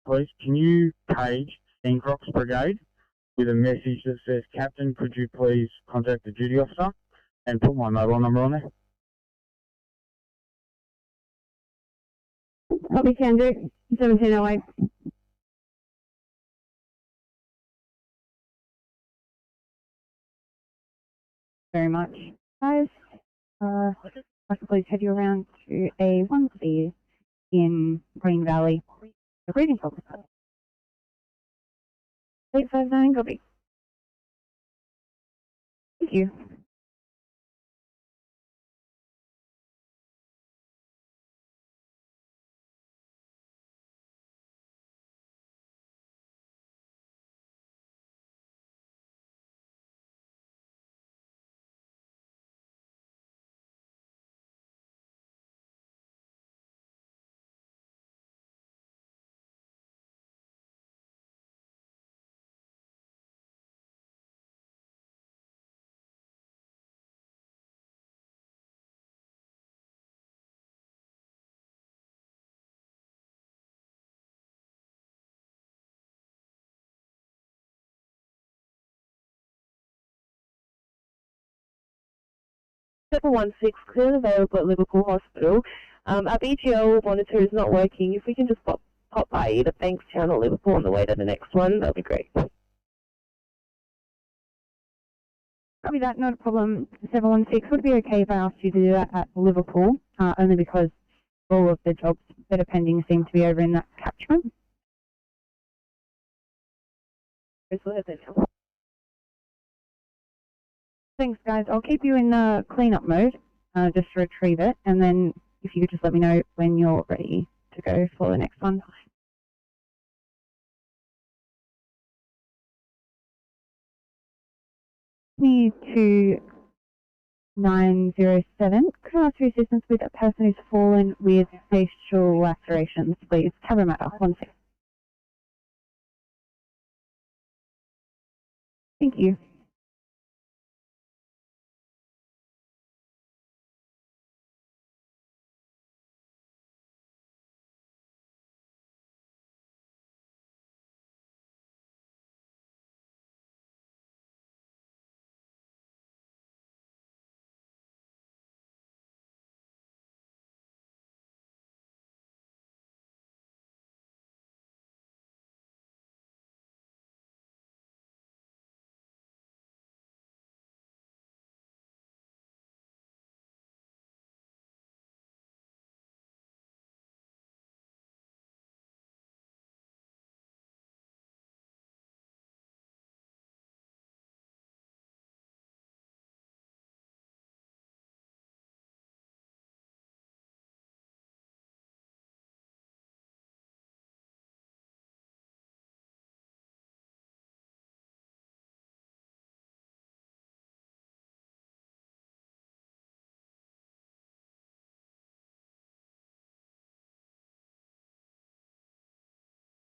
please. Can you page Stencrox Brigade with a message that says, Captain, could you please contact the duty officer, and put my mobile number on there? Copy, can do. 1708. Very much. Guys, I could please head you around to a 1 clear in Green Valley. The greetings officer. 859, copy. Thank you. Triple 16, clear and available at Liverpool Hospital. Our BTL monitor is not working. If we can just pop by either Bankstown or Liverpool on the way to the next one, that'd be great. Copy that, not a problem. 716 would be okay if I asked you to do that at Liverpool, only because all of the jobs that are pending seem to be over in that catchment. Thanks, guys. I'll keep you in cleanup mode, just to retrieve it, and then if you could just let me know when you're ready to go for the next one. Me to 907. Could I ask for assistance with a person who's fallen with facial lacerations, please? Cover matter. 1 second. Thank you.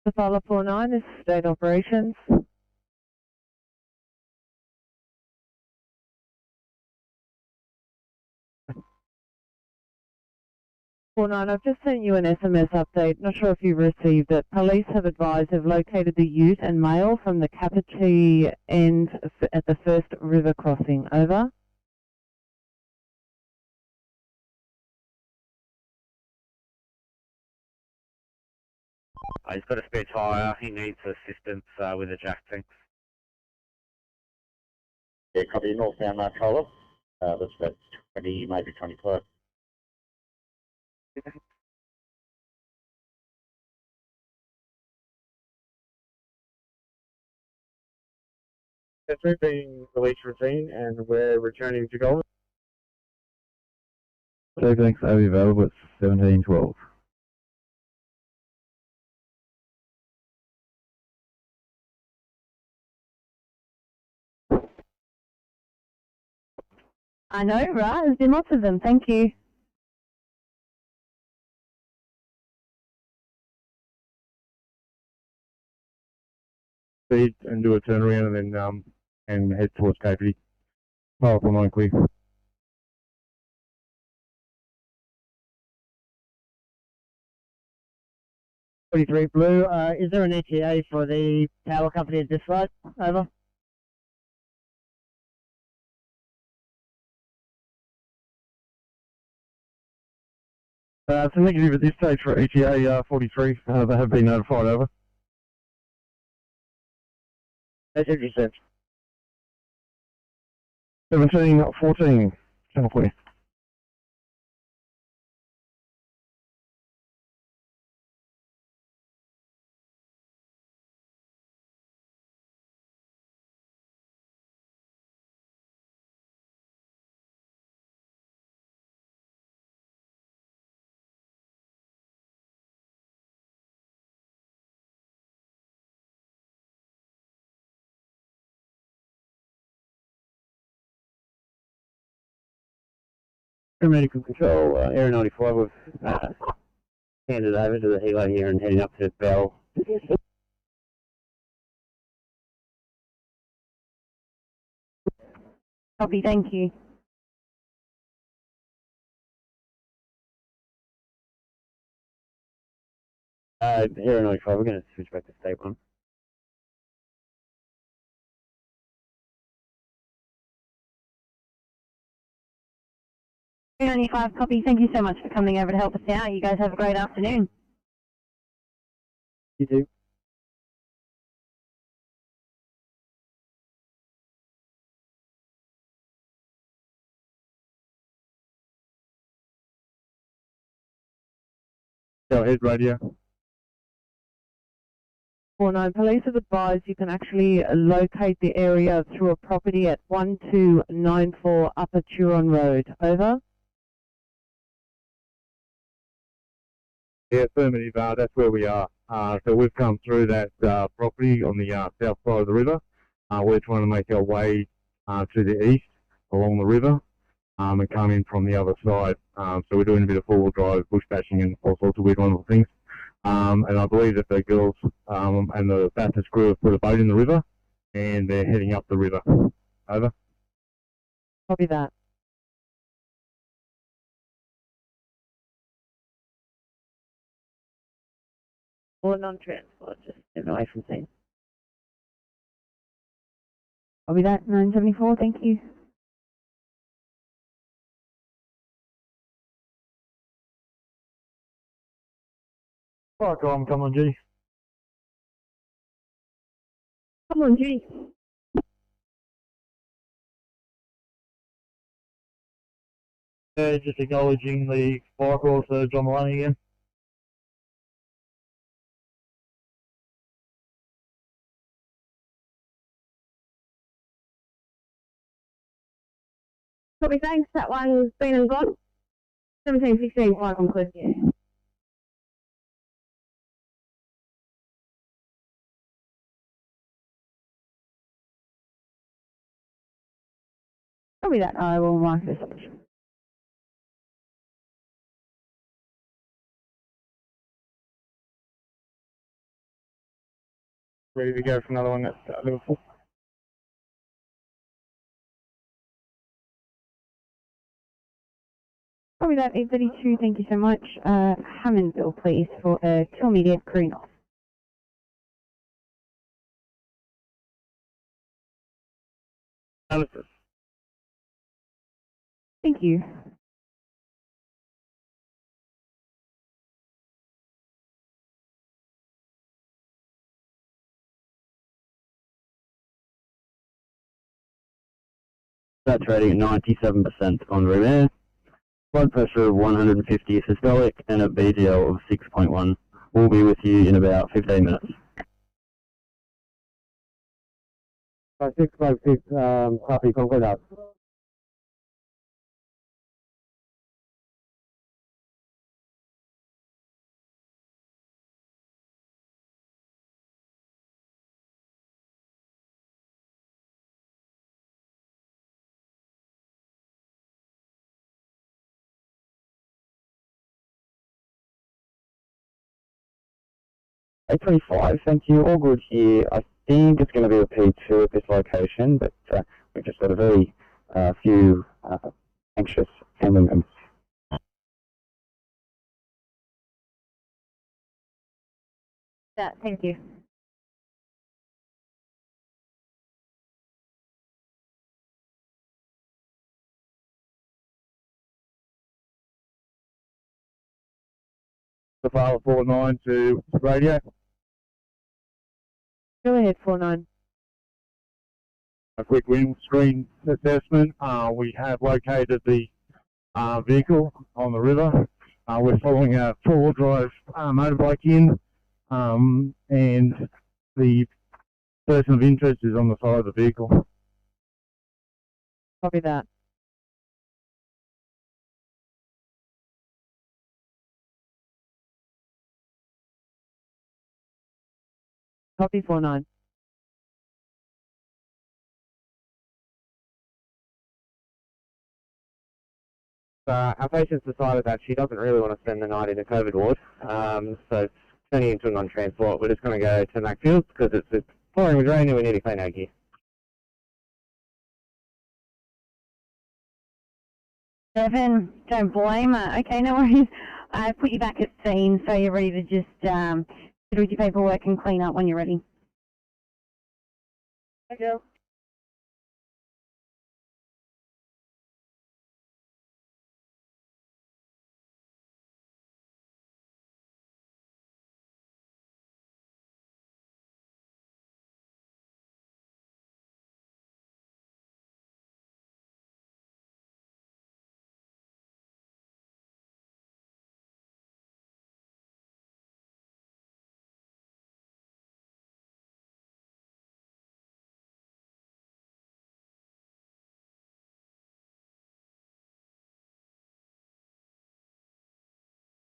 The Fowler 49 is state operations. I've just sent you an SMS update. Not sure if you've received it. Police have advised they've located the ute and male from the Kapiti end at the first river crossing. Over. He's got a spare tyre. He needs assistance with a jack tank. Yeah, copy. Northbound Marcola. That's about 20, maybe 25. We've been released routine and we're returning to Goldman. Jack tanks are available at 1712. I know, right? There's been lots of them. Thank you. Speed and do a turnaround and then and head towards Kapiti. File 49 clear. 43 Blue, is there an ETA for the power company at this site? Over. It's a negative at this stage for ETA 43. They have been notified. Over. That's what you said. 17-14. Channel 20. Medical control, Area 95, we've handed over to the helo here and heading up to Bell. Copy, thank you. Area 95, we're going to switch back to State 1. Area 95, copy. Thank you so much for coming over to help us out. You guys have a great afternoon. You too. Go ahead, radio. 49 Police have advised you can actually locate the area through a property at 1294 Upper Turon Road. Over. Yeah, affirmative. That's where we are. So we've come through that property on the south side of the river. We're trying to make our way to the east along the river and come in from the other side. So we're doing a bit of four-wheel drive, bush bashing and all sorts of weird wonderful things. And I believe that the girls and the Baptist crew have put a boat in the river and they're heading up the river. Over. Copy that. Or non-transport, just get away from scene. Copy that. 974, thank you. Alright, come on, G. Come on, Judy. Just acknowledging the fire call to John Maloney again. Copy, thanks. That one's been and gone. 1716, fire on cliff, yeah. Copy that. I will mark this option. Ready to go for another one at Liverpool. Copy that. 832, thank you so much. Hammondville, please, for a kill immediate green off. Analysis. Thank you. Saturating at 97% on room air. Blood pressure of 150 systolic and a BDL of 6.1. We'll be with you in about 15 minutes. 656, copy, concrete out. A25, thank you. All good here. I think it's going to be a P2 at this location, but we've just got a very few anxious family members. Thank you. The file 49 to radio. Go ahead, 49. A quick windscreen assessment. We have located the vehicle on the river. We're following a four-wheel drive motorbike in, and the person of interest is on the side of the vehicle. Copy that. Copy 49. Our patient's decided that she doesn't really want to spend the night in a COVID ward, so turning into a non-transport, we're just going to go to Macfield because it's pouring with rain and we need to clean our gear. Seven, don't blame her. Okay, no worries. I put you back at scene, so you're ready to just do your paperwork and clean up when you're ready. Thank you.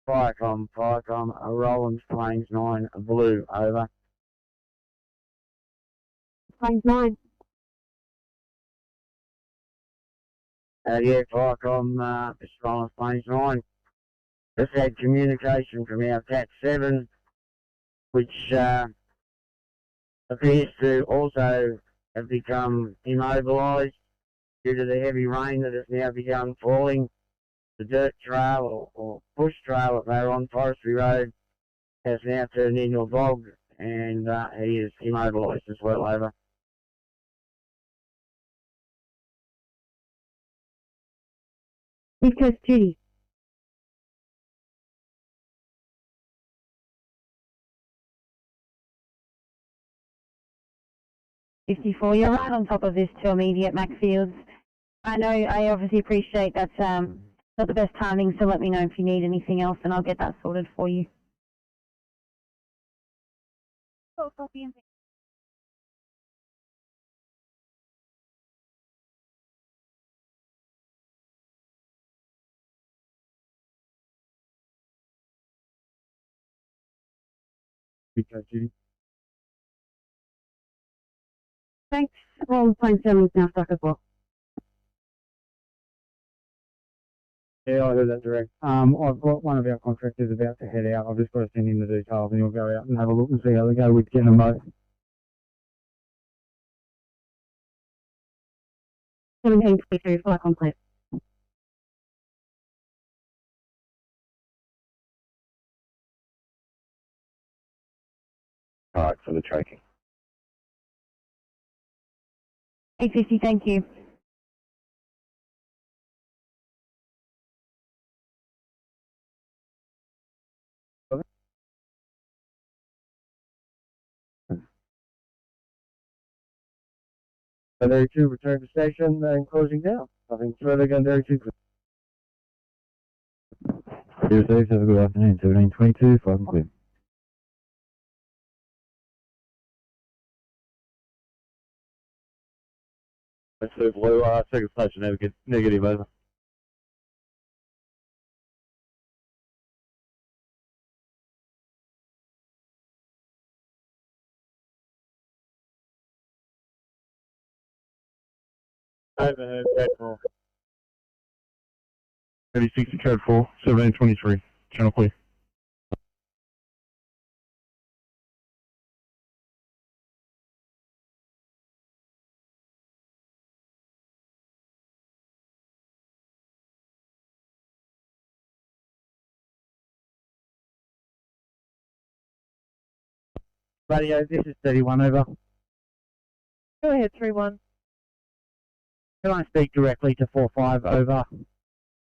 Firecom, Rollins Plains 9, Blue, over. Plains 9. Yeah, Firecom, Rollins Plains 9. Just had communication from our Cat 7, which appears to also have become immobilised due to the heavy rain that has now begun falling. The dirt trail or bush trail that they were on Forestry Road has now turned into a bog, and he is immobilised as well, over. East Coast duty. $54, you're right on top of this to immediate Macfields. I know, I obviously appreciate that's not the best timing, so let me know if you need anything else and I'll get that sorted for you. Thanks. Well, Plains 7 is now stuck as well. Yeah, I heard that direct. I've got one of our contractors about to head out. I've just got to send him the details and he'll go out and have a look and see how they go with getting them both. 1722, flight complete. Alright, for the tracking. 850, thank you. Gunnery 2, return to station and closing down. Nothing further, Gunnery 2. Have a good afternoon. 1722, flight complete. Let's do Blue, second station, negative, over. Overhead, Cat 4. 8060, code 4, 1723, channel clear. Radio, this is 31 over. Go ahead, 3-1. Can I speak directly to 45 over?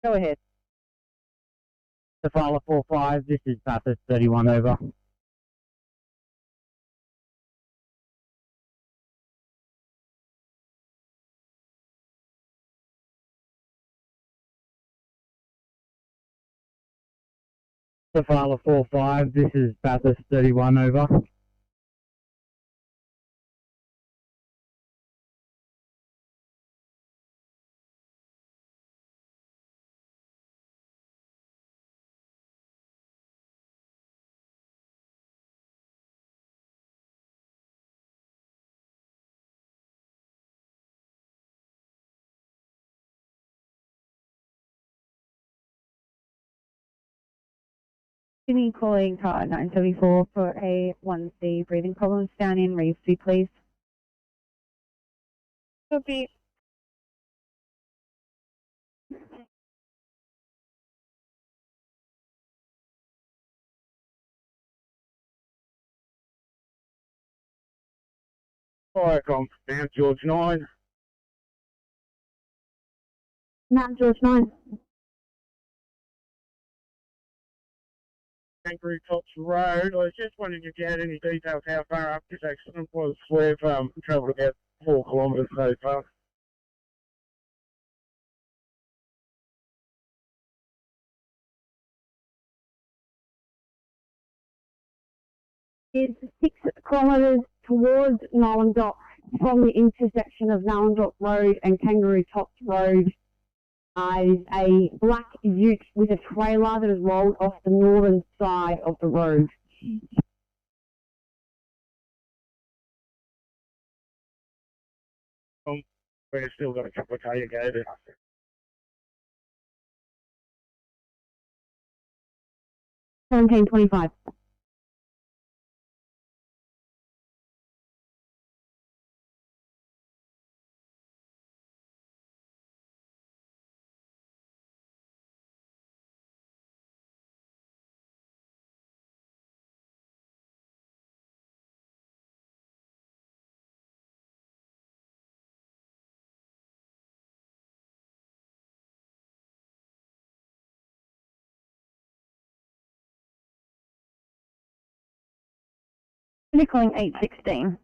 Go ahead. The Filer 45, this is Bathurst 31 over. The Filer 45, this is Bathurst 31 over. Sydney calling car 974 for a 1C breathing problems down in Revesby, please. Copy. Firecom, Mount George 9. Mount George 9. Kangaroo Tops Road. I was just wondering if you had any details how far up this accident was. We've travelled about 4 kilometres so far. It's 6 kilometres towards Nolan Dock from the intersection of Nolan Dock Road and Kangaroo Tops Road. Is a black ute with a trailer that has rolled off the northern side of the road. We've still got a couple of K to go there. $17.25. They're calling 816.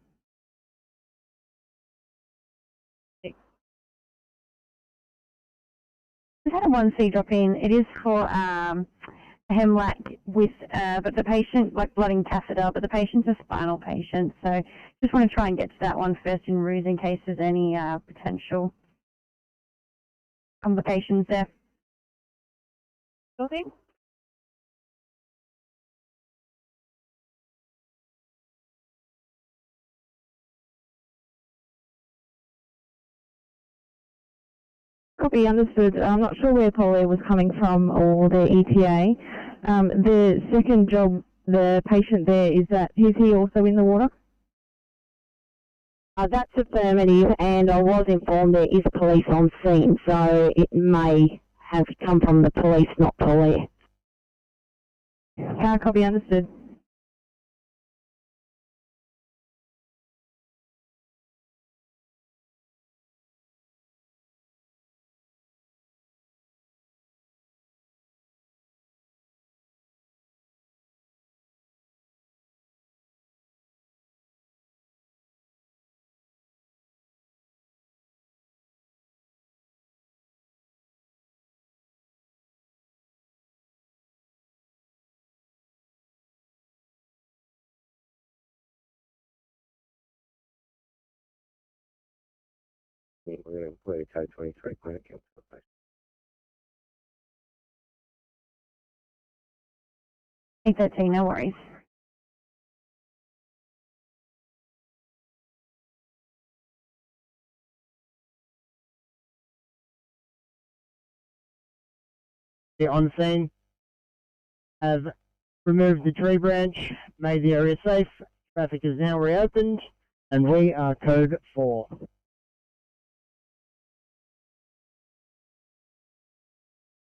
We've had a 1C drop in. It is for hemlac with, but the patient, like blooding catheter, but the patient's a spinal patient. So just want to try and get to that one first in ruse in case there's any potential complications there. Nothing? Copy, understood. I'm not sure where polio was coming from or the ETA. The second job, the patient there, is he also in the water? That's affirmative, and I was informed there is police on scene, so it may have come from the police, not polio. Copy, understood. We're going to include a code 23 clinic. 813, no worries. On scene, have removed the tree branch, made the area safe, traffic is now reopened, and we are code 4.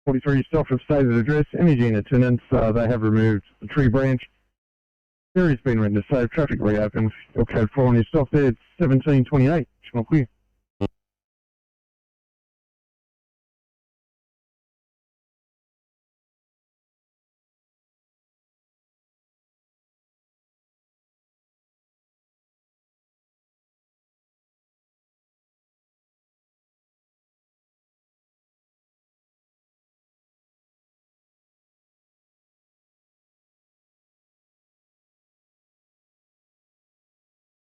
43 Stockton stated address, imaging attendants, they have removed the tree branch Ferry's been rendered safe. Traffic reopens. Your code 4 on your stop there. It's 1728. It's not clear.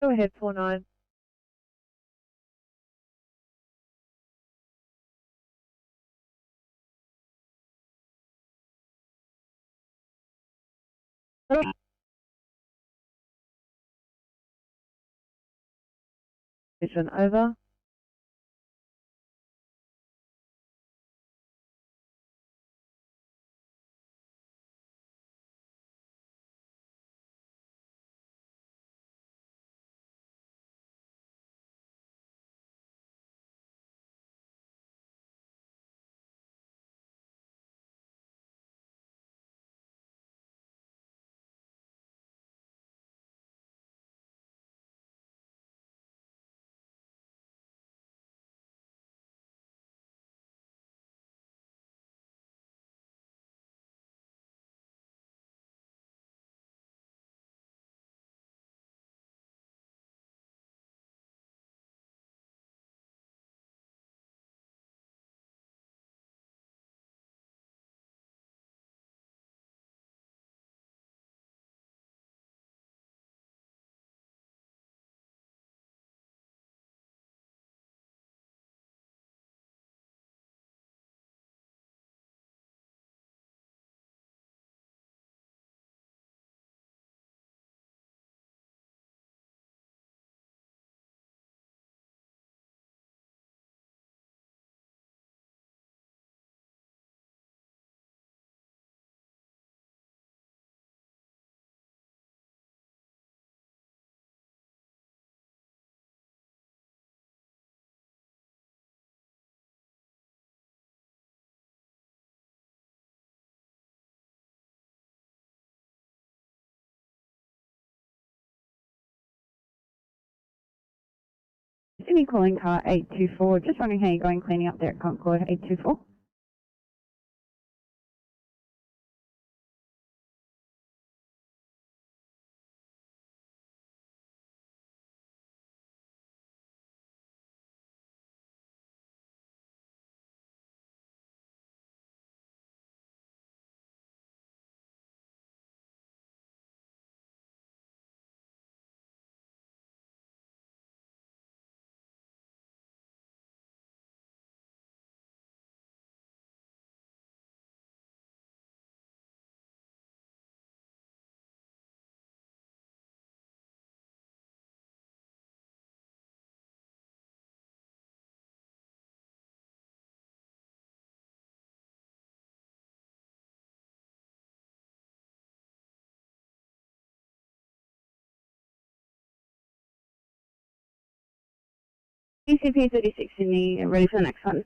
Go ahead, 49. Vision over. Sydney calling car 824. Just wondering how you're going cleaning up there at Concord 824. ECP 36 Sydney, ready for the next one.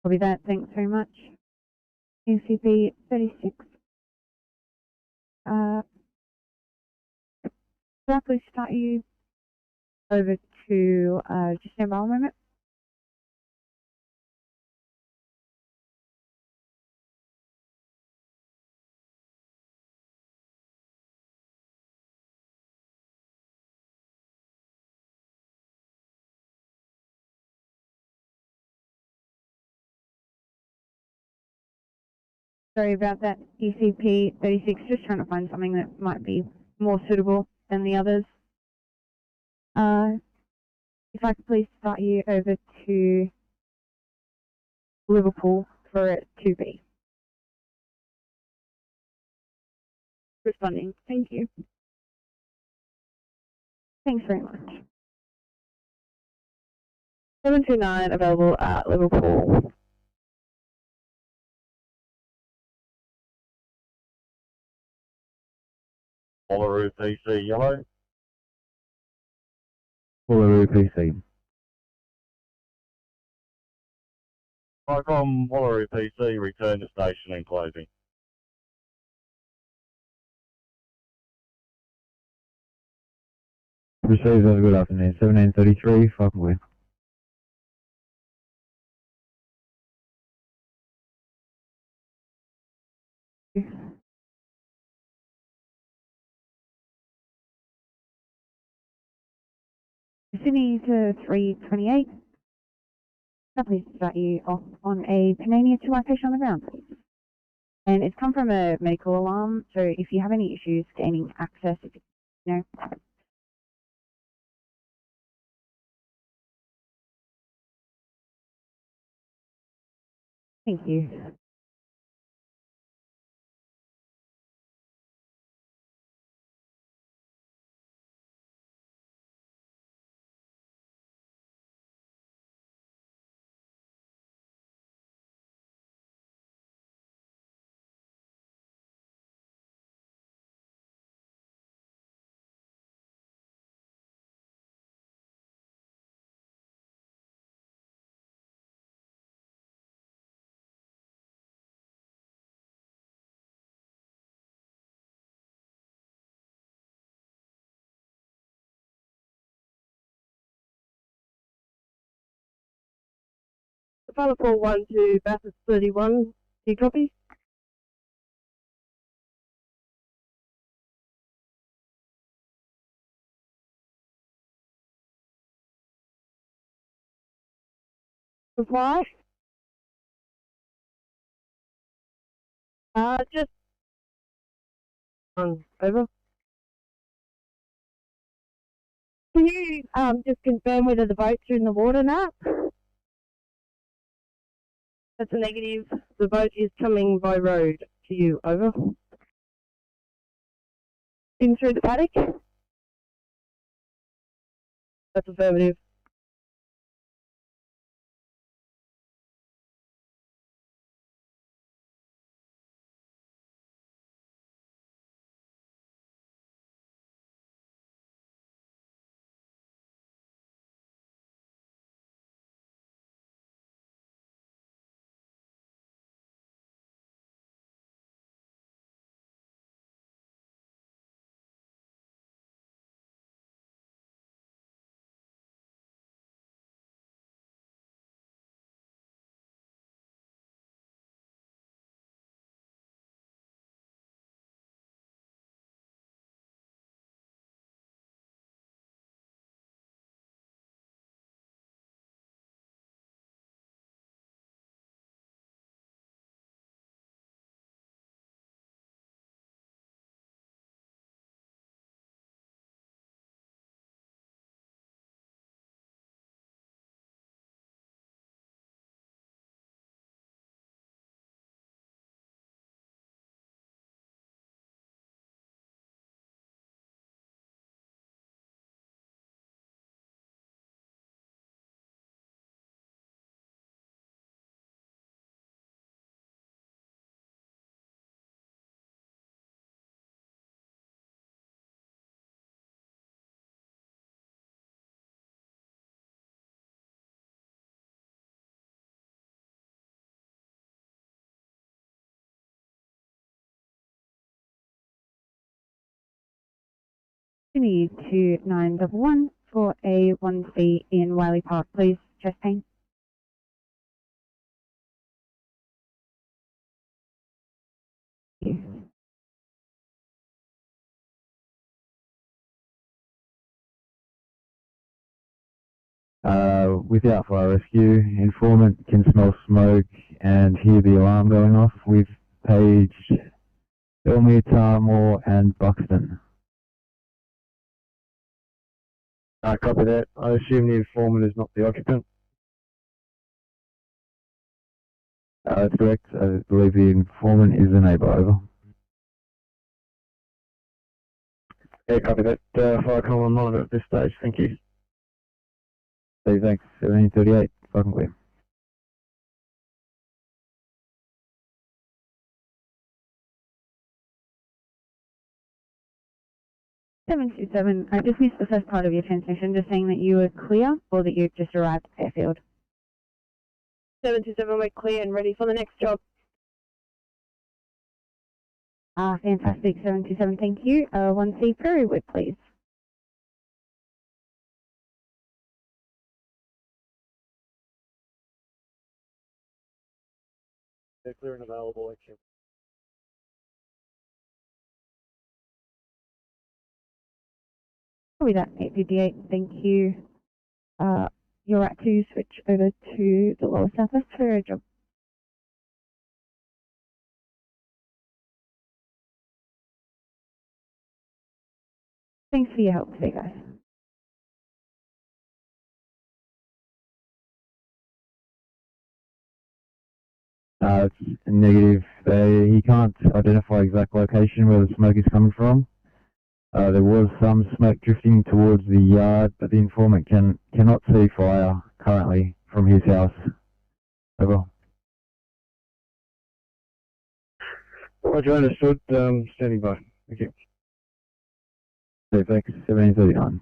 Copy that, thanks very much. ECP 36. Can I please start you over to just stand by a moment? Sorry about that, ECP 36, just trying to find something that might be more suitable than the others. If I could please start you over to Liverpool for 2B. Responding, thank you. Thanks very much. 729 available at Liverpool. Wallaroo TC yellow. Wallaroo PC. Vicom Wallaroo PC, return to station and closing. Received, have a good afternoon. 1733, fucking weird. Sydney to 328. Please start you off on a Panania to location on the ground. And it's come from a medical alarm, so if you have any issues gaining access, you know. Thank you. Final call 1 to Bathurst 31. Do you copy? Reply? Just over. Can you just confirm whether the boats are in the water now? That's a negative. The boat is coming by road to you. Over. In through the paddock? That's affirmative. Sydney to 911 for a 1C in Wiley Park, please. Chest pain. Without fire rescue, informant can smell smoke and hear the alarm going off with Page, Elmere, Tarmore and Buxton. Copy that. I assume the informant is not the occupant. That's correct. I believe the informant is the neighbour. Over. Yeah, copy that. Firecom on monitor at this stage. Thank you. Say thanks. 1738. Fucking clear. 727, I just missed the first part of your transmission, just saying that you were clear or that you've just arrived at Fairfield. 727, we're clear and ready for the next job. Fantastic, 727, thank you. 1C Ferry Wood, please. They're clear and available, actually. Probably that 858, thank you. You're right to switch over to the lower southwest for a job. Thanks for your help today, guys. It's negative. He can't identify exact location where the smoke is coming from. There was some smoke drifting towards the yard, but the informant cannot see fire currently from his house. Over. Roger, understood. Standing by. Thank you. CFX 1739.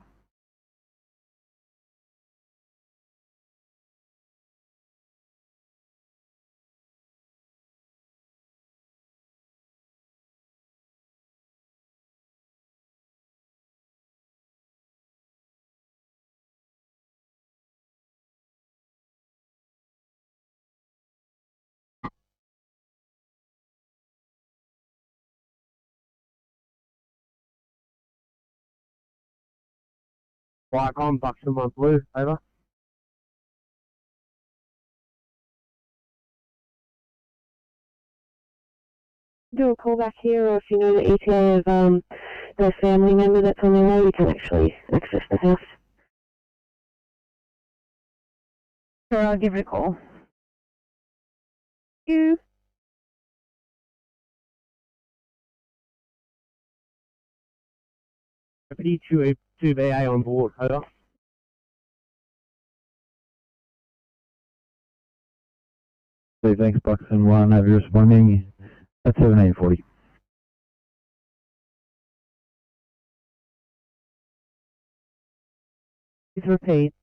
Viacom, Buxton 1 Blue, over. Do a call back here, or if you know the ETA of the family member that's on their way, we can actually access the house. Sure, I'll give it a call. Thank you. P2BA on board, over. Thanks, Buxton 1. Have you responding at 1740? Please repeat.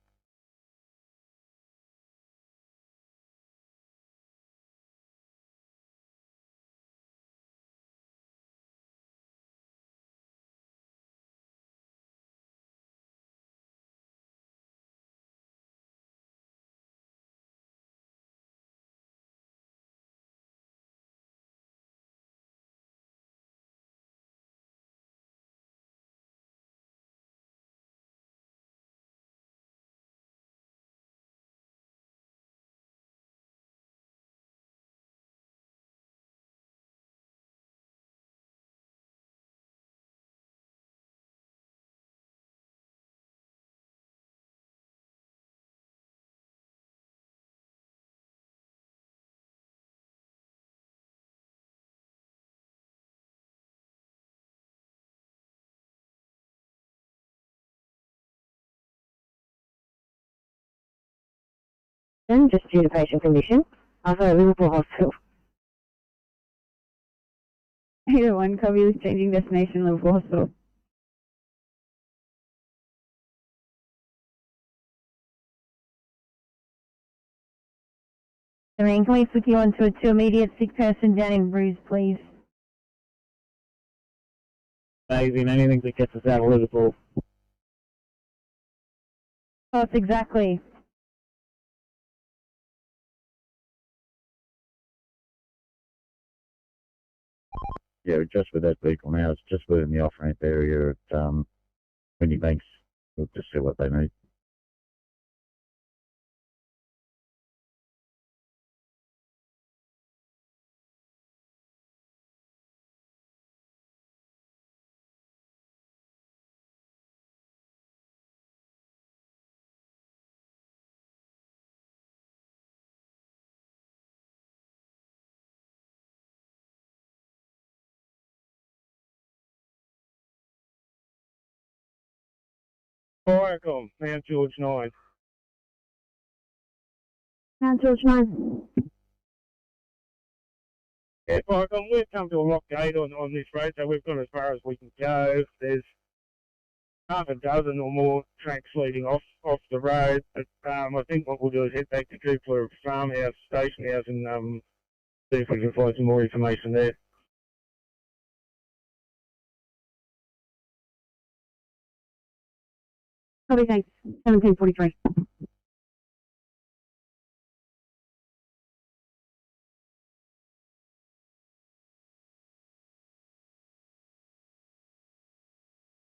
And just due to patient condition, over at Liverpool Hospital. Either one, copy is changing destination, Liverpool Hospital. Serene, can we flick you onto a 2 immediate sick person down in Bruce, please? Amazing, anything that gets us out of Liverpool. Oh, it's exactly. Yeah, just with that vehicle now, it's just within the off-ramp area at Winnie Banks. We'll just see what they need. Viacom, Mount George 9. Mount George 9. Yeah, Viacom, we've come to a lock gate on this road, so we've gone as far as we can go. There's half a dozen or more tracks leading off the road. But, I think what we'll do is head back to Cooper Farmhouse, Station House, and see if we can find some more information there. Copy, thanks. 1743.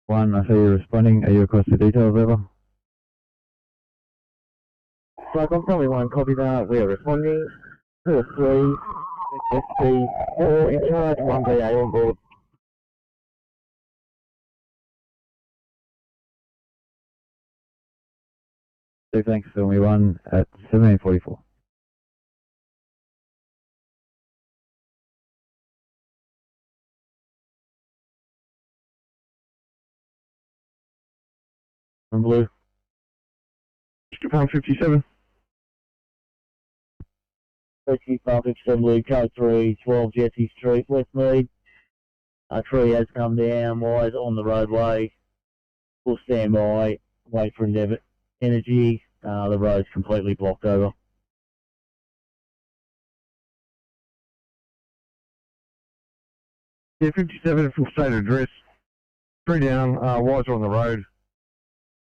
One, I see you responding. Are you across the details, over? Like, I'm probably one copy that. We are responding. 2 SP, 4 in charge, 1 BA on board. So thanks, Filmy 1 at 1744. From Blue. Japan 57. Rescue Farm 57 Blue, code 3, 12 Jesse Street, Westmead. A tree has come down, wires on the roadway. We'll stand by, wait for Endeavour Energy. The road's completely blocked over. Yeah, 57 full state address. Tree down, wires are on the road.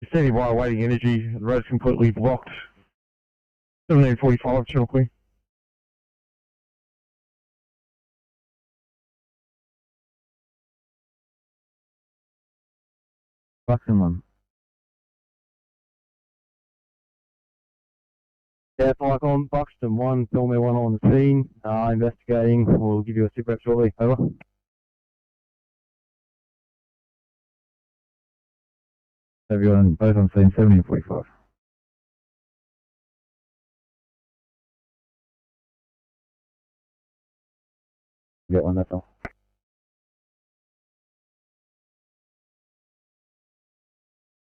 You're standing by waiting energy. The road's completely blocked. 1745, Channel Queen. Buxton 1. Yeah, Icon, Buxton 1, Filmy 1 on the scene. Investigating. We'll give you a sit rep shortly. Over. Have you on both on scene 1745? Get one, that's all.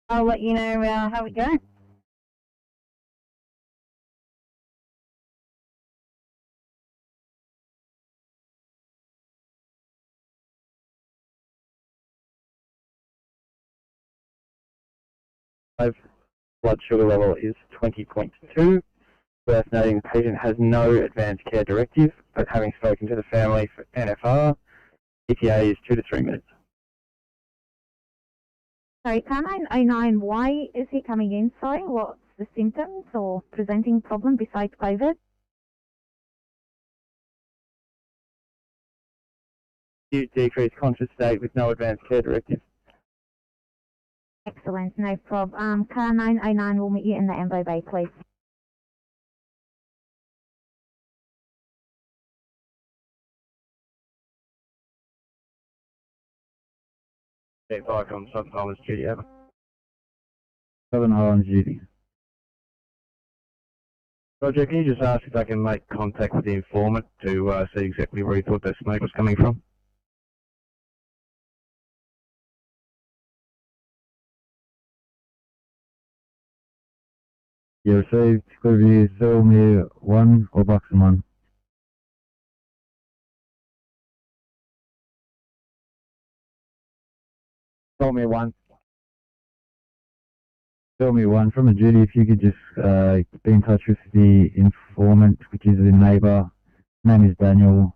I'll let you know how it goes. Blood sugar level is 20.2. Worth noting the patient has no advanced care directive, but having spoken to the family for NFR, ETA is 2 to 3 minutes. Sorry, can I know why is he coming in? Sorry, what's the symptoms or presenting problem besides COVID? Decreased conscious state with no advanced care directive. Excellent, no problem. Car 909 will meet you in the Ambo Bay, please. Icon, Southern Highlands duty. Over. Southern Highlands duty. Roger, can you just ask if I can make contact with the informant to see exactly where he thought that smoke was coming from? You received clear view, Filmy 1 or Buxton 1? Filmy 1. Filmy 1 from a duty, if you could just be in touch with the informant, which is the neighbour. Name is Daniel.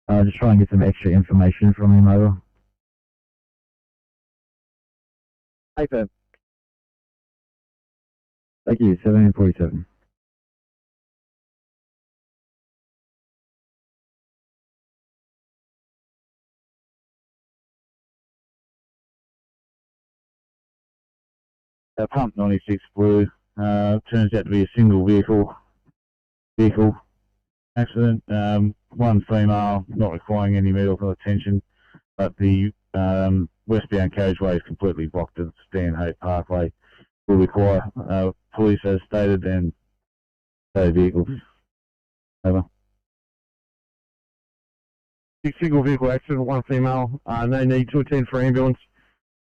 Just try and get some extra information from him, over. Paper. Thank you, 1747. Pump 96 Blue. Turns out to be a single vehicle accident. One female, not requiring any medical attention, but the westbound carriageway is completely blocked at Stanhope Parkway. Will require police as stated and tow vehicles. Over. Single vehicle accident, one female. No need to attend for ambulance.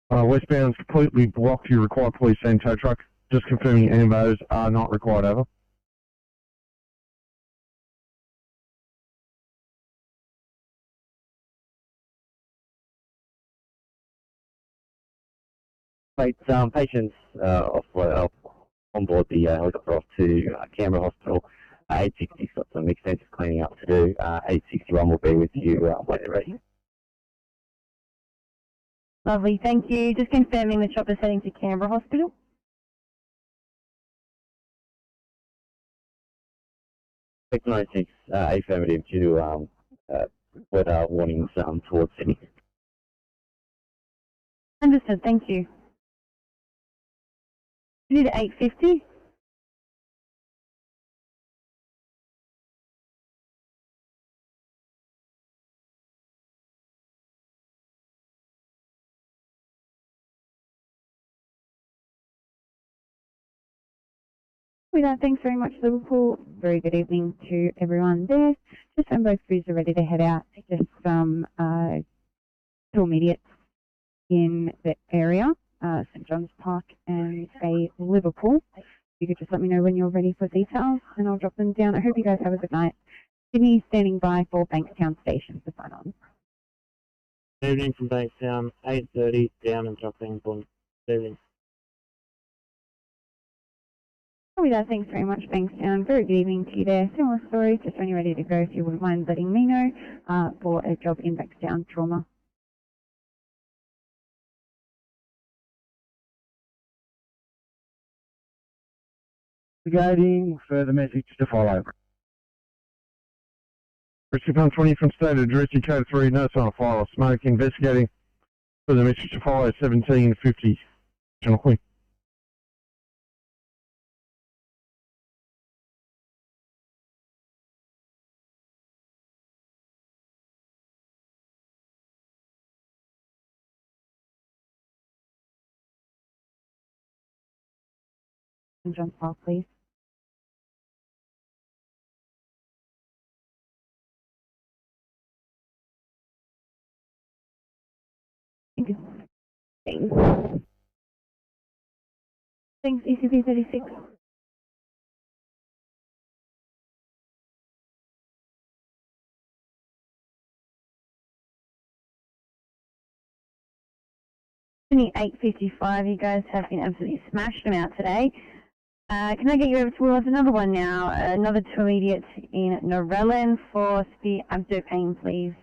Westbound is completely blocked. You require police and tow truck. Just confirming ambos are not required. Over. Patients on board the helicopter off to Canberra Hospital. 860's got some extensive cleaning up to do. 861 will be with you when they're ready. Lovely, thank you. Just confirming the chopper's heading to Canberra Hospital. Six 96 affirmative due to weather warnings towards Sydney. Understood, thank you. You need 850. Thanks very much for the report. Very good evening to everyone there. Just when both crews are ready to head out, just some two immediates in the area, St John's Park and a Liverpool. You could just let me know when you're ready for details and I'll drop them down. I hope you guys have a good night. Sydney standing by for Bankstown Station to sign on. Good evening from Bankstown, 8:30 down and dropping. Good evening. Thanks very much, Bankstown. Very good evening to you there. Similar story, just when you're ready to go, if you wouldn't mind letting me know for a job in Bankstown trauma. Investigating, further message to follow. Rescue Pump 20 from State Address, Code 3, no sign of fire or smoke. Investigating, further message to follow, 1750. Gentlemen. John Paul, please. Thank you. Thanks, ECP 36. Sydney 8:55, you guys have been absolutely smashed them out today. Can I get you over towards another one now? Another two immediates in Norellan for the abdo pain, please.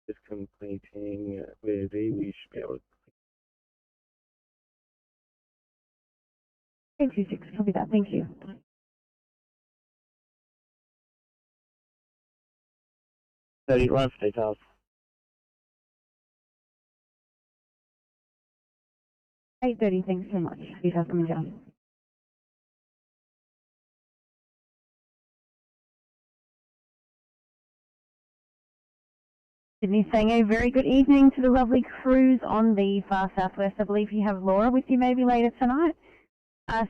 Just completing with we should be able to. 826, copy that, thank you. Left details. 8:30, thanks so much. Details coming down. Sydney saying a very good evening to the lovely crews on the far southwest. I believe you have Laura with you maybe later tonight.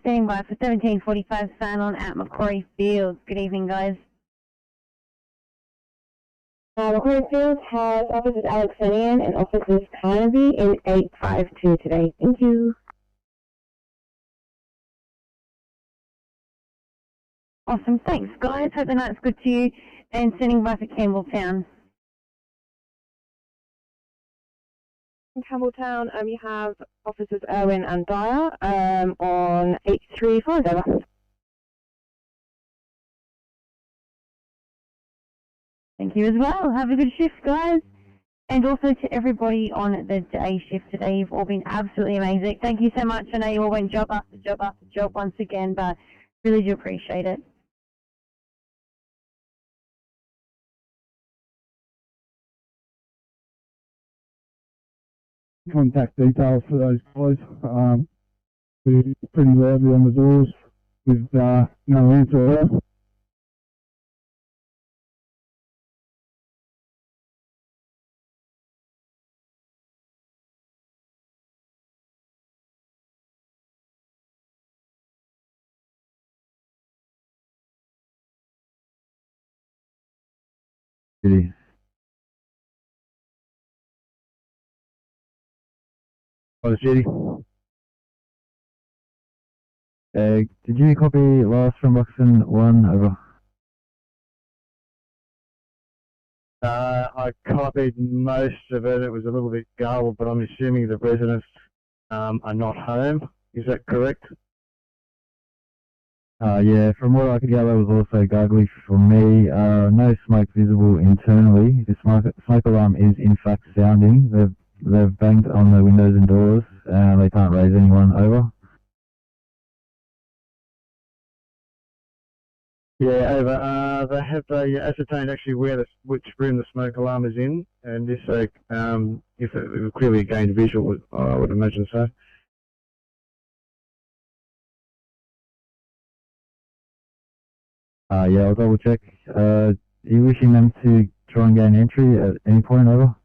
Standing by for 1745 sign-on at Macquarie Fields. Good evening, guys. Macquarie Fields has officers Alexanian and officers Carnaby in 852 today. Thank you. Awesome, thanks, guys. Hope the night's good to you. And standing by for Campbelltown. In Campbelltown, you have officers Irwin and Dyer on 835 over. Thank you as well. Have a good shift, guys. And also to everybody on the day shift today, you've all been absolutely amazing. Thank you so much. I know you all went job after job after job once again, but really do appreciate it. Contact details for those guys. We're pretty lively on the doors with no answer there. Really. On the city. Did you copy last from Buxton 1 over? I copied most of it. It was a little bit garbled, but I'm assuming the residents are not home. Is that correct? Yeah, from what I could gather, it was also gargly for me. No smoke visible internally. The smoke alarm is in fact sounding. They've banged on the windows and doors, and they can't raise anyone over. Yeah, over. Have they ascertained actually which room the smoke alarm is in, and if it clearly gained visual, I would imagine so. Yeah, I'll double check. Are you wishing them to try and gain entry at any point, over?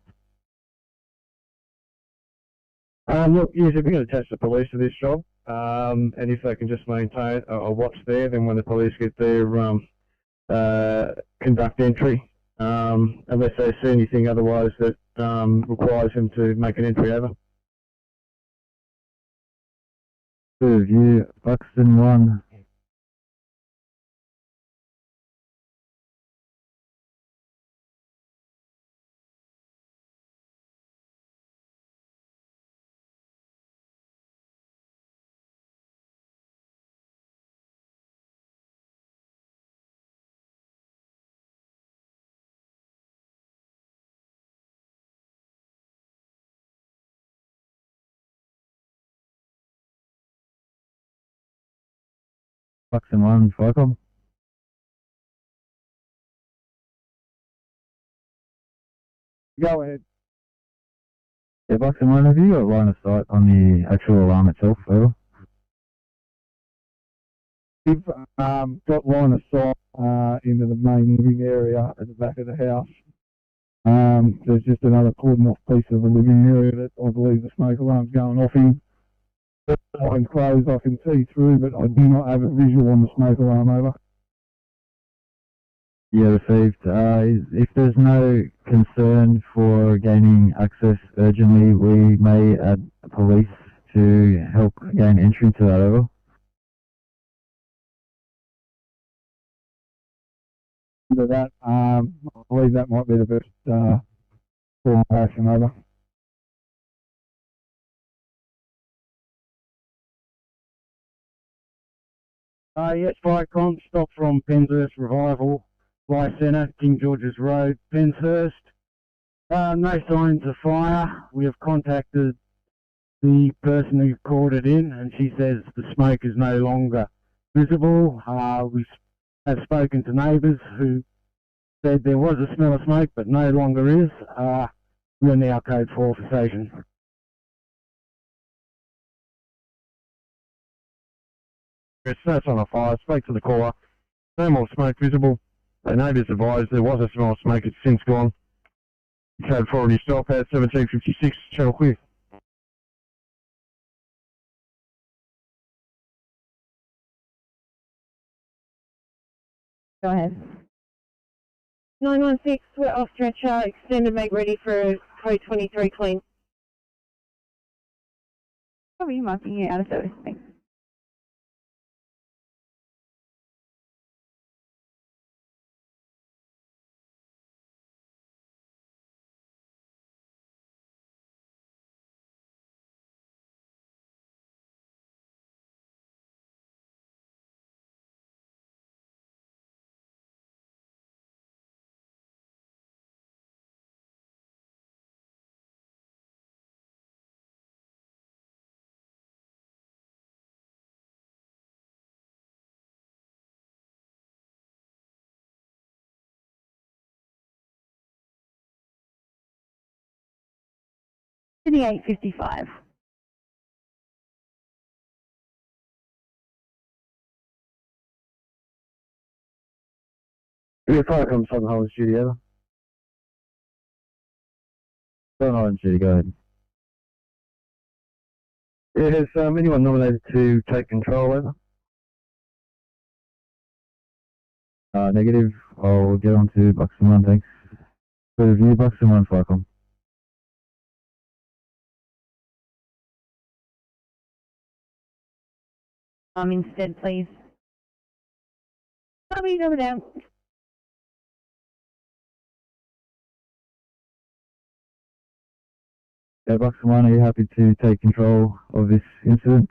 Look, usually we're going to attach the police to this job, and if they can just maintain a watch there, then when the police get there, conduct entry, unless they see anything otherwise that requires them to make an entry over. Good view, Buxton 1. Buxton 1, Flycom. Go ahead. Yeah, Buxton 1, have you got line of sight on the actual alarm itself, over? We've got line of sight into the main living area at the back of the house. There's just another cordon off piece of the living area that I believe the smoke alarm's going off in. I can close, I can see through, but I do not have a visual on the smoke alarm, over. Yeah, received. If there's no concern for gaining access urgently, we may add police to help gain entry to that, over. Into that, I believe that might be the best form of action, over. Yes, Firecom, stop from Penshurst Revival, Fly Centre, King George's Road, Penshurst. No signs of fire. We have contacted the person who called it in, and she says the smoke is no longer visible. We have spoken to neighbours who said there was a smell of smoke, but no longer is. We are now code 4 for station. It's that's on a fire. Spoke to the caller. No more smoke visible. The neighbours advised there was a smell of smoke. It's since gone. Code 4 already stop at 1756. Channel clear. Go ahead. 916, we're off stretcher, extended, make ready for code 23 clean. How are you marking it out of service? Thanks. Sydney 855. Yeah, Firecom Southern Highlands Studio. Southern Highlands City, go ahead. Yeah, has anyone nominated to take control, over? Negative. I'll get on to Buxton 1, thanks. Good review, Buxton 1, Flycom. instead, please. Copy, over down. Yeah, Buxton 1, are you happy to take control of this incident?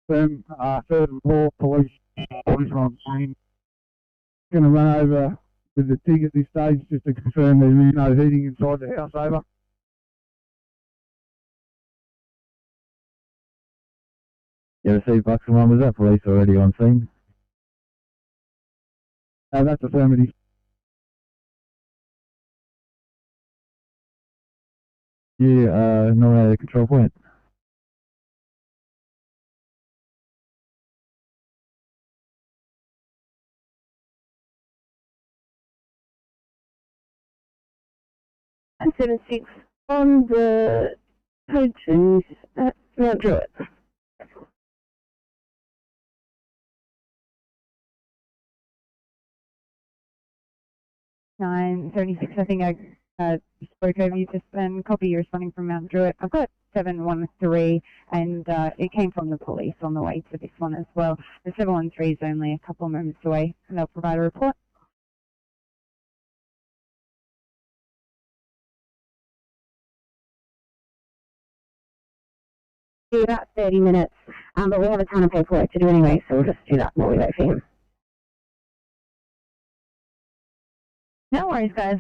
Furthermore, police on scene. Going to run over with the TIG at this stage just to confirm there is no heating inside the house. Over. Yeah, received Buxton 1, was that police already on scene? That's affirmative. You nominated a control point. And 76 on the code 2 at Mount Druitt. Nine 76. I think I spoke over you just then. Copy, you're responding from Mount Druitt. I've got 713, and it came from the police on the way to this one as well. The 713 is only a couple of moments away, and they'll provide a report. Do about 30 minutes, but we have a ton of paperwork to do anyway, so we'll just do that while we wait for him. No worries, guys.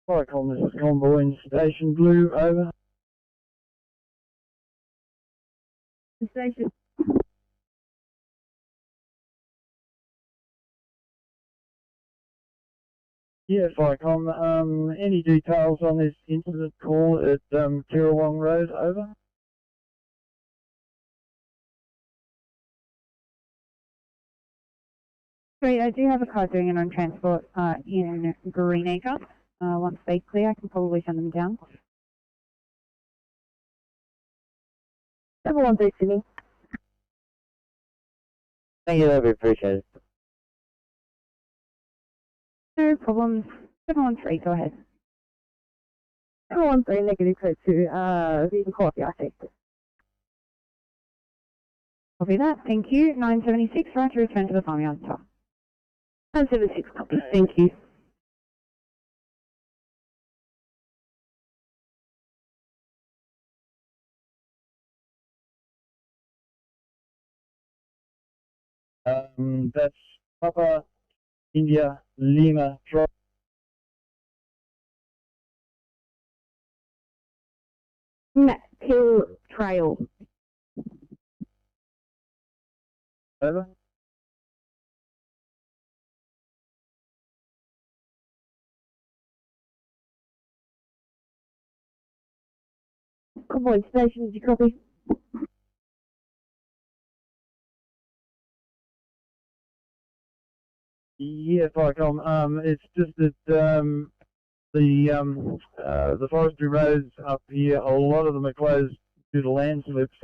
Protocol, this is Convoy in Station Blue, over. Station. Yes, Vicom. Any details on this incident call at Kirrawong Road, over? Great, I do have a car doing it on transport in Greenacre. Once they clear, I can probably send them down. 713 Sydney. Thank you, that'd be appreciated. No problems. 713, go ahead. 713 negative code 2, vehicle call the RT. Copy that, thank you. 976, right to return to the farmyard top. 976, copy, thank you. That's Papa India Lima Drive. Hill Trail. Over. Convoy station, did you copy? Yeah, Vicom. It's just that the forestry roads up here, a lot of them are closed due to landslips.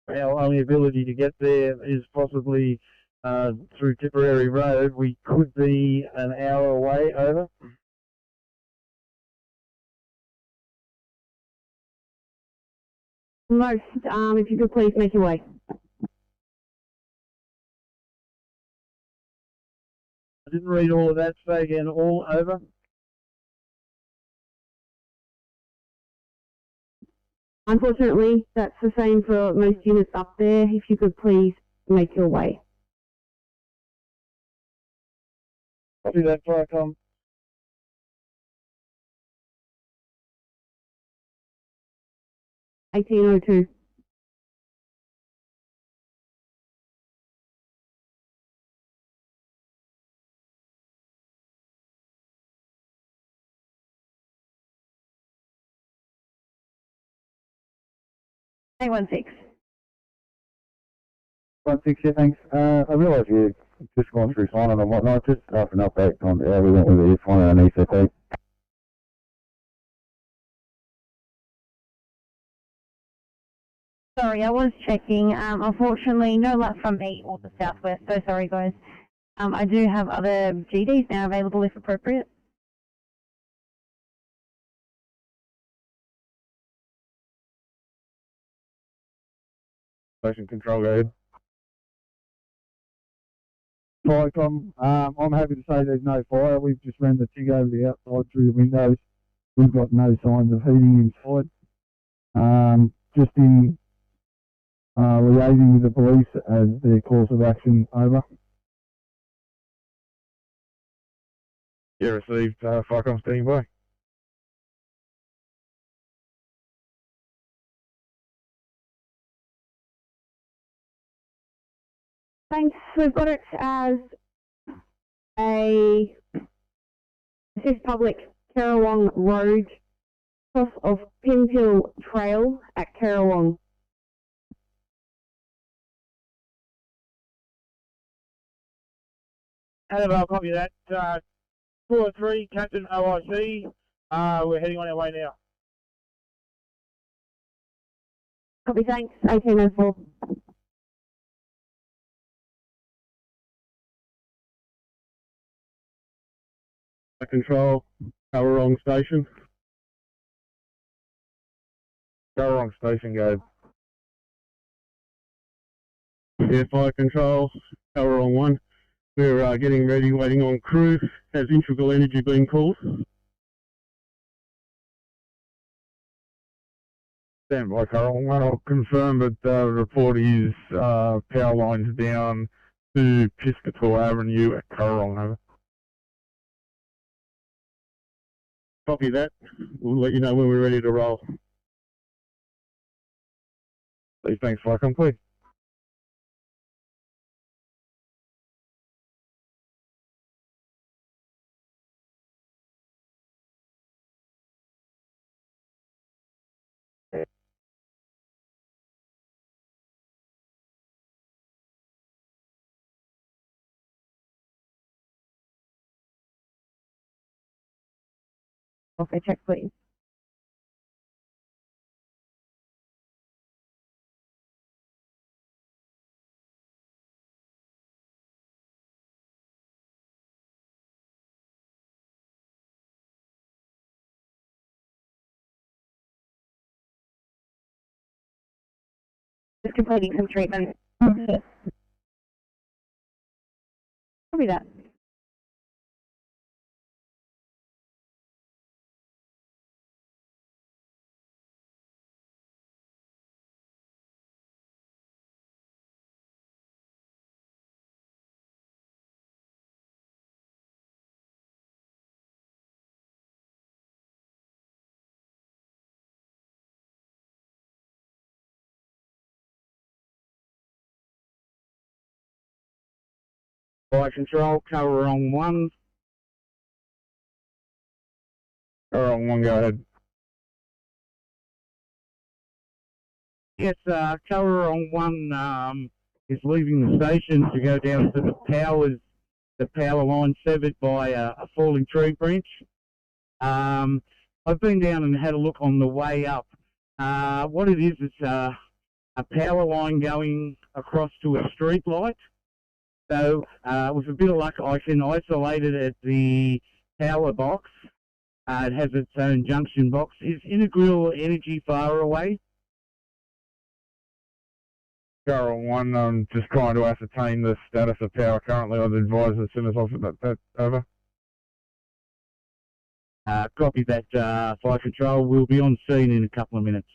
Our only ability to get there is possibly through Tipperary Road. We could be an hour away, over. Most, if you could please make your way. I didn't read all of that, say again, all over. Unfortunately, that's the same for most units up there. If you could please make your way. Copy that, Vicom. $18.02. One six. 16, yeah, thanks. I realise you've just gone through sign-on and whatnot, just after an update on how we went with the fire and ECP. Sorry, I was checking. Unfortunately, no luck from me or the southwest. So sorry, guys. I do have other GDs now available if appropriate. Station control, go ahead. Firecom, I'm happy to say there's no fire. We've just ran the TIG over the outside through the windows. We've got no signs of heating inside. Just in liaising with the police as their course of action over. Yeah, received. Firecom standing by. Thanks. We've got it as this is public Karawong Road, off of Pinhill Trail at Karawong. Annabelle, copy that. 203, Captain OIC. We're heading on our way now. Copy, thanks. 1804. Control, Karawong Station. Karawong Station, go. Yeah, fire control, Karawong 1. We're getting ready, waiting on crew. Has integral energy been called? Stand by, Karawong 1. I'll confirm that the report is power lines down to Piscator Avenue at Karawong, over. Copy that. We'll let you know when we're ready to roll. Please, thanks, fire complete. Okay, check please. Just completing some treatment. Copy that. Fire control, Karawong 1. Karawong 1, go ahead. Yes, Karawong 1 is leaving the station to go down to the power line severed by a falling tree branch. I've been down and had a look on the way up. What it is, it's a power line going across to a street light. So with a bit of luck, I can isolate it at the power box. It has its own junction box. Is integral energy far away? Karawong 1, I'm just trying to ascertain the status of power currently. I'd advise as soon as I've got that over. Copy that, fire control. We'll be on scene in a couple of minutes.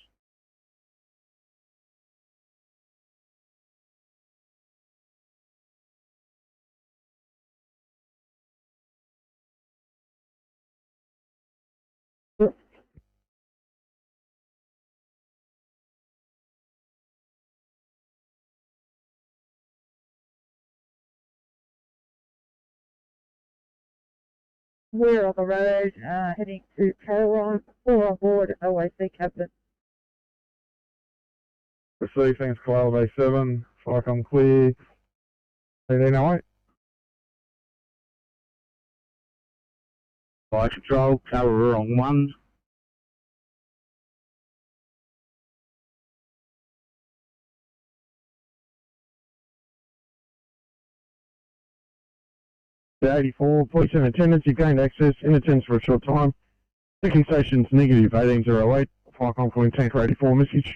We're on the road, heading to Caroline, 4 on board, OIC Captain. Receive, thanks, Kyle Bay 7. Firecom clear. 1808. Fire control, Karawong 1. To 84, police in attendance, you gained access in attendance for a short time. Checking stations negative 1808, fire confluent tanker 84 message.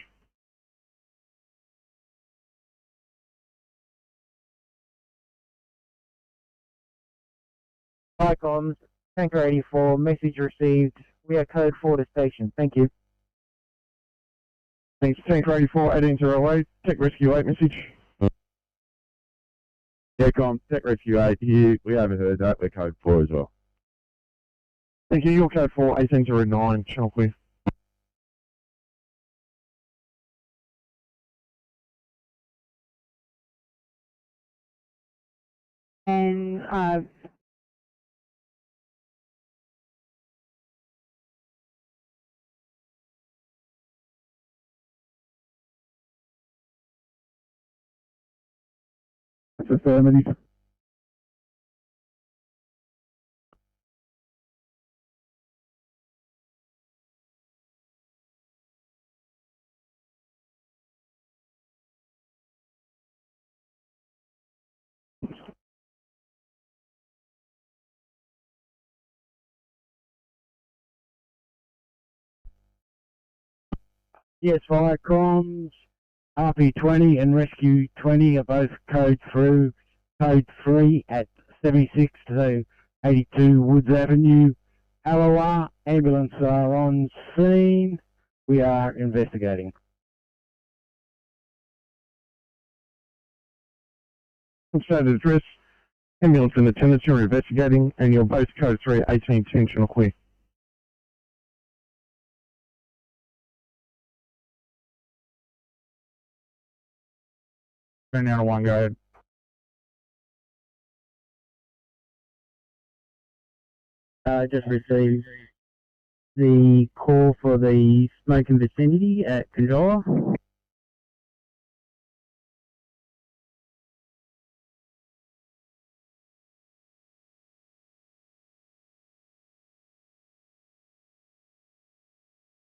Icons, tanker 84, message received. We are code 4 to station. Thank you. Thanks, tanker 84 1808, tech rescue 8 message. Yeah, Tech Rescue 8 here. We haven't heard that. We're code 4 as well. Thank you, you're code 4 1809, channel clear. And That's affirmative. Yes, fire comms, RP20 and Rescue 20 are both code through code 3 at 76 to 82 Woods Avenue. LOR, ambulance are on scene. We are investigating. Stated address, ambulance in attendance, you're investigating, and you're both code 3 1810, channel clear. Turn down to 1, go ahead. Just received the call for the smoking vicinity at Conjola.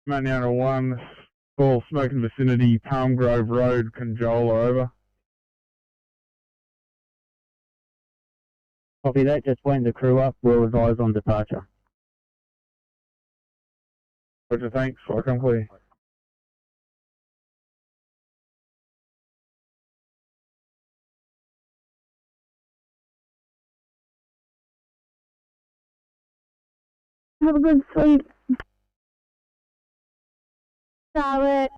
Turn down to 1, call smoking vicinity, Palm Grove Road, Conjola, over. Copy that, just waiting the crew up. We'll advise on departure. Roger, thanks, welcome clear. Have a good sleep, Charlotte.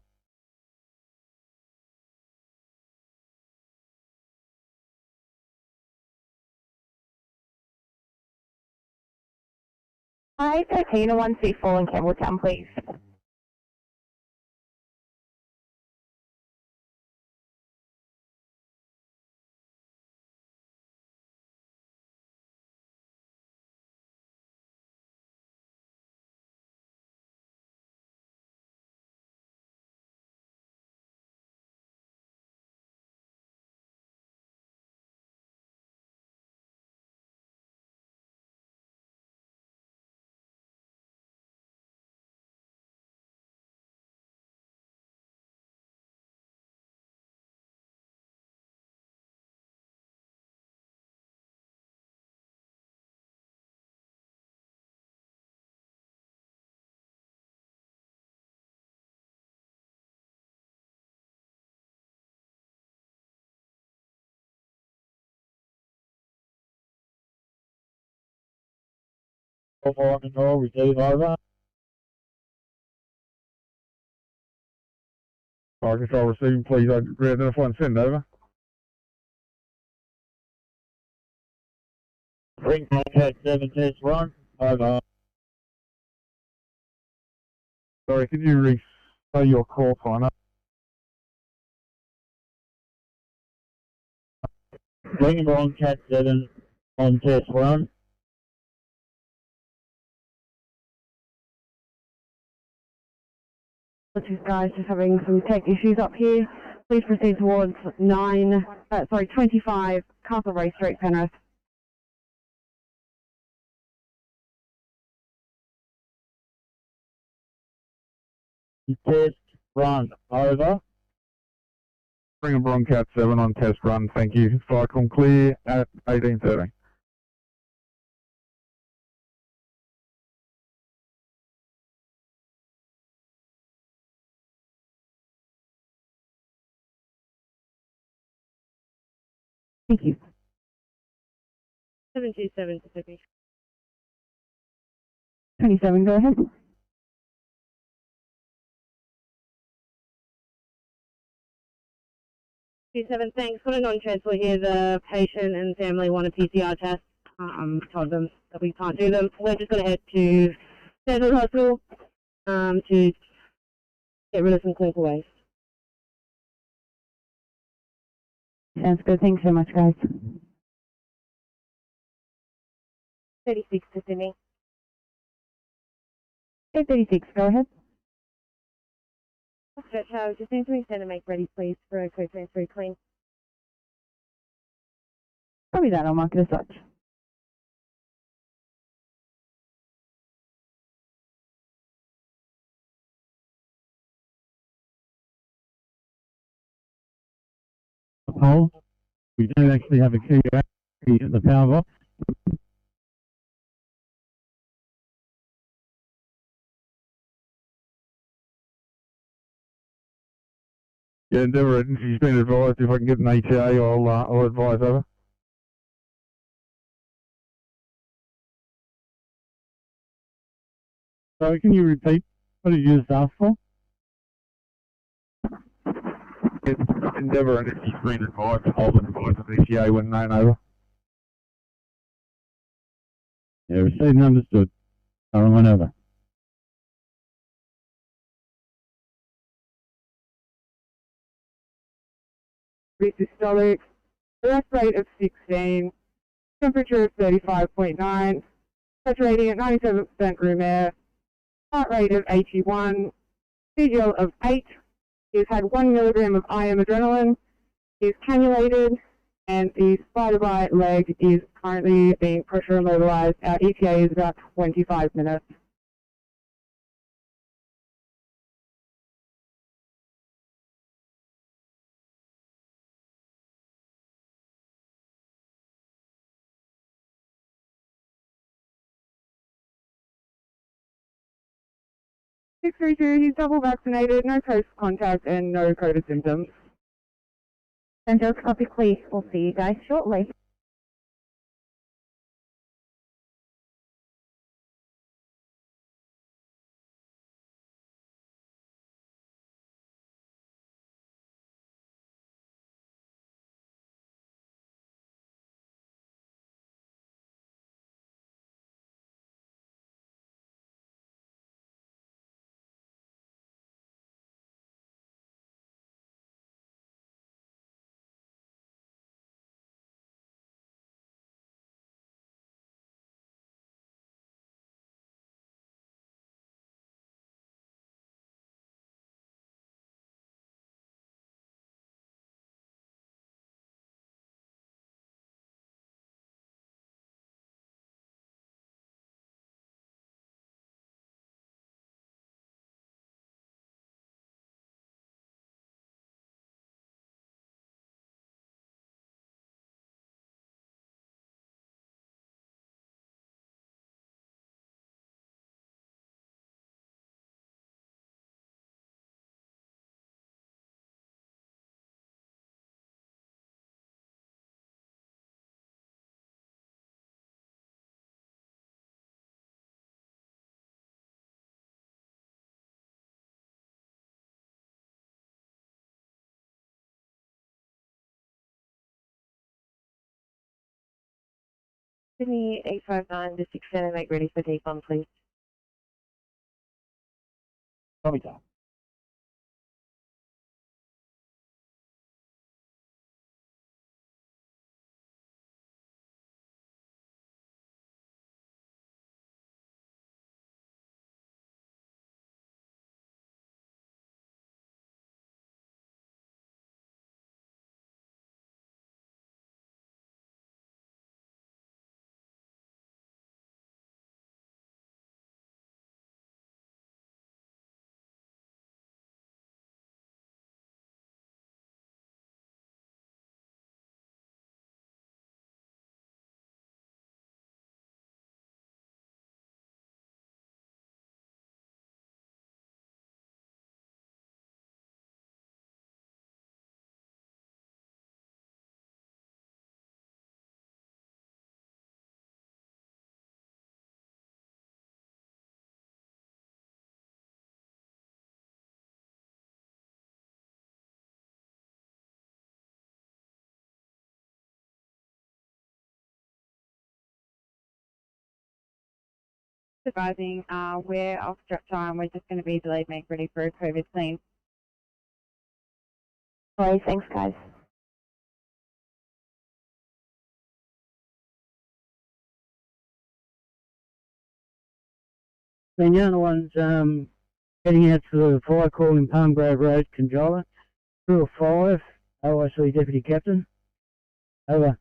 Hi, 13 and 1C4 in Campbelltown, please. Fire control, receive over. Fire control receiving, please re-identify and send over. Ring contact 7 test 1, over. Sorry, could you re-say your call sign up? Ring on cat 7 on test 1. These guys just having some tech issues up here. Please proceed towards 25 Castlereagh Street, Penrith. Test run, over. Bring a Broncat 7 on test run, thank you. Fire clear at 18:30. Thank you. 727 Pacific. 27, go ahead. Seven, thanks. Got a non-transfer here. The patient and family want a PCR test. Told them that we can't do them. We're just going to head to Stanford Hospital to get rid of some clinical waste. Sounds good. Thanks so much, guys. 36 to Sydney. 836, go ahead. Stretch, just need to extend and make ready, please, for a quick transfer clean. Copy that. I'll mark it as such. Pole. We don't actually have a key at the power box. Yeah, Endeavour, she's been advised if I can get an ETA, I'll advise over. So can you repeat what did you just ask for? Endeavour, and she's been advised to hold an advice of ETA when known over. Yeah, received and understood. Current one over. Systolic, breath rate of 16, temperature of 35.9, saturating at 97% room air, heart rate of 81, CGL of 8. He's had 1 milligram of IM adrenaline. He's cannulated, and the spider bite leg is currently being pressure immobilized. Our ETA is about 25 minutes. Six 632, he's double vaccinated, no close contact, and no COVID symptoms. And just copy, please. We'll see you guys shortly. Sydney 859 to 67, make ready for decon, please. Copy that. advising we're off structure and we're just going to be delayed, make ready for a COVID scene. Alright, thanks guys. Then the other one's heading out to the fire call in Palm Grove Road, Conjola. 205, OIC Deputy Captain. Over.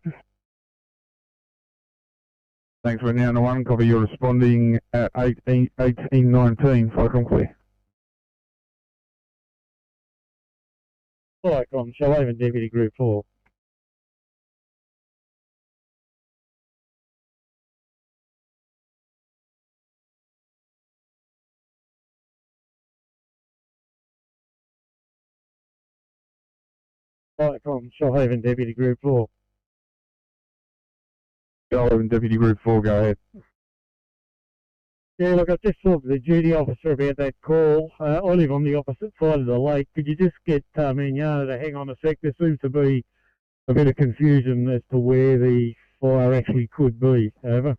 Thanks for now, one. Copy, you're responding at 1819. Fire clear. Firecom, Shoalhaven Deputy Group 4. Firecom, Shoalhaven Deputy Group 4. Shoalhaven Deputy Group 4, go ahead. Yeah, look, I just talked to the duty officer about that call. I live on the opposite side of the lake. Could you just get Mignana to hang on a sec? There seems to be a bit of confusion as to where the fire actually could be. Over.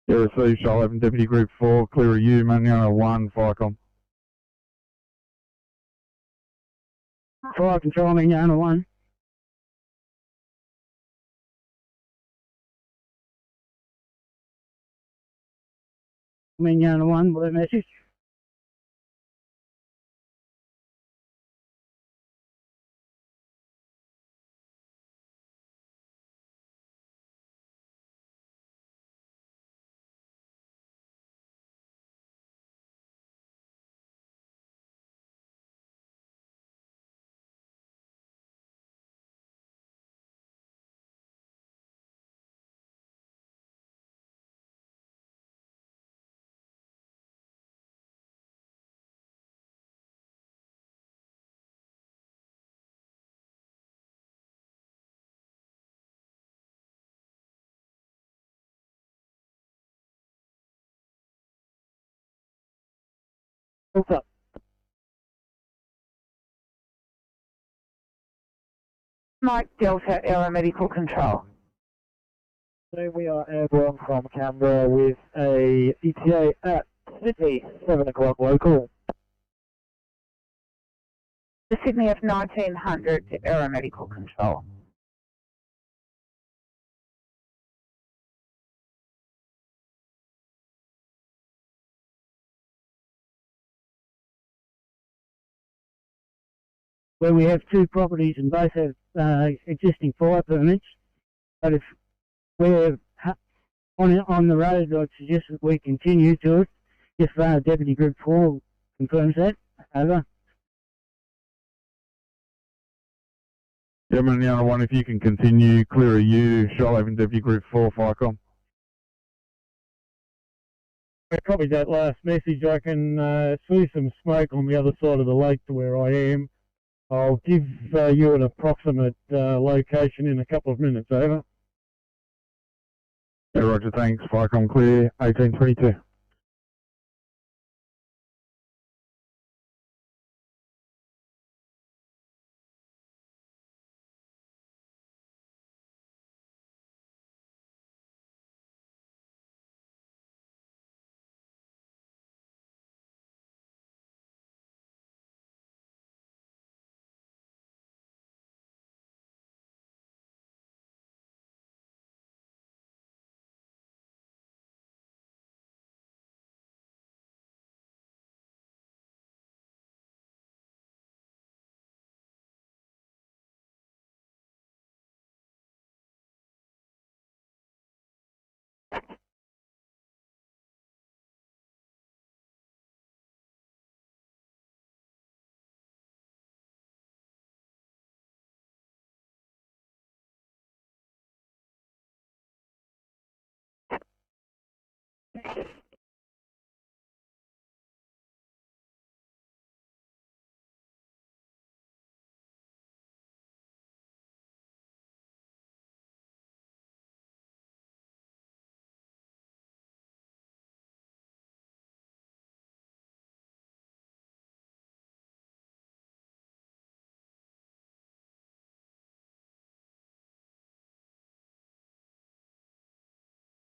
Yeah, received, Shoalhaven Deputy Group 4, clear of you, Mignana 1, Firecom. Fire control, Mignana 1. Mignana 1, blue message. What's up? Mike Delta, Aeromedical Control. So we are airborne from Canberra with a ETA at Sydney, 7 o'clock local. The Sydney of 1900 to Aeromedical Control. Where we have two properties and both have existing fire permits, but if we're on the road, I'd suggest that we continue to it. If Deputy Group 4 confirms that. Over. Yeah, Mignana 1, if you can continue, clear of you, Shoalhaven Deputy Group 4, Firecom. I copied that last message. I can see some smoke on the other side of the lake to where I am. I'll give you an approximate location in a couple of minutes. Over. Yeah, roger, thanks. Firecom clear, 1822.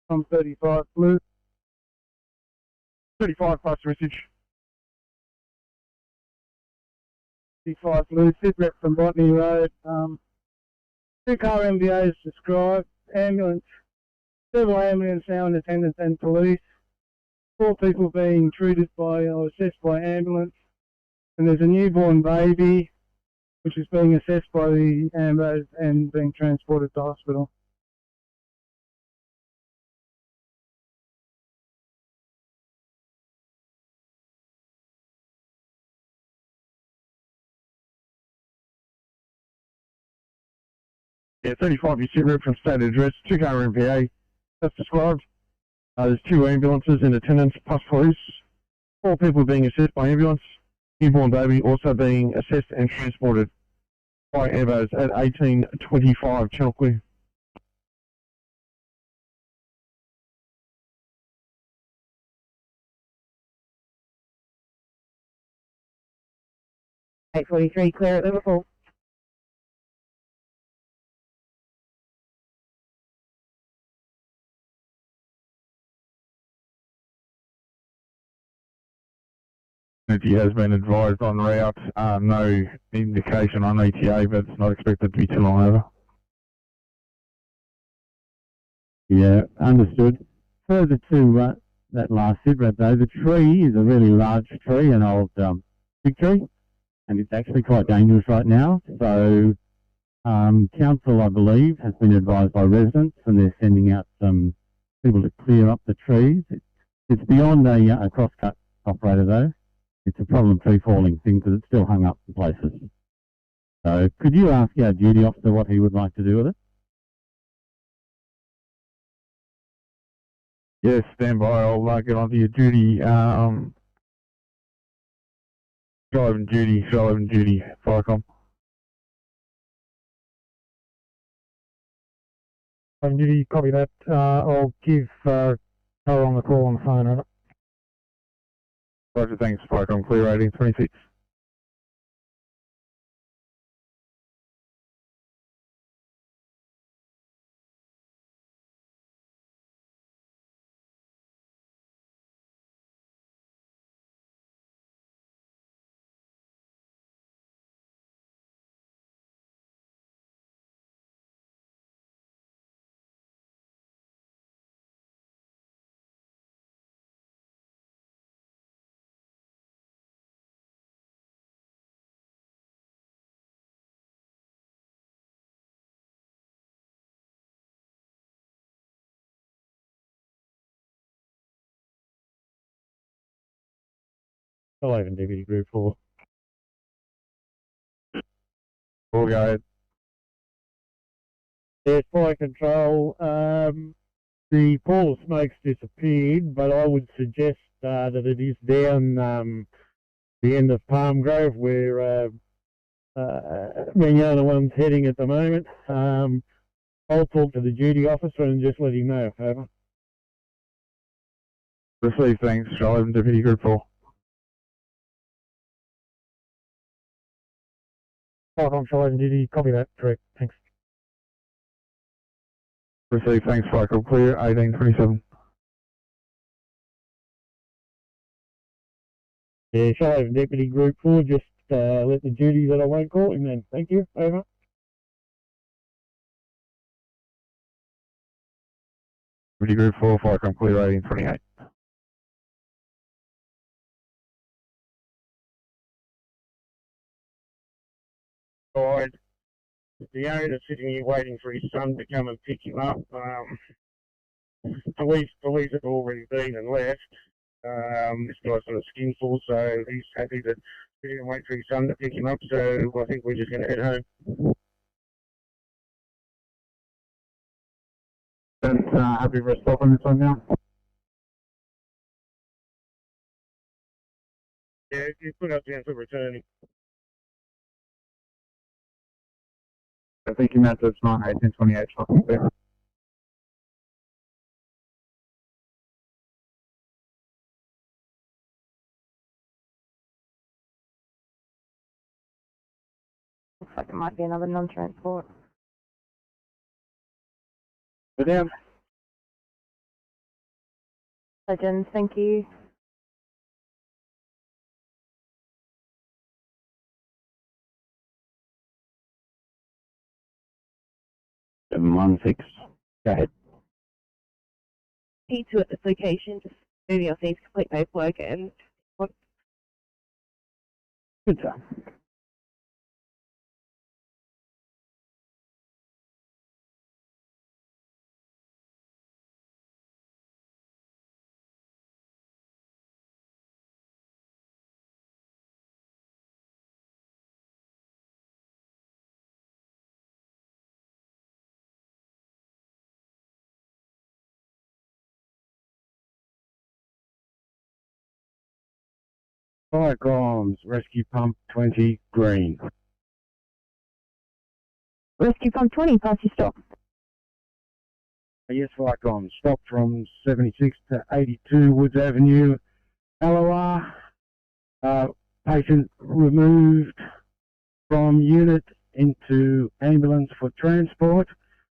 from 35 Blue. 35 plus message. 35 Blue, sit rep from Botany Road. 2-car MVAs described, ambulance, several ambulance now in attendance and police. 4 people being treated by or assessed by ambulance. And there's a newborn baby which is being assessed by the ambos and being transported to hospital. Yeah, 35 you sit rep from state address, 2-car MPA, that's described. There's 2 ambulances in attendance plus police. 4 people being assessed by ambulance. Newborn baby also being assessed and transported by ambos at 1825 Channel Clear. (843) clear at Liverpool. He has been advised on route, no indication on ETA, but it's not expected to be too long over. Yeah, understood. Further to that last sit rep though, the tree is a really large tree, an old big tree, and it's actually quite dangerous right now. So council, I believe, has been advised by residents, and they're sending out some people to clear up the trees. It's beyond a cross-cut operator though. It's a problem tree falling thing because it's still hung up in places. So could you ask our duty officer what he would like to do with it? Yes, stand by. I'll get onto your duty. Driving duty, Firecom. Driving duty, copy that. I'll give her on the call on the phone, over. Roger, thanks, Firecom. Clear 1826. Hello, Deputy Group 4. All go ahead. Yeah, fire control. The pall of smoke's disappeared, but I would suggest that it is down the end of Palm Grove where being the other one's heading at the moment. I'll talk to the duty officer and just let him know. Over. Receive, thanks, Charlie, Deputy Group 4. Firecom, Charlie, duty, copy that, correct, thanks. Receive, thanks, Firecom. Clear 1827. Yeah, Charlie, Deputy Group 4, just let the duty that I won't call him then. Thank you, over. Deputy Group 4, Firecom, clear 1828. The owner sitting here waiting for his son to come and pick him up. Police have already been and left. This guy's got a skinful, so he's happy to sit here and wait for his son to pick him up. So I think we're just going to head home. And happy for a stop on this one now? Yeah, you put up down for returning. I think you meant it's not 1828. Looks like it might be another non-transport. But down. Legends, thank you. 716. Go ahead. P2 at this location, just moving on scene to complete paperwork and Good, sir. Fire comms, rescue pump 20, green. Rescue Pump 20, pass your stop. Yes, fire comms, stop from 76 to 82 Woods Avenue, LOR. Patient removed from unit into ambulance for transport.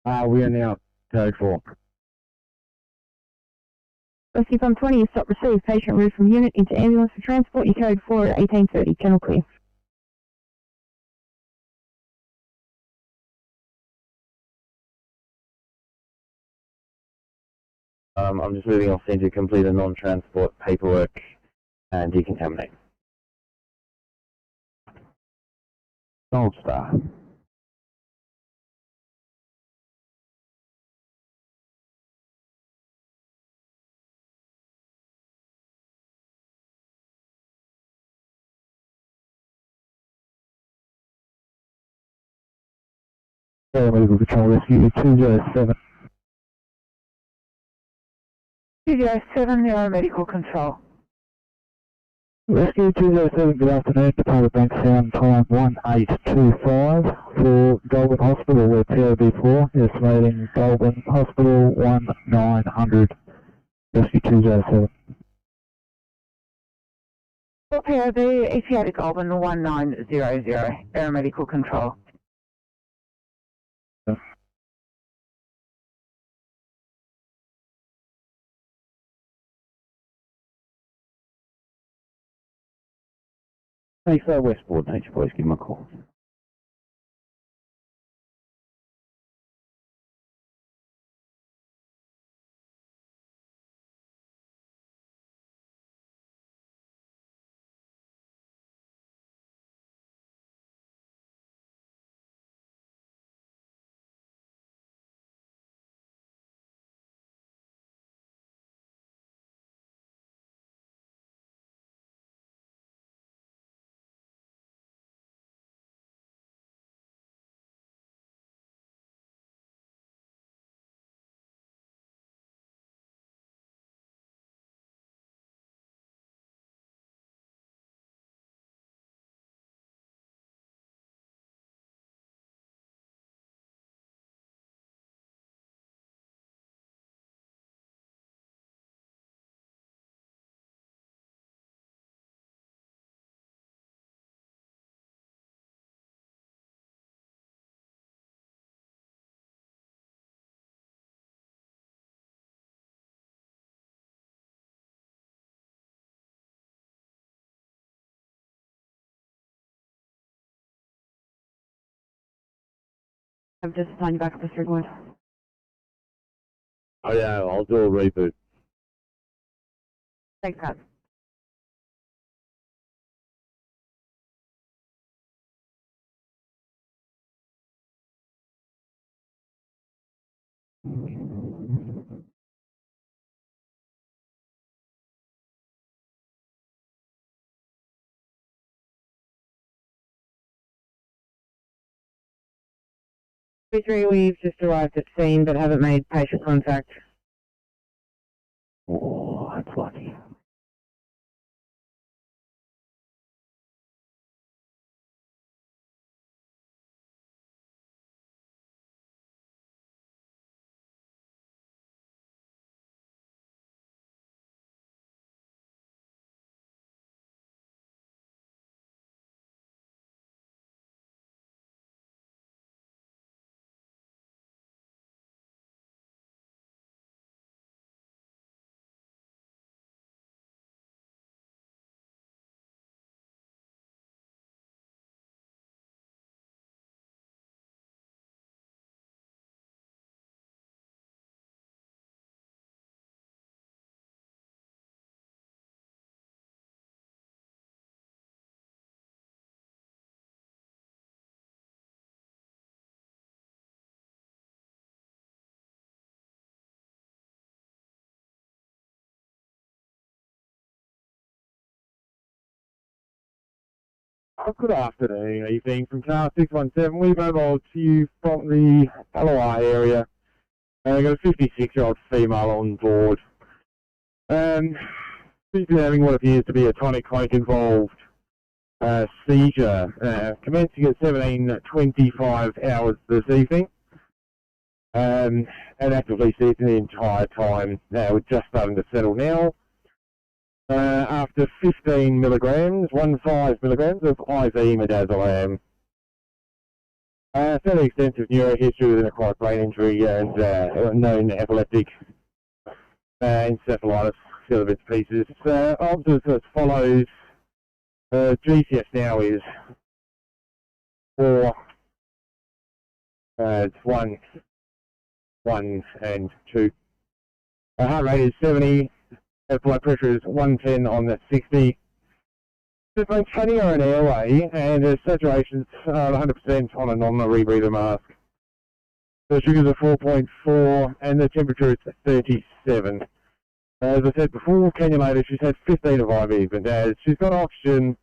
We are now code 4. Rescue Pump 20, you stop receive. Patient moved from unit into ambulance for transport. You code 4 at 1830. Channel clear. I'm just moving off scene to complete the non-transport paperwork and decontaminate. Gold Star. Medical Control Rescue 207. 207, Medical Control. Rescue 207, good afternoon. Departed Bank Sound time 1825 for Goulburn Hospital, we're POB4, estimating Goulburn Hospital 1900. Rescue 207. For POB, ETA to Goulburn 1900, Aeromedical Control. Thanks, Westboard. Thanks, boys. Give them a call. I've just signed you back up the third one. Oh yeah, I'll do a reboot. Thanks, Pat. Three, we've just arrived at scene but haven't made patient contact. Oh, that's lucky. Good afternoon, evening from car 617. We've mobiled to you from the LOI area. Got a 56-year-old female on board. She's been having what appears to be a tonic-clonic involved seizure, commencing at 17:25 hours this evening, and actively seizing the entire time. We're just starting to settle now. After 15 milligrams, 15 milligrams of IV midazolam. Fairly extensive neurohistory with an acquired brain injury and known epileptic encephalitis, the other bits and pieces. Answers as follows. GCS now is 4, 1, 1 and 2. Heart rate is 70. Blood pressure is 110 on the 60. Just maintaining her an airway, and her saturation's 100% on a non-rebreather mask. The sugars are 4.4, and the temperature is 37. As I said before, cannulator, she's had 15 of IV, but she's got oxygen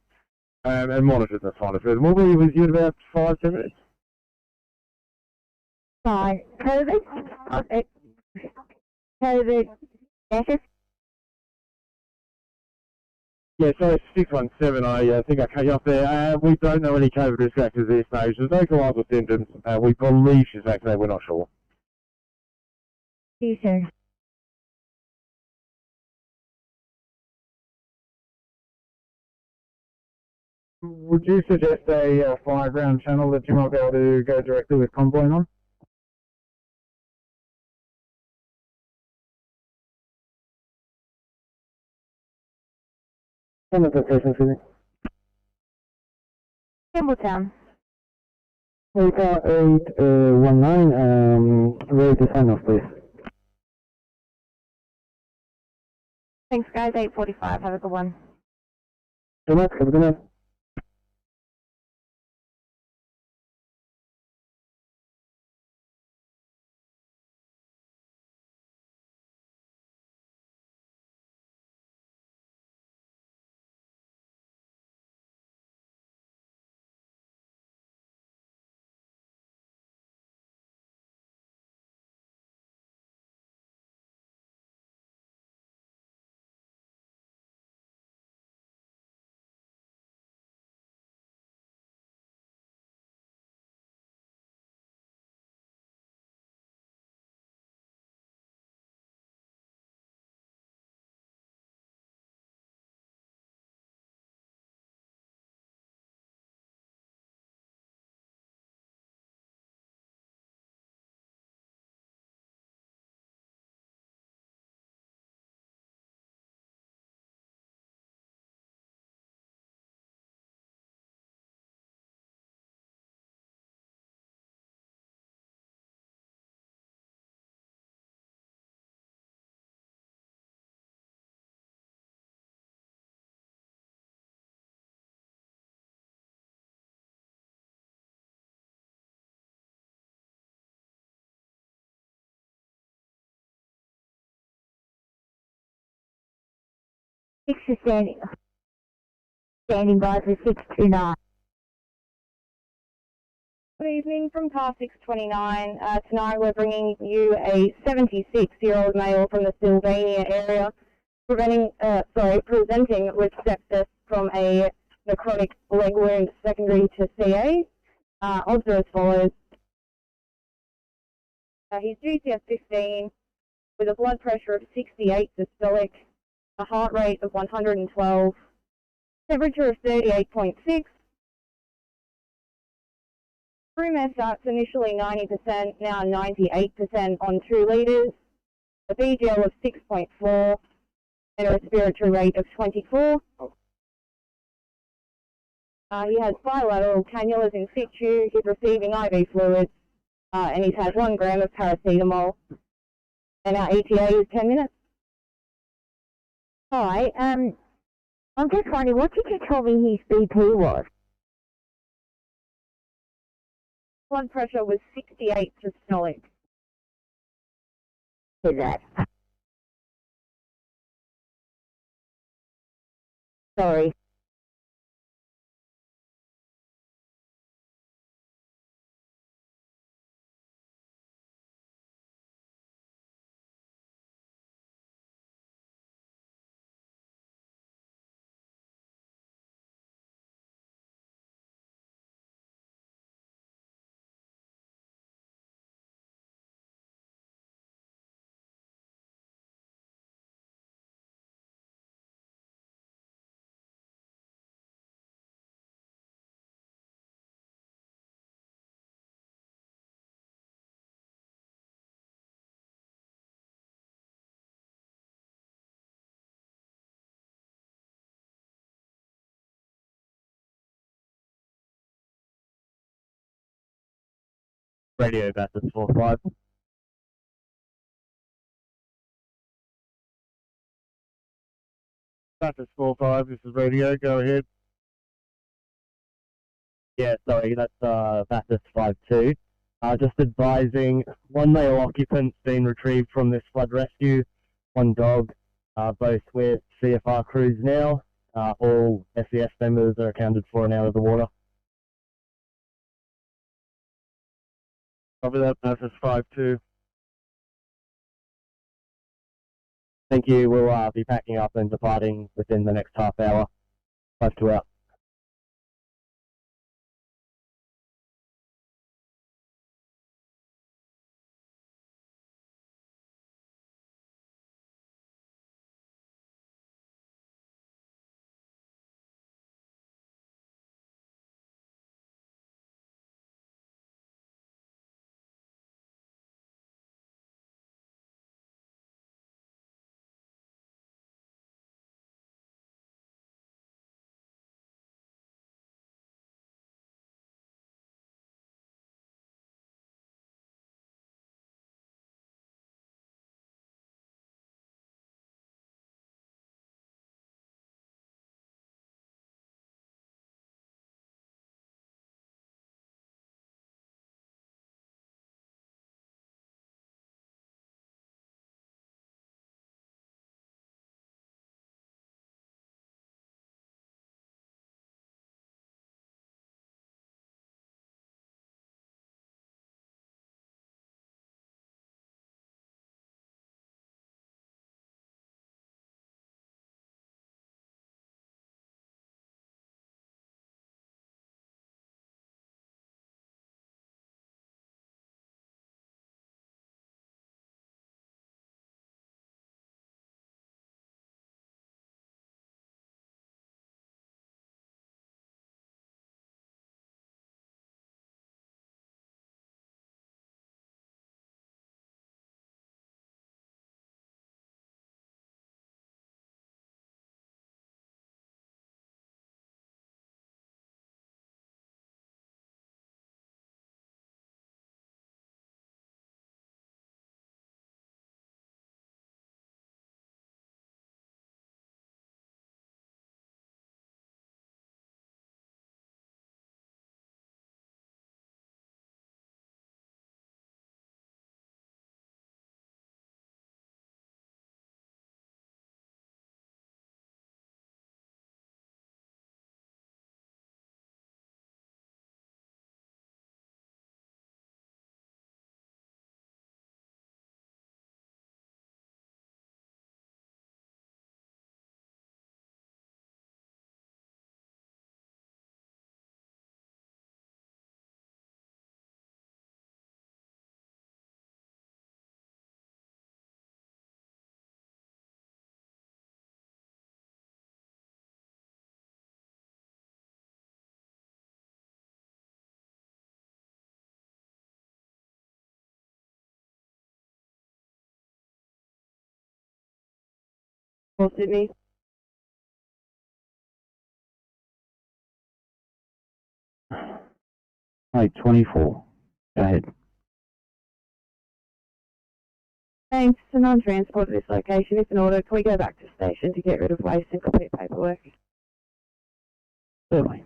and monitored the sinus rhythm. We'll be with you in about 5-10 minutes. Hi, COVID. Yes. Yeah, so 617, I think I cut you off there. We don't know any COVID risk factors at this stage. There's no clinical symptoms. We believe she's vaccinated, we're not sure. You, sir. Would you suggest a fire ground channel that you might be able to go directly with convoy on? Campbelltown. 819, ready to sign off, please. Thanks, guys. 8:45. Have a good one. So much, have a good night. Six is standing by for 629. Good evening from car 629. Tonight we're bringing you a 76-year-old male from the Sylvania area presenting with sepsis from a necrotic leg wound secondary to CA. Odds are as follows. He's GCS 15 with a blood pressure of 68 systolic, a heart rate of 112, temperature of 38.6. Room air starts initially 90%, now 98% on 2 litres, a BGL of 6.4, and a respiratory rate of 24. He has bilateral cannulas in situ, he's receiving IV fluids, and he's had 1 gram of paracetamol, and our ETA is 10 minutes. Hi, I'm just wondering, what did you tell me his BP was? Blood pressure was 68 systolic. Is that? Sorry. Radio Bathurst 45. Bathurst 45, this is radio, go ahead. Yeah, sorry, that's Bathurst 52. Just advising, one male occupant's been retrieved from this flood rescue, one dog, both with CFR crews now. All SES members are accounted for and out of the water. Copy that, Bathurst 52. Thank you, we'll be packing up and departing within the next half hour. 52 out. For Sydney. Hey, 24. Go ahead. Thanks. So non-transport at this location. If in order, can we go back to station to get rid of waste and complete paperwork? Certainly.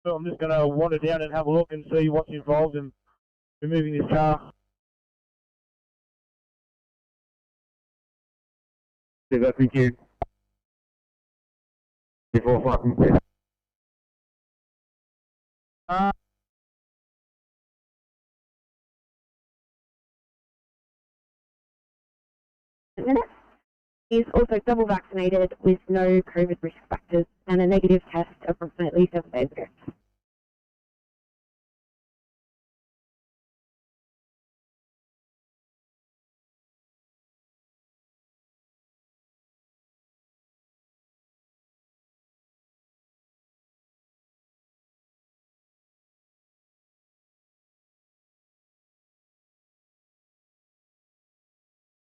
So I'm just going to wander down and have a look and see what's involved in removing this car. Thank you. Before fucking He is also double vaccinated with no COVID risk factors and a negative test approximately 7 days ago.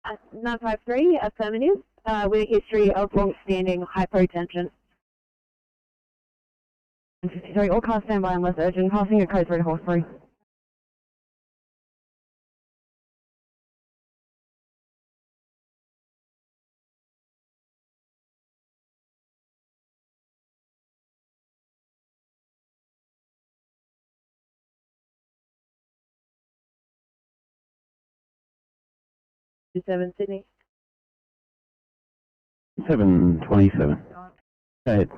953, affirmative, with a history of long-standing hypotension. 53, all cars stand by unless urgent, passing a code 3 to horse 3. Sydney. 727. Go ahead.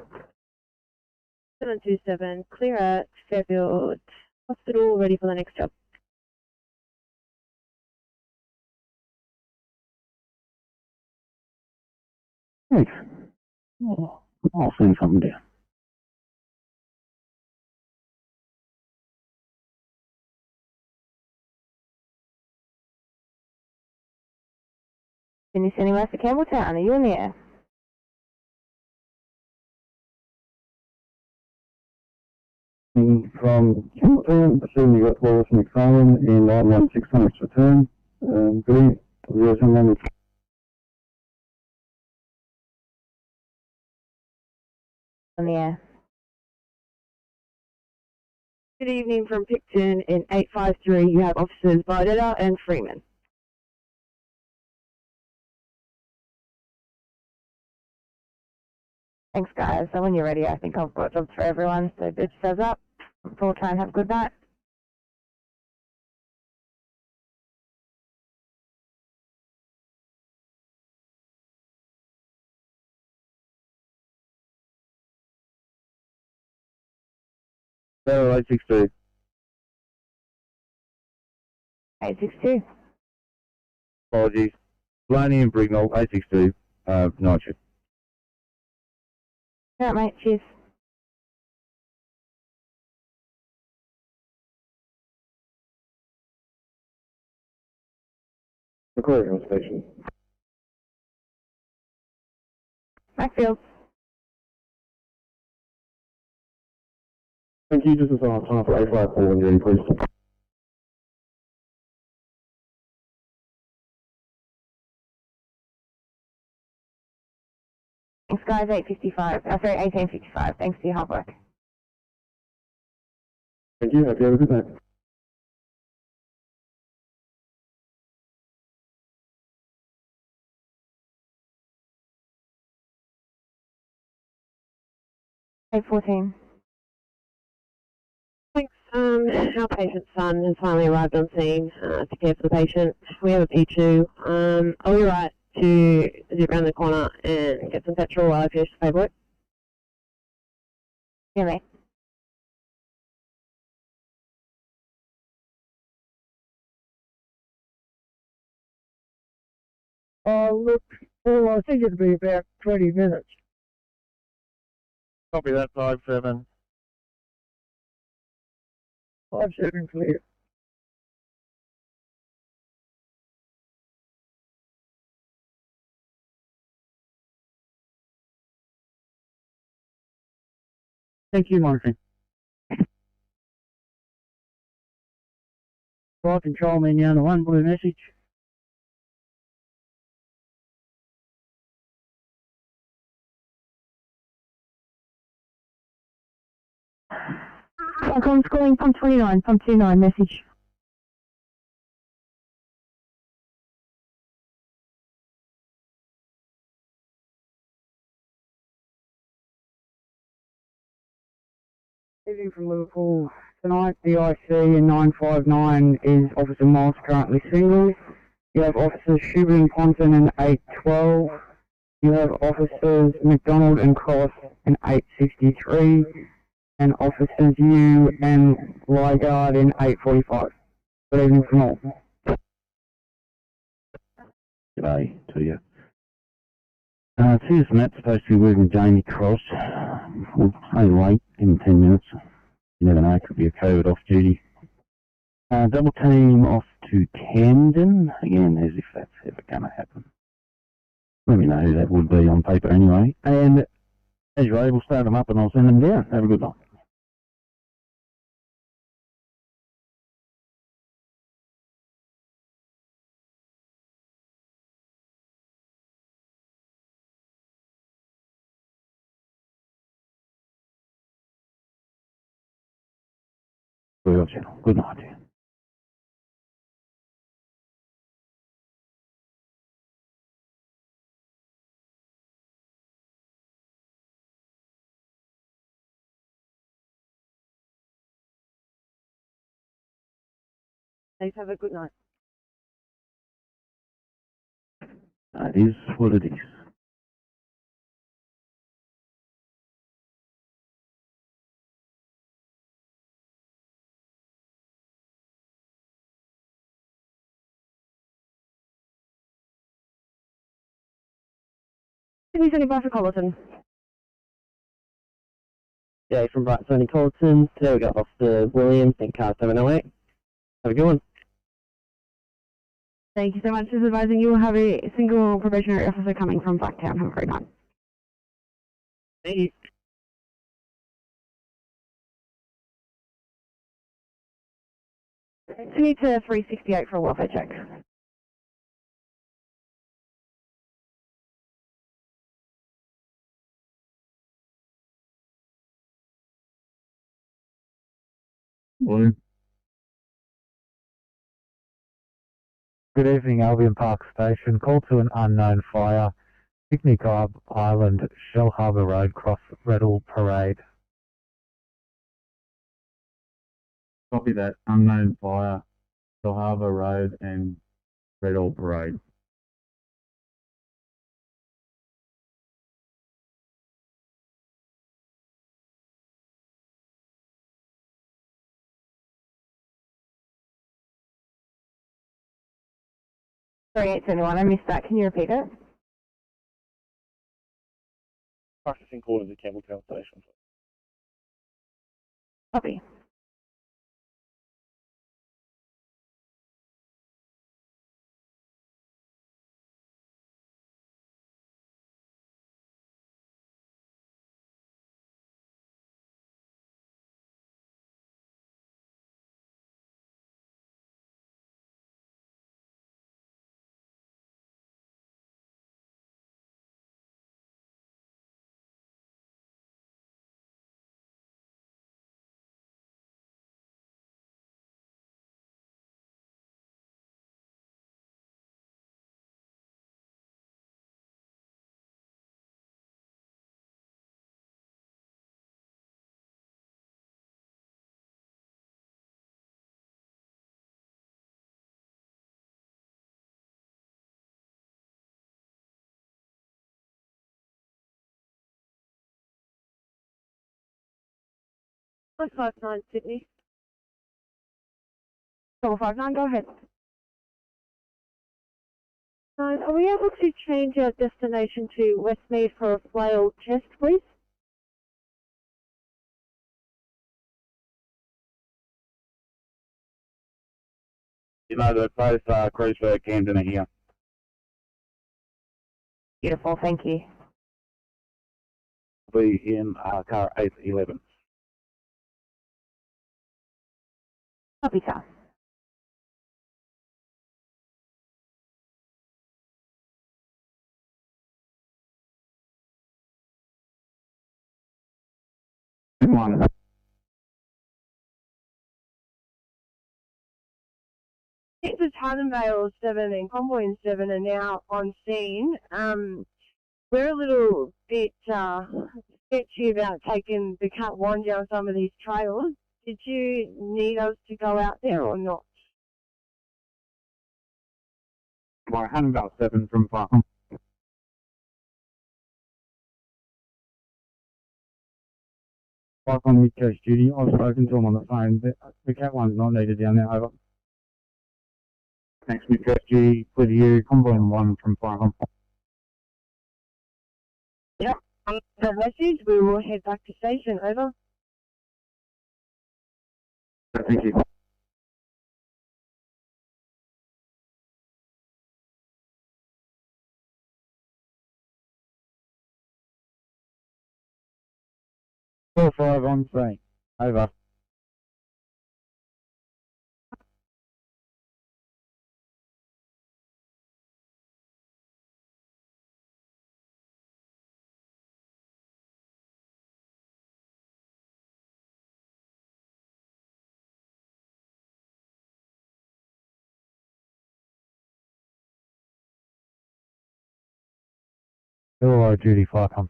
727, clear at Fairfield Hospital, ready for the next job. Thanks. Oh, I'll send something down. Can you send him out to Campbelltown? Are you in the air? From Campbelltown, assuming you got Wallace McFarlane in 91600 return. Good evening. In the air. Good evening from Picton in 853. You have officers Bardetta and Freeman. Thanks, guys. So when you're ready, I think I've got jobs for everyone. So bitch says up. Full time. Have a good night. Hello, 862. 862. Apologies. Blaney and Brignall, 862. Night shift. All right, mate. Cheers. Recording station. Backfield. Thank you. Just as on time for 854 when you're ready, please. Thanks, guys. 855. Sorry, 1855. Thanks for your hard work. Thank you. Hope you have a good night. Eight 14. Thanks. Our patient's son has finally arrived on scene to care for the patient. We have a P2. Are we right to zip around the corner and get some petrol while I finish the paperwork? Yeah, mate. Look, well, I think it'd be about 20 minutes. Copy that, 57. 57 clear. Thank you, monitoring. Flight control menu on the 1 blue message. I'm calling from 29, from 29 message. Leaving from Liverpool tonight, the IC in 959 is Officer Moss, currently single. You have Officers Schubert and Ponton in 812. You have Officers McDonald and Cross in 863. And Officers Yu and Ligard in 845. Good evening from all. G'day to you. Here's Matt, supposed to be working Jamie Cross. We'll stay late, in 10 minutes. You never know, it could be a COVID off duty. Double team off to Camden, again, as if that's ever going to happen. Let me know who that would be on paper anyway. And as you're able, start them up and I'll send them down. Have a good night. for your channel. Good night. Please have a good night. It is what it is. Sydney 75 for Colleton. Yeah, from Bright Sony Colleton. Today we got Officer Williams in car 708. Have a good one. Thank you so much. Just advising you will have a single probationary officer coming from Blacktown. Have a great night. Thank you. Sydney to 368 for a welfare check. Morning. Good evening, Albion Park Station. Call to an unknown fire. Picnic Island, Shell Harbour Road, Cross Reddell Parade. Copy that. Unknown fire, Shell Harbour Road and Reddell Parade. Sorry, it's anyone. I missed that. Can you repeat it? Processing quarters at Campbelltown Station. Copy. Plus 59 Sydney. 459, go ahead. Are we able to change our destination to Westmead for a flail test, please? You know that both crews for Camden are here. Beautiful. Thank you. Be in car 811. Copy, sir. One. The Tannenvale 7 and Convoy 7 are now on scene. We're a little bit sketchy about taking the Cat 1 down some of these trails. Did you need us to go out there or not? By Hannibal 7 from Farm. Back on Mid-Coast duty. I've spoken to him on the phone. The Cat 1's not needed down there. Over. Thanks, Mid-Coast G. Clear to you. Convoy 1 from Farm. Yep. The message, we will head back to station. Over. Thank you. Four 5 on scene. Over. Hello, duty Firecom.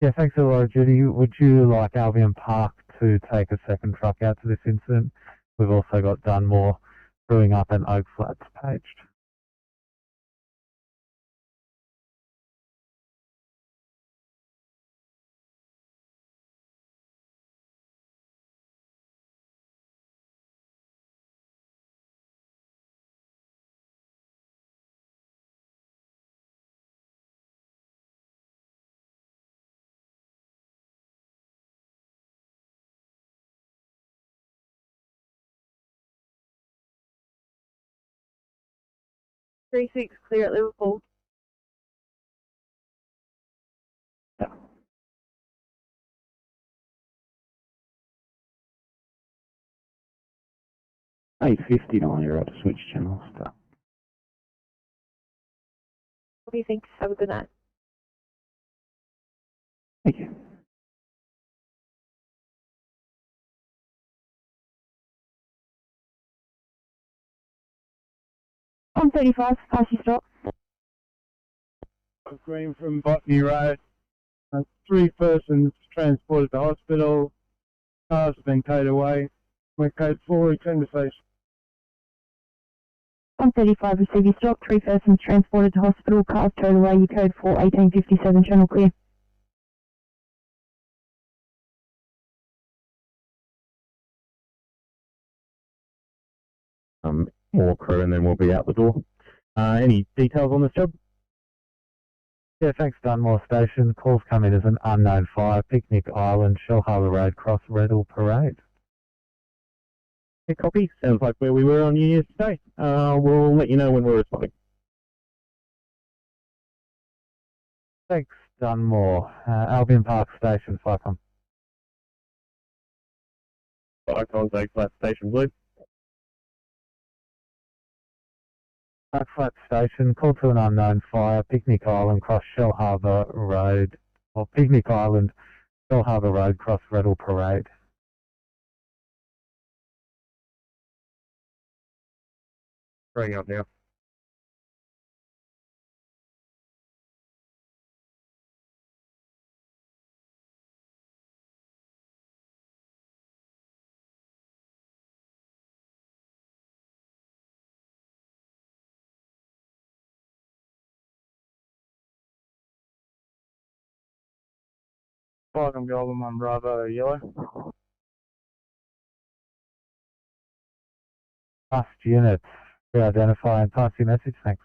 Yeah, thanks a lot, Judy. Would you like Albion Park to take a second truck out to this incident? We've also got Dunmore brewing up and Oak Flats paged. Three six clear at Liverpool. Yeah. 8:59, you're right to switch channels. What do you think? Have a good night. Thank you. On 35, pass your stop. Green from Botany Road. 3 persons transported to hospital. Cars have been towed away. We're code 4, return to station. On 35, receive your stop. 3 persons transported to hospital. Cars towed away. Your code 4, 1857, channel clear. More crew and then we'll be out the door. Any details on this job? Yeah, thanks Dunmore Station. Calls come in as an unknown fire, Picnic Island, Shell Harbour Road, Cross Redall Parade. Yeah, copy. Sounds like where we were on New Year's Day. We'll let you know when we're responding. Thanks Dunmore. Albion Park Station, Firecom. Firecom, take flat station blue. Oak Flat Station, call to an unknown fire, Picnic Island, cross Shell Harbour Road, or Picnic Island, Shell Harbour Road, cross Redall Parade. Bring up now. Welcome, Golden One Bravo Yellow. Last units, re-identify and pass your message, thanks.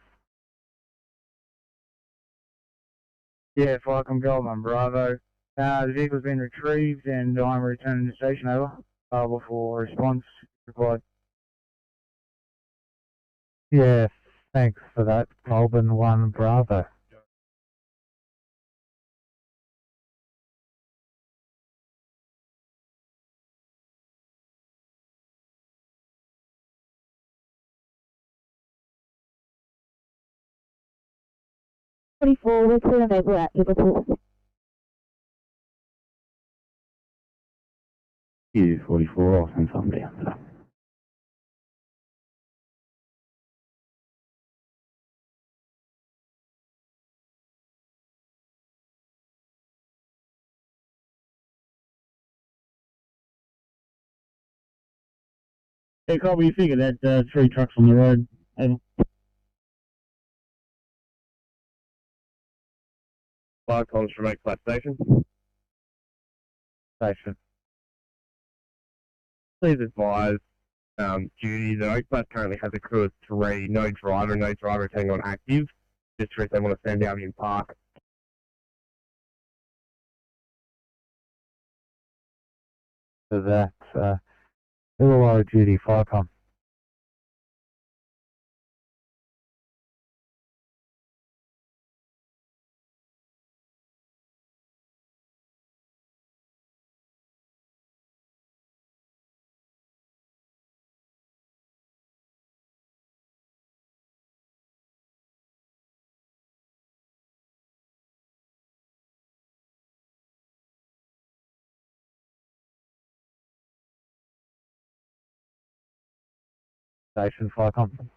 Yeah, Welcome, Golden One Bravo. The vehicle's been retrieved and I'm returning to station, over. Before response required. Yeah, thanks for that, Melbourne 1 Bravo. We're clear that we're at Liverpool. U44, I'll send somebody down to that. Hey, Colby, you figure that 3 trucks on the road. Firecoms from Oak Flat Station. Station. Please advise duty that Oak Flat currently has a crew of 3, no driver attending on active. Just for if they want to send Albion Park. For that, Illawarra duty, Firecom. Station Fire Conference.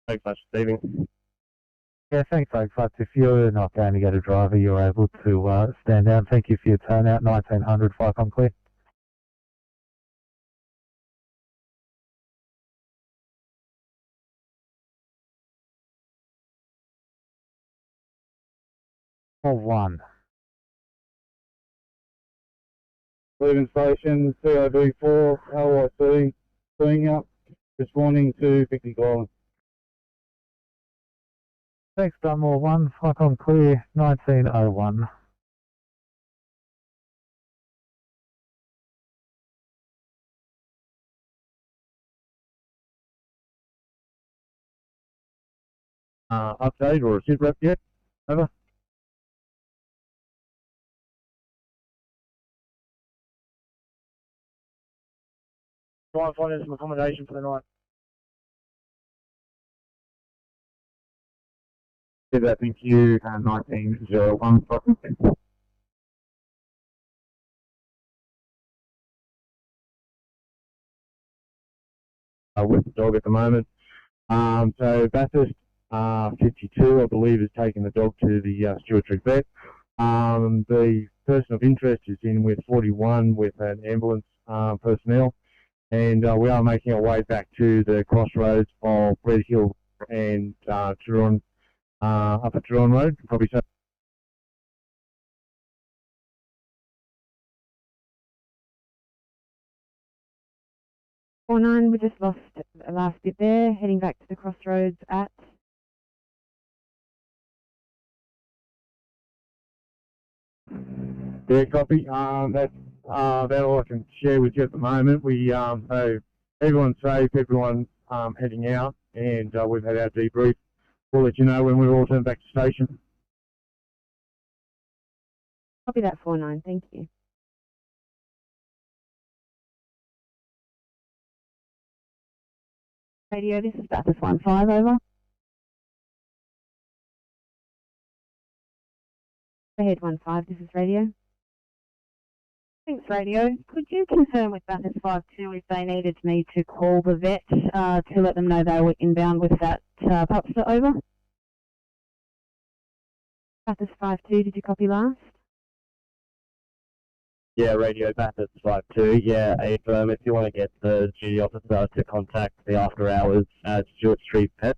Thanks much, Stephen. Yeah, thanks, folks. If you're not going to get a driver, you're able to stand down. Thank you for your turnout. 1900 Fire clear. One. Leaving station, COB4, LYC, cleaning up, responding to Picnic Island. Thanks, Dunmore 1, Fire clear, 1901. Update or a sit rep yet? Over. Try and find some accommodation for the night. Thank you, 1901. With the dog at the moment. So Bathurst 52, I believe, is taking the dog to the Stewart Street vet. The person of interest is in with 41 with an ambulance personnel, and we are making our way back to the crossroads of Red Hill and Turon, up at Turon Road, probably so. Nine, we just lost the last bit there, heading back to the crossroads at... Yeah, copy. That's all I can share with you at the moment. We so everyone's safe, everyone's heading out, and we've had our debrief. We'll let you know when we all turn back to station. Copy that 49, thank you. Radio, this is Bathurst 15, over. Go ahead, 15, this is radio. Thanks, radio. Could you confirm with Bathurst 52 if they needed me to call the vet to let them know they were inbound with that pupster, over? Bathurst 52, did you copy last? Yeah, radio Bathurst 52. Yeah, if you want to get the duty officer to contact the after hours at Stewart Street Pet,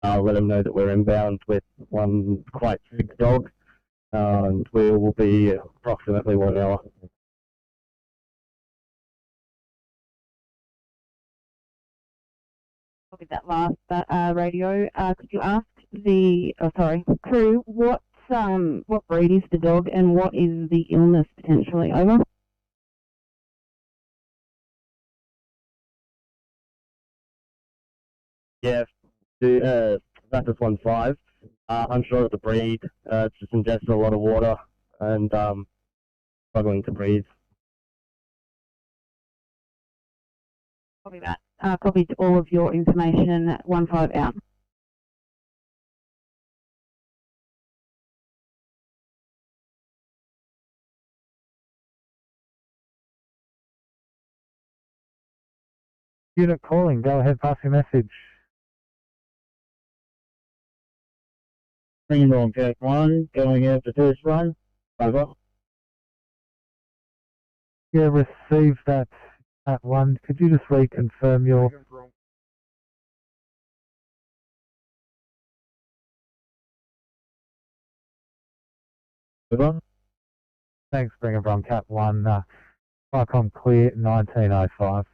let them know that we're inbound with one quite sick dog, and we will be approximately 1 hour. Copy that last radio. Could you ask the crew what breed is the dog and what is the illness potentially, over? Yeah, Bathurst 15. I'm sure of the breed. It's just ingested a lot of water and struggling to breathe. Copy that. Copy to all of your information, 15 out. Unit calling, go ahead, pass your message. Bringing on Cat 1, going out the first run, over. Yeah, received that at 1. Could you just reconfirm your... Over. Thanks, Bringer from Cat 1. Icon clear, 1905.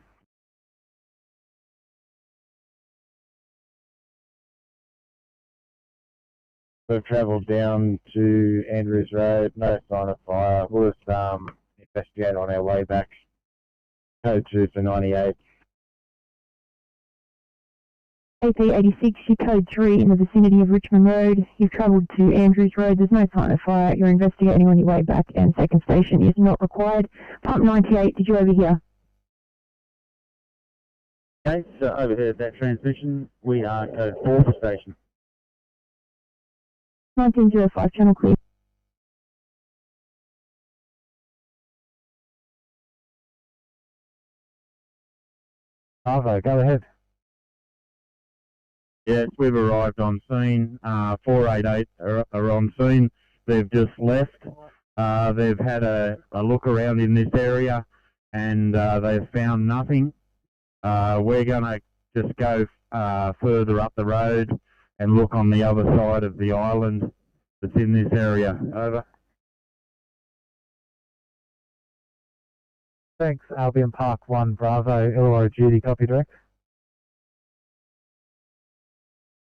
We've travelled down to Andrews Road, no sign of fire. We'll just investigate on our way back. Code 2 for 98. AP86, you code 3 in the vicinity of Richmond Road. You've travelled to Andrews Road. There's no sign of fire. You're investigating on your way back and second station is not required. Pump 98, did you overhear? Okay, so overheard that transmission. We are code 4 for station. 1905, channel clear. Bravo, go ahead. Yes, we've arrived on scene. 488 are on scene. They've just left. They've had a look around in this area and they've found nothing. We're going to just go further up the road and look on the other side of the island that's in this area. Over. Thanks, Albion Park 1 Bravo, Illawarra Judy, copy direct.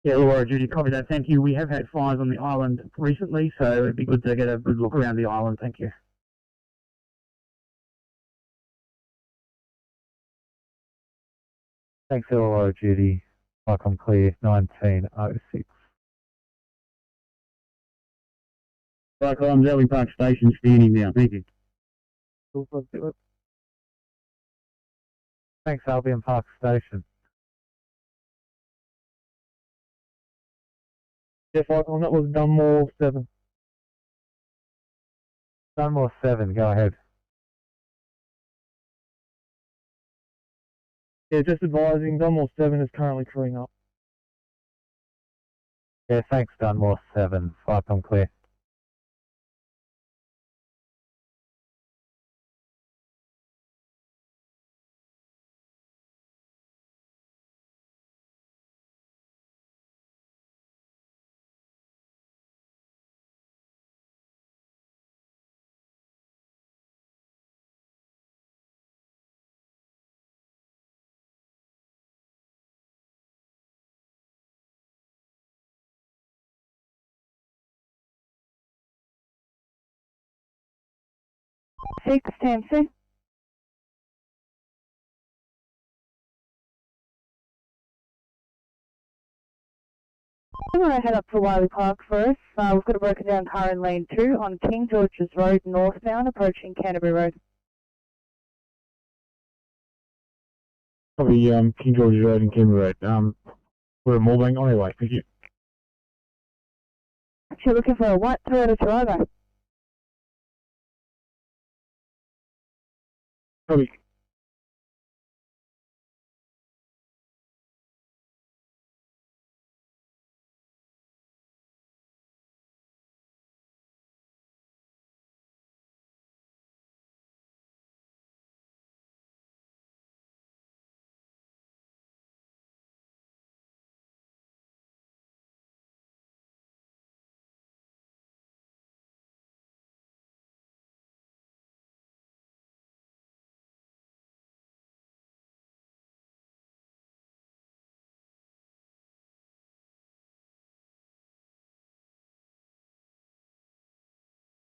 Yeah, Illawarra Judy, copy that, thank you. We have had fires on the island recently, so it'd be good to get a good look around the island, thank you. Thanks, Illawarra Judy, Park clear, 1906. I'm Zelly Park Station standing now, thank you. Thanks, Albion Park Station. Yeah, Falcon, that was Dunmore 7. Dunmore 7, go ahead. Yeah, just advising, Dunmore 7 is currently crewing up. Yeah, thanks, Dunmore 7, Falcon clear. Six, Tamsin. I'm going to head up to Wiley Park first. We've got a broken down car in lane 2 on King George's Road northbound approaching Canterbury Road. Probably King George's Road and Canberra Road. We're at Moorebank on our way, thank you. You're looking for a white Toyota Tarago. Probably.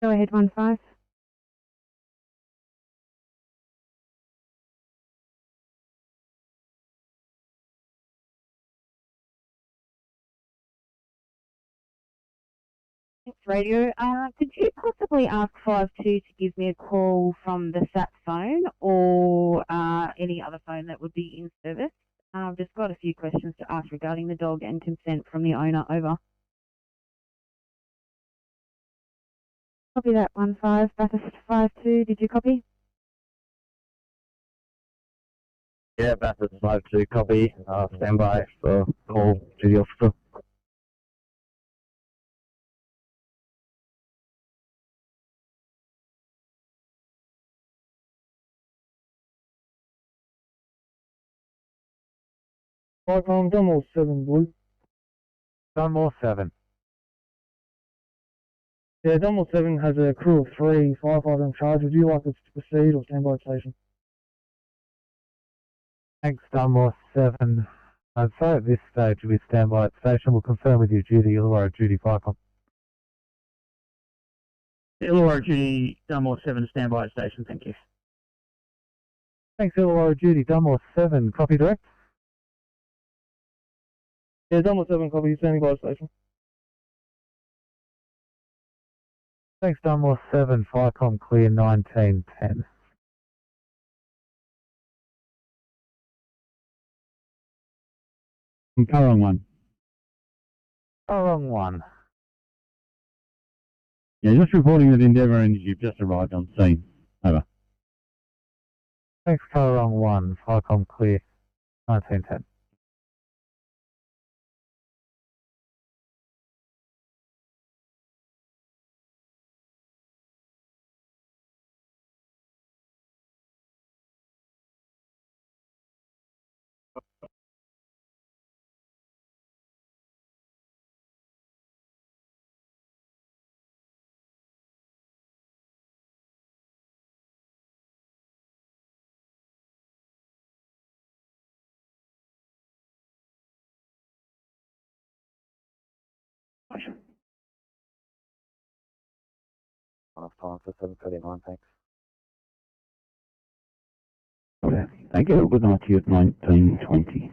Go ahead, 1-5. Radio. Could you possibly ask 52 to give me a call from the SAT phone or any other phone that would be in service? I've just got a few questions to ask regarding the dog and consent from the owner. Over. Copy that, 1-5. Bathurst 5-2. Did you copy? Yeah, Bathurst 5-2, copy. Stand by for call to the officer. Falcon, Dunmore 7, Blue. Dunmore 7. Yeah, Dunmore 7 has a crew of 3, firefighter in charge. Would you like us to proceed or stand by station? Thanks, Dunmore 7. I'd say at this stage we stand by at station. We'll confirm with you, Judy, Illawarra Judy, Falcon. Illawarra Judy, Dunmore 7, stand by at station, thank you. Thanks, Illawarra Judy, Dunmore 7, copy direct. Yeah, Dunmore 7, copy, standing by station. Thanks, Dunmore 7, Firecom clear, 1910. Currong 1. Wrong one. Yeah, just reporting that Endeavour Energy have just arrived on scene. Over. Thanks, Currong 1, Firecom clear. 1910. Enough time for 7:39, thanks. Okay. Thank you. Good night to you at 1920.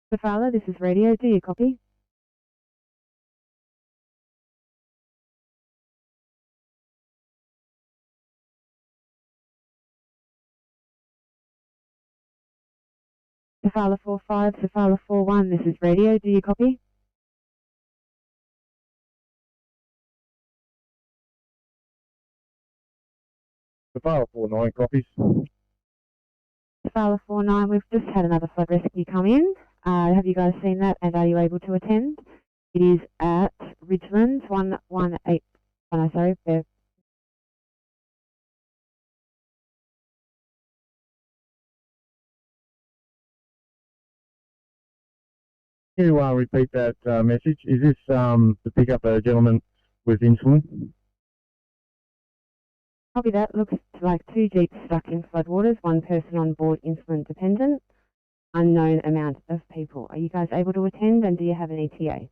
The Fowler, this is radio. Do you copy? Safala 45, Safala 41, this is radio. Do you copy? Safala 49 copies. Safala 49, we've just had another flood rescue come in. Have you guys seen that, and are you able to attend? It is at Ridgelands 118. Oh no, sorry, Can you repeat that message? Is this to pick up a gentleman with insulin? Copy that. Looks like 2 jeeps stuck in floodwaters, 1 person on board insulin dependent, unknown amount of people. Are you guys able to attend, and do you have an ETA?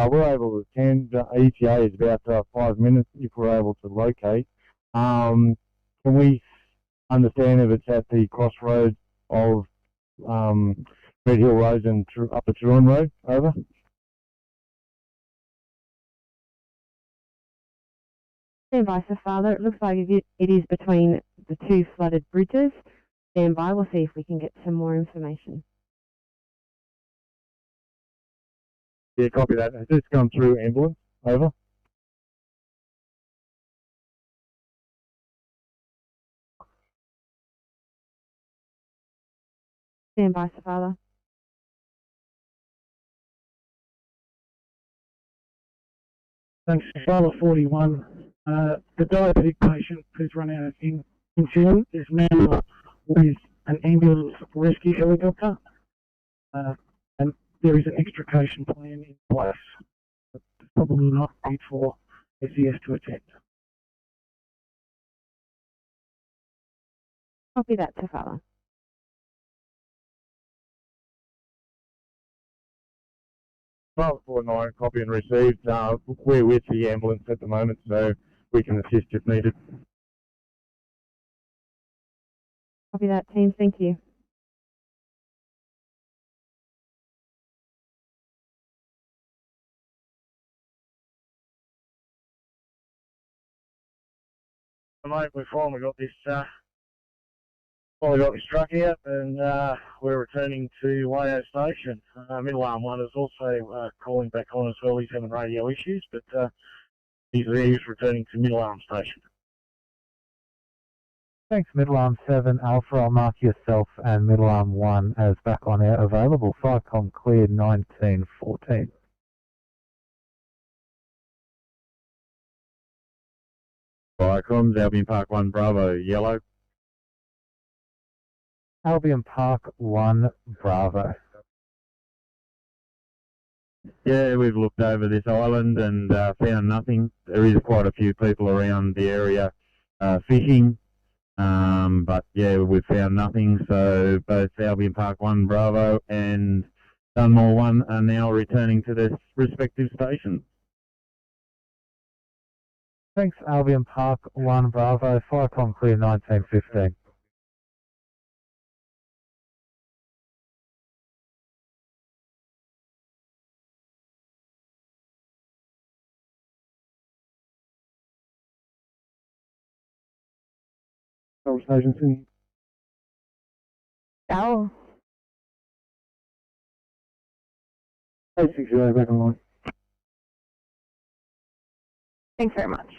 We're able to attend. ETA is about 5 minutes if we're able to locate. Can we understand if it's at the crossroads of Red Hill Road and Upper Turon Road? Over. Stand by, Safala. It looks like it is between the 2 flooded bridges. Stand by. We'll see if we can get some more information. Yeah, copy that. Has this come through ambulance? Over. Stand by, Safala. Thanks, Safala 41. The diabetic patient who's run out of insulin is now with an ambulance rescue helicopter, and there is an extrication plan in place. It's probably not need for SES to attend. Copy that, Safala. Safala 49, copy and received. We're with the ambulance at the moment, so we can assist if needed. Copy that, team. Thank you. Mate, we finally got this truck out, and we're returning to Wayo Station. Middle Arm 1 is also calling back on as well. He's having radio issues, but he's returning to Middle Arm Station. Thanks, Middle Arm 7 Alpha. I'll mark yourself and Middle Arm 1 as back on air available. Firecom cleared 1914. Firecoms, Albion Park 1 Bravo, yellow. Albion Park 1 Bravo. Yeah, we've looked over this island and found nothing. There is quite a few people around the area fishing, but yeah, we've found nothing. So both Albion Park 1 Bravo and Dunmore 1 are now returning to their respective stations. Thanks, Albion Park 1 Bravo. Firecom clear 1915. Station Sydney. Darryl. 860 back online. Thanks very much.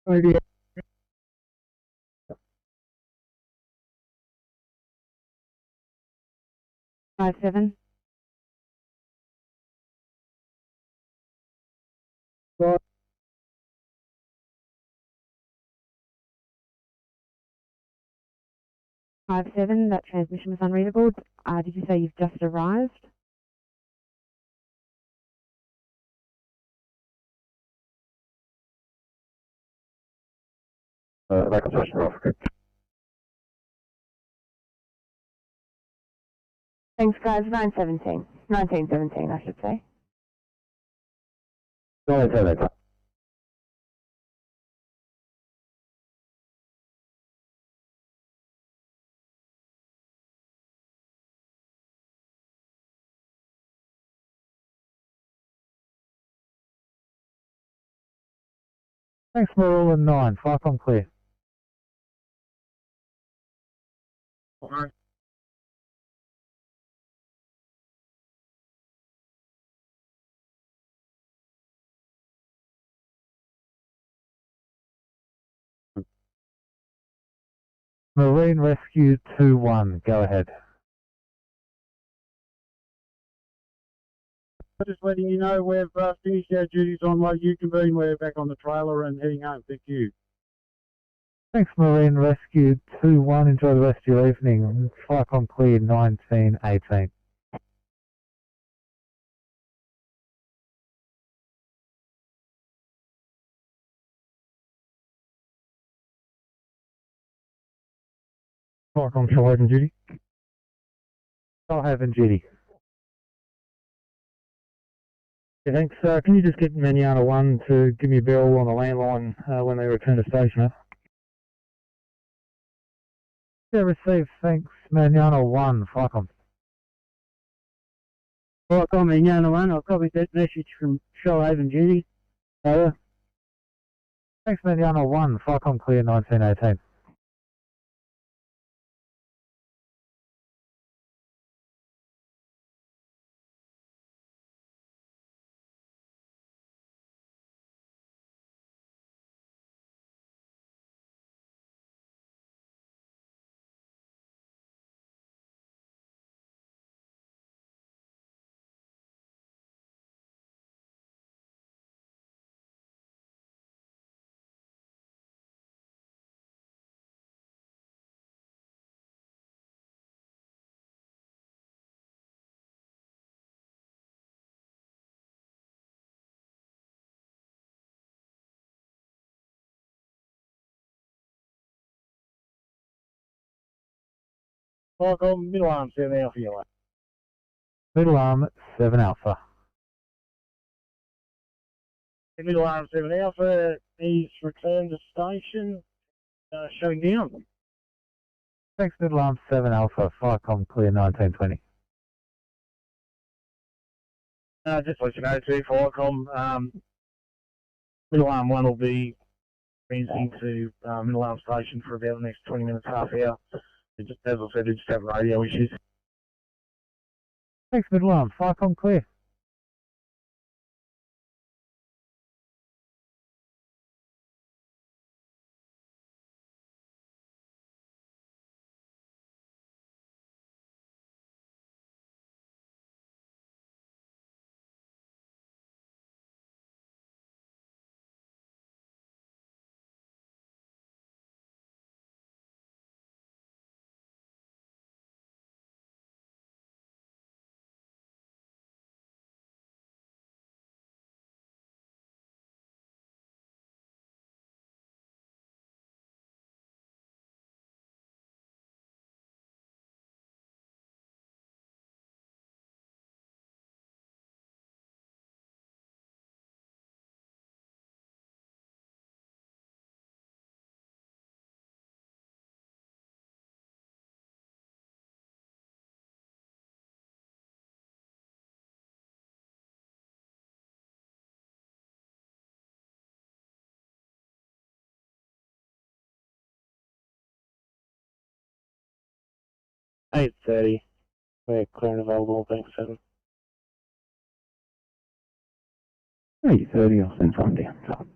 Maybe 5-7. Right. 5-7, that transmission was unreadable. Did you say you've just arrived? Like a session off. Thanks, guys. 1917, I should say. Go ahead. Thanks, Merle and 9. Fire on clear. Alright. Marine Rescue 2-1. Go ahead. Just letting you know we've finished our duties on Lake Eucambine. We're back on the trailer and heading home. Thank you. Thanks, Marine Rescue 2-1. Enjoy the rest of your evening. Fire on clear 1918. Fire on Shoalhaven duty. Shoalhaven duty. Yeah, thanks. Can you just get Maniana 1 to give me a bell on the landline when they return to station? Yeah, received. Thanks, Maniana 1. Flycom. Flycom, Maniana 1. I'll copy that message from Shoalhaven duty. Over. Thanks, Maniana 1. Flycom clear 1918. Flycom, middle arm 7 Alpha Yellow. Middle arm 7 Alpha. Middle arm 7 Alpha, he's returned to station, shutting down. Thanks, Middle arm 7 Alpha. Flycom clear 1920. Just let you know too, Flycom, middle arm 1 will be transiting to middle arm station for about the next 20 minutes, half hour. It just, as I said, they just have radio issues. Thanks, Middle arm. Flycom clear. 8:30. We're clear and available, thanks, 7. 8:30, I'll send someone down. So.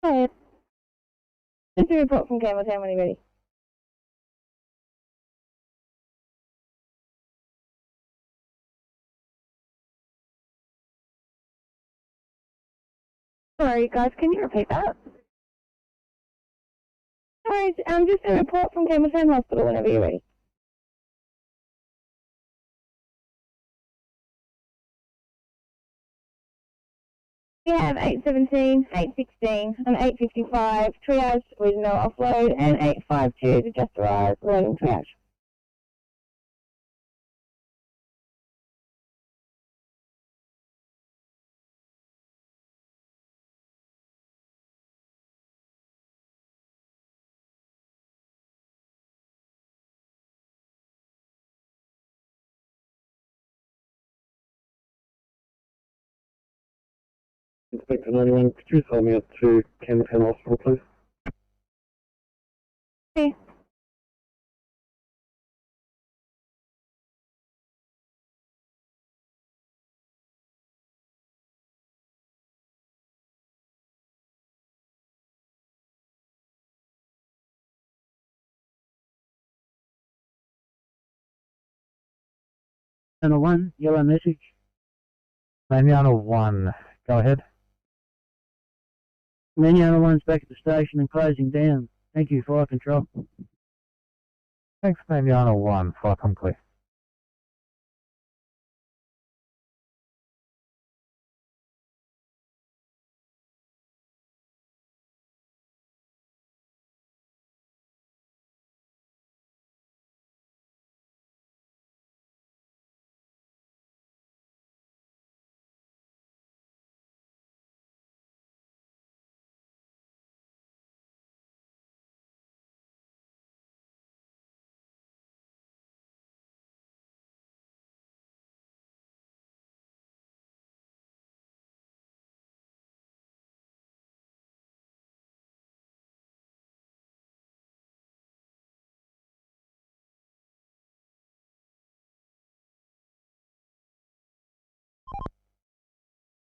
Hi. Just a report from Campbelltown when you're ready. Sorry, guys, can you repeat that? Sorry, just a report from Campbelltown Hospital whenever you're ready. We have 8:17, 8:16, and 8:55 triage with no offload, and 8:52 just arrived loading triage. Inspector 91, could you tell me up to Campbelltown Hospital, please? Okay. Channel 1, yellow message. Maniana 1, go ahead. Maniana 1's back at the station and closing down. Thank you, fire control. Thanks, Maniana 1, fire come clear.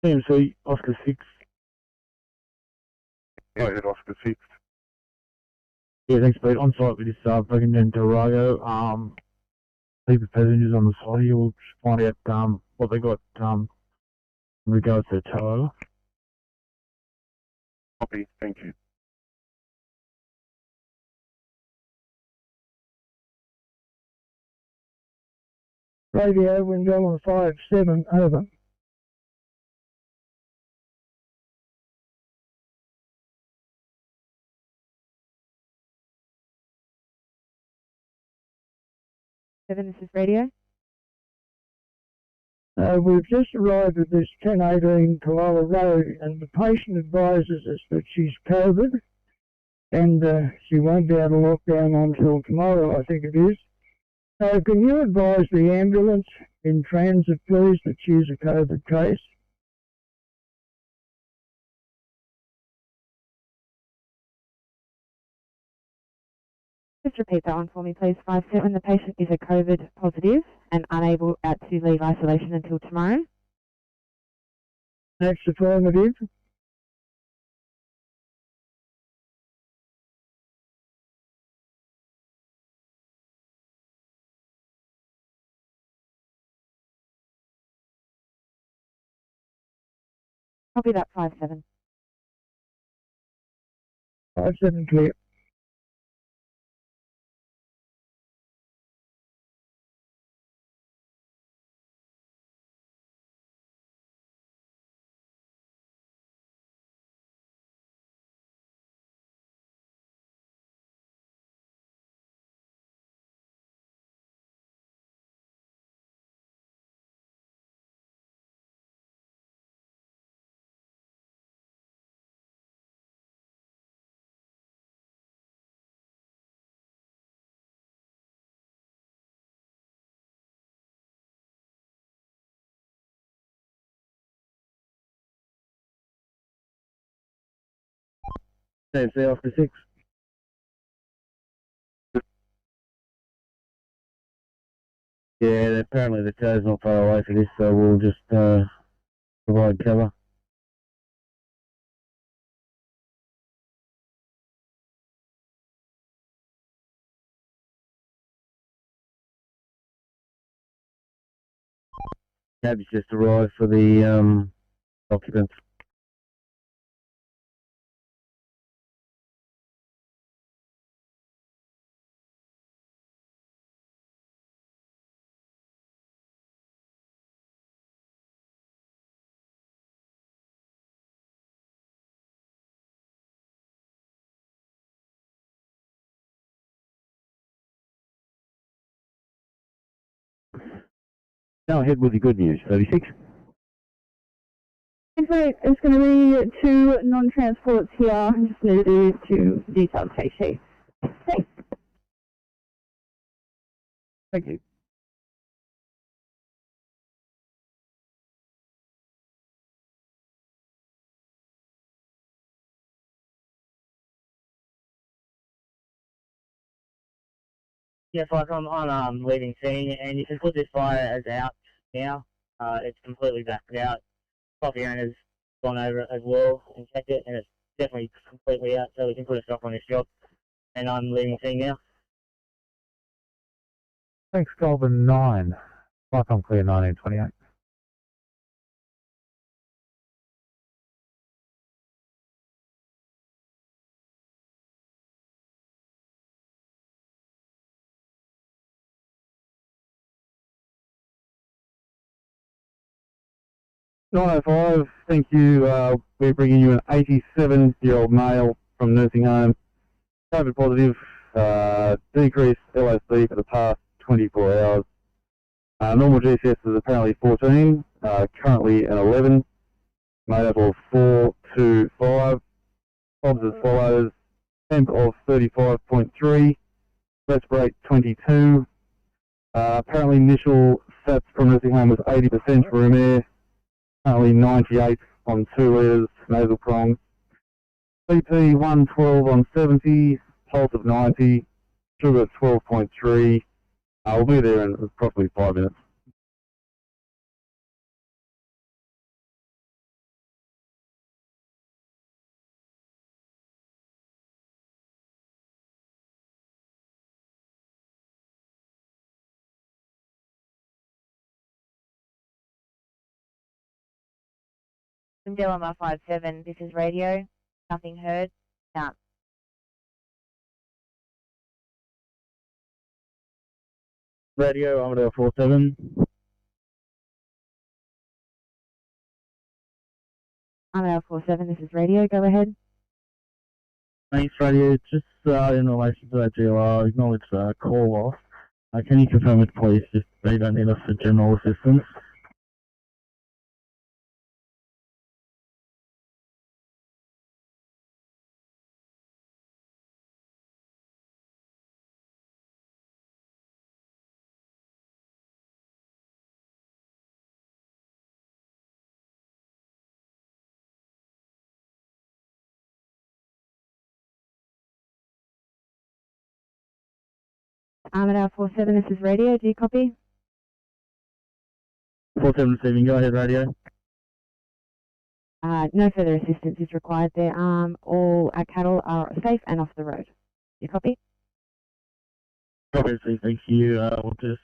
TMC, Oscar 6. Go ahead, Oscar 6. Yeah, thanks, Pete. On site with this broken down Durago. Heap of passengers on the side here. We'll just find out what they got in regards to the tow. Copy, thank you. Radio, window on 5-7, over. Seven, this is radio. We've just arrived at this 1018 Koala Road, and the patient advises us that she's COVID, and she won't be able to lock down until tomorrow, I think it is. So can you advise the ambulance in transit, please, that she's a COVID case? Just repeat that one for me, please. 5-7, the patient is a COVID positive and unable to leave isolation until tomorrow. That's affirmative. Copy that, 5-7. 5-7 clear. CFC Oscar 6. Yeah, apparently the code's not far away for this, so we'll just provide cover. Cab's just arrived for the occupants. Go ahead with the good news, 36. So it's going to be 2 non-transports here. I just need to do 2 detailed case sheets. Thanks. Thank you. Yes, like I'm leaving scene, and you can put this fire as out now. It's completely backed out. Property owner's gone over it as well and checked it, and it's definitely completely out, so we can put a stop on this job. And I'm leaving scene now. Thanks, Golden 9. Like I'm clear 1928. Thank you. We're bringing you an 87-year-old male from nursing home. COVID positive, decreased LOC for the past 24 hours. Normal GCS is apparently 14, currently an 11, made up of 4, 2, 5. Obs as follows: temp of 35.3, rest rate 22. Apparently initial stats from nursing home was 80% room air, currently 98 on 2 litres nasal prongs. BP 112 on 70, pulse of 90, sugar 12.3. We'll be there in approximately 5 minutes. From Delama 57, this is radio. Nothing heard. Out. Radio, Amadale 47. I'm 47, this is radio, go ahead. Thanks, Radio. Just in relation to that GLR, acknowledge call off. Can you confirm with police if they don't need us for general assistance? Armadale 47, this is radio, do you copy? 47 receiving, go ahead, Radio. No further assistance is required there. All our cattle are safe and off the road. Do you copy? Copy, thank you. We'll just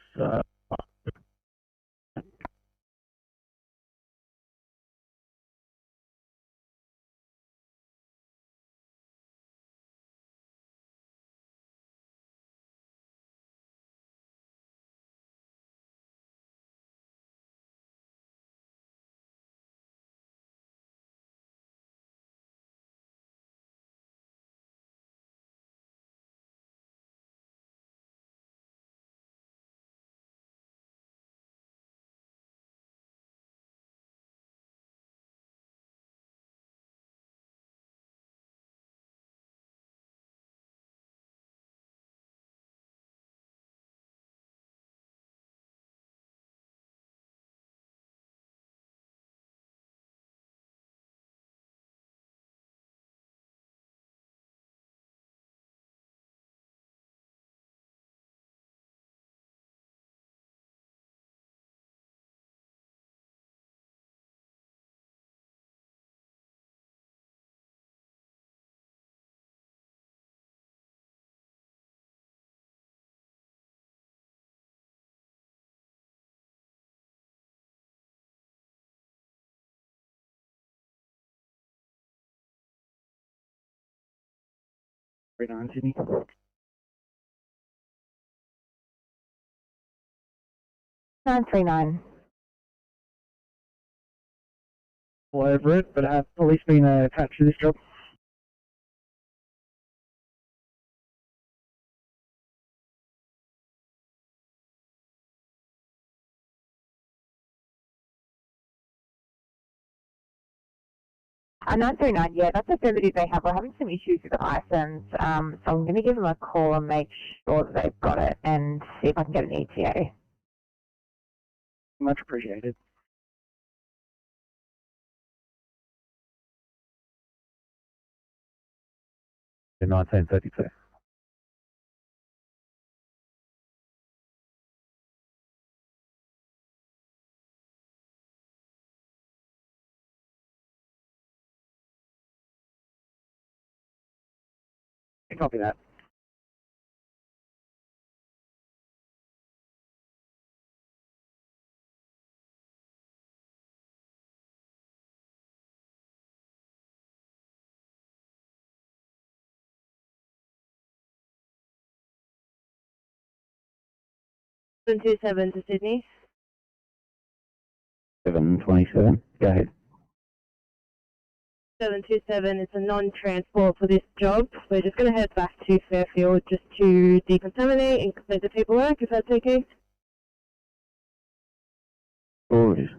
939 Sydney. All over it, but have police been attached to this job? A 939, yeah, that's affirmative they have. We're having some issues with the license, so I'm going to give them a call and make sure that they've got it and see if I can get an ETA. Much appreciated. In 1932. Copy that. Two seven to Sydney. 727. Go ahead. 727 is a non-transport for this job. We're just going to head back to Fairfield just to decontaminate and complete the paperwork, if that's okay. Sure is.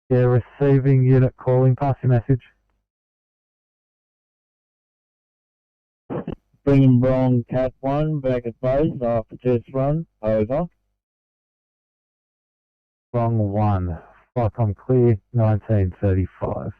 Yeah, receiving unit calling, pass your message. Bringing wrong Cat 1 back at base after test run. Over. Wrong one. Flycom clear, 1935.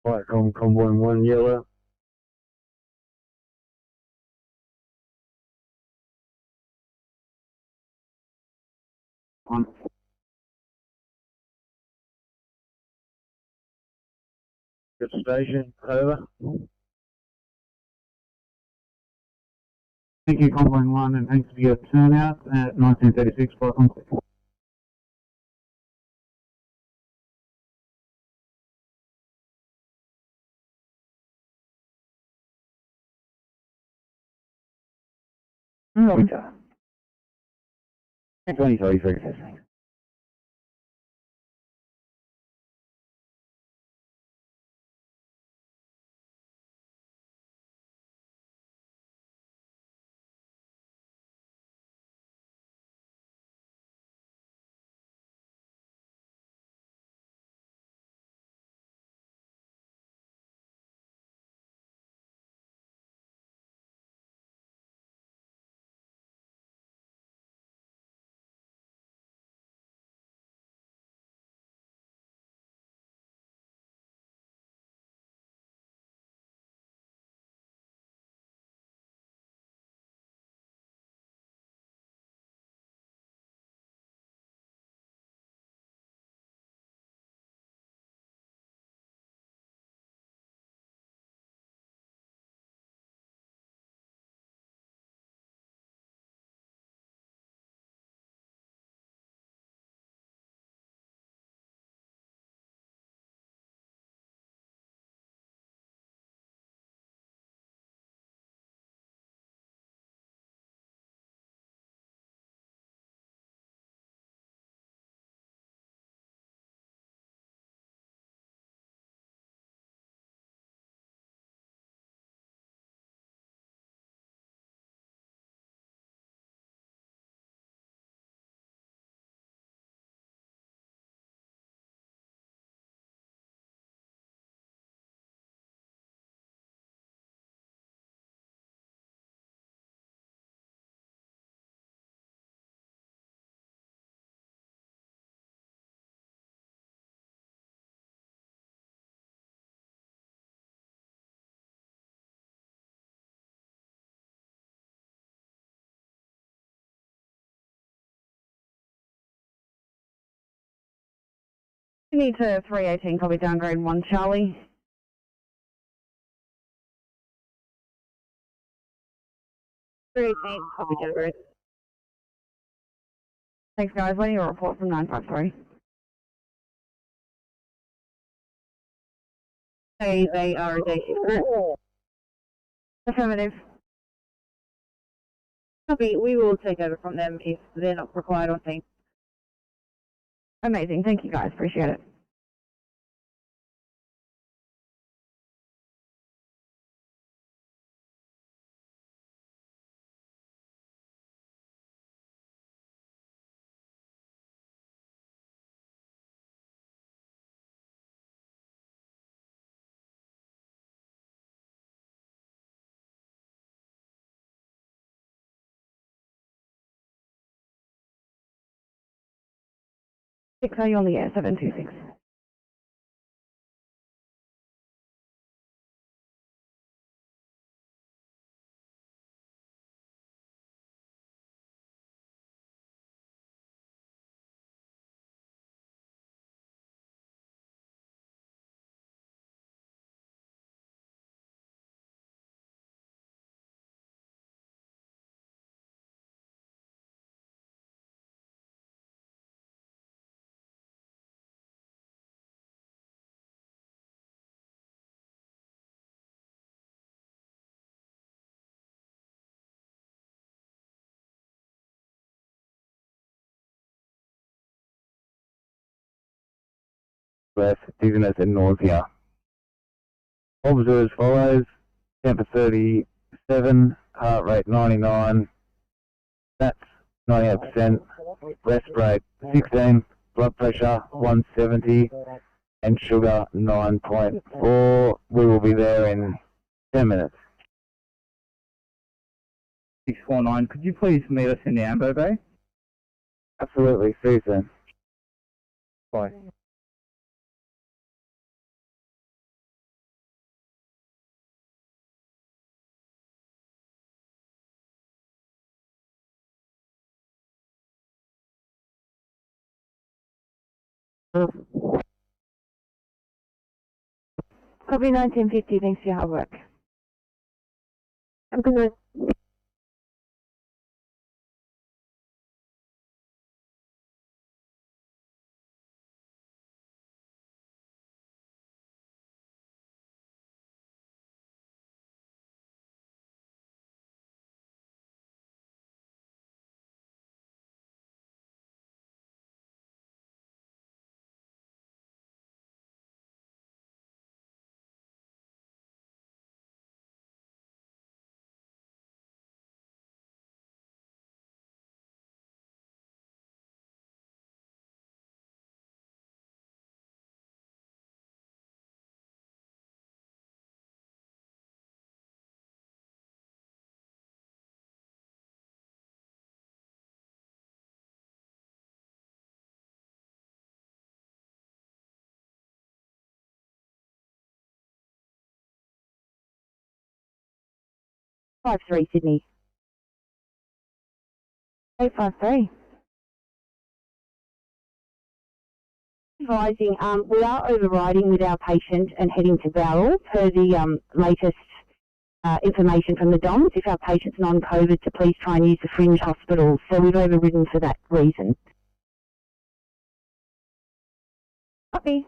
Flightcom Convoy 1 yellow. On. Good station, over. Thank you, Convoy 1, and thanks for your turnout at 1936 Flycom. Roger. 23, Ferry. Sydney to 318, copy downgrade 1 Charlie. Copy downgrade. Thanks guys, waiting a report from 953. They are a day shift. Affirmative. Copy, we will take over from them if they're not required on scene. Amazing, thank you guys, appreciate it. Six, are you on the air? 726. Breath, dizziness and nausea. Observe as follows: temper 37, heart rate 99, that's 98%, breath rate 16, blood pressure 170, and sugar 9.4. We will be there in 10 minutes. 649, could you please meet us in the Ambo Bay? Absolutely, see you soon. Bye. Copy 1950, thanks for your hard work. Have a good night. 53 Sydney. 853. Advising, we are overriding with our patient and heading to Bowral per the latest information from the DOMS. If our patient's non-COVID, to please try and use the fringe hospitals. So we've overridden for that reason. Copy.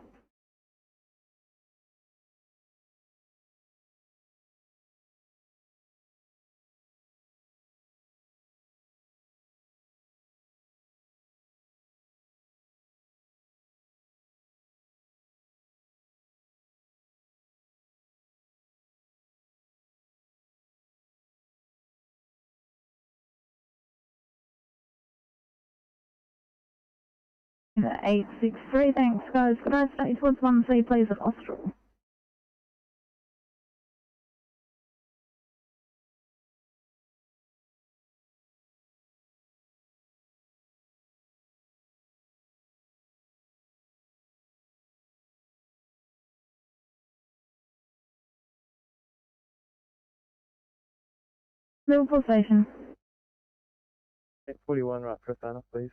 The 863, thanks guys. Could I start towards 1C please of Austral? Liverpool Station. 41, right, press banner, please.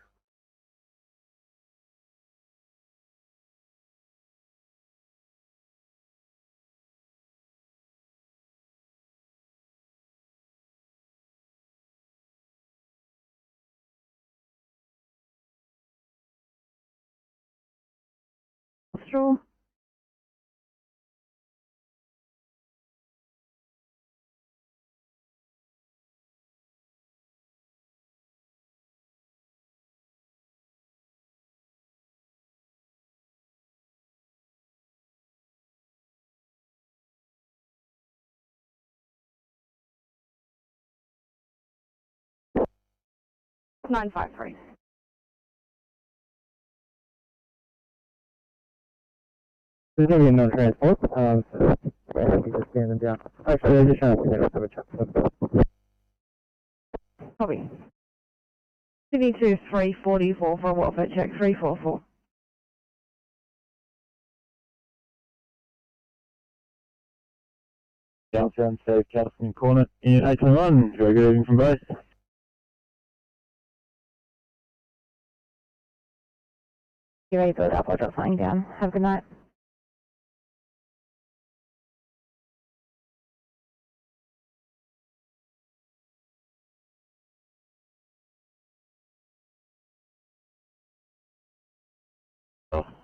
Austral. Nine five three. There's going to be a non-transport, so we just stand them down. Actually, they're just trying to have a chat. Copy. Sydney 2 344 for a welfare check 344. Downtown Safe, California Corner in 821. Very good evening from both. You're ready to build up, I'll drop something down. Have a good night.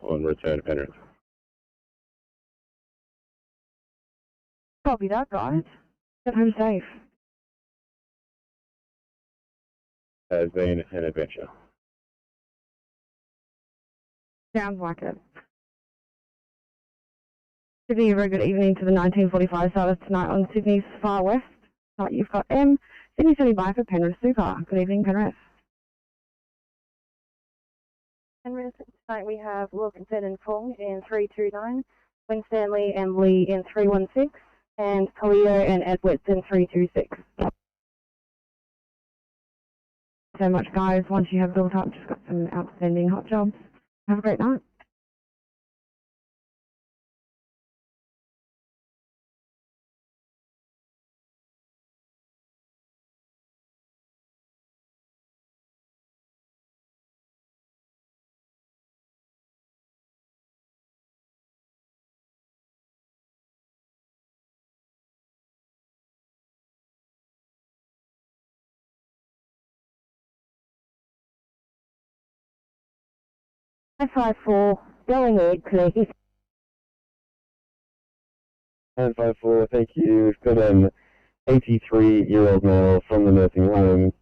On return to Penrith. Copy that, guys. Get home safe. Has been an adventure. Sounds like it. Sydney, a very good evening to the 1945 service tonight on Sydney's far west. Tonight you've got M. Sydney City by for Penrith Super. Good evening, Penrith. Penrith, tonight we have Wilkinson and Fong in 329, Winstanley and Lee in 316, and Polio and Edwards in 326. So much, guys. Once you have built up, just got some outstanding hot jobs. Have a great night. F54, go ahead, please. 954, thank you. We've got an 83-year-old male from the nursing home,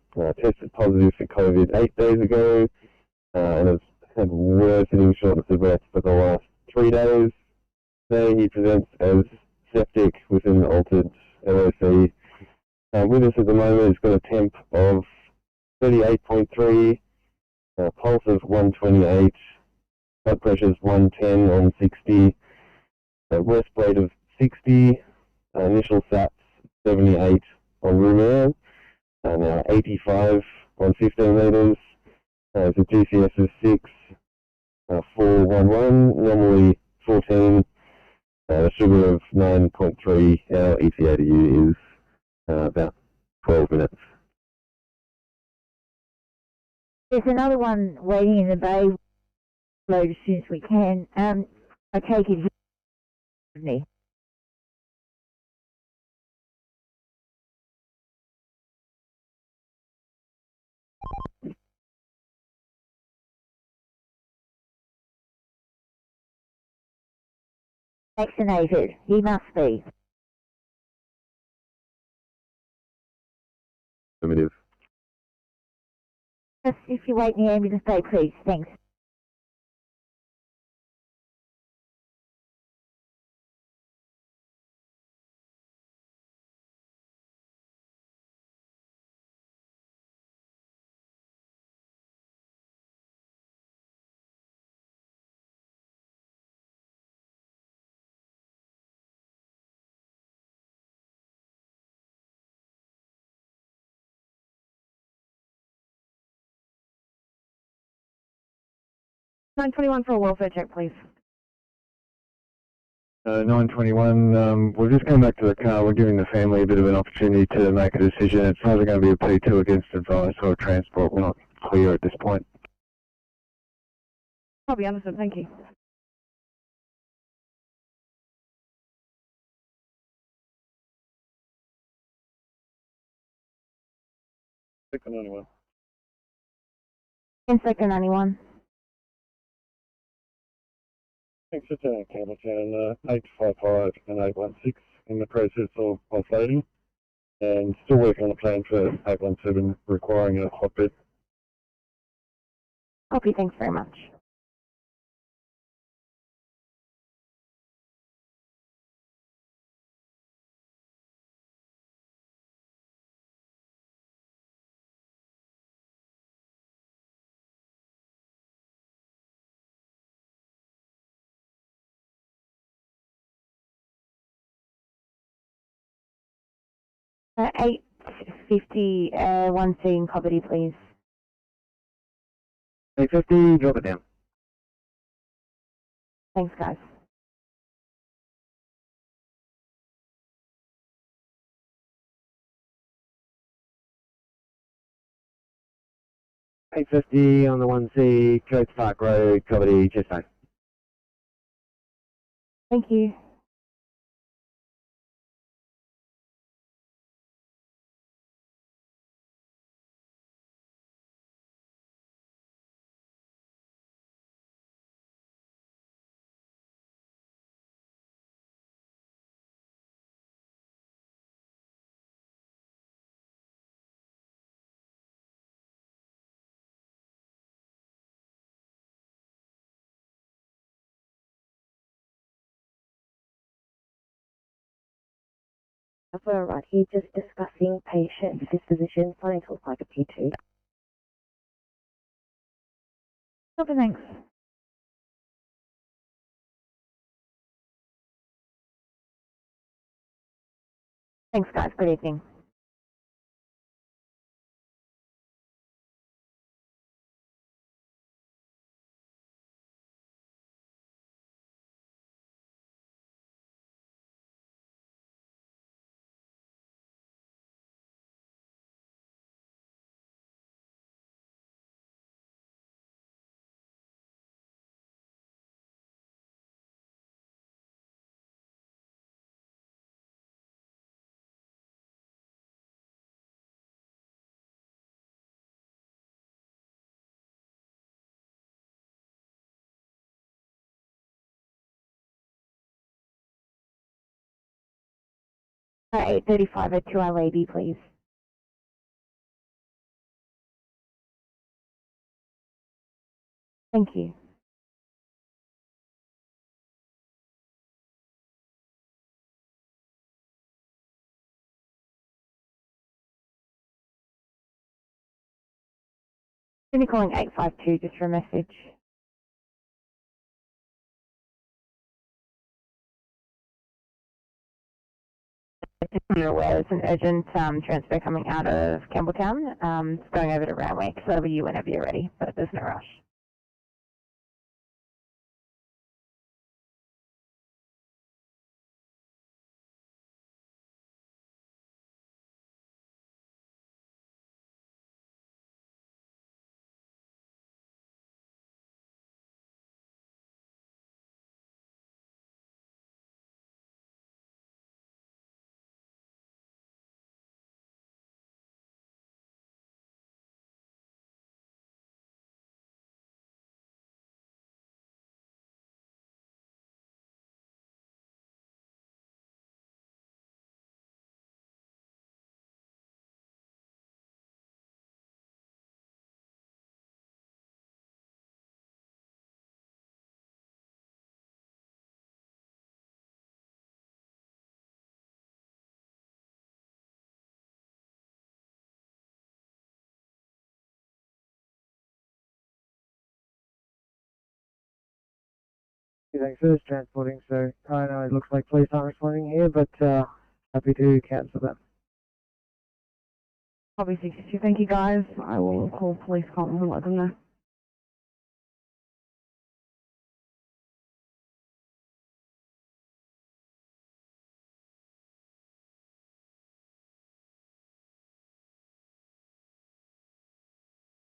tested positive for COVID 8 days ago, and has had worsening shortness of breath for the last 3 days. Today he presents as septic with an altered LOC. With us at the moment, he's got a temp of 38.3, pulse of 128, blood pressure is 110 on 60, rest rate of 60, initial SATs 78 on room air, now 85 on 15 litres, so GCS is 6, 411, normally 14, a sugar of 9.3, our ECA to U is about 12 minutes. There's another one waiting in the bay. Load as soon as we can. I take it here. Vaccinated. He must be. Affirmative. Just if you wait in the ambulance bay, please. Thanks. (921) for a welfare check, please. 921, we've just come back to the car. We're giving the family a bit of an opportunity to make a decision. It's either going to be a P2 against advice or a transport. We're not clear at this point. Copy, understood. Thank you. Sector 91. In Sector 91. Thanks for turning Campbelltown, 855 and 816 in the process of offloading, and still working on a plan for 817 requiring a hotbed. Copy, thanks very much. Uh, 850, 1C in Cobbity, please. 850, drop it down. Thanks, guys. $850 on the 1C, Coates Park Road, Cobbity, Chester. Thank you. Right, he's just discussing patient disposition, starting to look like a P2. Copy, thanks. Thanks, guys. Good evening. Uh, 835 at 2 Our Lady, please. Thank you. Sydney calling 852 just for a message. Just so you're aware, there's an urgent transfer coming out of Campbelltown. It's going over to Randwick, so over you whenever you're ready, but there's no rush. Thanks for transporting, so I know it looks like police aren't responding here, but happy to cancel that. Copy 62, thank you guys. I will call police comp and let them know.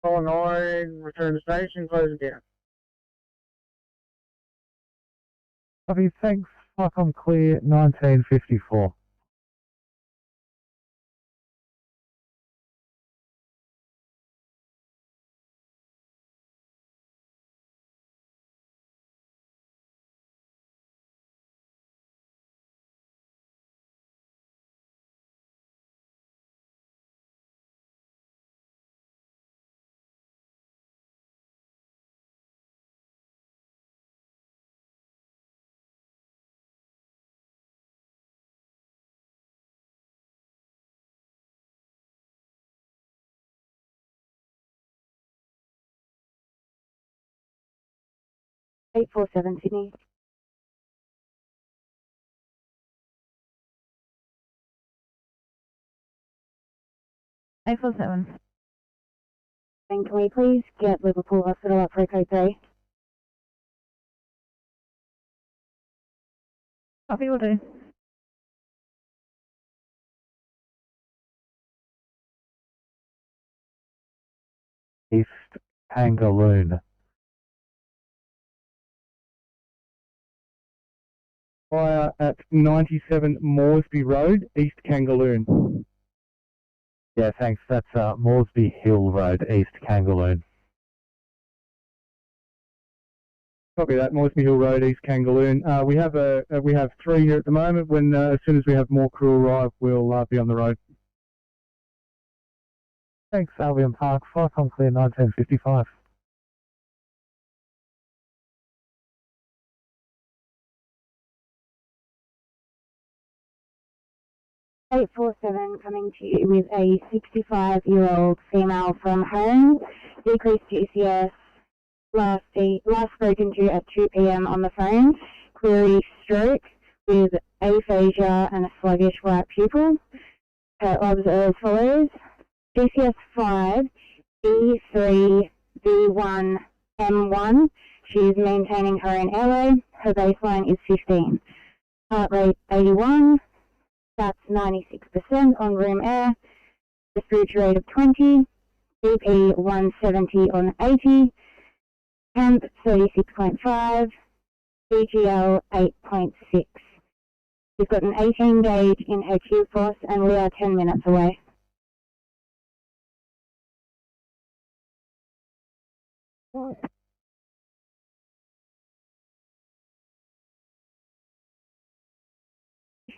Call 9, return to station, close again. Copy, thanks. I'm clear, 1954. Eight 4-7 Sydney. Eight 4-7. Then can we please get Liverpool Hospital up for code 3? Copy, will do. East Pangaloon. Fire at 97 Moresby Road, East Kangaroon. Yeah, thanks. That's Moresby Hill Road, East Kangaroon. Copy that, Moresby Hill Road, East Kangaroon. We have 3 here at the moment. When as soon as we have more crew arrive, we'll be on the road. Thanks, Albion Park. Fire clear, 1955. Eight 4-7 coming to you with a 65-year-old female from home. Decreased GCS. Last spoken to at 2 p.m. on the phone. Query stroke with aphasia and a sluggish right pupil. Her labs are as follows. GCS 5, E3, V1, M1. She's maintaining her own airway. Her baseline is 15. Heart rate 81. That's 96% on room air. Respiratory rate of 20. BP 170 on 80. Temp 36.5. BGL 8.6. She's got an 18 gauge in her Q force and we are 10 minutes away.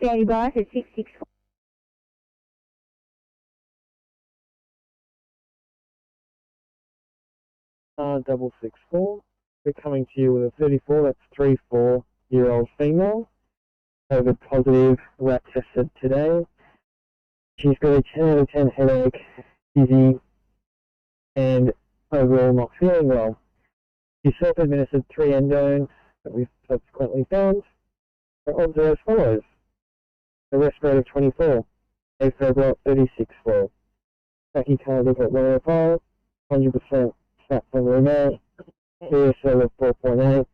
Standing by for 664. Double 64. We're coming to you with a 34. That's 34-year-old female. COVID positive. Rat tested today. She's got a 10 out of 10 headache, dizzy, and overall not feeling well. She self-administered 3 endones that we've subsequently found. Her odds are as follows. A rest rate of 24. AFib 36-4. Tachycardia at 105. 100% fat from room air. ESL of 4.8.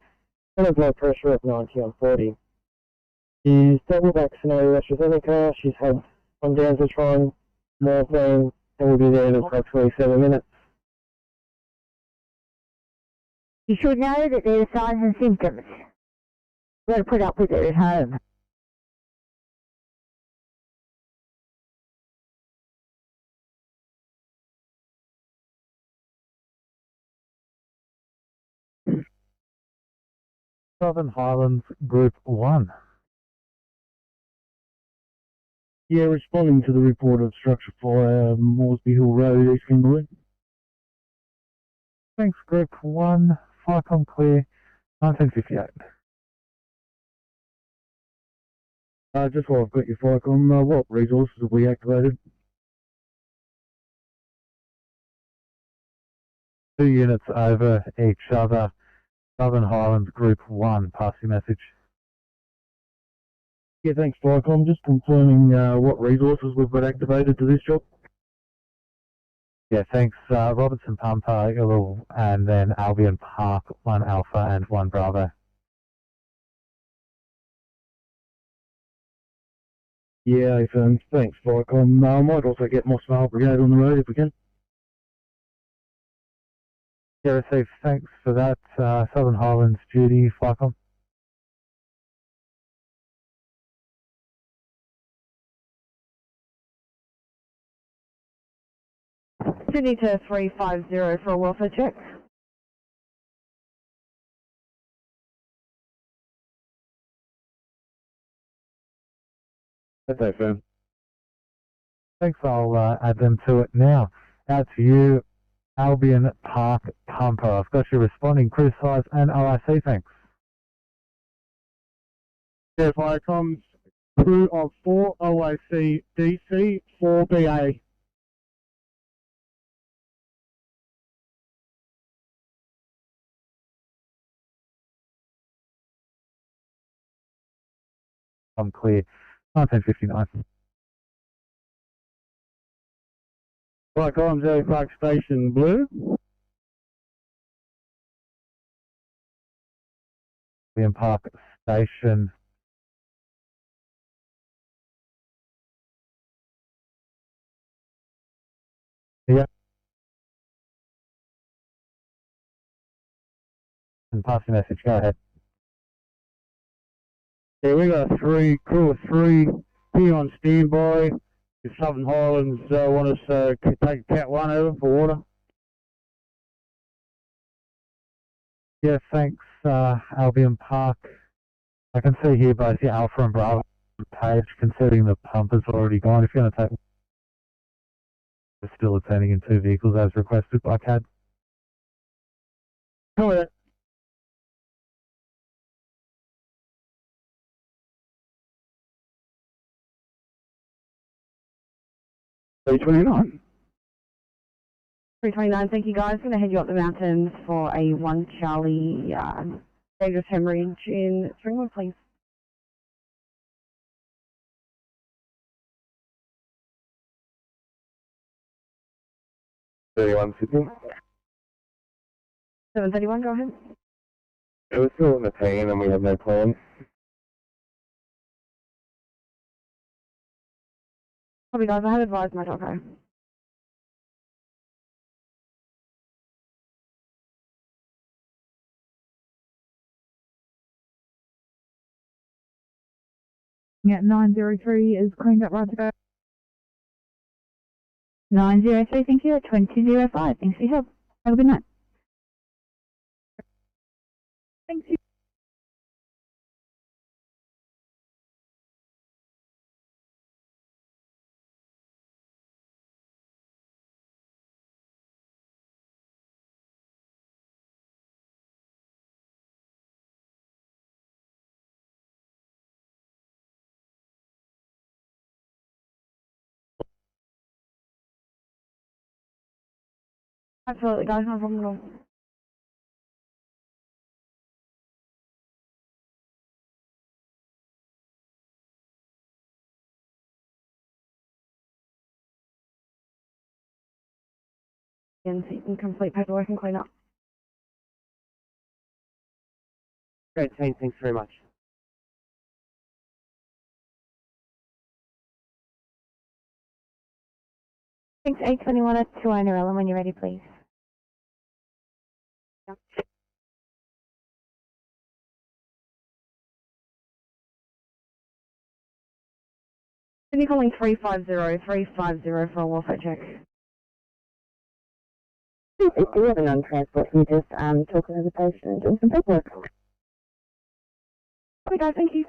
And a blood pressure of 90 on 40. She's double vaccinated AstraZeneca. She's had ondansetron, morphine, and will be there in approximately 7 minutes. You should know that there are signs and symptoms. You've got to put up with it at home. Southern Highlands Group 1. Yeah, responding to the report of structure fire, Moresby Hill Road, East Kimberley. Thanks, Group 1. Fire clear, 1958. Just while I've got your FICOM, what resources have we activated? 2 units over each other. Southern Highlands Group 1, pass your message. Yeah, thanks, Flycom. Just confirming what resources we've got activated to this job. Yeah, thanks. Robertson Pumper, and then Albion Park, 1 Alpha and 1 Bravo. Yeah, thanks, Flycom. I might also get Moss Vale Brigade on the road if we can. Yeah, received. Thanks for that. Southern Highlands duty, Flycom. Sydney to 350 for a welfare check. That's okay. Thanks, I'll add them to it now. Out to you, Albion Park Pumper. I've got you responding, crew size and OIC, thanks. Yeah, Viacom's crew of 4 OIC DC 4 BA. I'm clear. 1959. Viacom's Ferry Park Station Blue. Albion Park Station. Yeah. And pass your message, go ahead. Yeah, we got crew of 3 here on standby. The Southern Highlands want us to take Cat 1 over for water. Yeah, thanks, Albion Park. I can see here both your Alpha and Bravo page, considering the pump is already gone. If you're going to take, we're still attending in 2 vehicles as requested by CAD. Come with it. B29. 329, thank you guys. Going to head you up the mountains for a 1 Charlie dangerous hemorrhage in Springwood, please. Sydney. 731, go ahead. It was still in the pain and we have no plan. Copy guys, I have advised my doco. Yeah, 903 is cleaned up right to go. 903, thank you. 2005, thanks for your help. Have a good night. Thank you. Absolutely guys, no problem at all. And so you can complete paperwork and clean up. Great, team, thanks very much. Thanks, 821 at 2 Ellen, when you're ready, please. Yeah. Sydney calling 350 for a welfare check. If you have an on-transport, you just talking to the patient and doing some paperwork. Okay guys, thank you.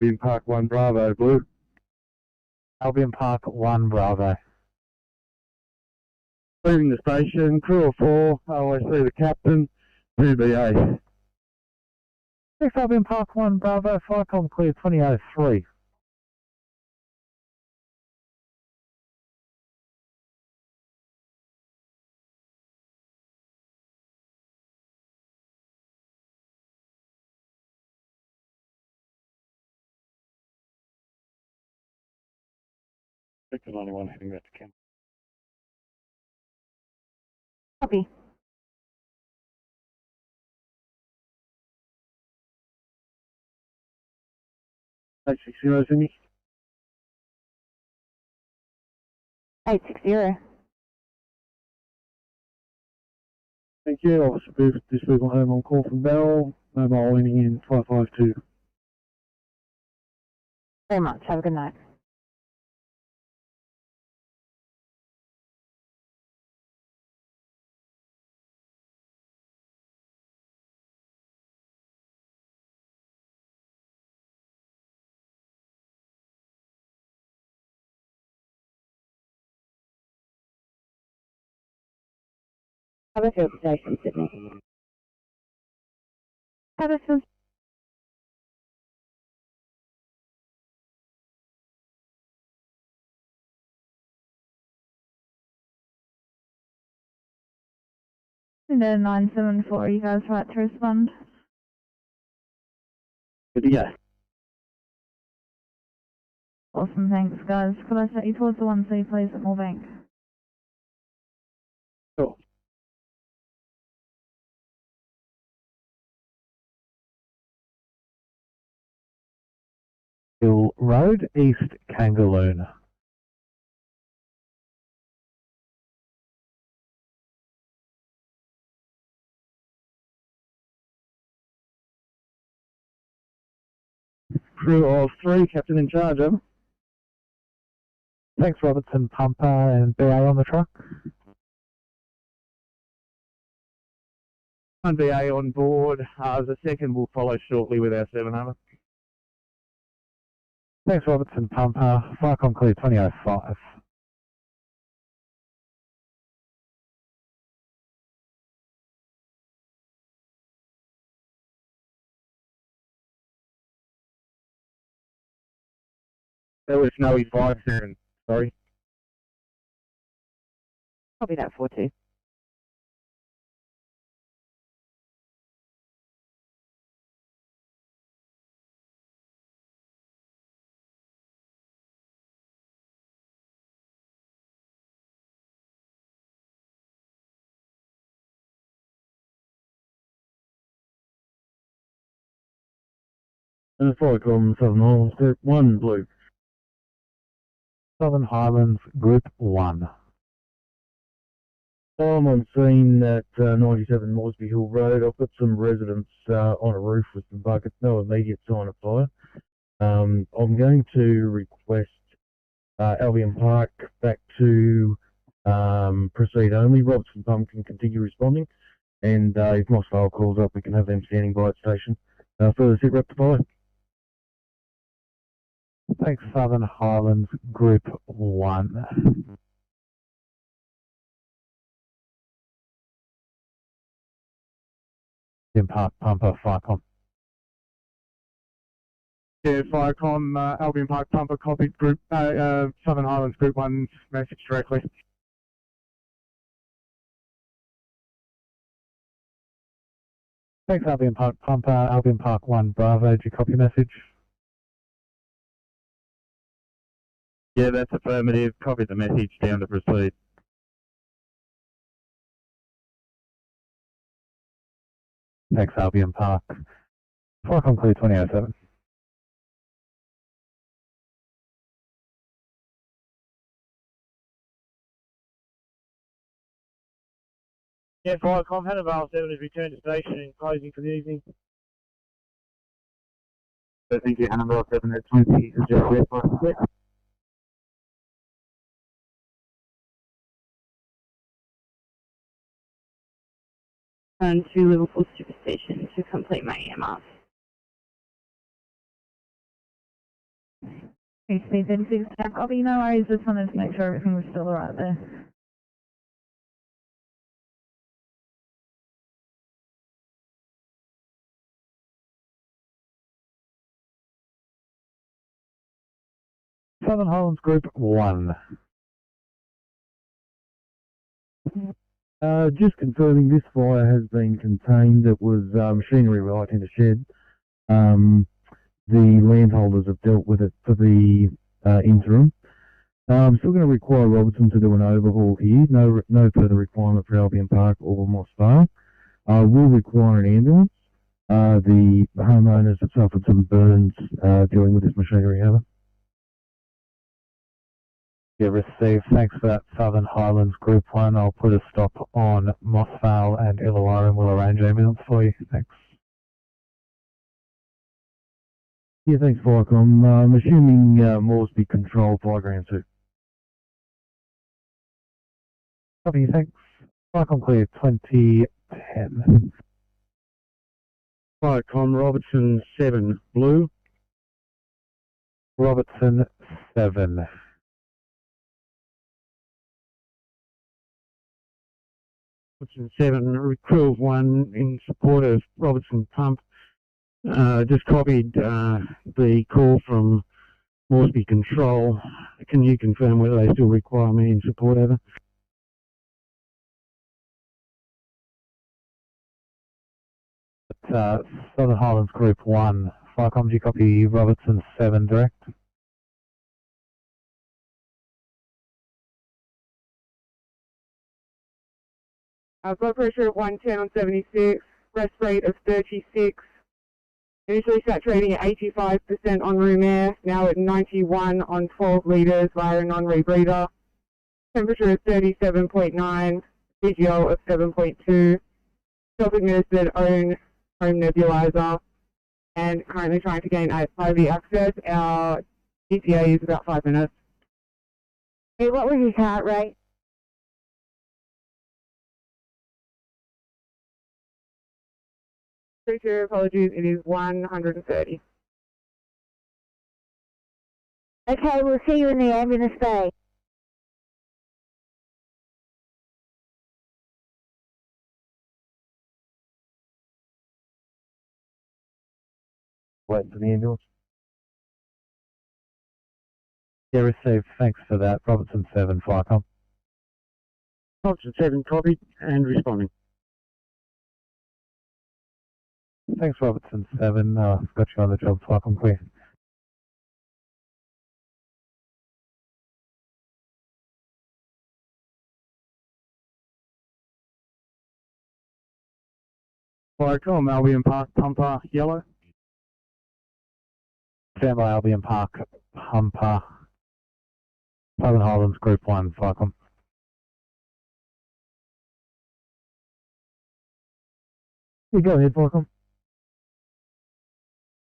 Albion Park 1 Bravo, blue. Albion Park 1 Bravo. Leaving the station, crew of 4, OIC the captain, 2 BA. Next Albion Park 1 Bravo, Flycom clear 2003. Victor 91 heading back to camp. Copy. Eight 60, Sydney. 860. Thank you. I'll move this vehicle home on call from Barrel. Mobile ending in 552. Very much. Have a good night. Haverfield Station, Sydney. Haverfield. There 974, you guys right to respond? Good to go. Awesome, thanks guys. Could I set you towards the 1C please at Moorebank? Sure. Hill Road, East Kangaloo. Crew of 3, captain in charge, over. Thanks, Robertson Pumper and BA on the truck. One BA on board. The second will follow shortly with our 700. Thanks, Robertson Pumper. Flycom clear 2005. That was Snowy 57, sorry. Copy that 42. And Flycom Southern Highlands Group 1, blue. Southern Highlands Group 1. I'm on scene at 97 Moresby Hill Road. I've got some residents on a roof with some buckets, no immediate sign of fire. I'm going to request Albion Park back to proceed only. Robertson Pump can continue responding, and if Mossvale calls up, we can have them standing by at station for the sit rep to follow. Thanks, Southern Highlands Group 1. In Park Pumper, Flycom. Yeah, Firecom, Albion Park Pumper copied group, Southern Highlands Group 1's message directly. Thanks, Albion Park Pumper. Albion Park 1 Bravo, do you copy message? Yeah, that's affirmative. Copy the message down to proceed. Thanks, Albion Park. Flycom clear 2007. Yeah, Firecom, Hannibal 7 has returned to station and closing for the evening. So thank you, Hannibal 7 at 20 is just left for a split. And to Liverpool Superstation to complete my EMR. Okay, Speed 36, copy, no worries, just wanted to make sure everything was still alright there. Southern Highlands Group 1. Just confirming this fire has been contained. It was machinery right in a shed. The landholders have dealt with it for the interim. I'm still going to require Robertson to do an overhaul here. No further requirement for Albion Park or Moss Vale. Will require an ambulance. The homeowners have suffered some burns dealing with this machinery, have Yeah, received. Thanks for that, Southern Highlands Group 1. I'll put a stop on Moss Vale and Illawarra and we'll arrange ambulance for you. Thanks. Yeah, thanks, Viacom. I'm assuming Moresby Control Flyground 2. Copy, thanks. Viacom clear 2010. Viacom Robertson 7 Blue. Robertson 7. Robertson 7 Crew 1 in support of Robertson Pump. Just copied the call from Moresby Control. Can you confirm whether they still require me in support, over? Southern Highlands Group 1. Viacom, do you copy Robertson 7 direct? Blood pressure of 110 on 76, rest rate of 36, initially saturating at 85% on room air, now at 91 on 12 litres via a non-rebreather. Temperature of 37.9, VGO of 7.2, self-administered own home nebulizer, and currently trying to gain IV access. Our ETA is about 5 minutes. Hey, what was his heart rate? Sincere apologies, it is 130. Okay, we'll see you in the ambulance bay. Wait for the ambulance. Yeah, received. Thanks for that. Robertson 7, Viacom. Robertson 7 copied and responding. Thanks, Robertson 7. Got you on the job, Viacom clear. Viacom Albion Park Pumper Yellow. Stand by Albion Park Pumper. Southern Highlands Group 1, Viacom. Yeah, go ahead, Viacom.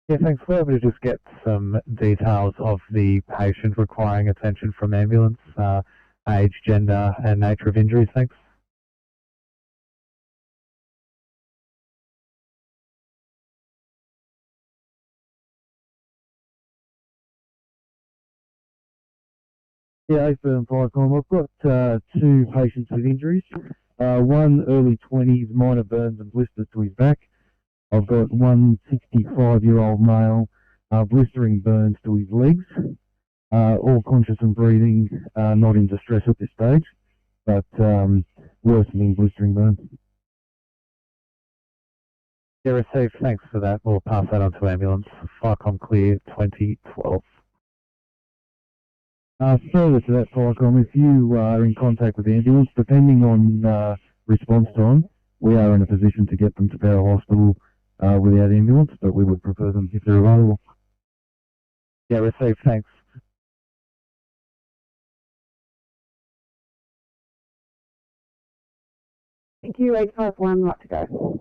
Yeah, thanks. We're able to just get some details of the patient requiring attention from ambulance, age, gender, and nature of injuries. Thanks. Yeah, Ashburn Viacom. I've got 2 patients with injuries. One early 20s, minor burns and blisters to his back. I've got one 65-year-old male, blistering burns to his legs. All conscious and breathing, not in distress at this stage, but worsening blistering burns. Yeah, received. Thanks for that. We'll pass that on to ambulance. Viacom clear 2012. Further to that, Viacom, if you are in contact with the ambulance, depending on response time, we are in a position to get them to Power Hospital without ambulance, but we would prefer them if they're available. Yeah, received. Thanks. Thank you, 851, right to go.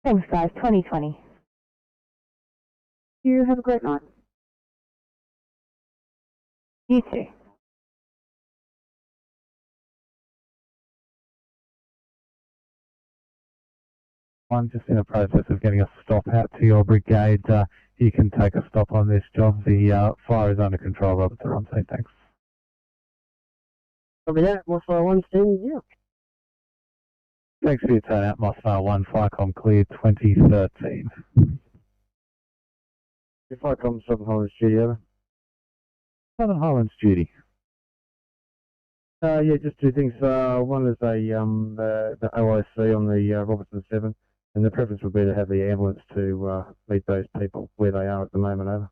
Thanks, guys. 2020. You have a great night. You too. I'm just in the process of getting a stop out to your brigade. You can take a stop on this job. The fire is under control, Robertson on scene. Thanks. Copy that. Moss Vale 1 standing here. Thanks for your turnout, Moss Vale 1, Viacom clear 2013. Viacom Southern Highlands Duty, over. Southern Highlands Duty. Yeah, just 2 things. One is the OIC on the Robertson 7, and the preference would be to have the ambulance to meet those people where they are at the moment, over.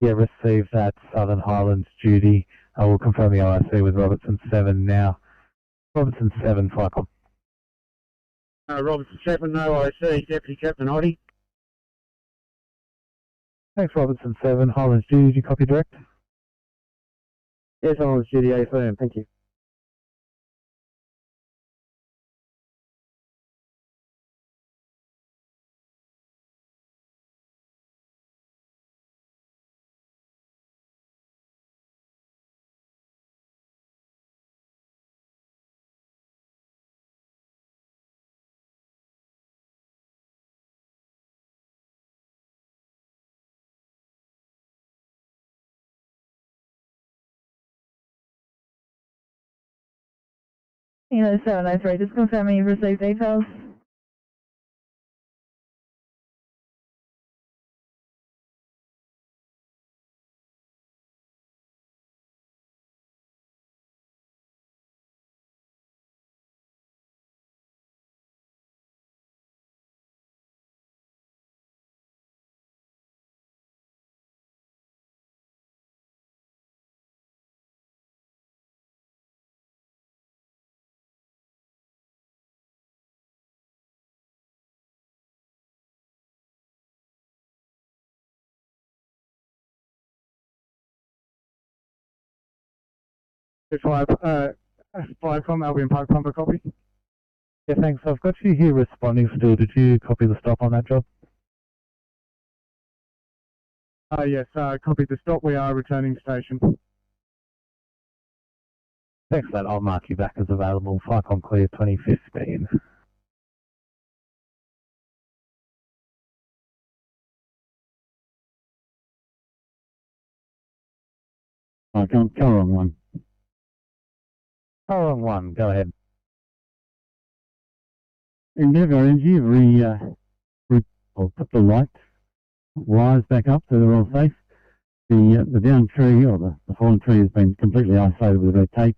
Yeah, received that Southern Highlands duty. I will confirm the OIC with Robertson 7 now. Robertson 7, FICOM. Robertson 7, no IC, Deputy Captain Oddy. Thanks, Robertson 7. Highlands duty, did you copy direct? Yes, Highlands duty affirmed, thank you. Kilo 703, just confirming you've received details. FICOM, Albion Park Pumper copy. Yeah, thanks. I've got you here responding still. Did you copy the stop on that job? Yes, copy the stop. We are returning station. Thanks for that. I'll mark you back as available. FICOM clear 2015. Currong 1. Currong 1, go ahead. Endeavour Energy put the light wires back up so they're all safe. The downed tree or the fallen tree has been completely isolated with red tape.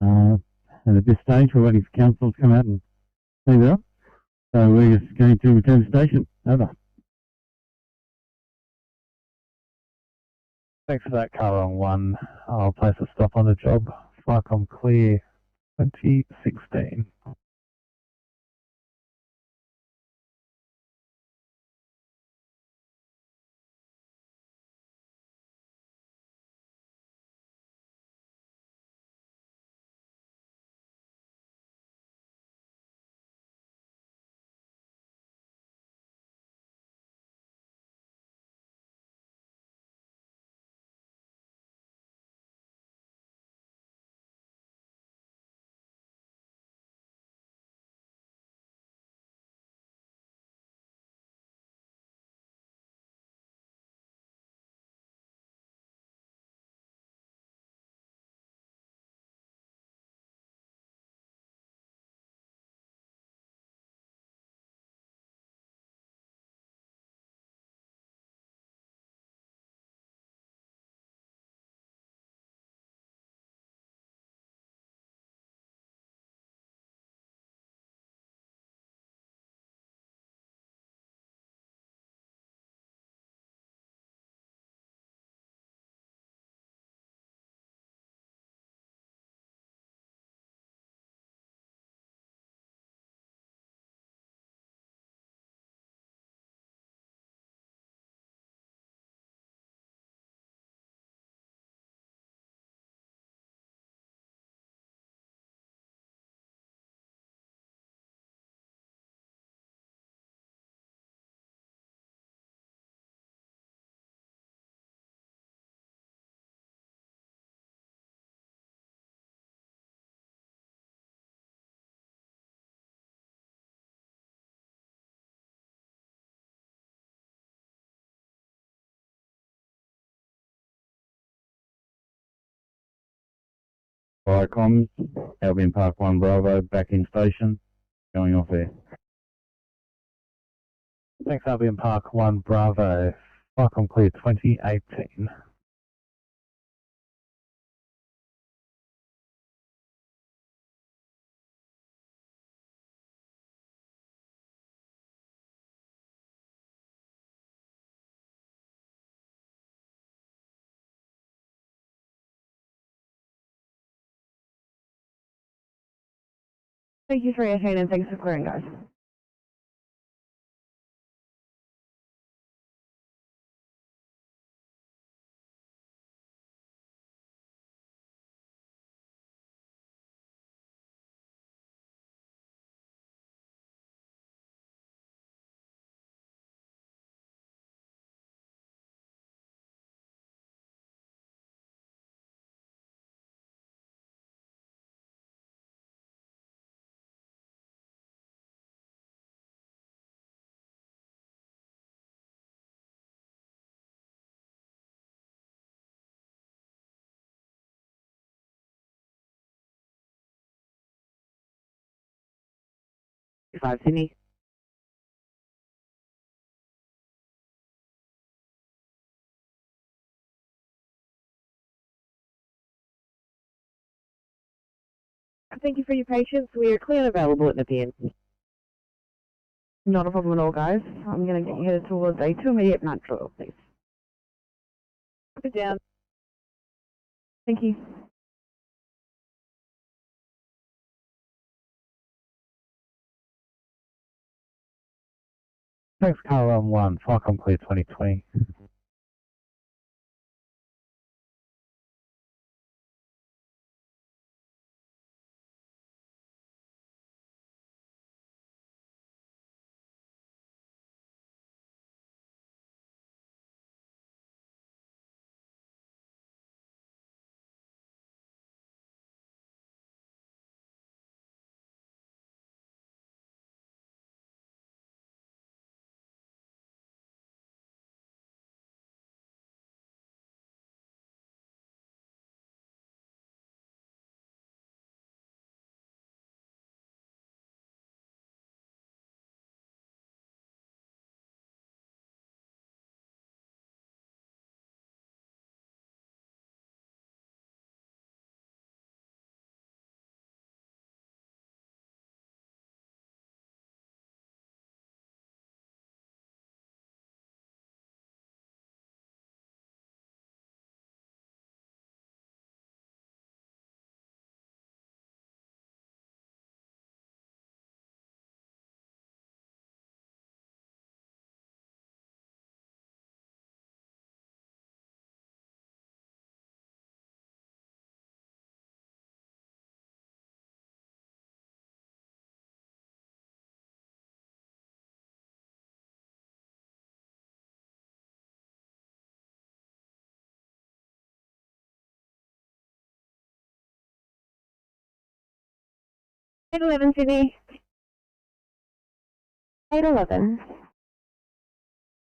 And at this stage we're waiting for council to come out and clean it up. So we're just going to return to station. Over. Thanks for that, Currong 1. I'll place a stop on the job. FICOM clear 2016. FICOM, Albion Park 1 Bravo, back in station, going off air. Thanks, Albion Park 1 Bravo. FICOM clear 2018. Thank you for your hand and thanks for clearing, guys. Sydney. Thank you for your patience. We are clear and available at the end. Not a problem at all, guys. I'm going to get you headed towards a 2 immediate nitro, please. Put it down. Thank you. Thanks, car on 1, Falcon Clear 2020. Eight 11, Sydney. 811.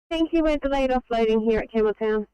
Thank you. We're delayed offloading here at Campbelltown.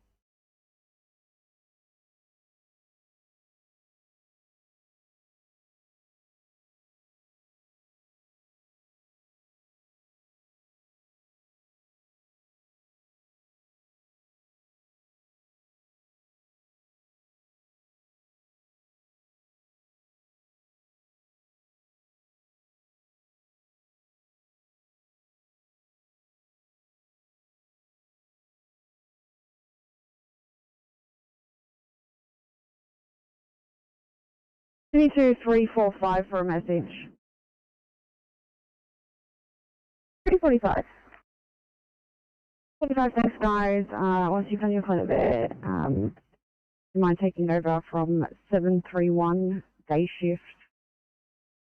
Sydney 2345 for a message. 345. 45, thanks guys. Once you've done your clean bit, you mind taking over from 731 day shift?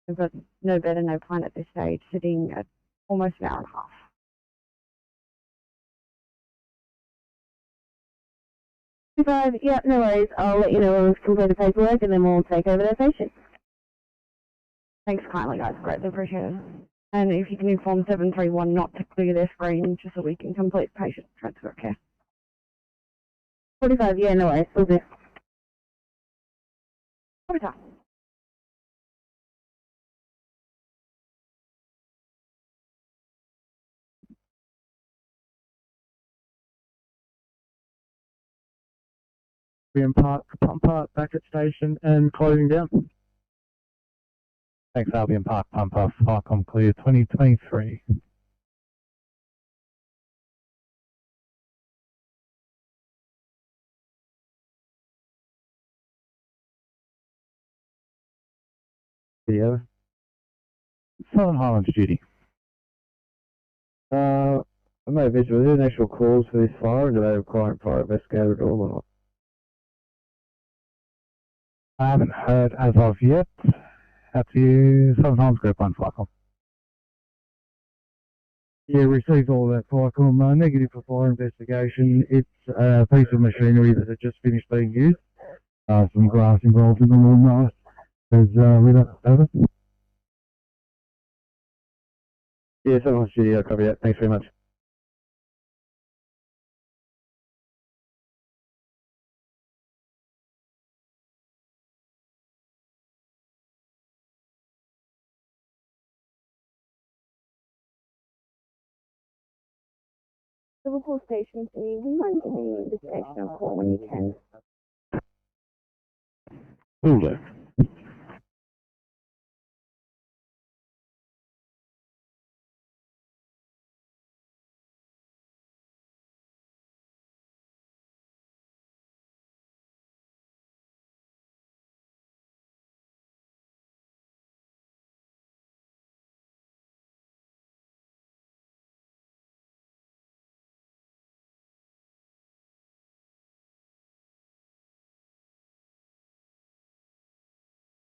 We've got no bed and no plan at this stage, sitting at almost an hour and a half. Yeah, no worries. I'll let you know when we've completed the paperwork and then we'll take over the patient. Thanks kindly guys, greatly appreciate it. And if you can inform 731 not to clear their screen just so we can complete patient transfer care. 45, yeah, no worries. We'll do. 45. Albion Park, Pump Park, back at station and closing down. Thanks, Albion Park, Pump Off, Falcon Clear 2023. Video. Southern Highlands duty. I may have visual. Are there actual calls for this fire, and do they require a fire investigator at all or not? I haven't heard as of yet. Have you, Southern Highlands Group 1 Flycom? Yeah, received all that FICOM. Negative for fire investigation. It's a piece of machinery that had just finished being used. Some grass involved in the lawnmower. Because we don't have it. Yeah, someone's duty. I'll copy that. Thanks very much. Liverpool Station, we might give you the station a call when you can. Will do.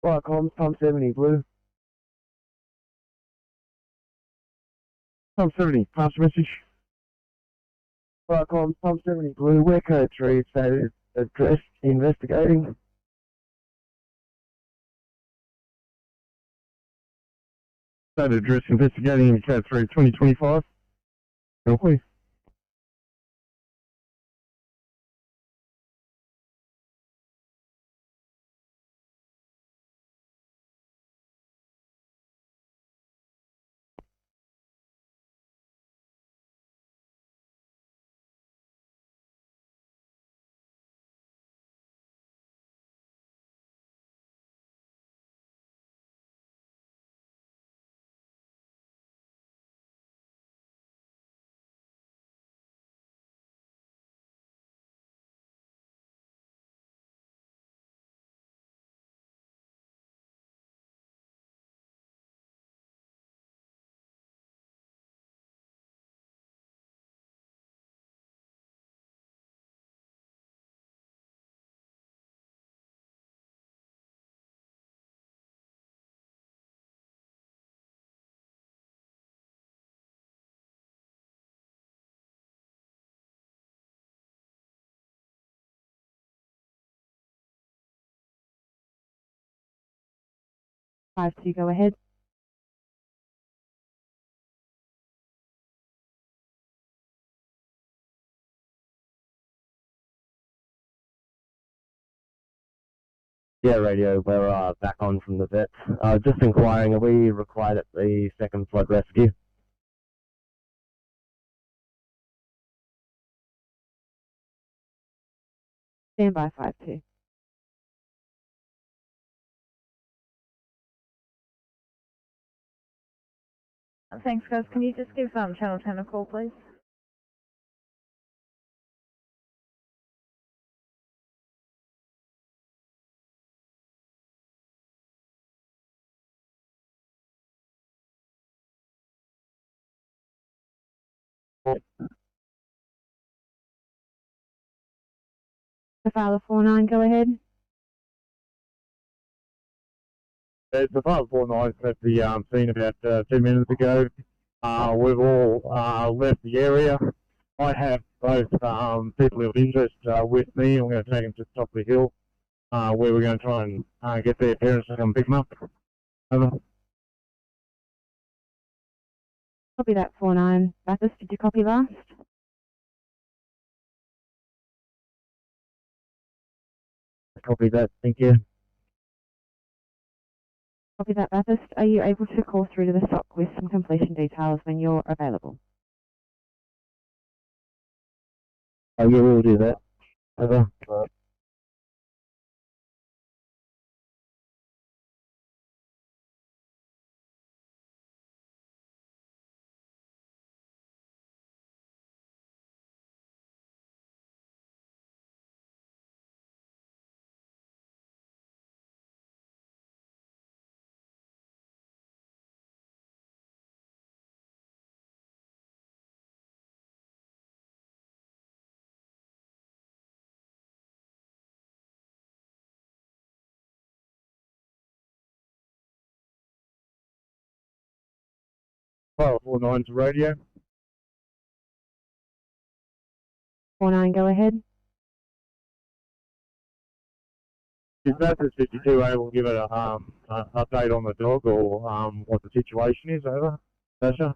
FICOM, Tom 70 Blue. Tom 70, pass message. FICOM, Tom 70 Blue. Where code 3 stated address investigating. State address investigating in code 3 2025. Please. Five two, go ahead. Yeah, radio, we're back on from the vets. Just inquiring, are we required at the second flood rescue? Stand by 5-2. Thanks, guys. Can you just give Channel 10 a call, please? The Father 49, go ahead. The Father 49 at the scene about 2 minutes ago. We've all left the area. I have both people of interest with me. I'm going to take them to the top of the hill where we're going to try and get their parents to come pick them up. Over. Copy that 49. Baptist, did you copy last? Copy that, thank you. Copy that, Baptist. Are you able to call through to the SOC with some completion details when you're available? Oh yeah, we'll do that. Over. Fire 49 to radio. 49, go ahead. Is Bathurst 52 able to give it a update on the dog or what the situation is? Over, Sasha.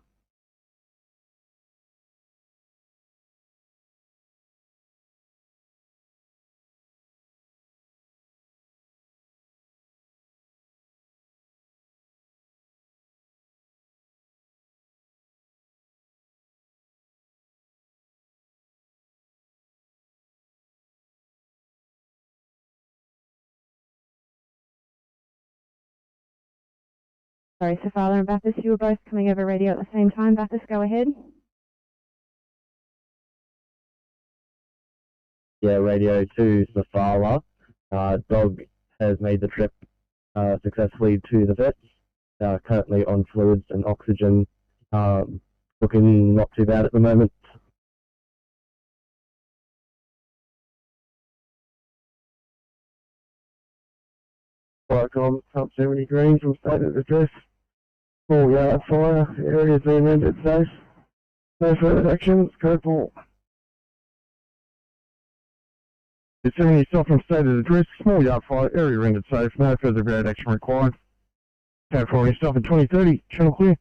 Sorry, so Father and Bathurst, you were both coming over radio at the same time. Bathurst, go ahead. Yeah, radio to Safala. Dog has made the trip successfully to the vets. Currently on fluids and oxygen. Looking not too bad at the moment. Welcome, top 70 green from stated address. Small yard fire, area's been rendered safe. No further actions, code 4. It's 70 south from stated address, small yard fire, area rendered safe, no further ground action required. Code 4 yourself in 2030, channel clear.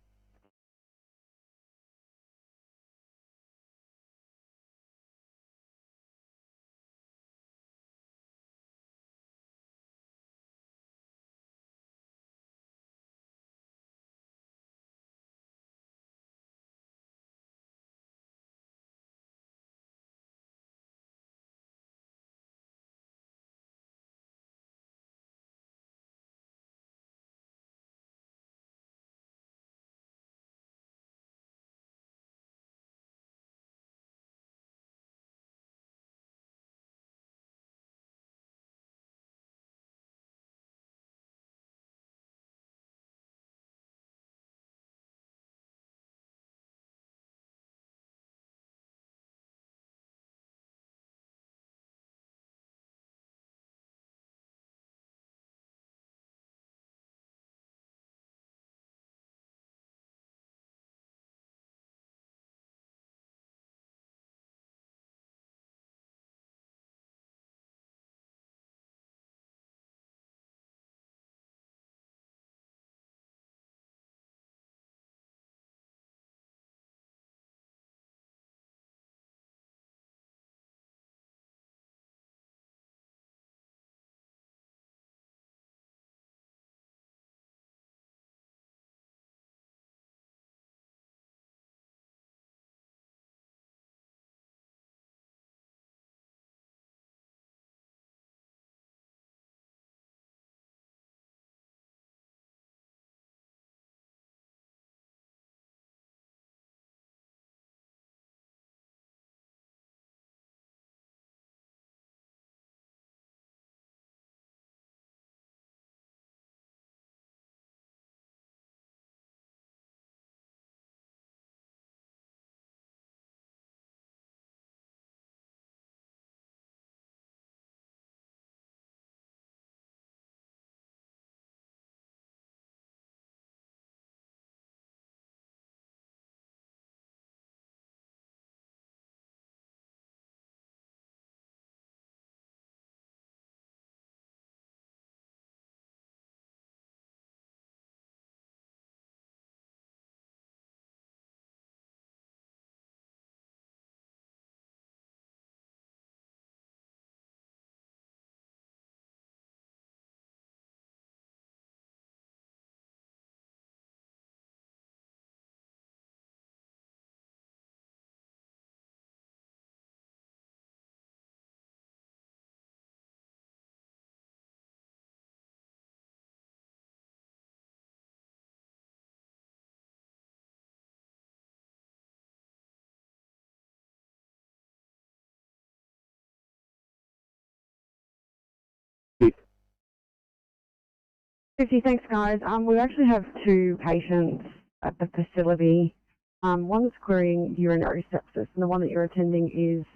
Thanks, guys. We actually have two patients at the facility. One's querying urinary sepsis, and the one that you're attending is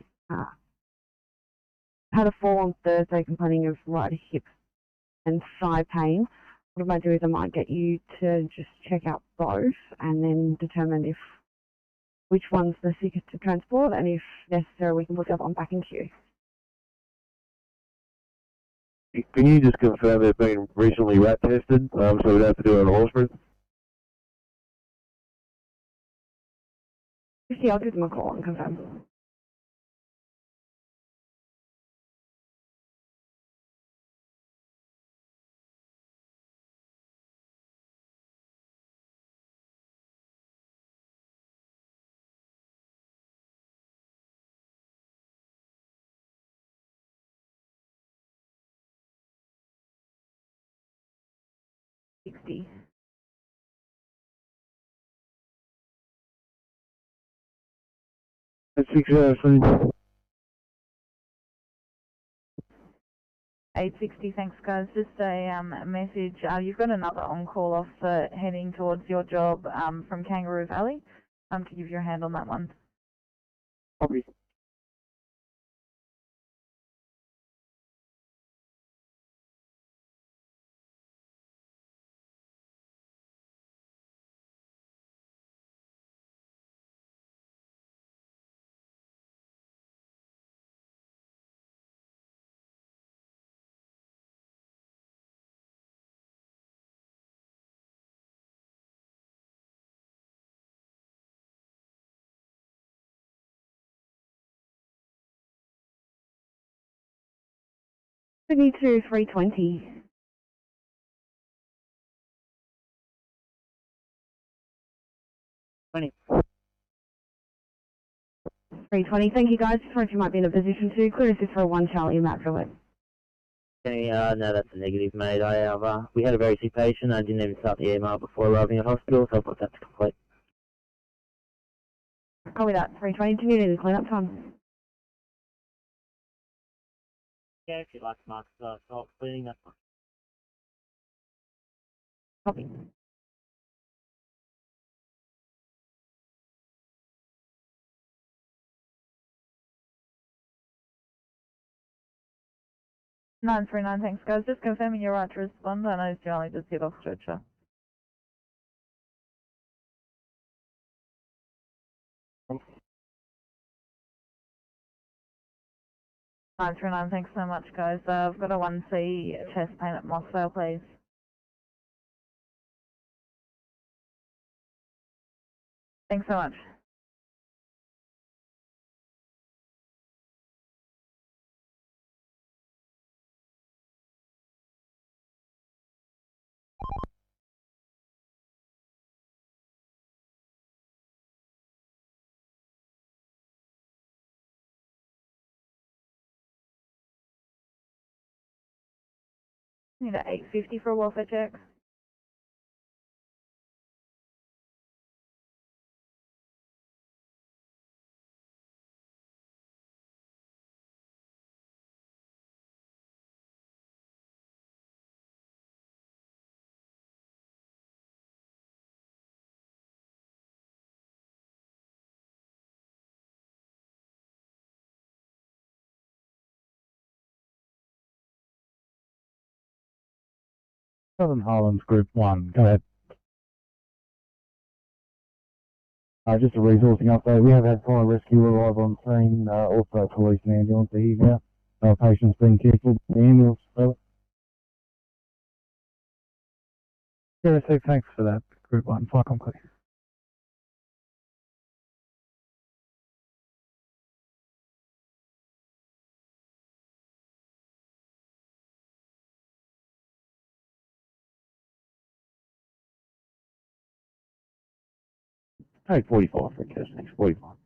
had a fall on Thursday, complaining of right hip and thigh pain. what I might do is I might get you to just check out both and then determine which one's the sickest to transport, and if necessary we can put the other one back in queue. Can you just confirm they've been recently rat tested, so we'd have to do it on Horsford? Yeah, I'll give them a call and confirm. $60. That's 6 hours, please. 860, thanks guys. Just a message. You've got another on-call officer heading towards your job from Kangaroo Valley. To give you a hand on that one. Copy. Sydney to 320. $20. 320, thank you guys. Just wonder if you might be in a position to clear this for a 1 Charlie map for it. Okay, no, that's a negative, mate. We had a very sick patient. I didn't even start the EMR before arriving at hospital, so I've got that to complete. Copy that, 320. Do you need any clean-up time? Yeah, if you'd like to mark stop cleaning, that's fine. Copy. Nine 939, thanks guys. Just confirming you're right to respond. I know Charlie just hit off stretcher. Nine 939, thanks so much guys. I've got a 1C chest pain at Mossvale, please. Thanks so much. Need an 850 for a welfare check. Southern Highlands Group 1, go ahead. Just a resourcing update. We have had fire rescue arrive on scene, also police and ambulance are here now. Patients being cared for by the ambulance. Yeah, so thanks for that. Group 1, fire complete. Hey, 45 for test, thanks, 45.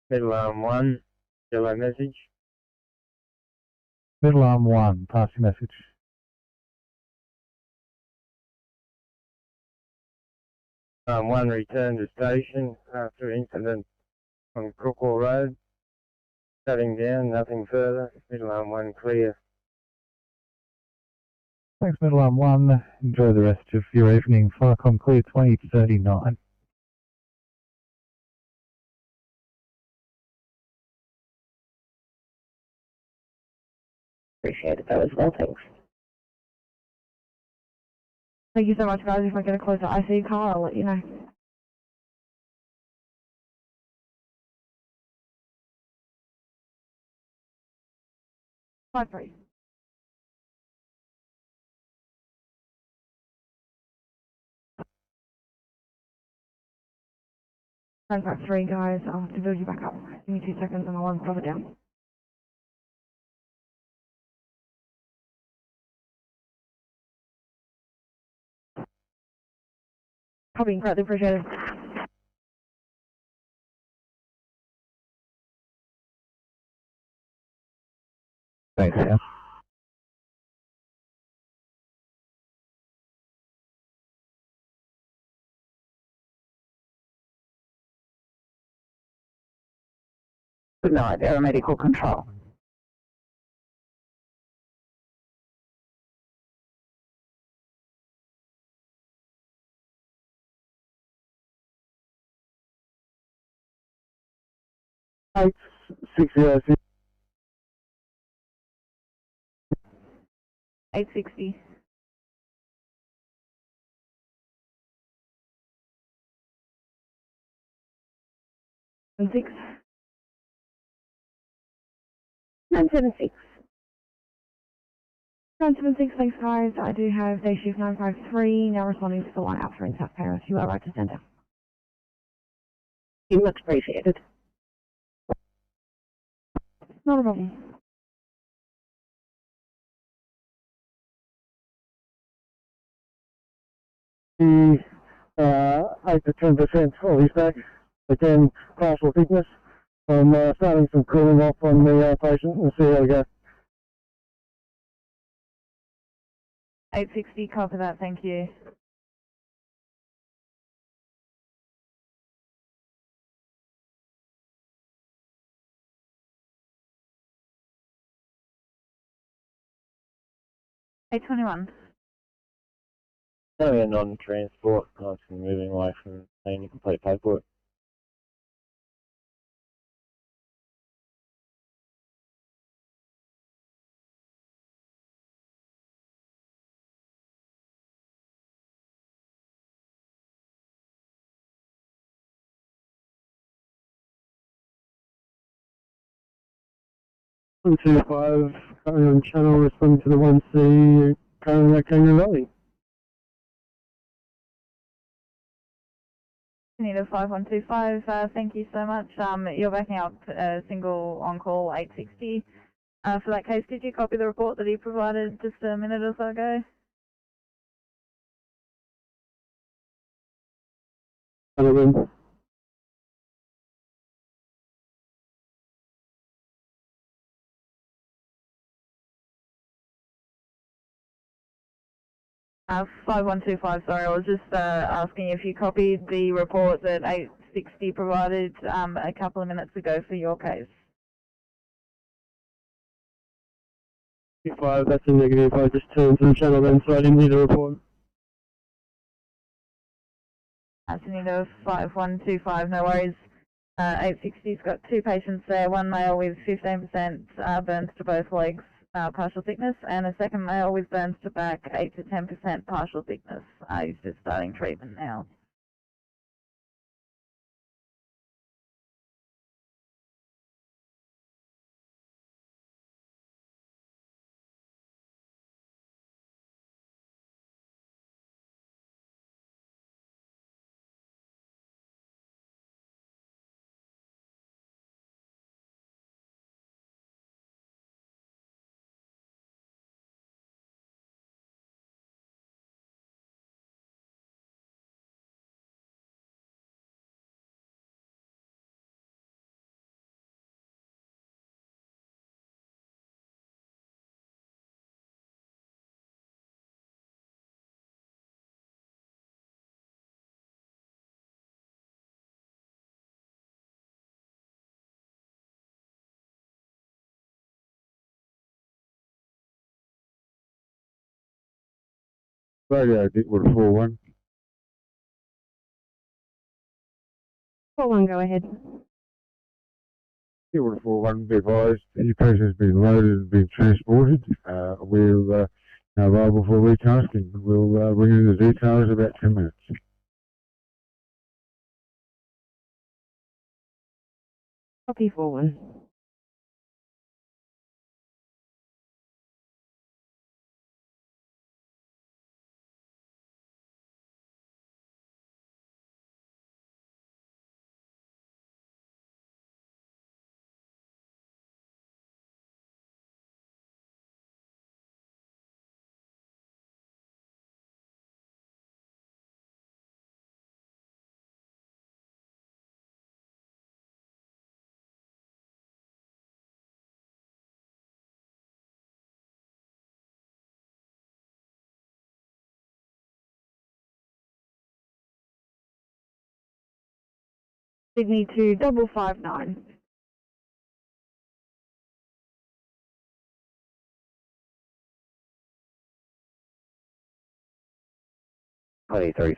Middle arm 1, yellow message. Middle arm 1, pass your message. Arm 1 returned to station after incident on Crookwell Road. Shutting down, nothing further. Middle arm 1 clear. Thanks, Middle arm 1. Enjoy the rest of your evening. Firecom clear 2039. Appreciate that as well, thanks. Thank you so much, guys. If I get a closer IC car, I'll let you know. Five three. Five three, guys. I'll have to build you back up. Give me 2 seconds and I'll unplug it down. Copy, greatly appreciated. Thanks, yeah. Good night, aeromedical control. Eight 606. 860. And 6. 976. 976, thanks guys. I do have day shift 953, now responding to the line out for in South Paris. You are right to center. Much appreciated. Not a problem. The 8 to 10% always back. Again, partial thickness. I'm starting some cooling off on the patient. We'll see how we go. 860, copy that, thank you. $821. Only a non-transport, constantly moving away from any complete paperwork. One 2 5, currently on channel, responding to the 1C, currently at Kangaroo Valley. Anita 5125, thank you so much. You're backing up single on call 860. For that case, did you copy the report that he provided just a minute or so ago? Hello. 5125, sorry, I was just asking if you copied the report that 860 provided a couple of minutes ago for your case. 5, that's a negative. I just turned to the channel then, so I didn't need a report. Anita 5125, no worries. 860's got 2 patients there, one male with 15% burns to both legs, partial thickness, and a second male with burns to back, 8 to 10% partial thickness. He's just starting treatment now. Radio Dickwood 41. 41, go ahead. Silver 41 be advised, the patient has been loaded and been transported. We're now available for retasking. We'll bring you the details in about 10 minutes. Copy forward. Sydney to 559.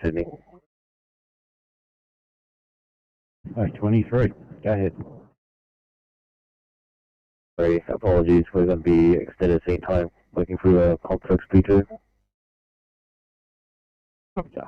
Sydney. 23. Go ahead. Sorry, apologies. We're going to be extended seat time looking through a complex P2. Okay.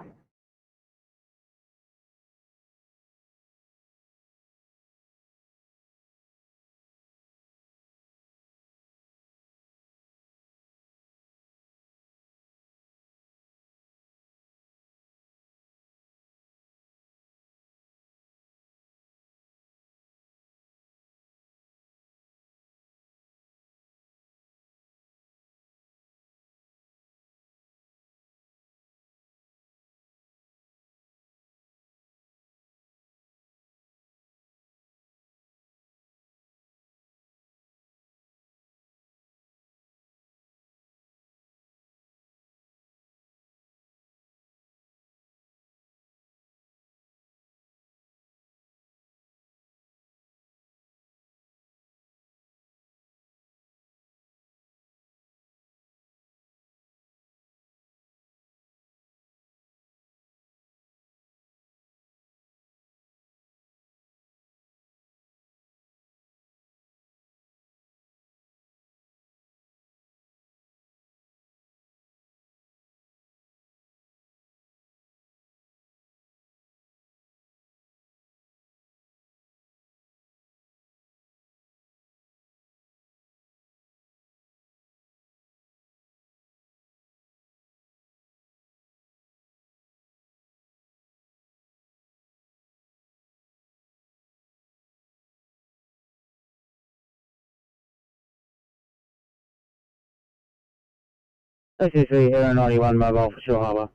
SCC Herein 91 mobile for Shore Harbour.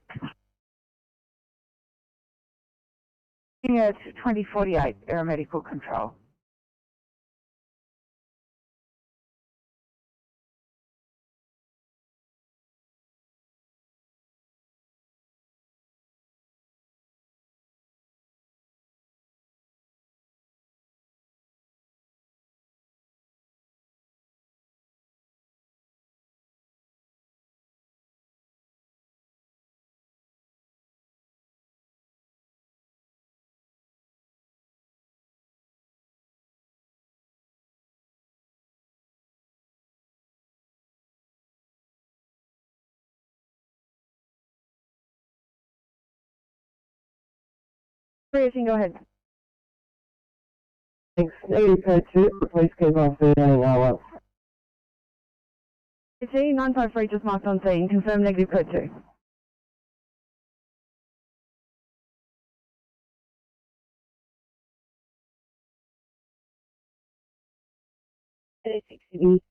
Unit 2048, aeromedical control. Briefing, go ahead. Thanks. Negative code 2, please keep off the hour. It's E953 just marked on scene. Confirm negative code 2. Sydney.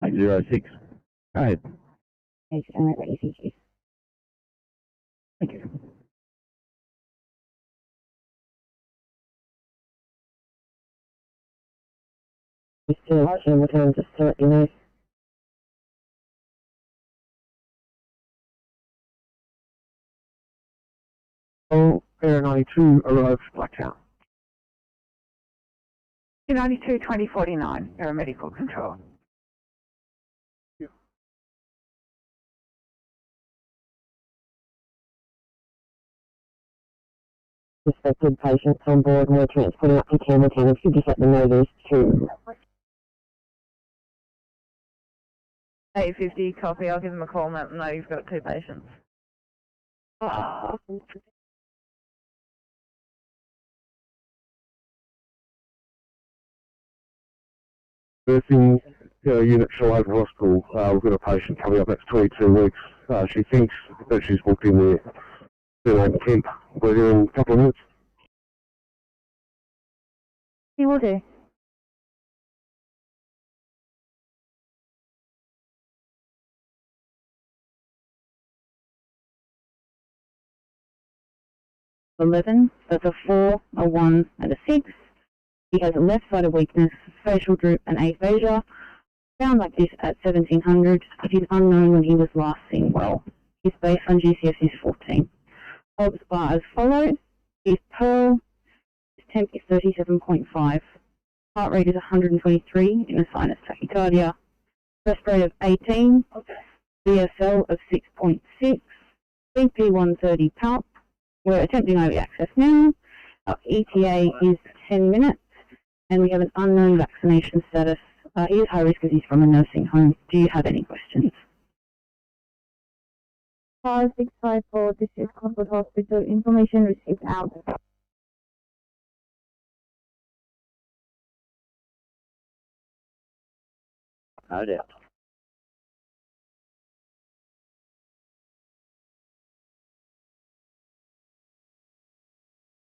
806. Go ahead. Yes, I'm ready, thank you. Thank you. Still watching, what time just to let you know. Oh, Air 92 arrived Blacktown. 292 2049, aeromedical control. suspected patients on board and we're transporting up to Campbelltown. If you just let them know there's two. 850, copy. I'll give them a call and let them know you've got two patients. Nursing unit Shallova Hospital. We've got a patient coming up. That's 22 weeks. She thinks that she's booked in there. Surname Kemp. We're here in a couple of minutes. He will do. $11, that's a 4, a 1, and a 6. He has a left-sided weakness, facial droop, and aphasia. Found like this at 1700. It is unknown when he was last seen well. His baseline GCS is 14. Obs are as follows. His Pearl, his temp is 37.5. Heart rate is 123 in a sinus tachycardia. Rest rate of 18. VSL of 6.6. BP 130 palp. We're attempting IV access now. Our ETA is 10 minutes, and we have an unknown vaccination status. He is high risk because he's from a nursing home. Do you have any questions? 5654, this is Concord Hospital. Information received out. No doubt.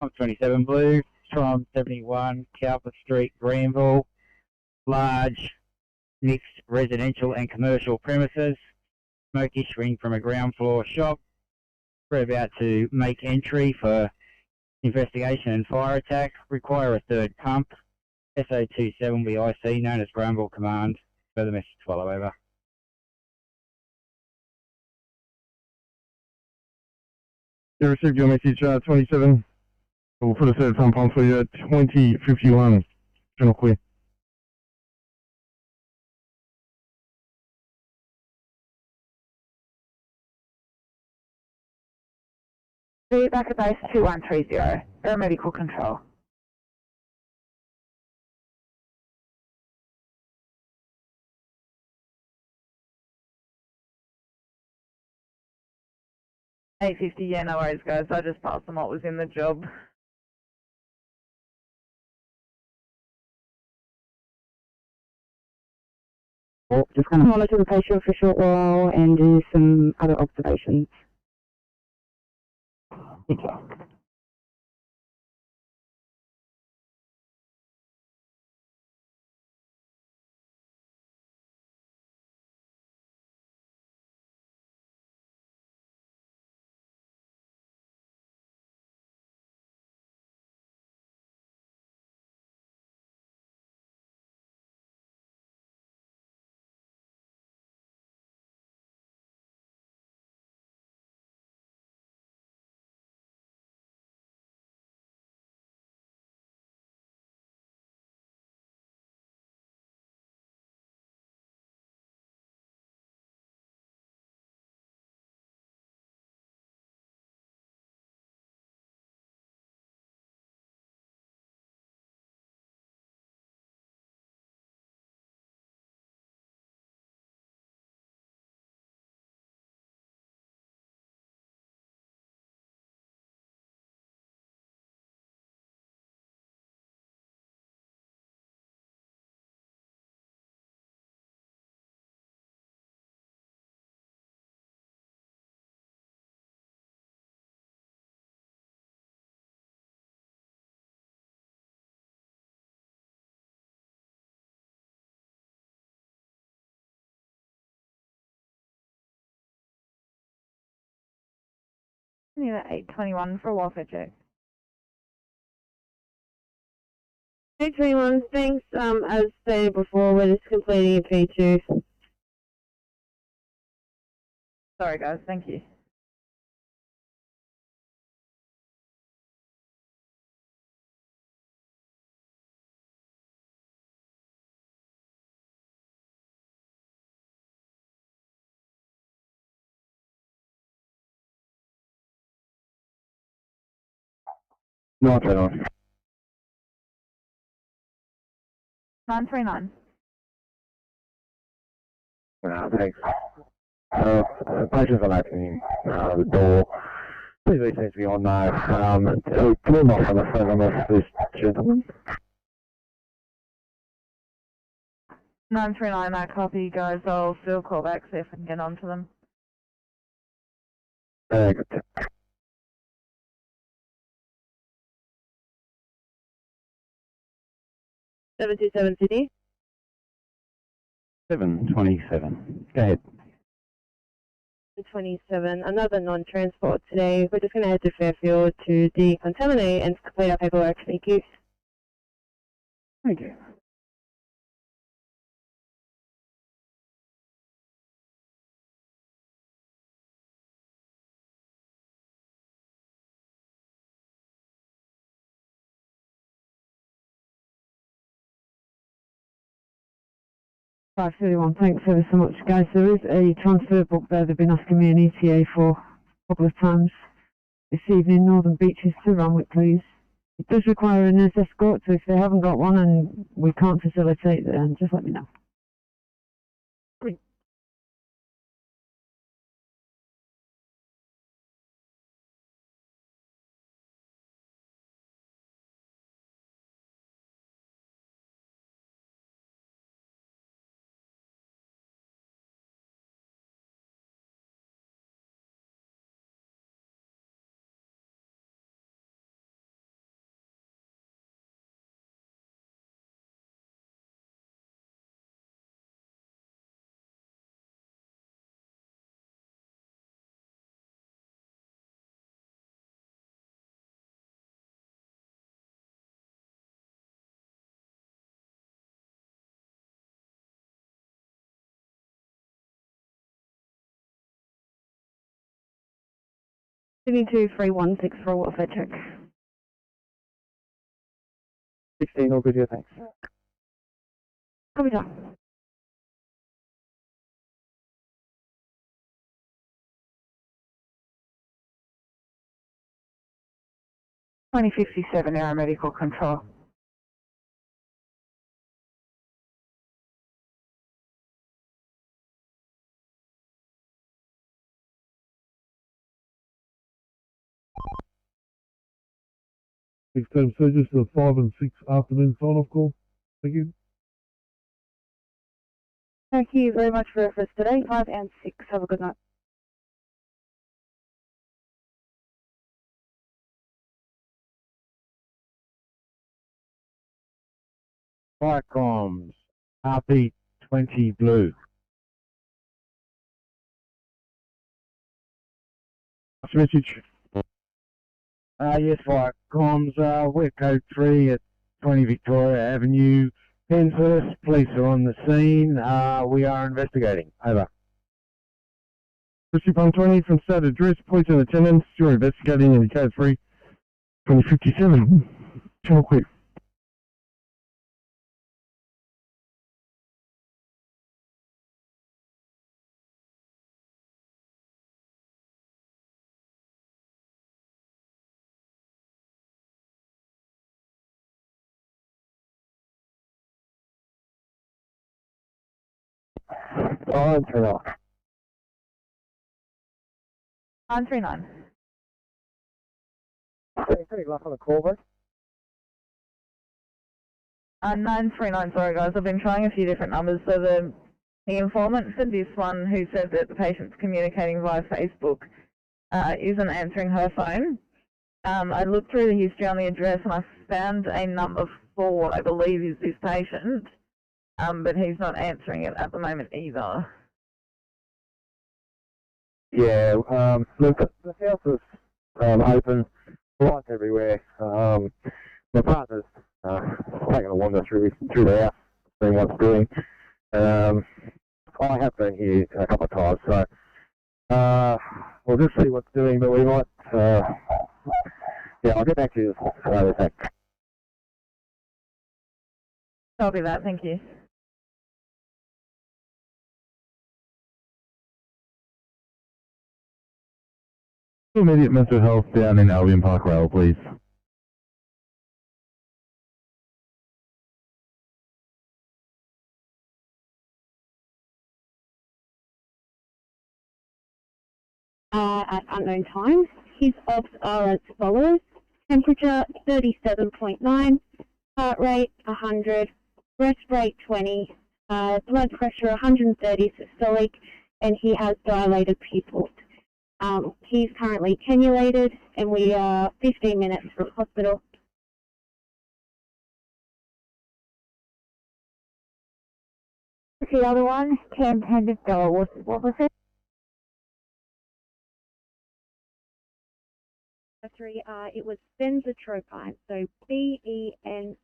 I'm 27 Blue, Trom 71, Cowper Street, Granville. Large, mixed residential and commercial premises. Smoke issuing from a ground floor shop. We're about to make entry for investigation and fire attack. Require a third pump. SO27 IC, known as Granville Command. Further message to follow, over. You received your message, 27. We'll put a third pump on for you at 2051. General clear. Back at base 2130, aeromedical control. $850, yeah, no worries, guys. I just passed them what was in the job. Just going to monitor the patient for a short while and do some other observations. Good luck. I need an 821 for a welfare check. 821, thanks. As stated before, we're just completing a P2. Sorry, guys. Thank you. No, turn on. 939. Thanks. Patients are opening the door. TV seems to be on now. Can we not have a phone number for this gentleman? 939, I copy, guys. I'll still call back, see if I can get onto them. Good. 727 Sydney. 727. Go ahead. 27, another non-transport today. We're just going to head to Fairfield to decontaminate and complete our paperwork. Thank you. Thank you. Thanks ever so much, guys. There is a transfer book there. They've been asking me an ETA for a couple of times this evening. Northern Beaches to Ranwick, please. It does require a nurse escort, so if they haven't got one and we can't facilitate, then just let me know. Sydney 23164 for welfare check. 16, all good here, thanks. Copy that. $20.57 aeromedical control. Extend surges to 5 and 6 afternoon sign-off call. Thank you. Thank you very much for efforts today. 5 and 6. Have a good night. Fire comms, RP20 blue. Message. Yes, fire comms, we're code 3 at 20 Victoria Avenue, Penshurst. Police are on the scene. We are investigating. Over. Rescue Pump 20 from state address, police in attendance. You're investigating in code 3, 2057. Channel quick. On, turn off. 939. Pretty luck on the call, bro. 939, sorry guys, I've been trying a few different numbers. So the informant for this one who said that the patient's communicating via Facebook isn't answering her phone. I looked through the history on the address and I found a number for what I believe is this patient, but he's not answering it at the moment either. Yeah, look, the house is open, lights everywhere. My partner's taking a wander through the house, seeing what's doing. I have been here a couple of times, so we'll just see what's doing, but we might, yeah, I'll get back to you later. Thanks. Copy that, thank you. Immediate mental health down in Albion Park Rail, please. at unknown times. His obs are as follows: temperature 37.9, heart rate 100, breath rate 20, blood pressure 130 systolic, and he has dilated pupils. He's currently cannulated, and we are 15 minutes from hospital. The other one, Cam Henderson, what was it? Three, it was benzatropine, so BENZATROPINE.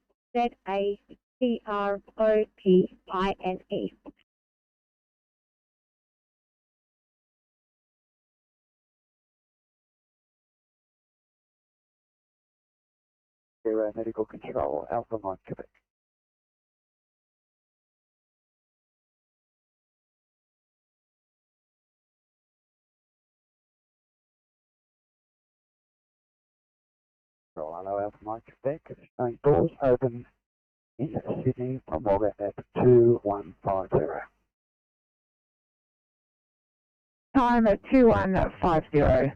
Zero medical control, Alpha Mike, Quebec. Hello, Alpha Mike, Quebec. Showing doors open in Sydney from Wagga at 2150. Time at 2150.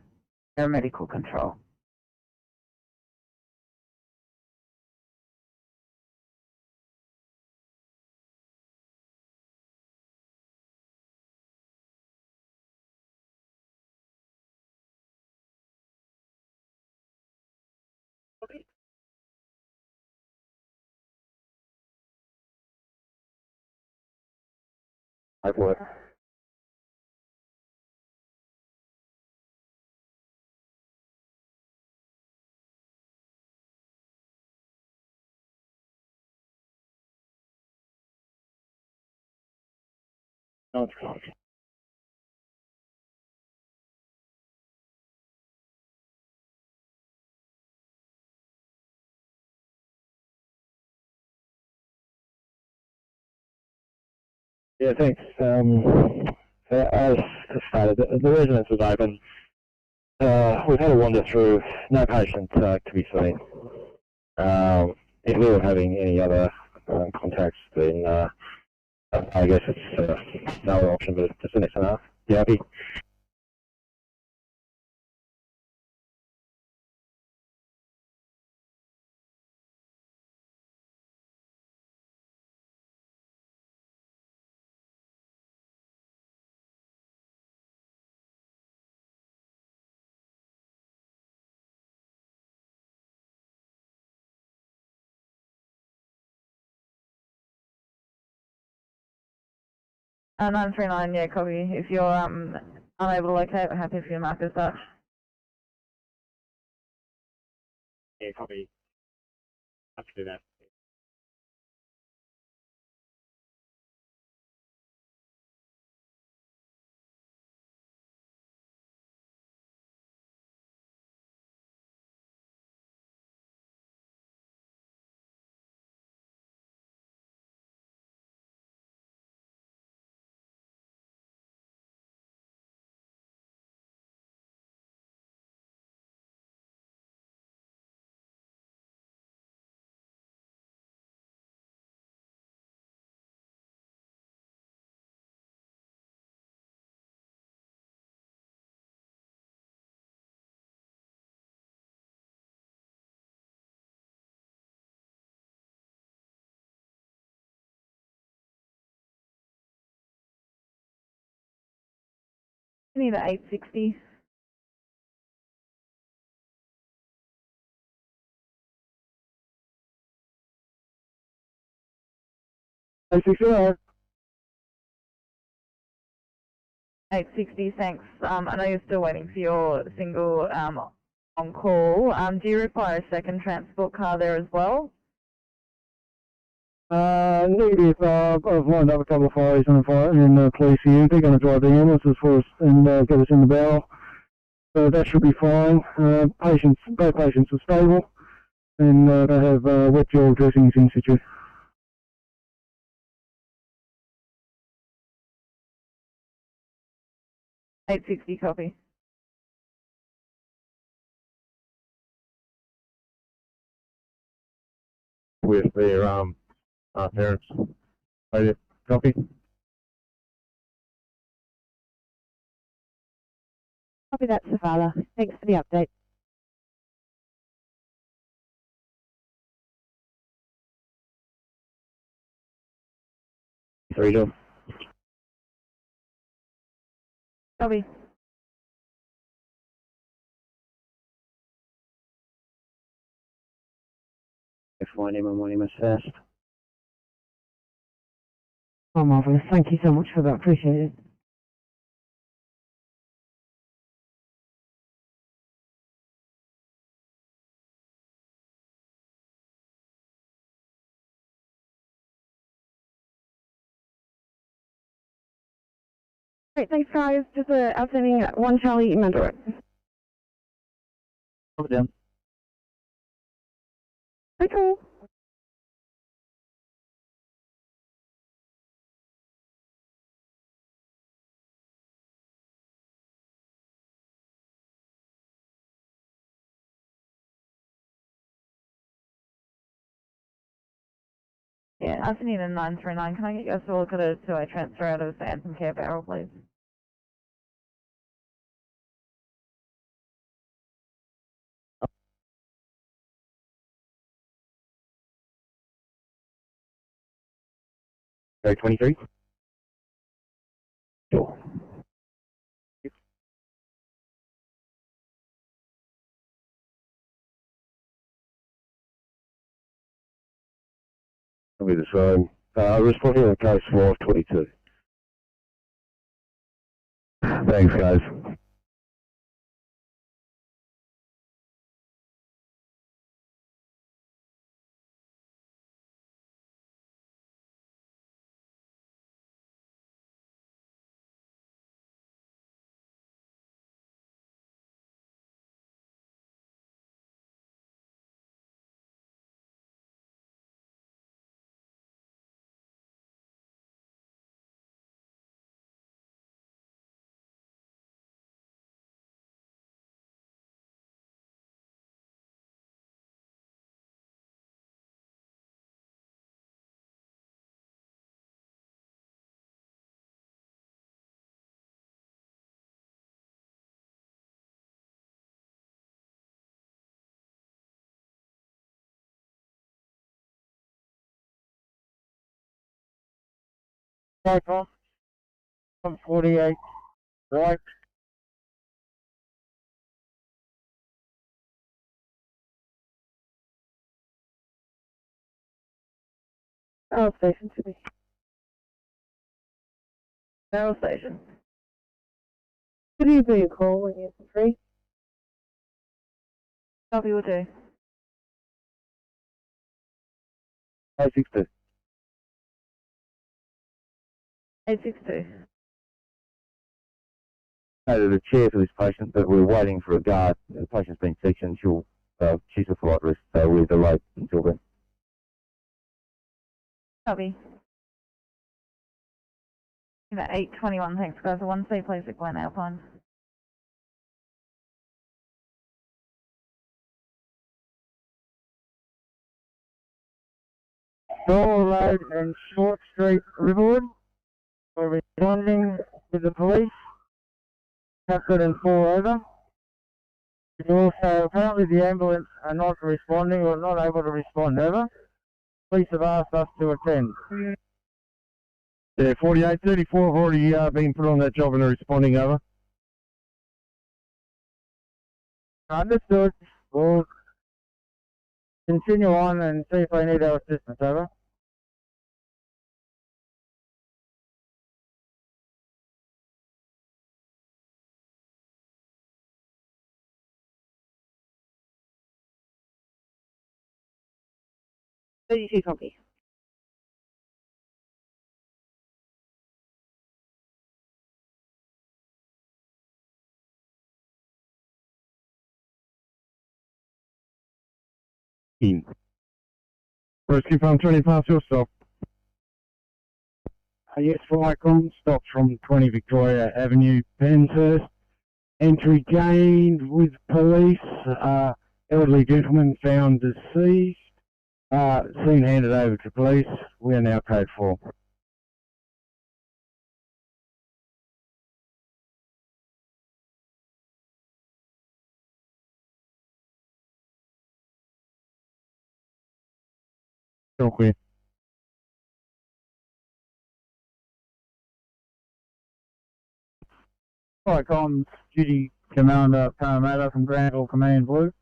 Medical control. Over. Yeah, thanks. As stated, the residence was open. We've had a wander through, no patient to be seen. If we were having any other contacts, then I guess it's no other option, but just an SNR. You happy? Uh, 939, yeah, copy. If you're unable to locate, we're happy for you to mark as such. Yeah, copy. Have to do that. We need an 860. ITSRR. 860, thanks. I know you're still waiting for your single on call. Do you require a second transport car there as well? Negative. I've lined up a couple of fires and the police here. They're going to drive the ambulances for us and get us in the barrel. So that should be fine. Both patients are stable, and they have wet jaw dressings in situ. $860, copy. With their parents. Copy. Copy that, Savala. Thanks for the update. Sorry, Joe. Copy. F1M and 1M fast. Oh, marvellous. Thank you so much for that. Appreciate it. Great, thanks guys. Just outstanding 1 Charlie Mandor. Over down. Hi, cool. Yeah, Anthony and 939. Can I get you guys to look at a 2-way transfer out of the Anthem Care barrel, please? Ferry 23. Sure. I'll be the same. Responding on case 522. Thanks, guys. Cycle, 148, right. Oh, station to be. Barrel station. Could you do a call when you're free? Copy, will do. 862. 862. No, the chair for this patient, but we're waiting for a guard. The patient's been sectioned. She's a flight risk, so we're delayed until then. Copy. About 821, thanks guys. 1C, please, at Glen Alpine. Door Road and Short Street, Riverwood. We're responding to the police. Captured and 4 over. Also, apparently the ambulance are not responding or not able to respond over. Police have asked us to attend. Yeah, 4834 have already been put on that job and are responding over. Understood. We'll continue on and see if they need our assistance, over. Copy. In. Rescue Farm 20 past your stop. Yes, Viacom, stopped from 20 Victoria Avenue, Penshurst. Entry gained with police. Elderly gentleman found deceased. Scene handed over to police. We are now code 4. Channel clear. Fire comms, Duty Commander Parramatta from Granville Command Blue.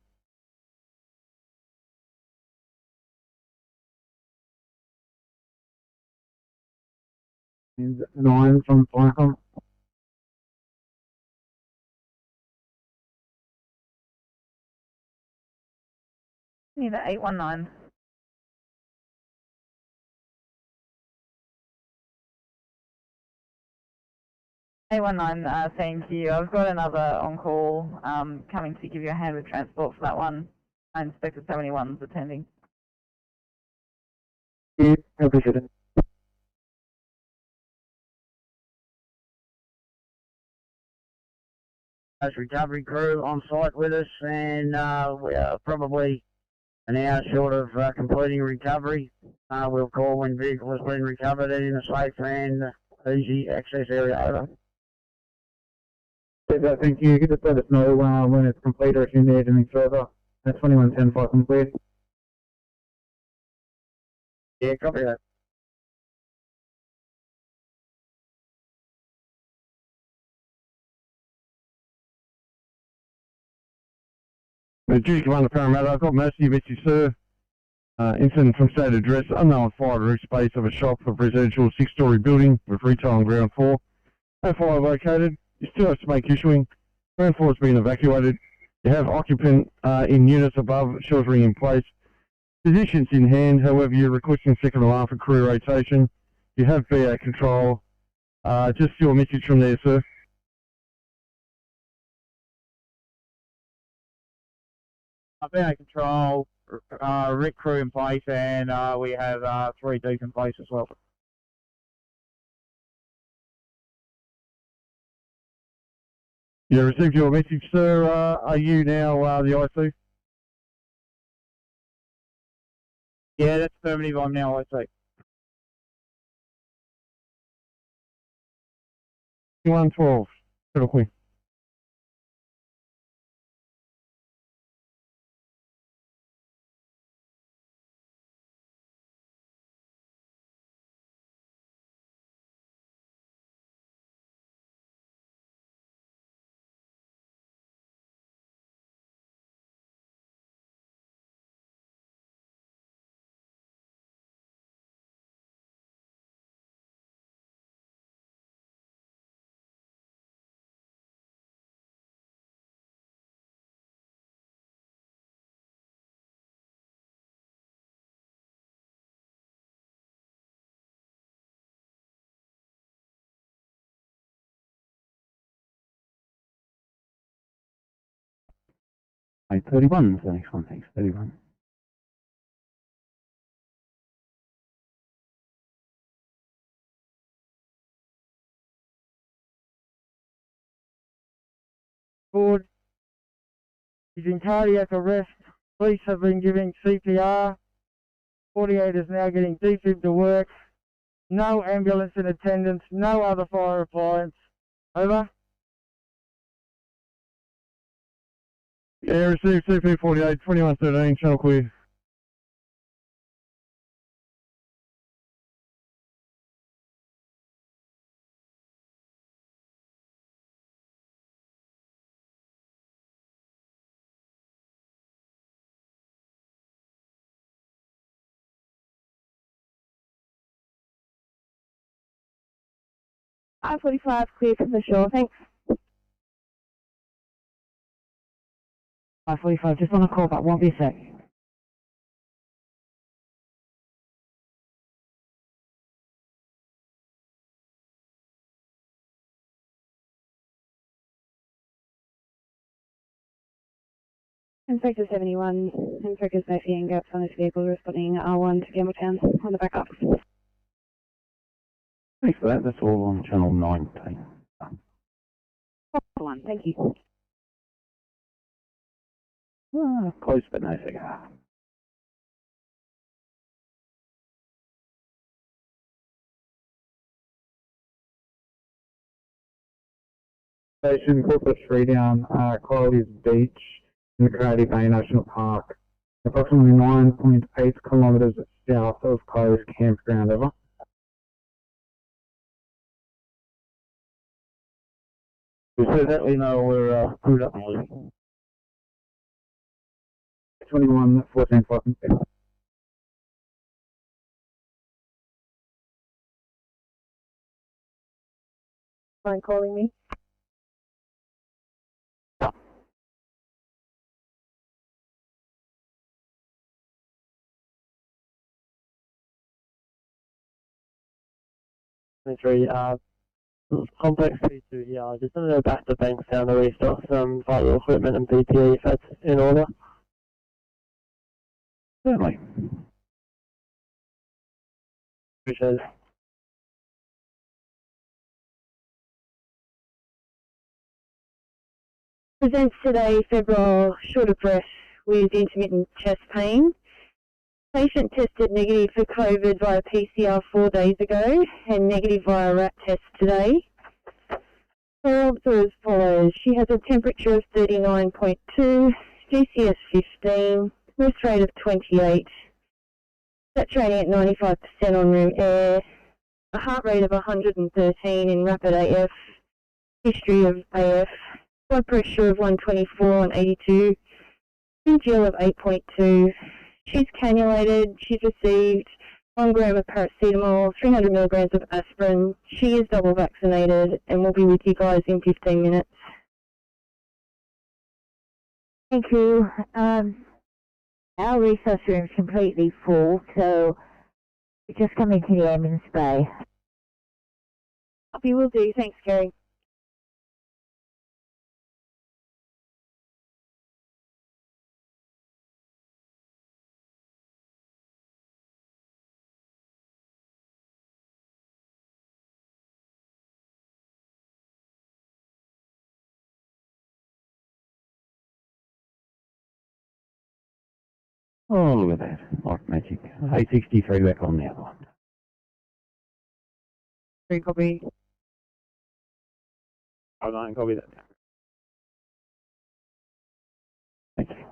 And 9 from Firecom. Need an 819. Thank you. I've got another on call coming to give you a hand with transport for that one. I Inspector 71's attending. Yeah, I appreciate it. Recovery crew on site with us, and we are probably an hour short of completing recovery. We'll call when vehicle has been recovered and in a safe and easy access area. Over. Thank you. Just let us know when it's complete or if you need anything further. That's 2110 complete. Yeah, copy that. Duty Commander Parramatta, I've got Mercy, Missy Sir. Incident from state address, unknown fire roof space of a shop of residential 6-storey building with retail on ground floor. No fire located. You still have to make issuing. Ground floor has been evacuated. You have occupant in units above, sheltering in place. Positions in hand, however, you're requesting second alarm for crew rotation. You have VA control. Just your message from there, sir. VA control, RIC crew in place, and we have 3 deep in place as well. You received your message, sir. Are you now the IC? Yeah, that's affirmative. I'm now IC. 112. Settle clear. Right, 31 is the next one, thanks, 31. Board. He's in cardiac arrest. Police have been giving CPR. 48 is now getting defib to work. No ambulance in attendance. No other fire appliance. Over. Yeah, received CP 48, 2113, channel clear. I-45 clear from the shore, thanks. I-45, just want to call back, won't be a sec. Inspector 71, Inspector Safety and gaps on this vehicle responding R1 to Campbelltown on the backup. Thanks for that, that's all on channel 19. One, thank you. Close but no cigar. Station Corporate 3 down, Qualities Beach in the Creative Bay National Park. Approximately 9.8 kilometres south of closed campground ever. So that we know we're screwed up. 21, 14, 5. Mind calling me? Complex P2 here. I just want to go back to Bankstown to restock some vital equipment and PPE if that's in order. Certainly. Appreciate it. Presents today febrile short of breath with intermittent chest pain. Patient tested negative for COVID via PCR 4 days ago and negative via RAT test today. Her obs are as follows. She has a temperature of 39.2, GCS 15, rest rate of 28, saturating at 95% on room air, a heart rate of 113 in rapid AF, history of AF, blood pressure of 124 on 82, BGL of 8.2. She's cannulated. She's received 1 gram of paracetamol, 300 milligrams of aspirin. She is double vaccinated and will be with you guys in 15 minutes. Thank you. Our resource room is completely full, so just come into the ambulance bay. Copy, will do. Thanks, Kerry. Oh, look at that. Like magic. 863 back on the other one. Three copy. Hold on, copy that. Thank you.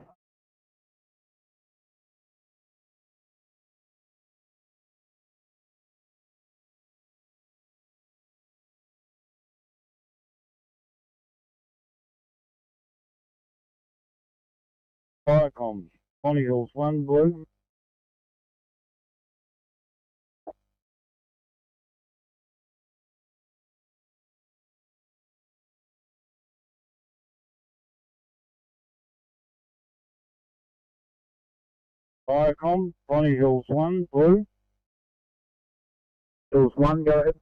Firecom, Bonnie Hills 1, blue. Firecom, Bonnie Hills 1, blue. Hills 1, go ahead.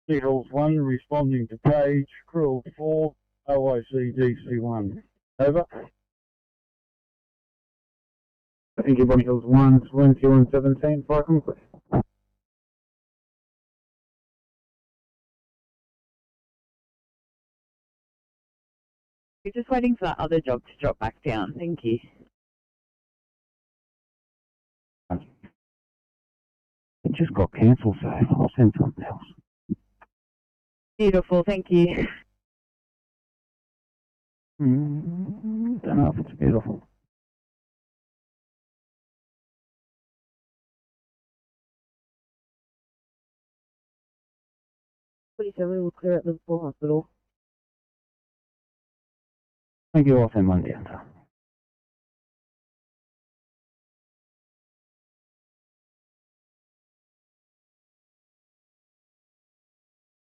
Bonnie Hills 1, responding to page, Krill 4, OIC DC1. Over. Thank you, Bonnie Hills 1, 2117, Firecom, please. We're just waiting for that other job to drop back down. Thank you. It just got cancelled, so I'll send something else. Beautiful, thank you. Don't know if it's beautiful. Please, we will clear at Liverpool Hospital. Thank you, I'll send one down.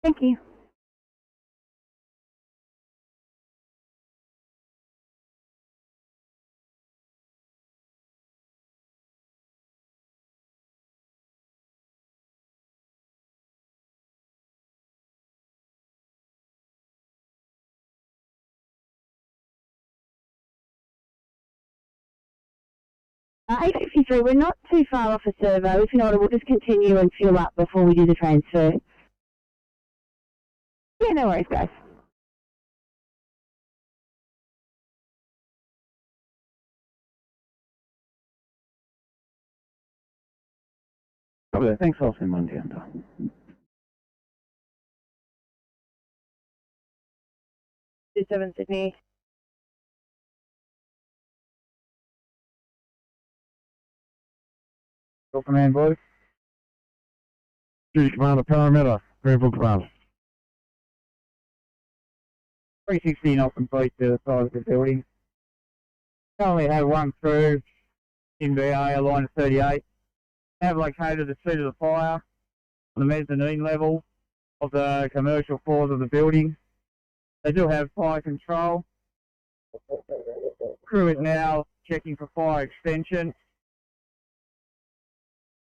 Thank you. Uh, 853, we're not too far off a servo. If not, we'll just continue and fuel up before we do the transfer. Yeah, no worries, guys. Okay, thanks, I'll send one down. 27 Sydney. Your command, boys. Duty Commander Parramatta, Granville Commander. 360 not complete to the side of the building. Currently have one crew in BA, line of 38. Have located the seat of the fire on the mezzanine level of the commercial floors of the building. They do have fire control. Crew is now checking for fire extension.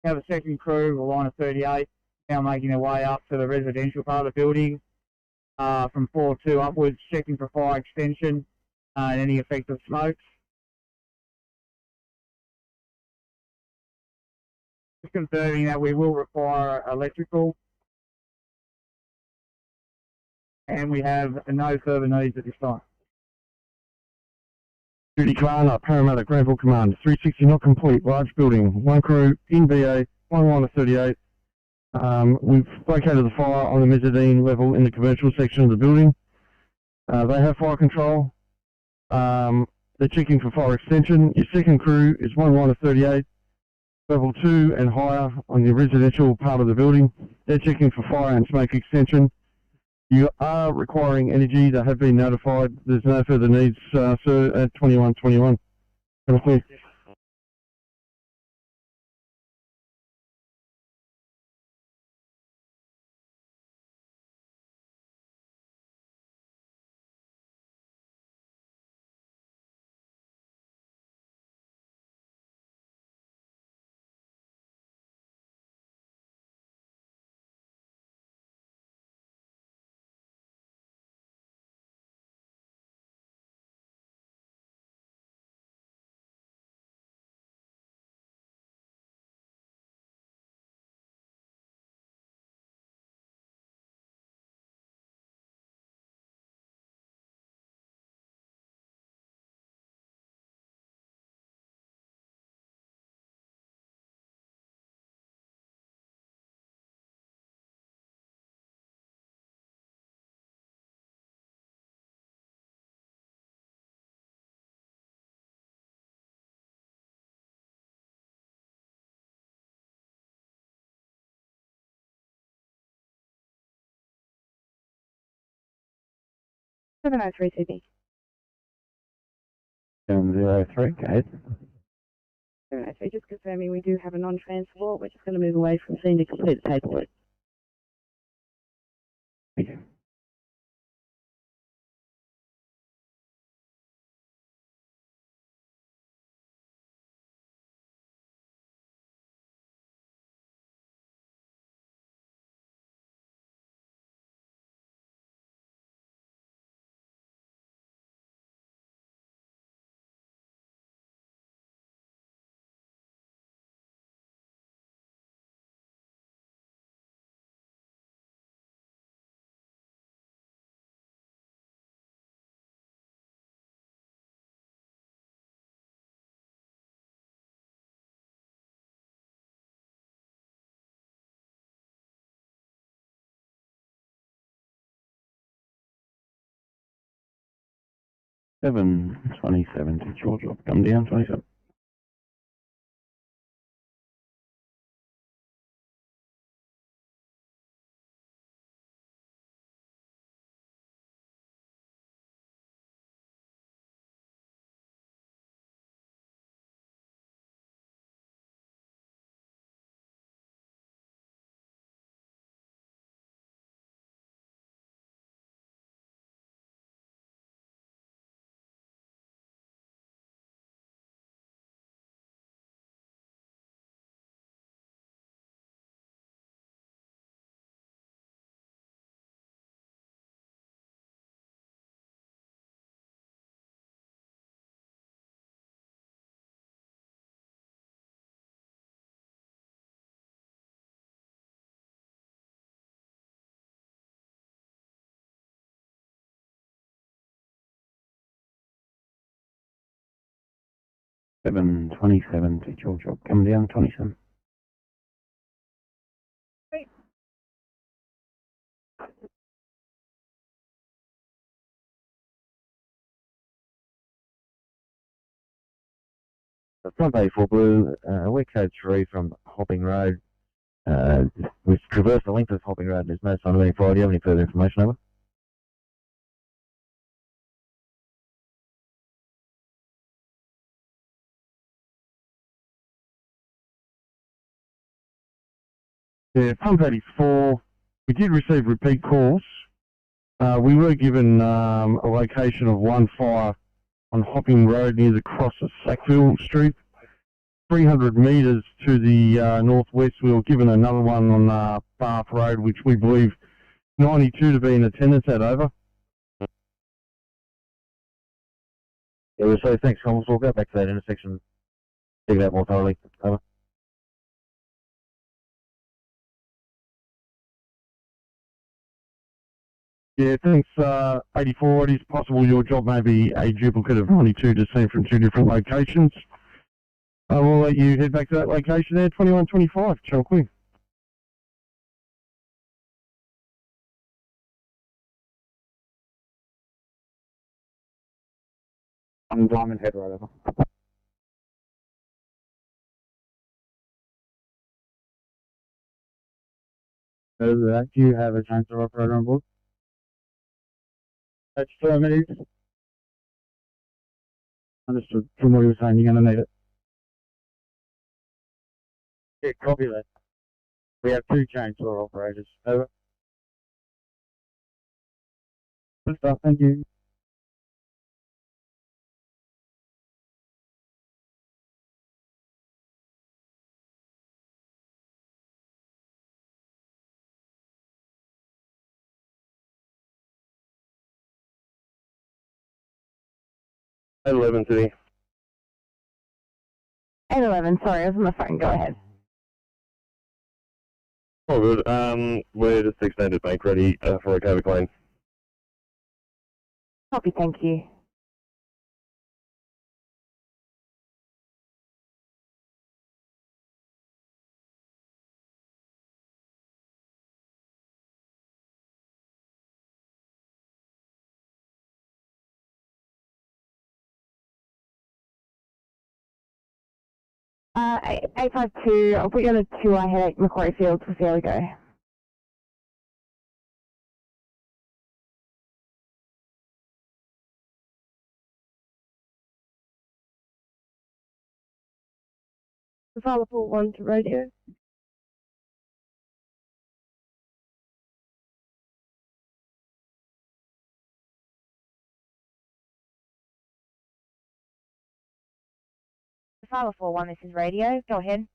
Have a second crew, the line of 38, now making their way up to the residential part of the building. From floor 2 upwards, checking for fire extension and any effect of smoke. Just confirming that we will require electrical, and we have no further needs at this time. Duty Commander Parramatta, Granville Commander. 360 not complete, large building, one crew in BA, one line of 38. We've located the fire on the mezzanine level in the commercial section of the building. They have fire control. They're checking for fire extension. Your second crew is one line of 38, level 2 and higher on the residential part of the building. They're checking for fire and smoke extension. You are requiring energy. They have been notified. There's no further needs, sir, at 2121. Thank you. Seven oh three Sydney. 703, go ahead. 703, just confirming we do have a non-transport. We're just going to move away from scene to complete the paperwork. Thank you. Seven 27 to Georgia. Come down 27. Seven 27 to Georgia. Come down 27. Front 84 Blue, we're code 3 from Hopping Road. We've traversed the length of Hopping Road. There's no sign of any fire. Do you have any further information, over? Yeah, Pump 84, we did receive repeat calls. We were given a location of one fire on Hopping Road near the cross of Sackville Street. 300 metres to the northwest, we were given another one on Bath Road, which we believe 92 to be in attendance at, over. Yeah, so thanks, Constables. We'll go back to that intersection, check it out more thoroughly, over. Yeah, thanks, 84. It is possible your job may be a duplicate of 92 just seen from two different locations. We'll let you head back to that location there, 2125, Channel Queen. On Diamond Head Road, over. Do you have a chainsaw operator on board? That's affirmative. Understood. From what you were saying, you're going to need it. Yeah, copy that. We have 2 chainsaw operators. Over. Good stuff, thank you. At 11 Sydney. 811, sorry, I was on the phone, go ahead. All good. We're just extended bank ready for a cover claim. Copy, thank you. Uh, 852, I'll put you on a 2 I head Macquarie Fields, we'll see how we go. Available 1 to radio. File 41, this is radio, go ahead.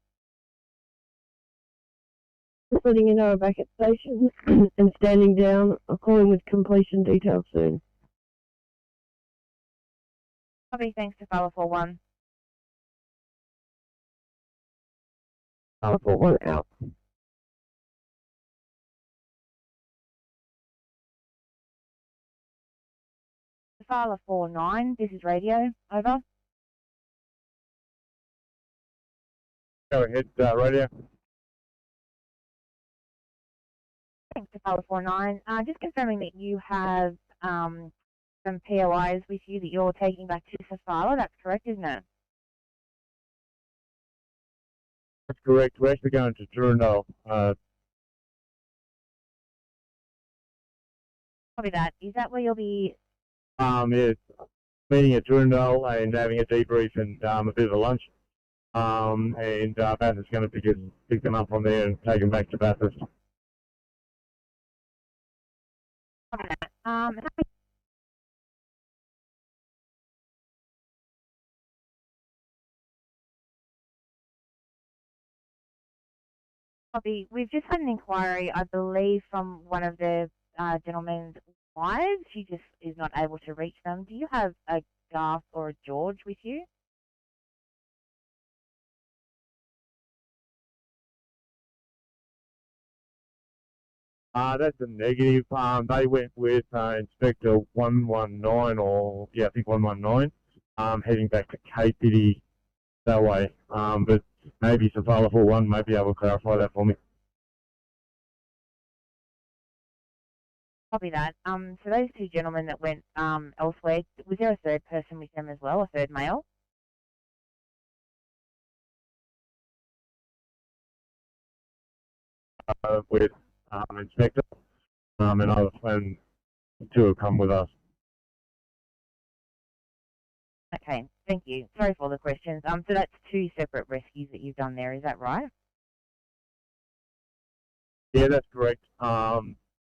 Just letting you know I'm back at station and standing down. I'll call in with completion details soon. Copy, thanks to file 41. File 41 out. File 49, this is radio, over. Go ahead, radio. Thanks to file 49. Just confirming that you have some POIs with you that you're taking back to Safala, that's correct, isn't it? That's correct. We're actually going to Durandal. Copy that. Is that where you'll be? Yes, meeting at Durandal and having a debrief and a bit of a lunch. And Bathurst is going to pick them up from there and take them back to Bathurst. Copy that. Copy. We've just had an inquiry, I believe, from one of the gentlemen's wives. She just is not able to reach them. Do you have a Garth or a George with you? That's a negative. They went with Inspector 119, or yeah, I think 119, heading back to Cape City that way. But maybe Safala 41 might be able to clarify that for me. Copy that. So those 2 gentlemen that went elsewhere, was there a third person with them as well, a third male? with Inspector, and two have come with us. Okay, thank you. Sorry for all the questions. So that's two separate rescues that you've done there, is that right? Yeah, that's correct. So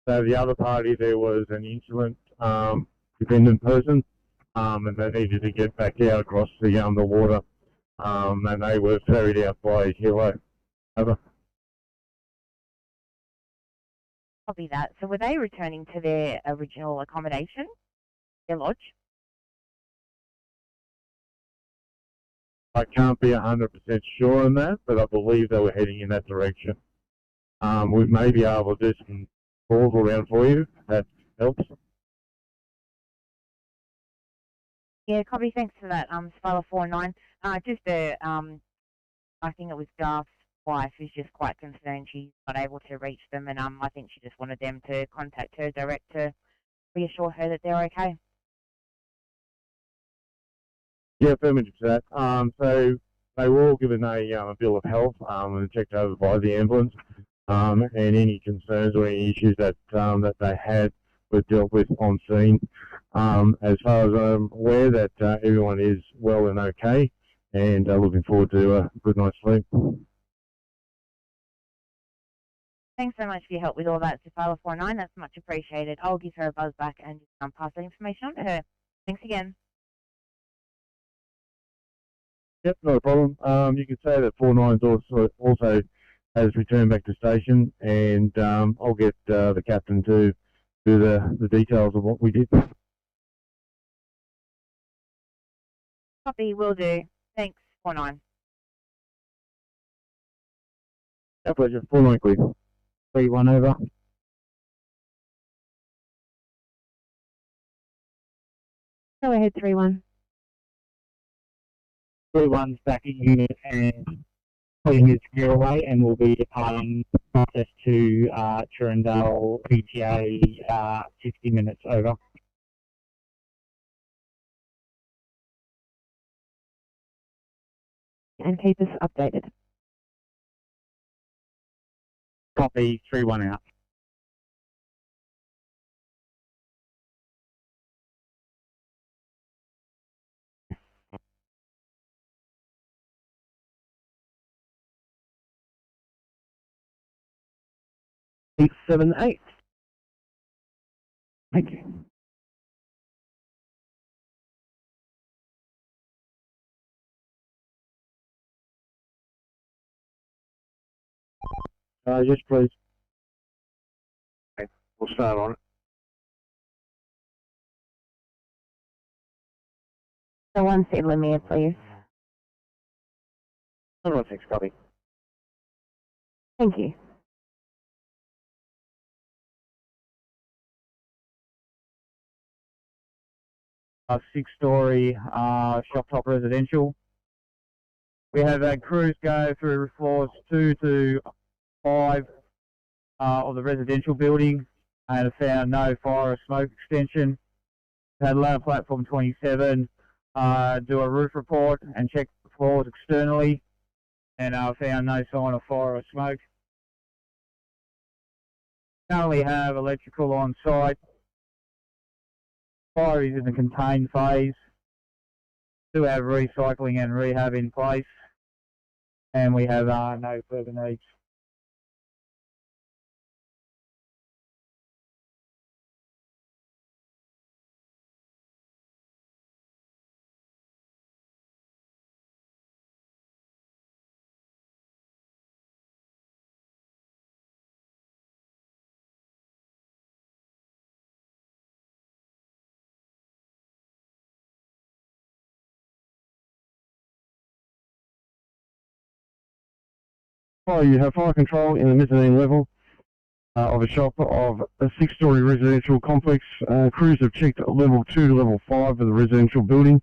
the other party, there was an insolent dependent person, and they needed to get back out across the water, and they were ferried out by Hilo. Over. Copy that. So were they returning to their original accommodation, their lodge? I can't be 100% sure on that, but I believe they were heading in that direction. We may be able to do some calls around for you, if that helps. Yeah, copy. Thanks for that, Spyler 49. Just I think it was Garth's wife who's just quite concerned she's not able to reach them, and I think she just wanted them to contact her direct to reassure her that they're okay. Yeah, affirmative to that. So they were all given a bill of health and checked over by the ambulance, and any concerns or any issues that that they had were dealt with on scene. As far as I'm aware, that everyone is well and okay, and looking forward to a good night's sleep. Thanks so much for your help with all that, Spyler 49. That's much appreciated. I'll give her a buzz back and pass that information on to her. Thanks again. Yep, not a problem. You can say that 49 also has returned back to station, and I'll get the captain to do the details of what we did. Copy, will do. Thanks, 49. Our pleasure. 49 clear. 3-1 over. Go ahead, 3-1. 3-1's back at unit and putting his gear away, and will be departing process to Chirindale PTA 60 minutes over. And keep us updated. Copy, 3-1 out. Eight, 7, 8. Thank you. Yes, please. Okay, we'll start on it. So 1 Lemire, please. 116, copy. Thank you. A 6-story shop top residential. We have had crews go through floors 2 to 5 of the residential building and have found no fire or smoke extension. Had ladder platform 27 do a roof report and check the floors externally, and found no sign of fire or smoke. Currently have electrical on site. Fire is in the contained phase. Do have recycling and rehab in place, and we have no further needs. Oh, you have fire control in the mezzanine level of a shop of a 6-story residential complex. Crews have checked level 2 to level 5 of the residential building.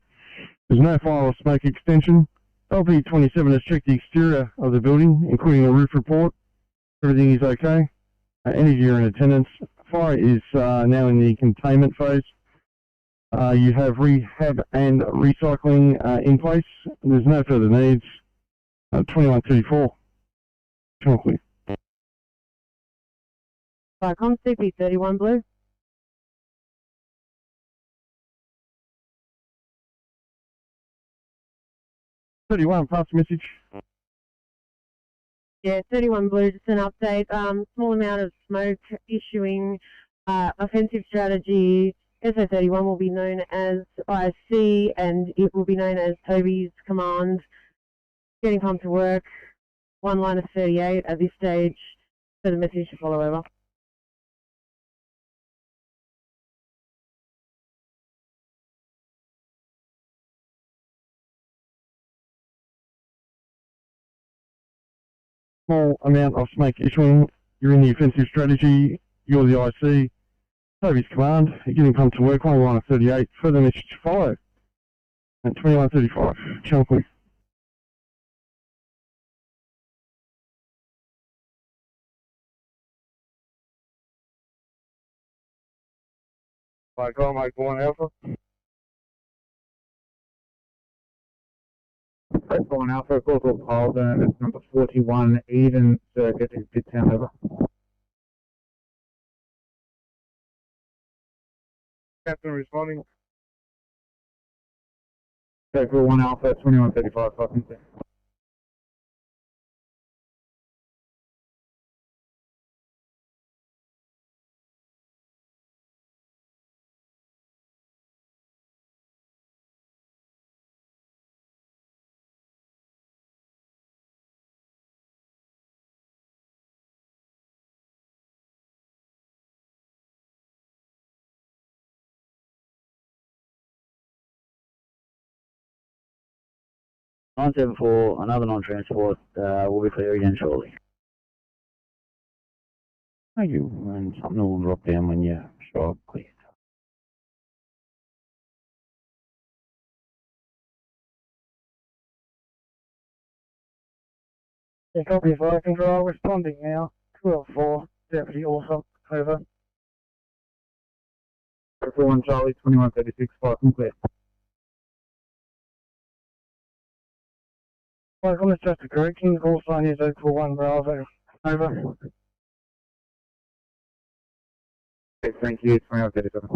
There's no fire or smoke extension. LP27 has checked the exterior of the building, including a roof report. Everything is okay. Energy are in attendance. Fire is now in the containment phase. You have rehab and recycling in place. There's no further needs. 2134. Chocolate. Vicom, CP31 Blue. Pass the message. Yeah, 31 Blue, just an update. Small amount of smoke issuing, offensive strategy. SO31 will be known as IC and it will be known as Toby's command. Getting pumped to work. One line of 38 at this stage. So the message to follow over. Small amount of smoke issuing. You're in the offensive strategy. You're the IC. Toby's command. You're getting pumped to work. One line of 38. Further message to follow. At 21:35. Channel quick. Vicom, Mike 1 Alpha. That's 1 Alpha, call to Holden, it's number 41, Eden Circuit in Midtown, over. Captain responding. Circle 1 Alpha, 21:35, fucking thing. (974), another non-transport, will be clear again shortly. Thank you, and something will drop down when you show up, please. Yeah, copy, fire control, responding now. 204, Deputy Orso, over. Circle 1 Charlie, 21:36, fucking clear. Welcome, it's just a correction, call sign is 041 Bravo, over. Okay, thank you, 21:37.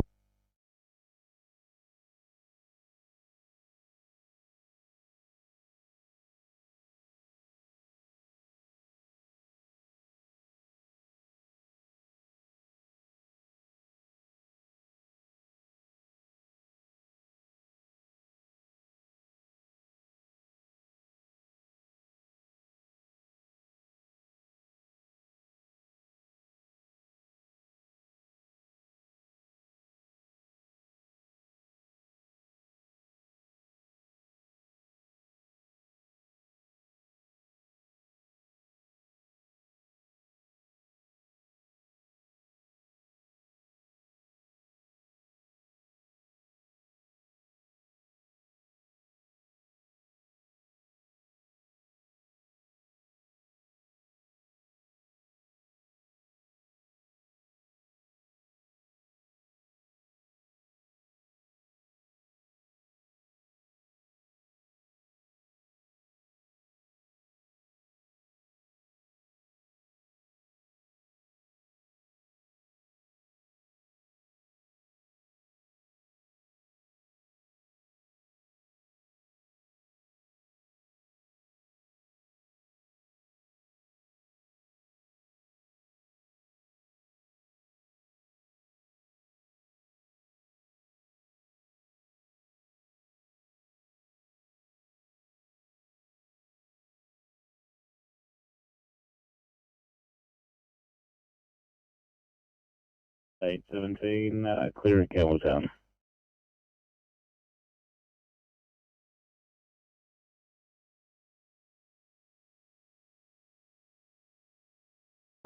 Eight 17, clear at Campbelltown.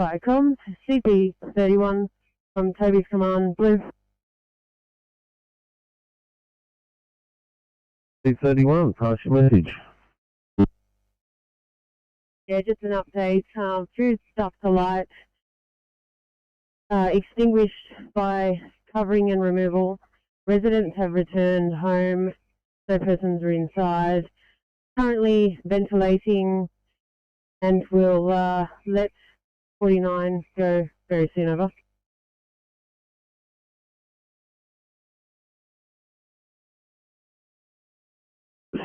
Vicom, CP31 from Toby's command, Blue. C31, pass your message. Yeah, just an update. Food stuff to light, extinguished by covering and removal. Residents have returned home. No persons are inside. Currently ventilating, and we'll let 49 go very soon, over.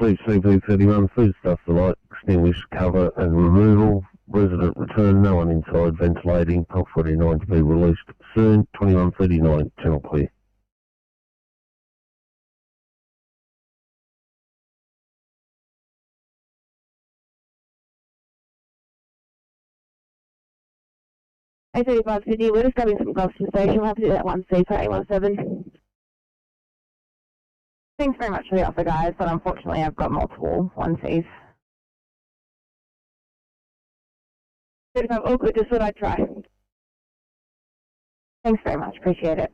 received CP31 foodstuffs alike, extinguished, cover and removal. Resident return, no one inside, ventilating, pump 49 to be released soon, 21:39, channel clear. A35 Sydney, we're just grabbing some gloves from the station. We'll have to do that 1C for A17. Thanks very much for the offer, guys, but unfortunately I've got multiple 1Cs. 35, all good, just thought I'd try. Thanks very much, appreciate it.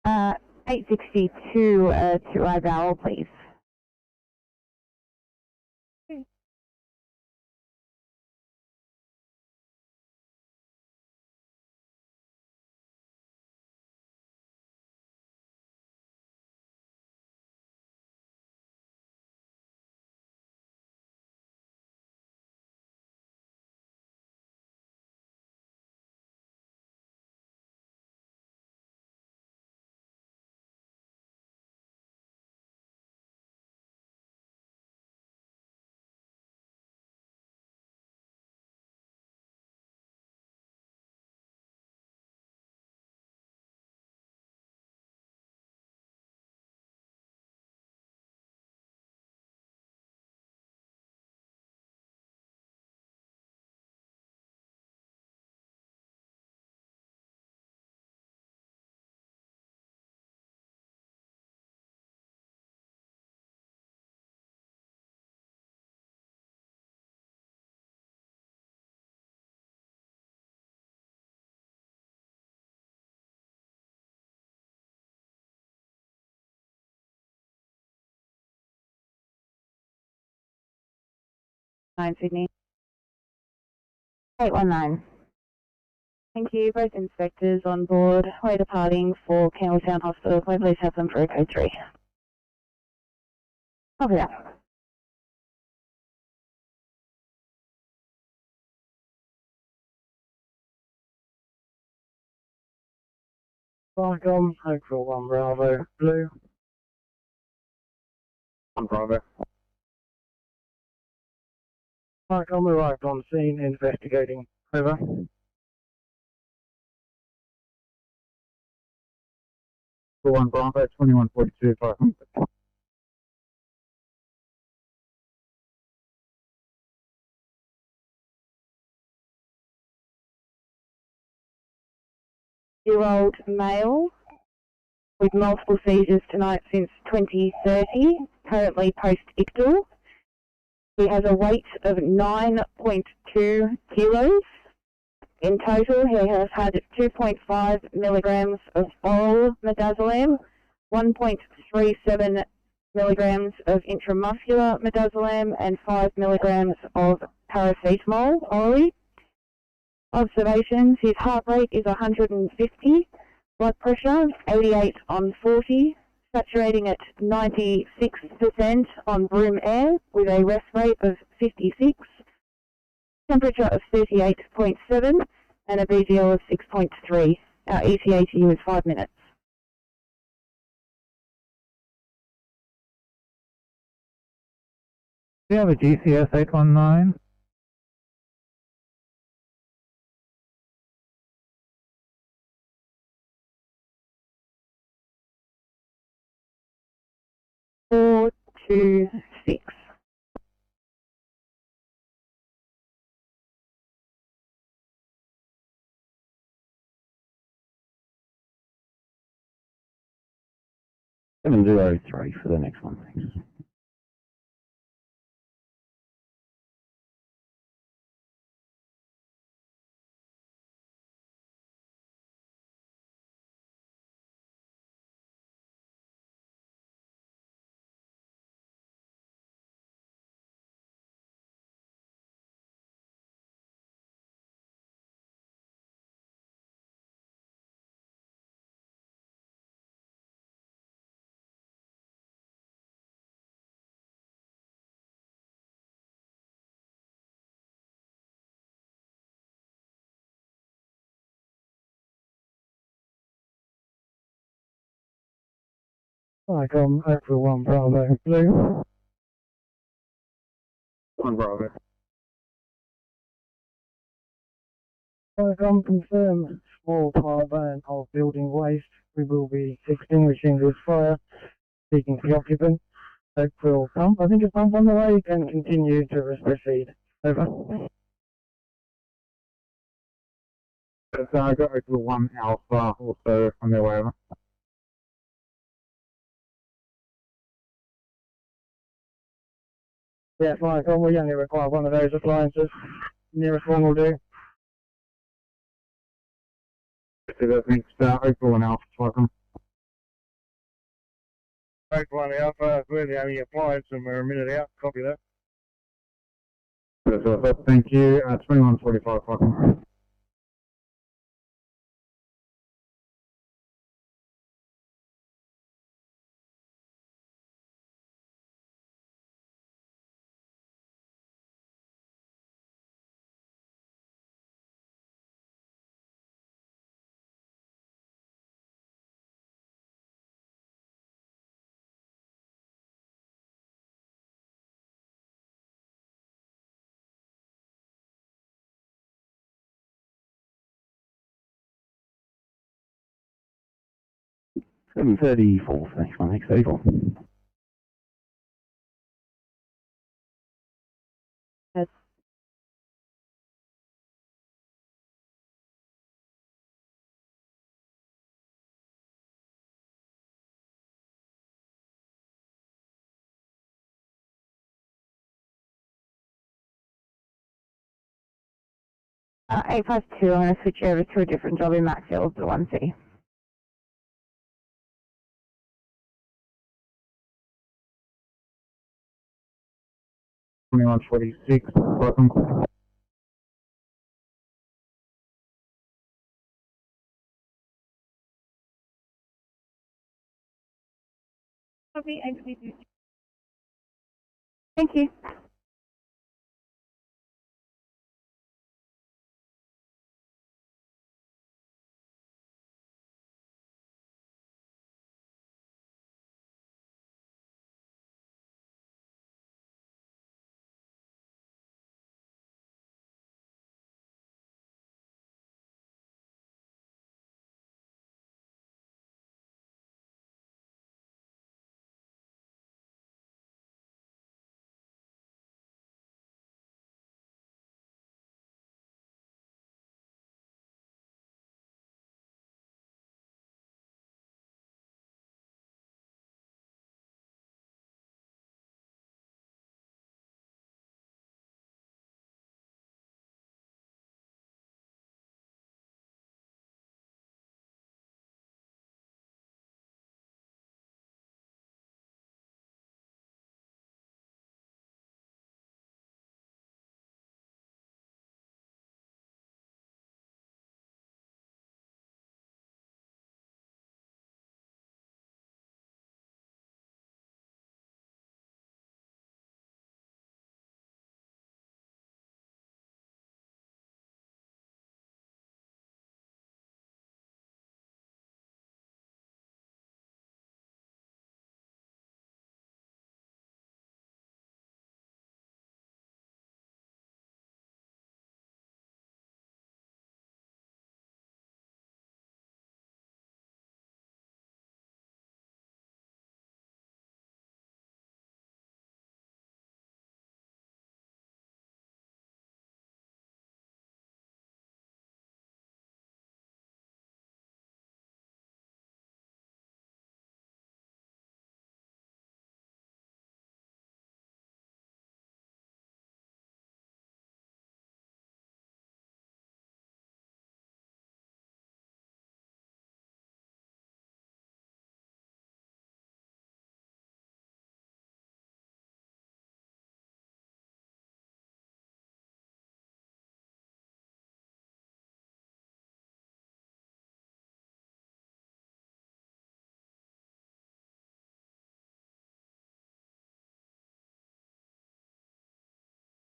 Uh, 862 to Ival, please. Sydney. 819. Thank you. Both inspectors on board. We're departing for Campbelltown Hospital. Can we please have them for a code 3? Copy that. Welcome, Hotel 1 Bravo Blue. 1 Bravo. Welcome, arrived on scene, investigating. Over. For 1 Bravo, 21:42, 500. Year-old male with multiple seizures tonight since 2030, currently post-ictal. He has a weight of 9.2 kilos. In total, he has had 2.5 milligrams of oral midazolam, 1.37 milligrams of intramuscular midazolam, and 5 milligrams of paracetamol orally. Observations: his heart rate is 150, blood pressure 88/40, saturating at 96% on room air with a rest rate of 56, temperature of 38.7 and a BGL of 6.3. Our ETA to you is 5 minutes. Do you have a GCS 819? Four, 2, 6. Seven 703 for the next one, thanks. Vicom, April 1 Bravo Blue. 1 Bravo. Vicom, confirm small fire burn of building waste. We will be extinguishing this fire, speaking to the occupant. April pump, I think a pump on the way, can continue to proceed. Over. So I got April 1 Alpha also on their way over. Yeah, Vicom, we only require one of those appliances. Nearest one will do. So that thanks, April 1 Alpha, welcome. April 1 Alpha, we're the only appliance and we're a minute out, copy that. Thank you, 2145, welcome. $7.34, thanks, my next 34. That's Uh, 852, I'm going to switch over to a different job in Maxfield, the 1C. Welcome. copy, XB2. Thank you.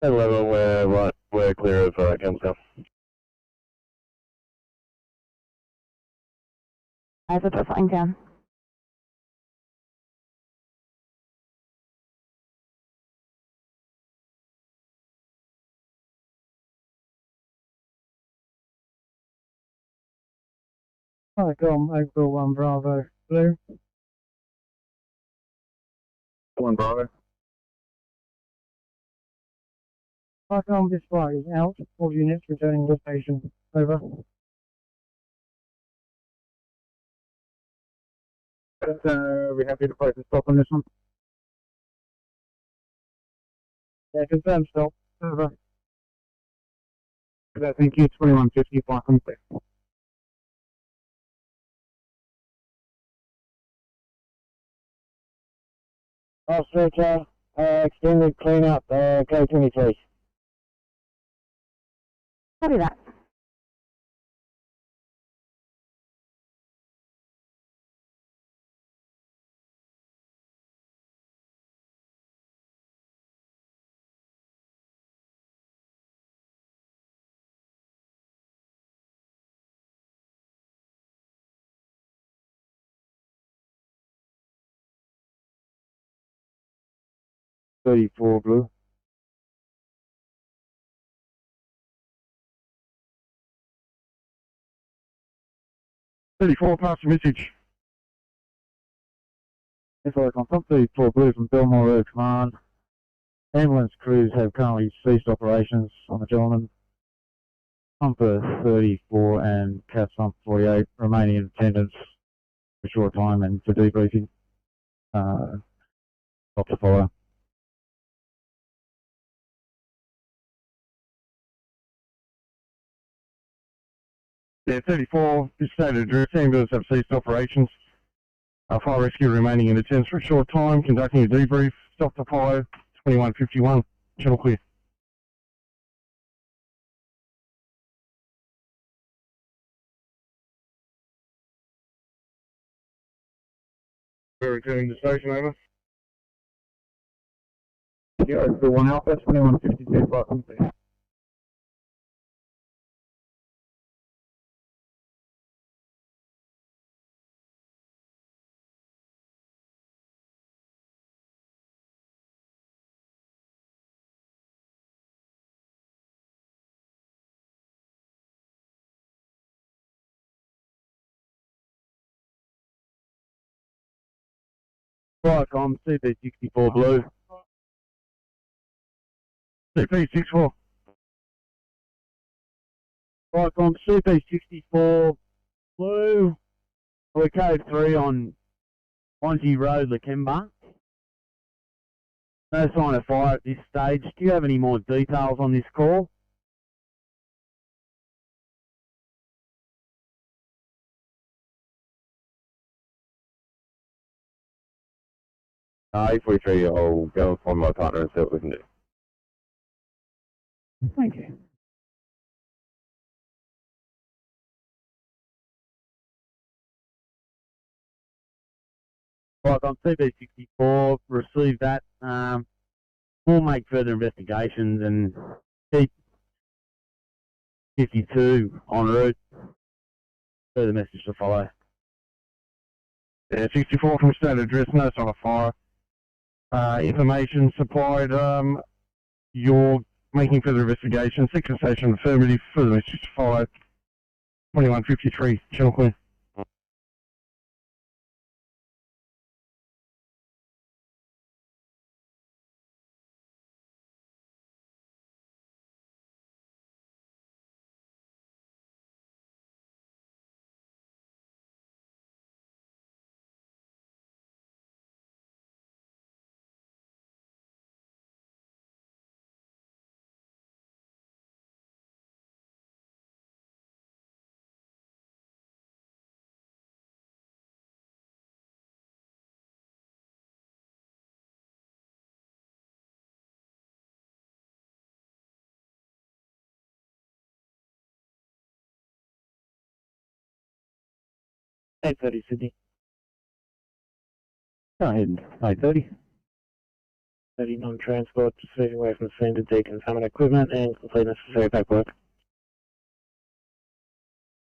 At 11, we're clear of Gamescom. As a flying down. Parcom, April 1 Bravo, Blue. 1 Bravo. Parcom display out. All units returning to station. Over. We happy to place a stop on this one? Yeah, confirm stop. Over. Thank you. 2150 Parcom. Operator, extended cleanup, code 23. Copy that. Blue. 34, pass the message. Info confirm 34 Blue from Belmore Road Command. Ambulance crews have currently ceased operations on the gentleman. Pumper 34 and Cat Pump 48 remaining in attendance for a short time and for debriefing. Stop to follow. Yeah, 34, this stated address, ambulance have ceased operations. Fire rescue remaining in attendance for a short time, conducting a debrief. Stop to follow, 2151, channel clear. We're returning to station, over. Yeah, it's the 1 Alpha, 2152 Parcom. Parcom CP64 Blue. CP64. Parcom CP64 Blue. We're code 3 on Wanji Road, Lakemba. No sign of fire at this stage. Do you have any more details on this call? A43, I'll go and find my partner and see what we can do. Thank you. Right, on CB64, received that. We'll make further investigations and keep 52 en route. Further message to follow. Yeah, 64 from state address, no sign of fire. Information supplied, you're making further investigation. Section station affirmative, further message to follow. 2153, channel clear. .830 Sydney. Go ahead, 830. 30 non-transport, just moving away from the scene to decontaminate equipment and complete necessary paperwork.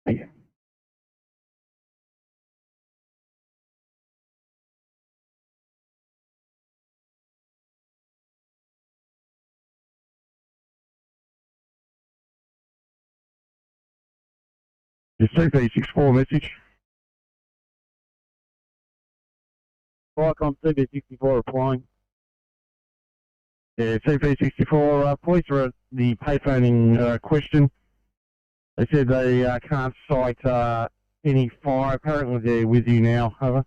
Thank you. Your CP64 message. Vicom CB64 replying. Yeah, CP64, police are at the payphoning question. They said they can't cite any fire. Apparently they're with you now, over.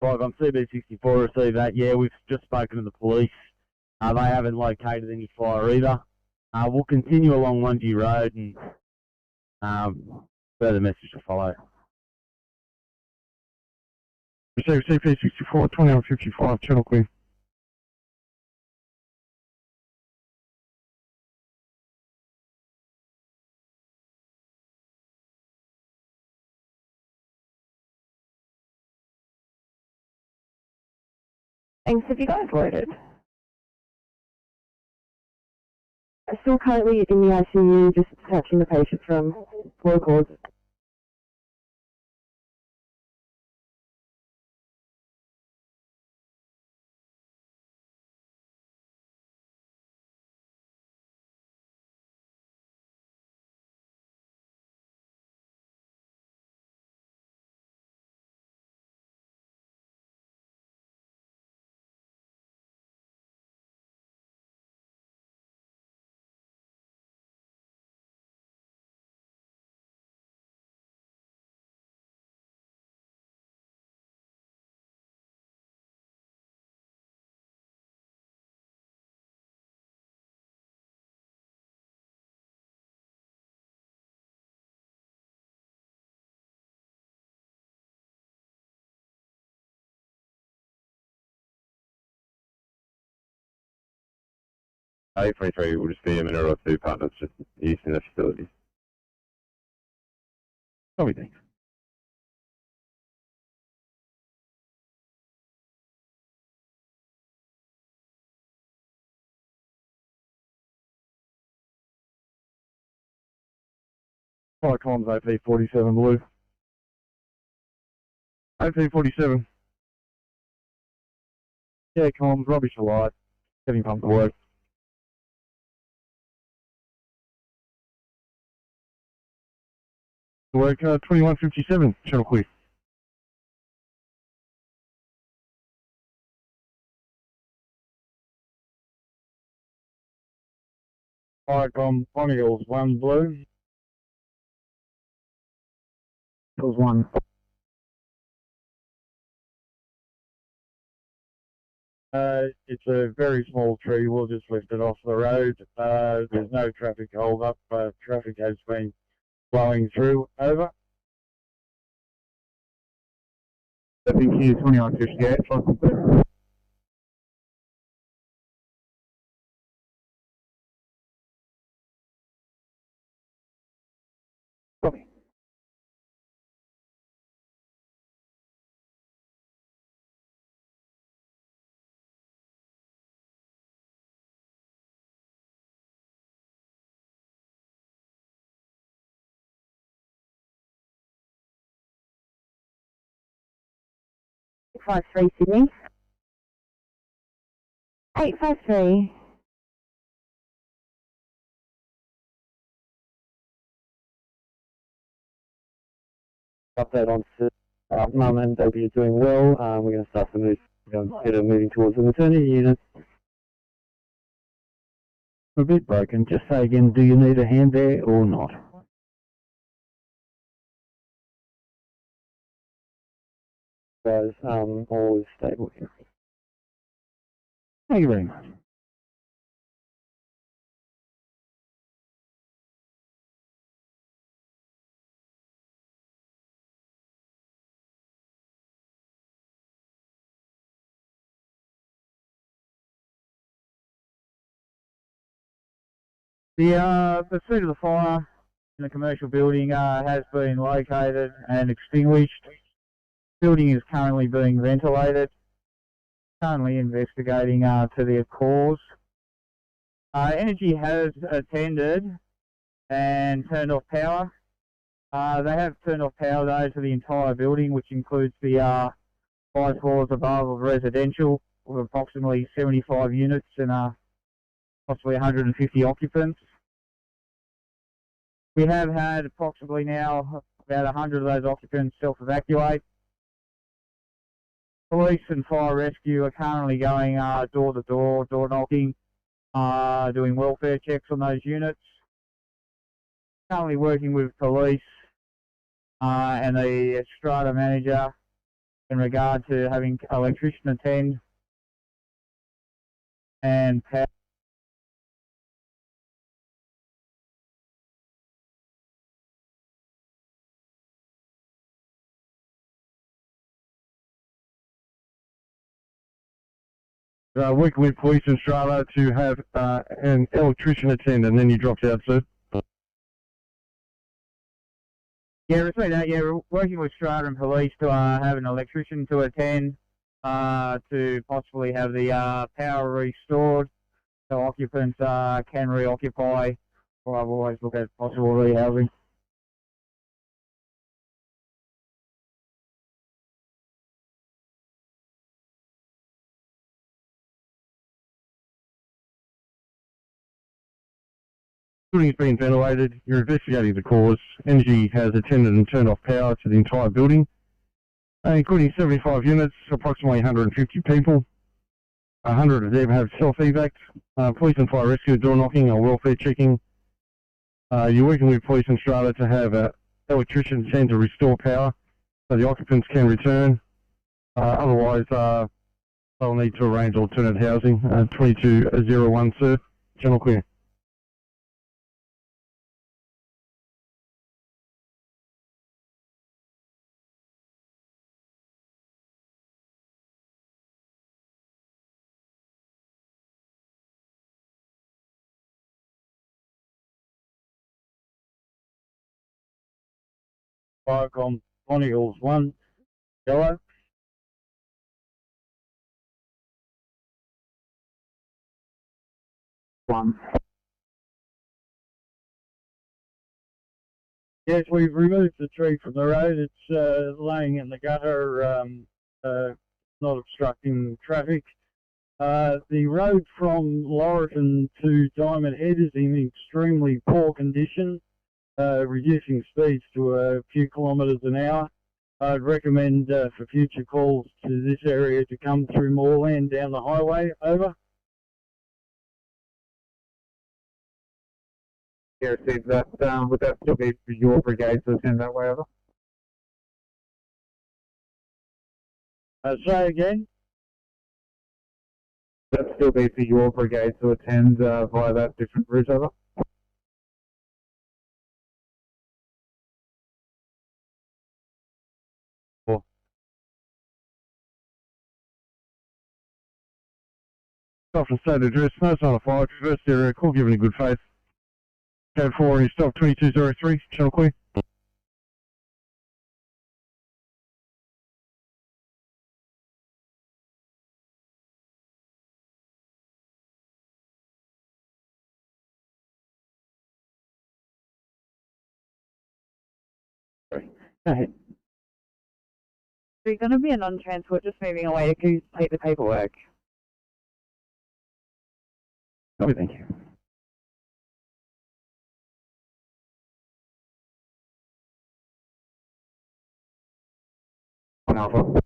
Vicom CB64 received that. Yeah, we've just spoken to the police. They haven't located any fire either. We'll continue along Lundy Road and further message to follow. Receive CP64, 2155, channel clear. Thanks, have you guys loaded? I'm still currently in the ICU, just touching the patient from floor cords. A23 will just be a minute or two, partners just using the facilities. Copy, thanks. Fire comms AP47 blue. AP47. Yeah, comms, rubbish alive. Getting pumped to work. Work 2157, channel clear. Vicom Eagles 1 blue. Eagles 1. It's a very small tree. We'll just lift it off the road. There's no traffic hold up. Traffic has been flowing through. Over. I think here 2158, clear. Copy. Five three Sydney. 853. Update on Mum and Baby are doing well. We're going to start to move, moving towards the maternity unit. A bit broken. Just say again, do you need a hand there or not? Guys, all is stable here. Thank you very much. The scene of the fire in the commercial building has been located and extinguished. Building is currently being ventilated. Currently investigating to the cause. Energy has attended and turned off power. They have turned off power though to the entire building, which includes the 5 floors above of residential, with approximately 75 units and possibly 150 occupants. We have had approximately now about 100 of those occupants self-evacuate. Police and fire rescue are currently going door to door, door knocking, doing welfare checks on those units. Currently working with police and the strata manager in regard to having electrician attend and power. Working with police and strata to have an electrician attend, and then you dropped out, sir. Yeah, repeat that. Yeah, we're working with strata and police to have an electrician to attend to possibly have the power restored so occupants can reoccupy or otherwise look at possible rehousing. Building has been ventilated. You're investigating the cause. Energy has attended and turned off power to the entire building, including 75 units, approximately 150 people. 100 of them have self-evac. Police and fire rescue door knocking or welfare checking. You're working with police and strata to have an electrician attend to restore power so the occupants can return. Otherwise, they'll need to arrange alternate housing. 2201, sir. Channel clear. Firecom Chronicles 1, yellow. One. Yes, we've removed the tree from the road. It's laying in the gutter, not obstructing traffic. The road from Laurelton to Diamond Head is in extremely poor condition, reducing speeds to a few kilometres an hour. I'd recommend for future calls to this area to come through Moorland down the highway. Over. Yeah, received that. Would that still be for your brigade to attend that way, over? Say again? Would that still be for your brigade to attend via that different route, over? Stop and state address, no sign of fire, traverse the area, call given in good faith. Code 4, you stop 2203, channel clear. Go ahead. There's going to be a non-transport just moving away to complete the paperwork. Copy, thank you. One Alpha.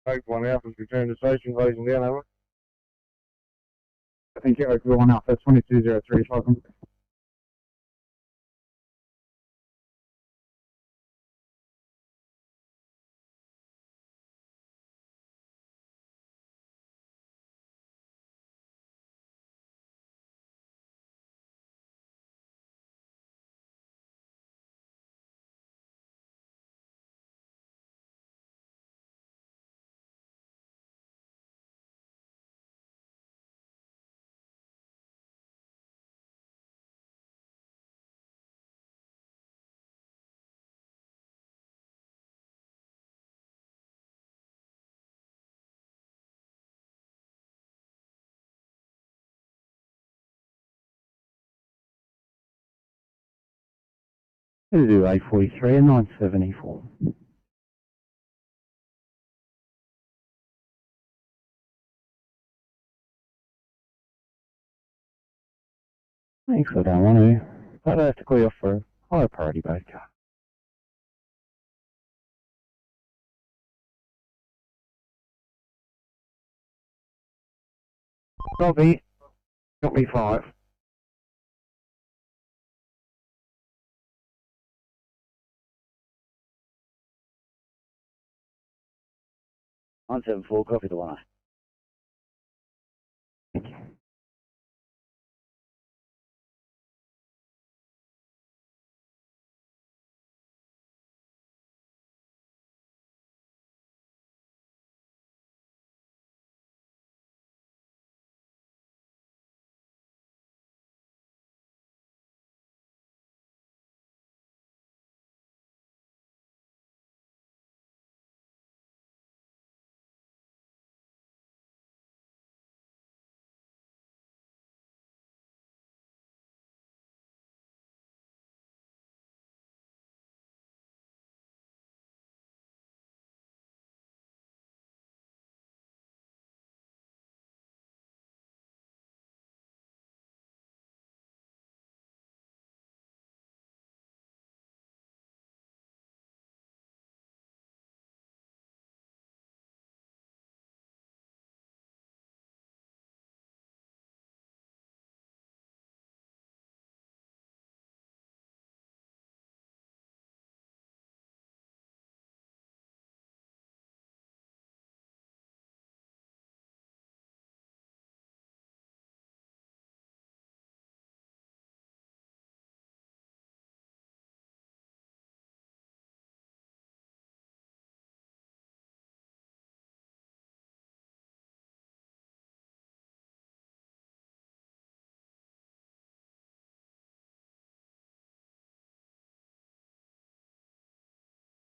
Take 1 Alpha's return to station, closing down, over. I think you're over 1 Alpha, 2203, welcome. Going to do 843 and 974. Thanks, I don't want to, but I have to clear off for a higher priority boat car. Copy. Got me 5. One 174, copy the 1.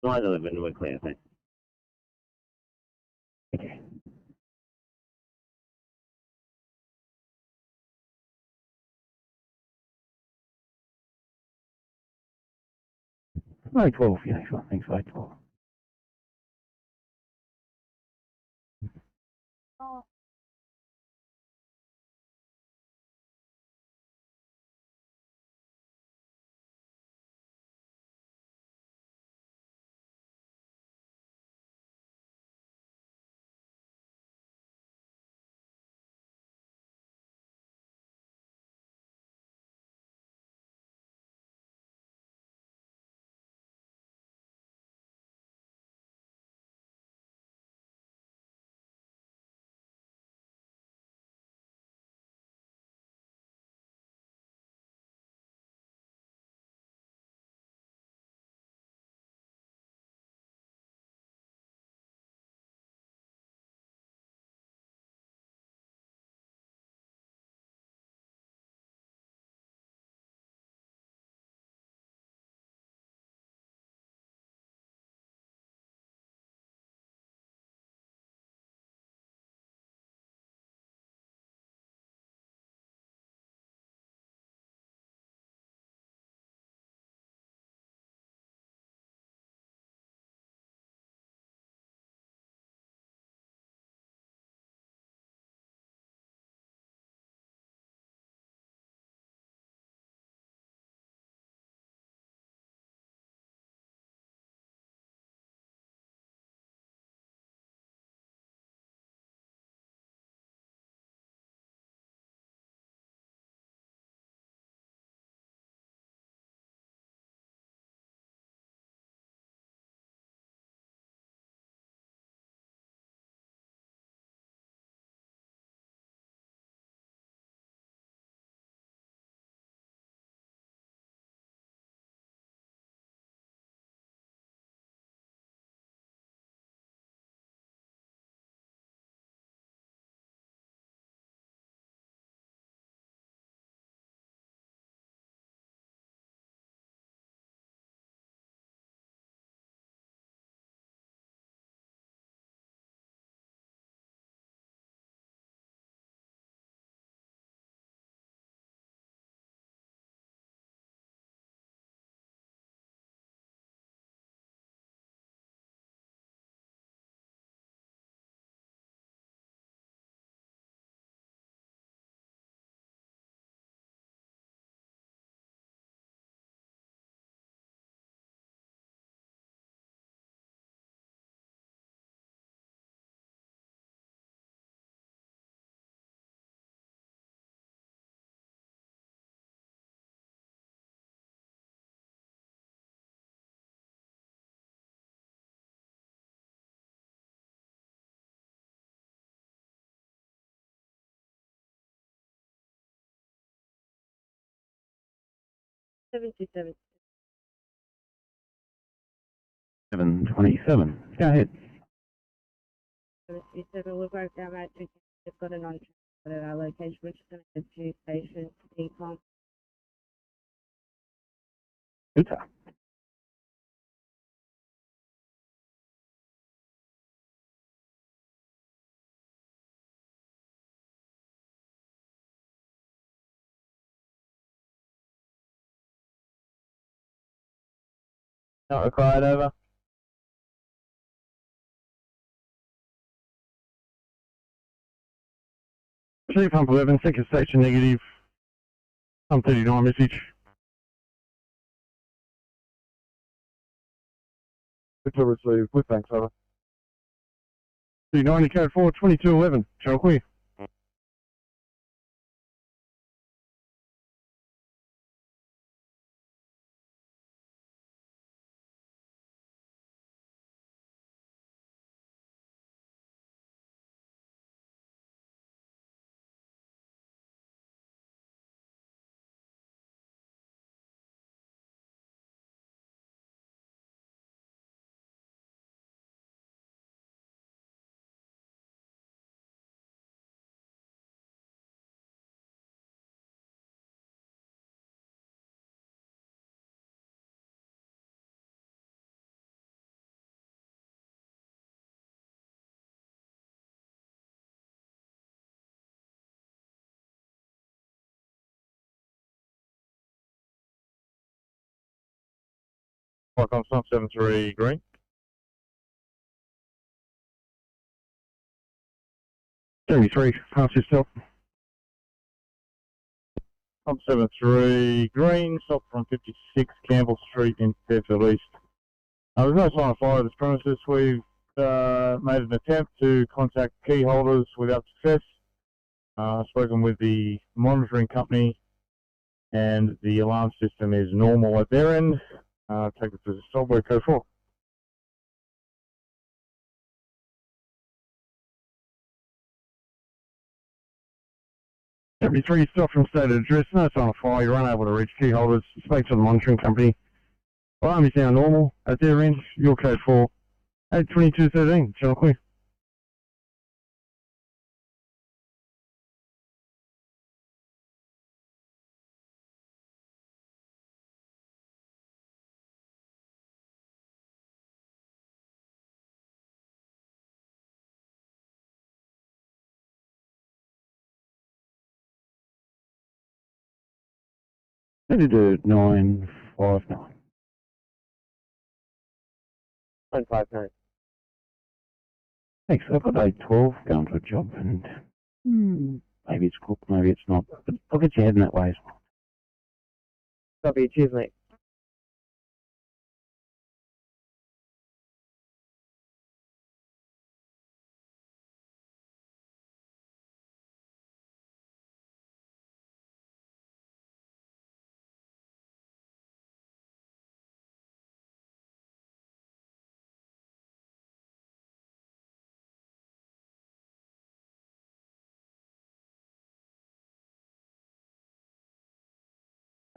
Line 11, we're clear, thanks. Okay. Line 12, yeah, sure, thanks, line 12. Oh. 727. 727. Go ahead. 727, we've broke down that. We've got a non-transport at our location, which is going to head to station decom. Good sir. Not required, over. Chief Pump 11, second station negative. Pump 39 message. Good to receive. With thanks, over. 290 code 4, 2211. Channel clear. Welcome, 73 green. Three, pass yourself. Pump 73 green, stop from 56 Campbell Street in Fairfield East. There's no sign of fire at this premises. We've made an attempt to contact key holders without success. Spoken with the monitoring company, and the alarm system is normal at their end. Take it to the software code 4. Three, stop from stated address, no sign of fire, you're unable to reach key holders, speak to the monitoring company. Alarm is now normal at their end, your code 4, 82213, channel clear. Ready to 959. 959. Thanks. I've got 812 going to a job, and maybe it's cooked, maybe it's not. But I'll get your head in that way as well. Copy, cheers, mate.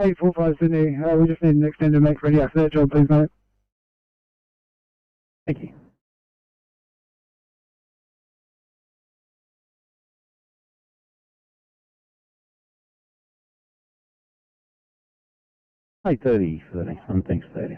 Hey, 45 Sydney, we just need an extended mate ready after that job, please, mate. Thank you. Hey, 30 for the next one. Thanks, 30.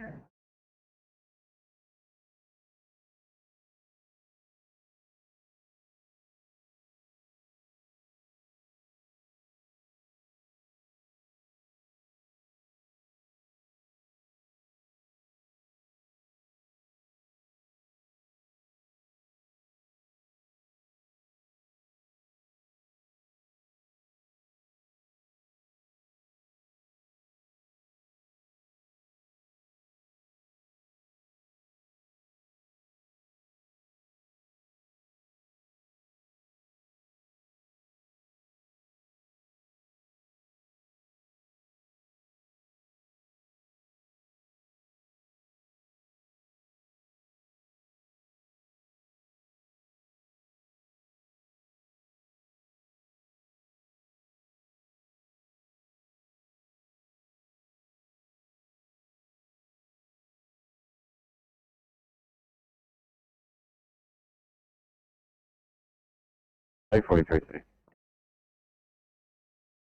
843.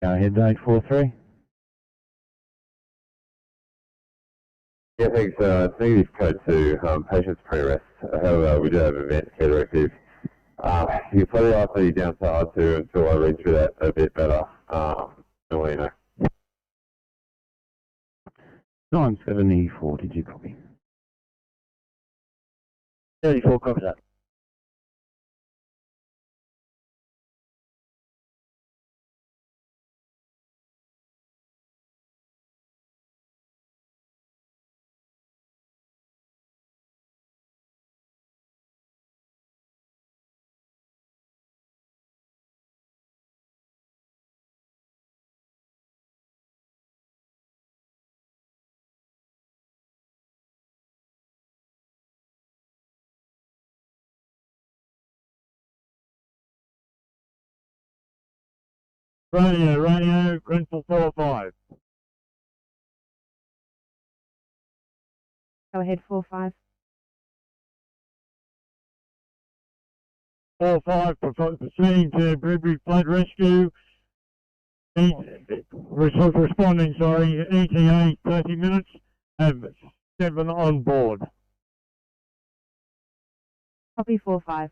Go ahead, 843. Yeah, thanks. Negative code 2, patients pre-arrest. However, we do have an investigator directive. You can probably ask me down to R2 until I read through that a bit better. I'll let you know. 974, did you copy? 34, copy that. Radio, Rental 45. Go ahead, 45. 45, proceeding to Bridbury Flood Rescue. Responding, sorry, ETA 30 minutes, have 7 on board. Copy 45.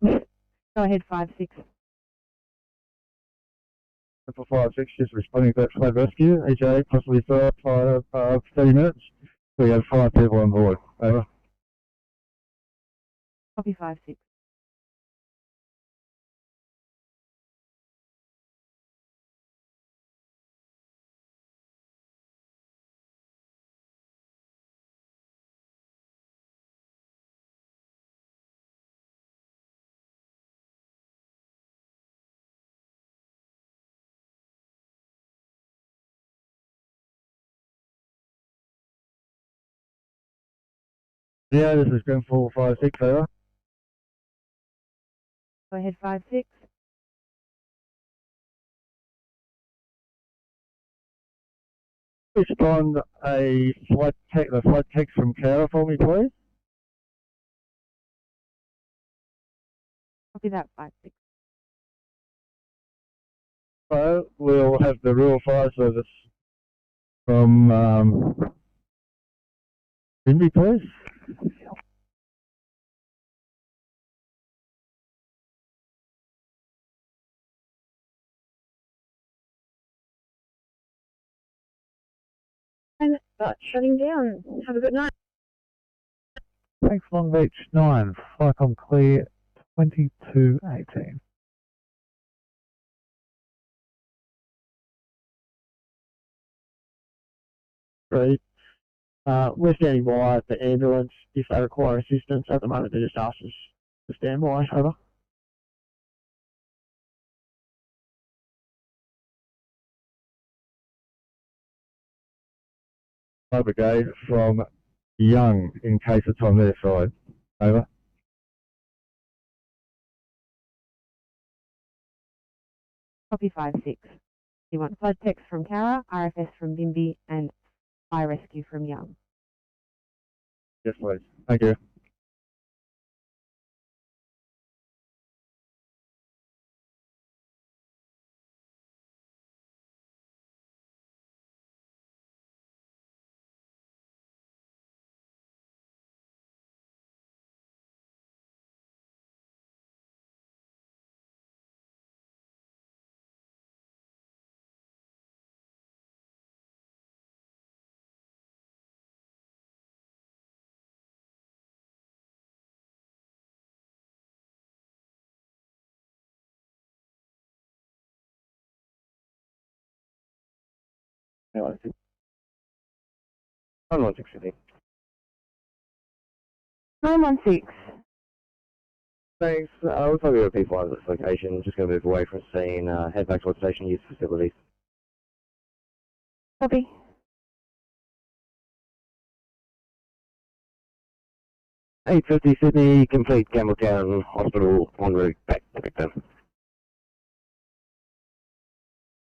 Go ahead, 56. For 56, just responding to that flood rescue. ETA possibly for 30 minutes. We have 5 people on board. Over. Copy 56. Yeah, this is Grim 456, over. Go ahead, 56. Respond a the flight text from Cara for me, please. Copy that, 56. So we'll have the rural fire service from Cindy, please. And start shutting down. Have a good night. Thanks, Long Beach 9, Flycom clear 2218. Great. We're standing by for ambulance if they require assistance. At the moment, they just asked us to stand by. Over. Brigade from Young, in case it's on their side. Over. Copy 56. You want flood text from Cara, RFS from Bimby, and fire rescue from Young. Yes, please. Thank you. Anyway, 116. 916. Thanks. Looks like we have people at this location. Just going to move away from the scene, head back towards station use facilities. Copy. $850 Sydney, complete Campbelltown Hospital en route back to victim.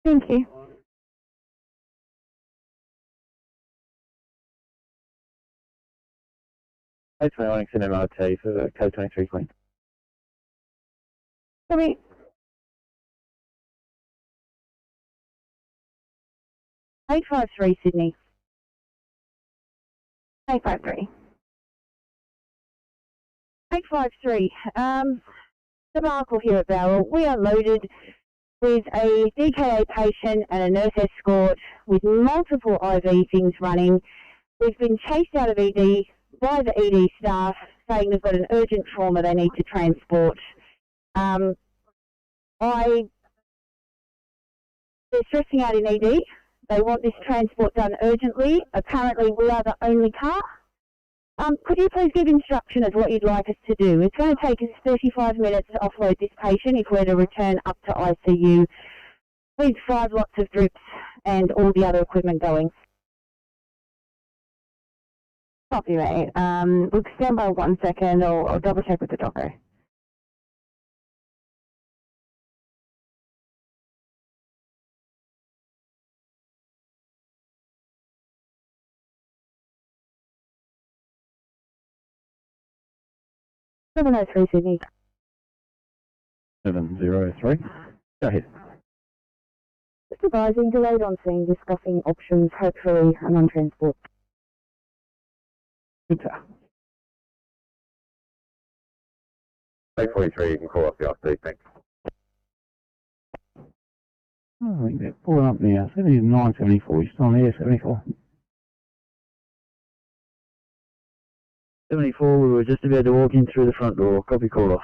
Thank you. It's my Onyxon MRT for the code 23 Queen. Sorry. Eight 853 Sydney. 853. 853. Debacle here at Barrel. We are loaded with a DKA patient and a nurse escort with multiple IV things running. We've been chased out of ED by the ED staff saying they've got an urgent trauma they need to transport. They're stressing out in ED. They want this transport done urgently. Apparently we are the only car. Could you please give instruction as what you'd like us to do? It's going to take us 35 minutes to offload this patient if we're to return up to ICU with 5 lots of drips and all the other equipment going. Copy, mate. Look, stand by 1 second. I'll double check with the docker. Seven 703 Sydney. 703. Go ahead. Just advising, delayed on scene, discussing options, hopefully a non-transport. Good, sir. 843, you can call off the IC, thanks. I think they're pulling up now. 974. You're still on the air, 74. 74, we were just about to walk in through the front door. Copy, call off.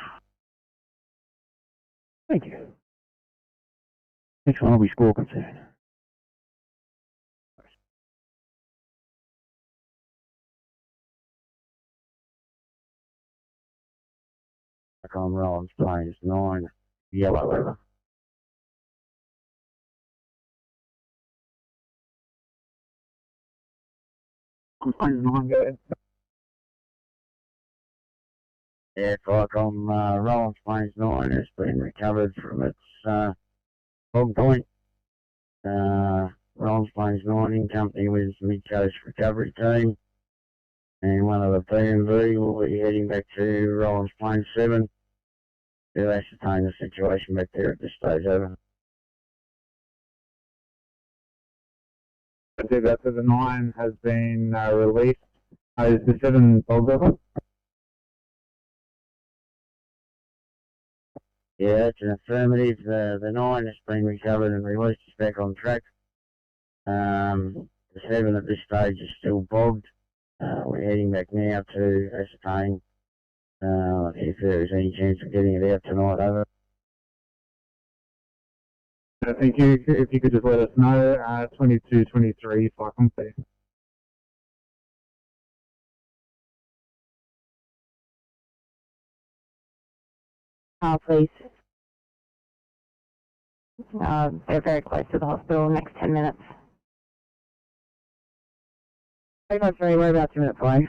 Thank you. Next one will be squawk concern. On Rollins Plains 9, yellow over. Plains 9, go ahead. Yeah, on Rollins Plains 9 has been recovered from its log point. Rollins Plains 9 in company with the Mid-Coast Recovery Team. And one of the PMV will be heading back to Rollins Plains 7 to ascertain the situation back there at this stage. Over. I think that the 9 has been released. Is the 7 bog over? Yeah, it's an affirmative. The 9 has been recovered and released. It's back on track. The 7 at this stage is still bogged. We're heading back now to ascertain if there is any chance of getting it out tonight. Over. Thank you. If you could just let us know, 2223, if I can see. Please. They're very close to the hospital, next 10 minutes. Pretty much very worried about 2 minutes away.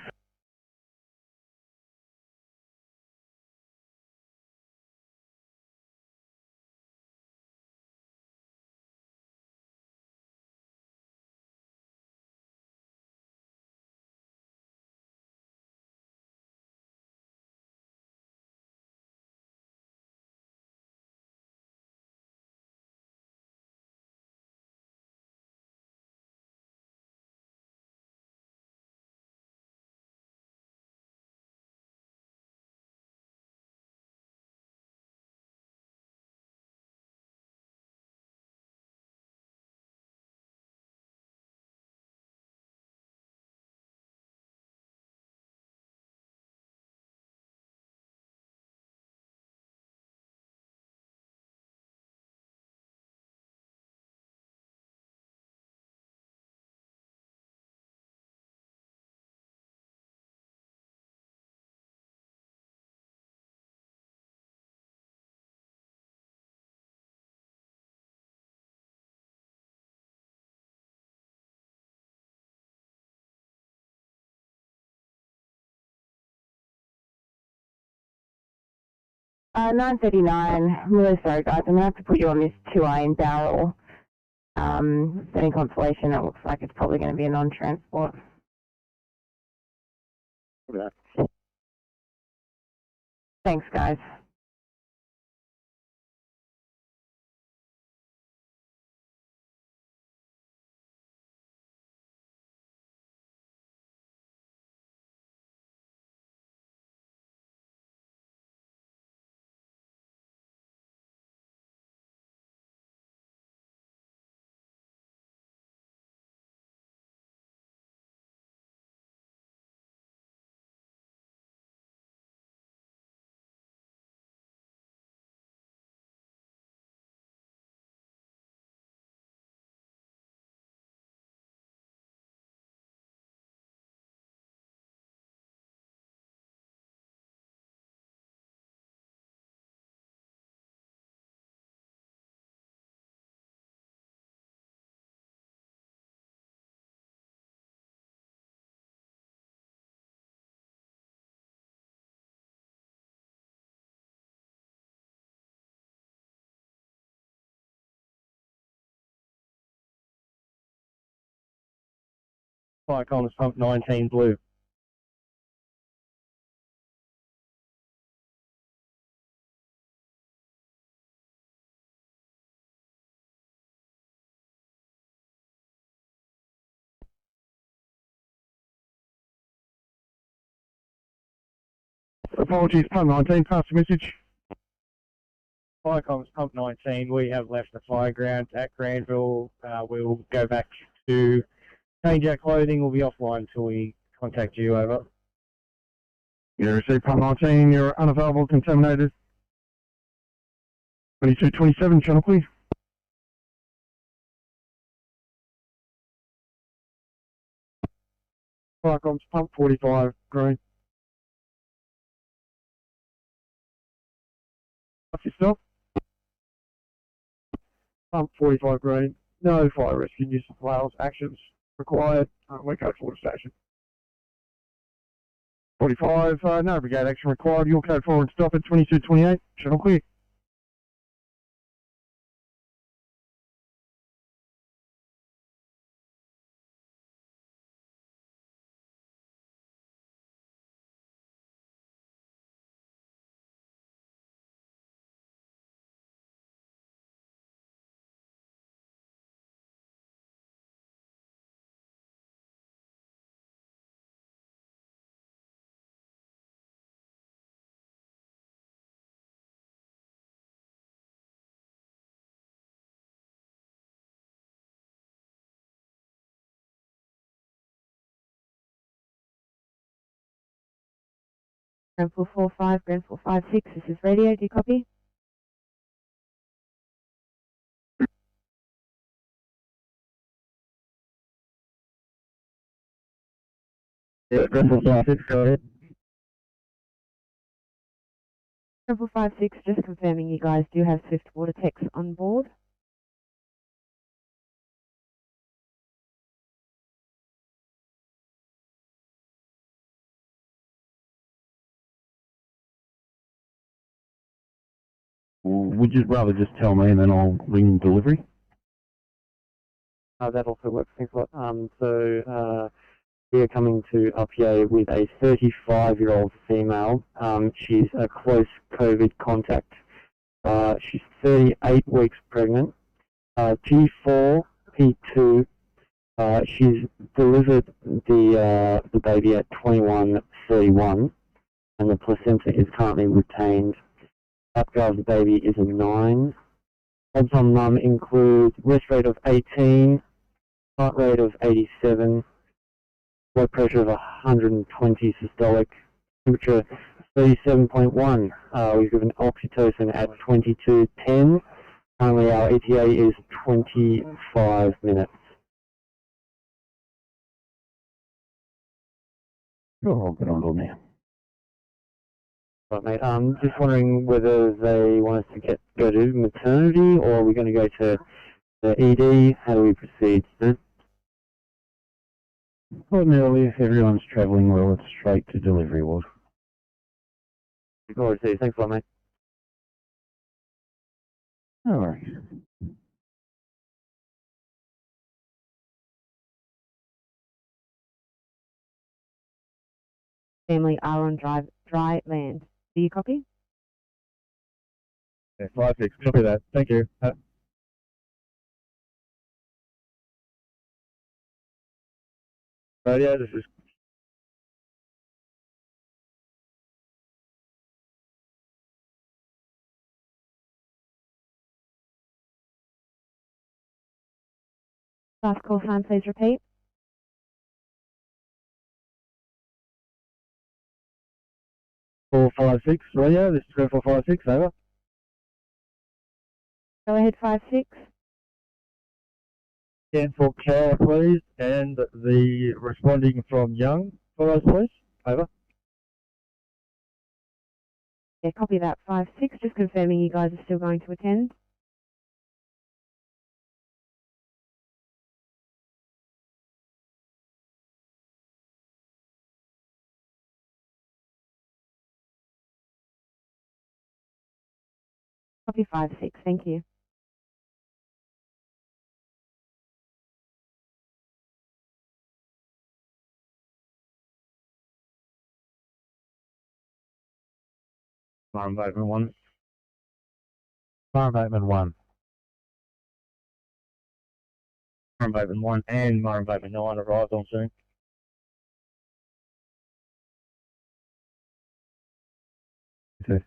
Uh, 9:39. I'm really sorry, guys. I'm going to have to put you on this 2A in Barrel. Any consolation, it looks like it's probably going to be a non-transport. Thanks, guys. Fire comms pump 19 blue. Apologies, pump 19, pass the message. Fire comms pump 19, we have left the fire ground at Granville. We'll go back to change our clothing. We'll be offline until we contact you, over. You received pump 19, you're unavailable, contaminated. 2227, channel clear. Fire comms pump 45, green. Off yourself. Pump 45 green. No fire rescue New South Wales actions required. We're code forward station. 45, no brigade action required. Your code forward stop at 2228. Channel clear. Ground 445, ground 456, this is radio, do you copy? Yeah, ground 456, go ahead. Ground 456, just confirming you guys do have swift water techs on board. Would you rather just tell me and then I'll ring delivery? That also works. Thanks a lot. We are coming to RPA with a 35-year-old female. She's a close COVID contact. She's 38 weeks pregnant. G4, P2. She's delivered the baby at 21:31, and the placenta is currently retained. Apgar of the baby is a 9. Odds on mum include rest rate of 18, heart rate of 87, blood pressure of 120 systolic, temperature 37.1. We've given oxytocin at 22:10. Currently our ETA is 25 minutes. Sure, I'll get on to now. Right, mate. Just wondering whether they want us to go to maternity, or are we going to go to the ED? How do we proceed? Huh? Ordinarily, if everyone's travelling well, it's straight to delivery ward. All right, thanks a lot, mate. No worries. family are on dry land. Do you copy? Yeah, 5-6, copy that. Thank you. Radio, this is Last call sign, please repeat. Four five six. Radio, this is 456. Over. Go ahead, 5-6. Scan for Car, please, and the responding from Young for us, please. Over. Yeah, copy that, 5-6. Just confirming you guys are still going to attend. Copy 5-6, thank you. Fire Abatement 1. Fire Abatement 1. Fire Abatement 1 and Fire Abatement 9 arrived on scene. Okay.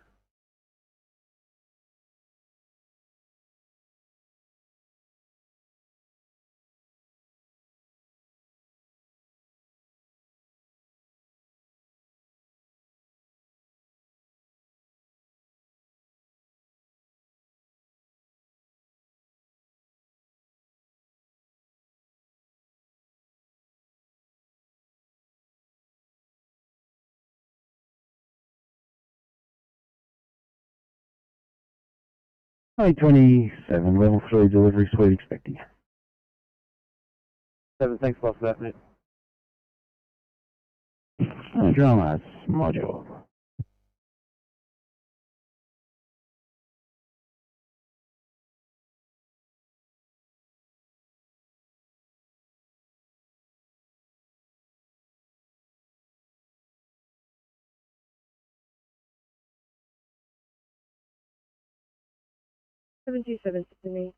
A27, level 3 delivery suite expecting. 7, thanks a lot for that, mate. Dramas, module. Seven two seven Sydney.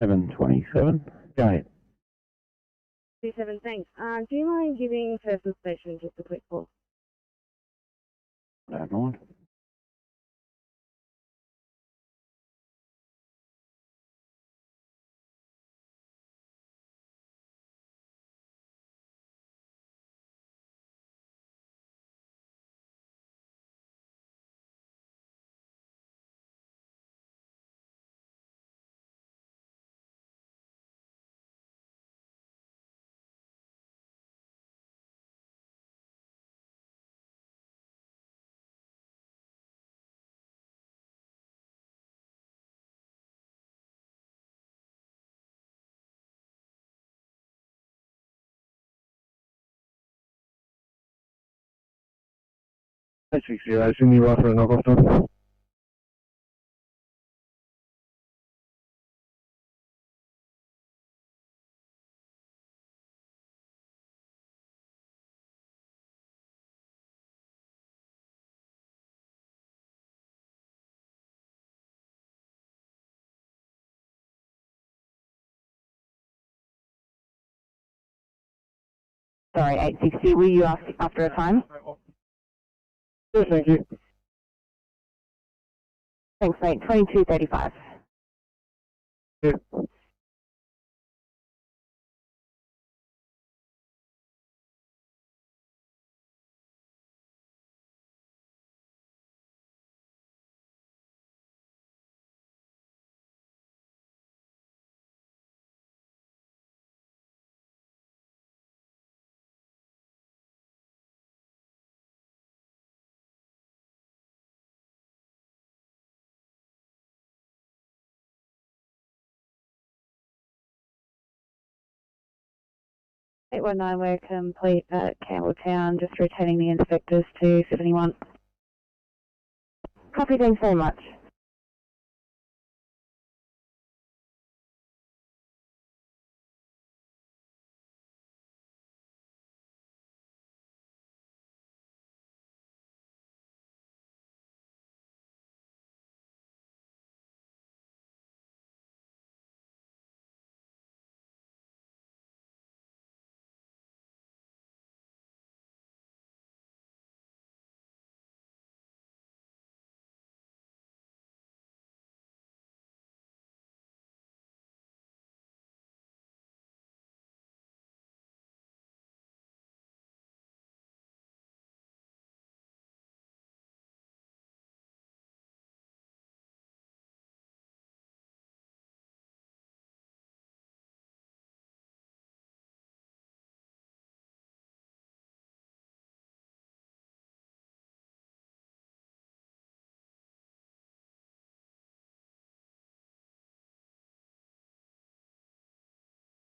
727, go ahead. 27, thanks. Do you mind giving Person Station just a quick call? Don't mind. H60, Sydney, right for a knock-off time. Sorry, 860, were you asked after a time? Yes, thank you. Thanks, mate. 22:35. Yeah. Eight one nine, we're complete at Campbelltown, just rotating the inspectors to 71. Copy, thanks very much.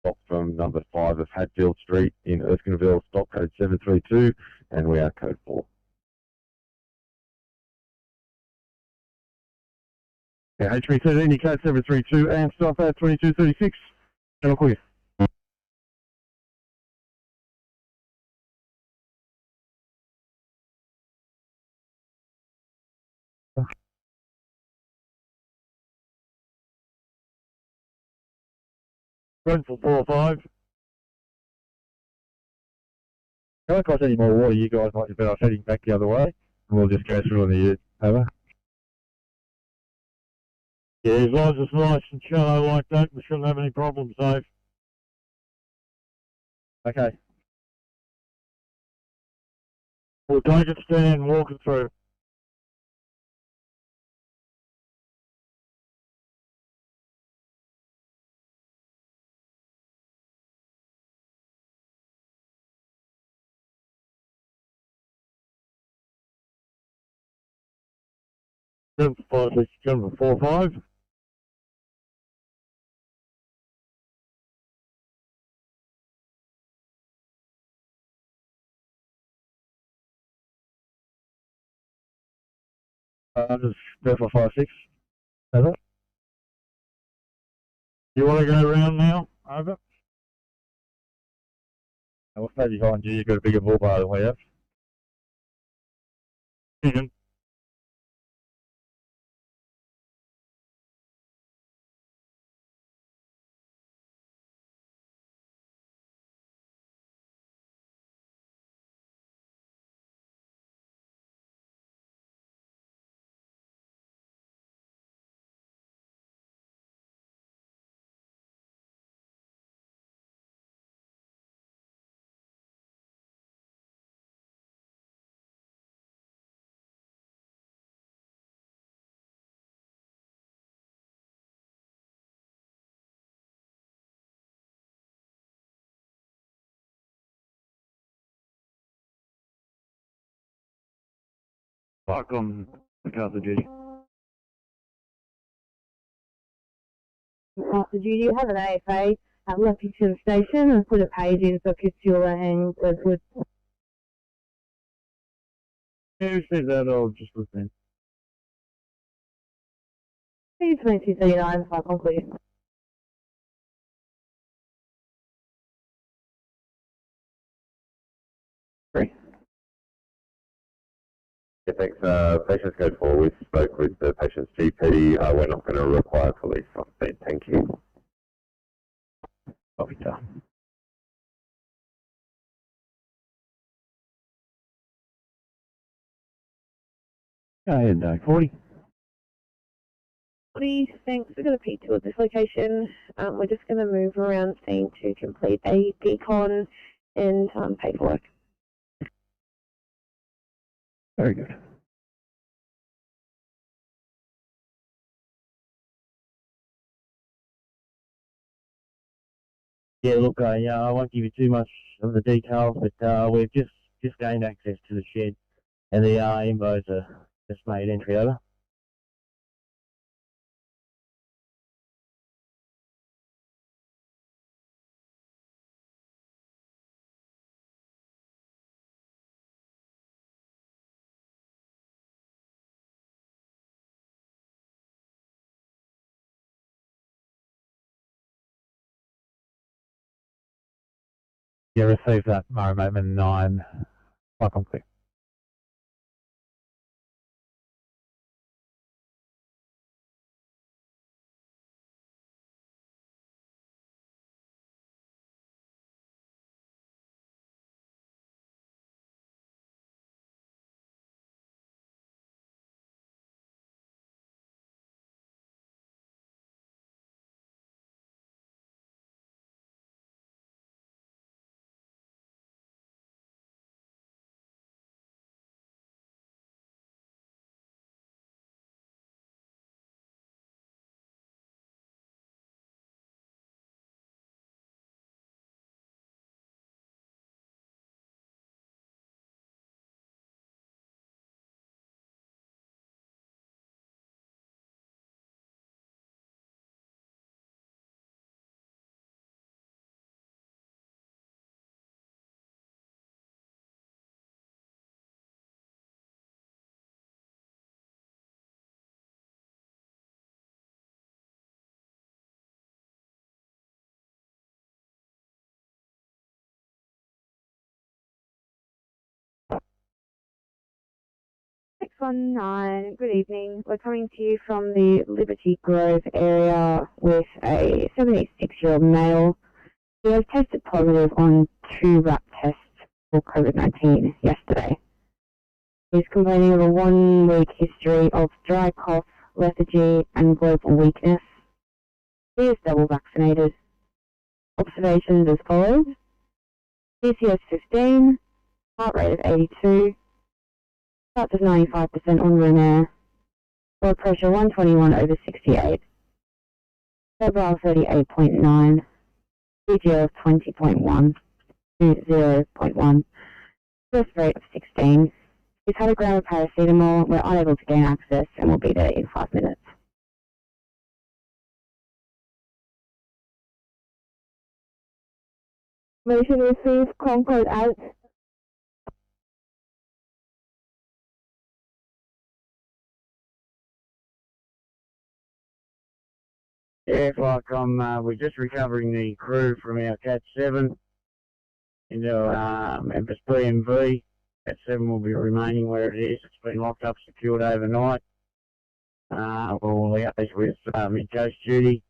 stopped from number 5 of Hadfield Street in Erskineville, stop code 732, and we are code 4. Yeah, HB13, code 732, and stop at 2236. Channel clear. Run for 4 or 5. Can't cross any more water, you guys might be better off heading back the other way, and we'll just go through on the ute. Over. Yeah, as long as it's nice and shallow like that, we shouldn't have any problems, Dave. Okay. We'll take it, stand, and walk it through. Jump for 5, jump for 4 5. Just go for 5 6. Over. You want to go around now? Over. We'll stay behind you, you've got a bigger bull bar than we have. Chicken. Fuck on the Master Duty. Master Duty, you have an AFA at Lexington Station and put a page in for Kistula and Glenwood. Yeah, who said that? I'll just listen. Please 2239, if I conclude. Yeah, thanks. Patient's code 4, we spoke with the patient's GP. We're not going to require police on scene. Thank you. Copy that. Go ahead, 40. 40, thanks. We've got a P2 at this location. We're just going to move around scene to complete a decon and paperwork. Very good. Yeah, look, I won't give you too much of the details, but we've just gained access to the shed, and the IMBOs are just made entry over. Yeah, receive that, Murray Moment 9. Welcome, clear. 619, good evening. We're coming to you from the Liberty Grove area with a 76-year-old male who has tested positive on 2 RAT tests for COVID-19 yesterday. He's complaining of a 1-week history of dry cough, lethargy and global weakness. He is double vaccinated. Observations as follows: CCS 15, heart rate of 82, pulse of 95% on room air, blood pressure 121/68, febrile 38.9, BGO of 20.1 to 0.1, first rate of 16. He's had a gram of paracetamol. We're unable to gain access and will be there in 5 minutes. Motion received, Concord out. Yeah, we're just recovering the crew from our Cat 7 into Memphis PMV. Cat 7 will be remaining where it is. It's been locked up, secured overnight. We'll liaise with Mid-Coast duty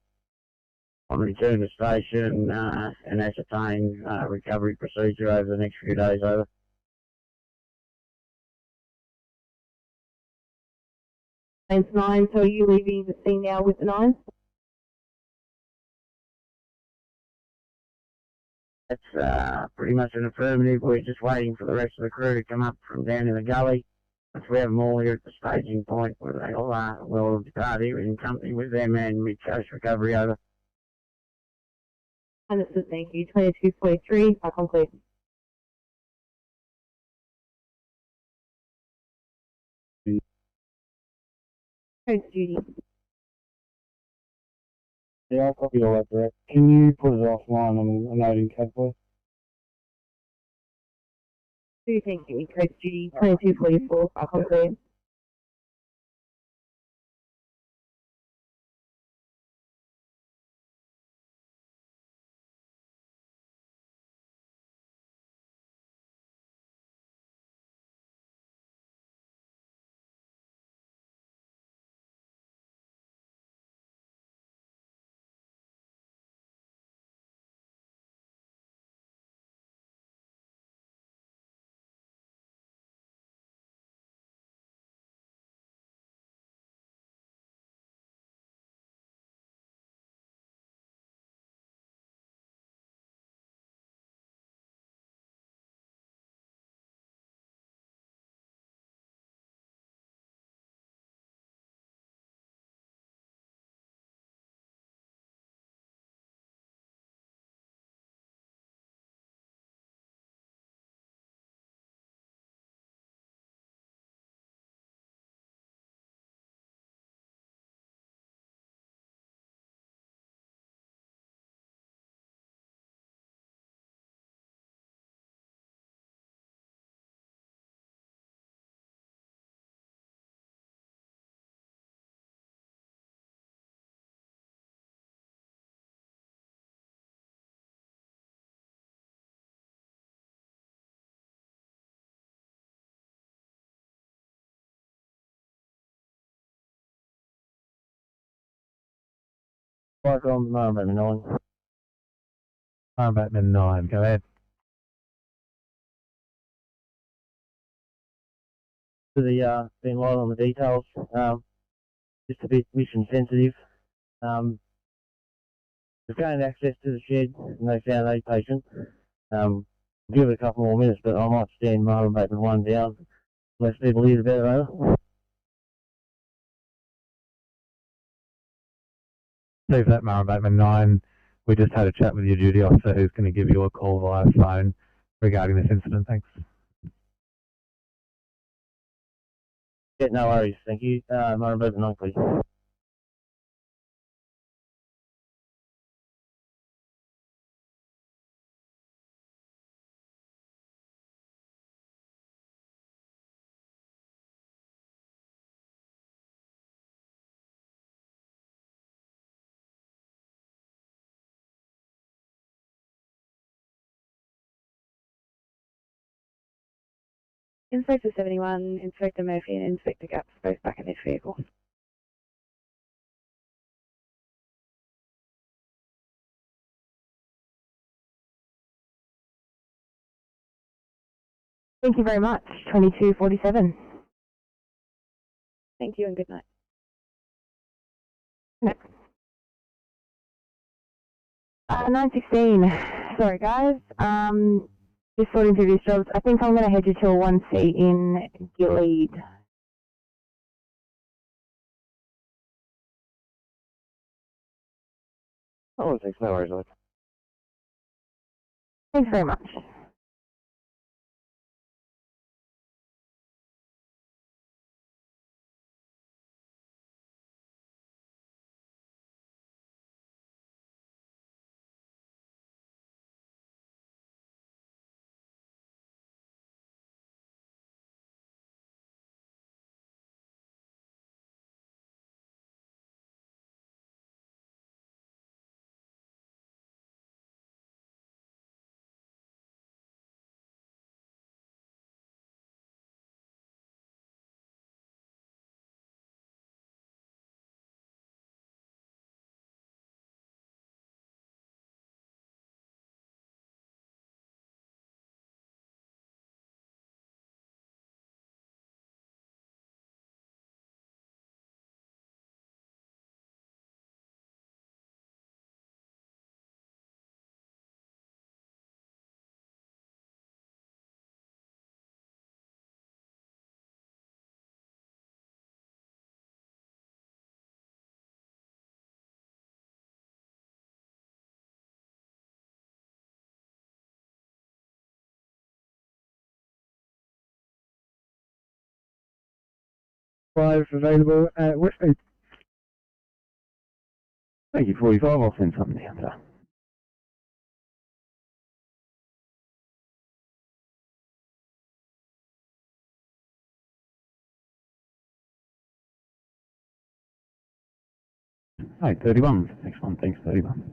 on return to station and ascertain recovery procedure over the next few days. Over. Thanks, 9. So are you leaving the scene now with the 9? That's pretty much an affirmative. We're just waiting for the rest of the crew to come up from down in the gully. Once we have them all here at the staging point, where they all will depart here in company with them and Mid-Coast recovery. Over. Understood, thank you. 2243, back on please. Coast duty. Yeah, I'll copy all that, Brett. Can you put it offline on a note in code, please? Thank you. Coast duty 2244, back on please. Back on Marmot 9. Marmot 9, go ahead. To the being light on the details, just a bit mission sensitive. We've gained access to the shed and they found 8 patients. We'll give it a couple more minutes, but I might stand Marmot 1 down. Less people here, the better. Over. Leave that, Marmot 9. We just had a chat with your duty officer who's going to give you a call via phone regarding this incident. Thanks. Yeah, no worries. Thank you. Marmot 9, please. Inspector 71, Inspector Murphy and Inspector Gaps both back in this vehicle. Thank you very much. 2247. Thank you and good night. Next. 916. Sorry guys. Just sorting through these jobs. I think I'm going to head you to a 1C in Gilead. Oh, thanks. No worries, Alex. Thanks very much. Available at Westmead. Thank you, 45. I'll send something down there. Hey, 31. Next one, thanks, 31.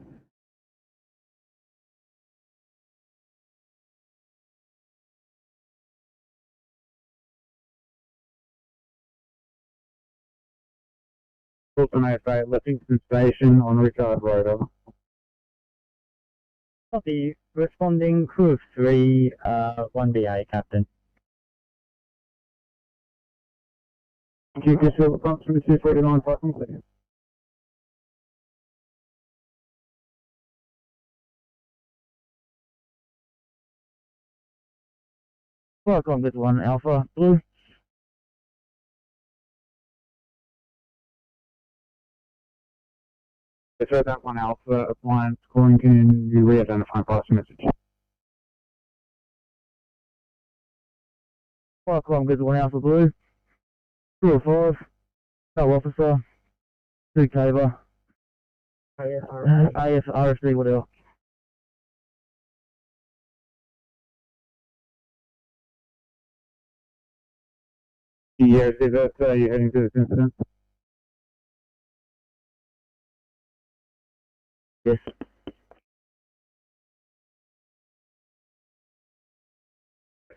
Also, Lexington Station on Richard Road. Over. Copy. Responding crew of 3, 1BA, Captain. Chief District approximately 249 parking, please. Welcome, this one, Alpha, Blue. It's right that one Alpha appliance calling. Can you re-identify and pass the message? Welcome, good one, Alpha Blue. 205, no officer, 2 Caber, RFD, whatever. Yes, is that you're heading to this incident? Yes.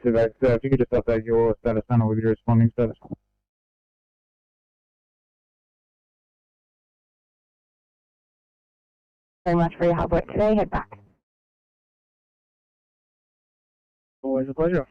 So that, if you could just update your status panel with your responding status. Very much for your hard work today. Head back. Always a pleasure.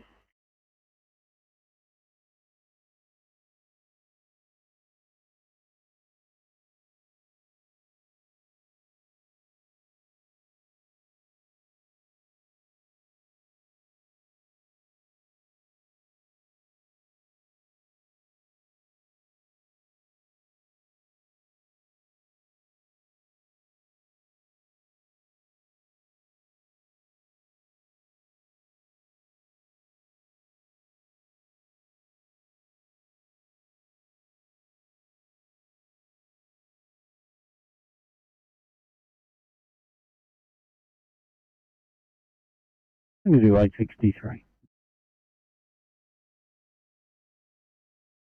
I'm going to do 863.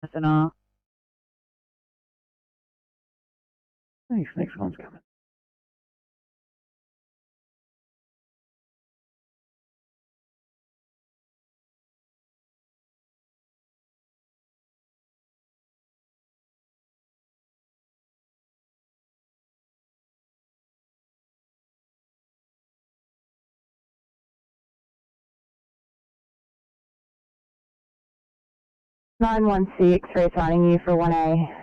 That's an R. Thanks, next one's coming. 916, reassigning you for 1A.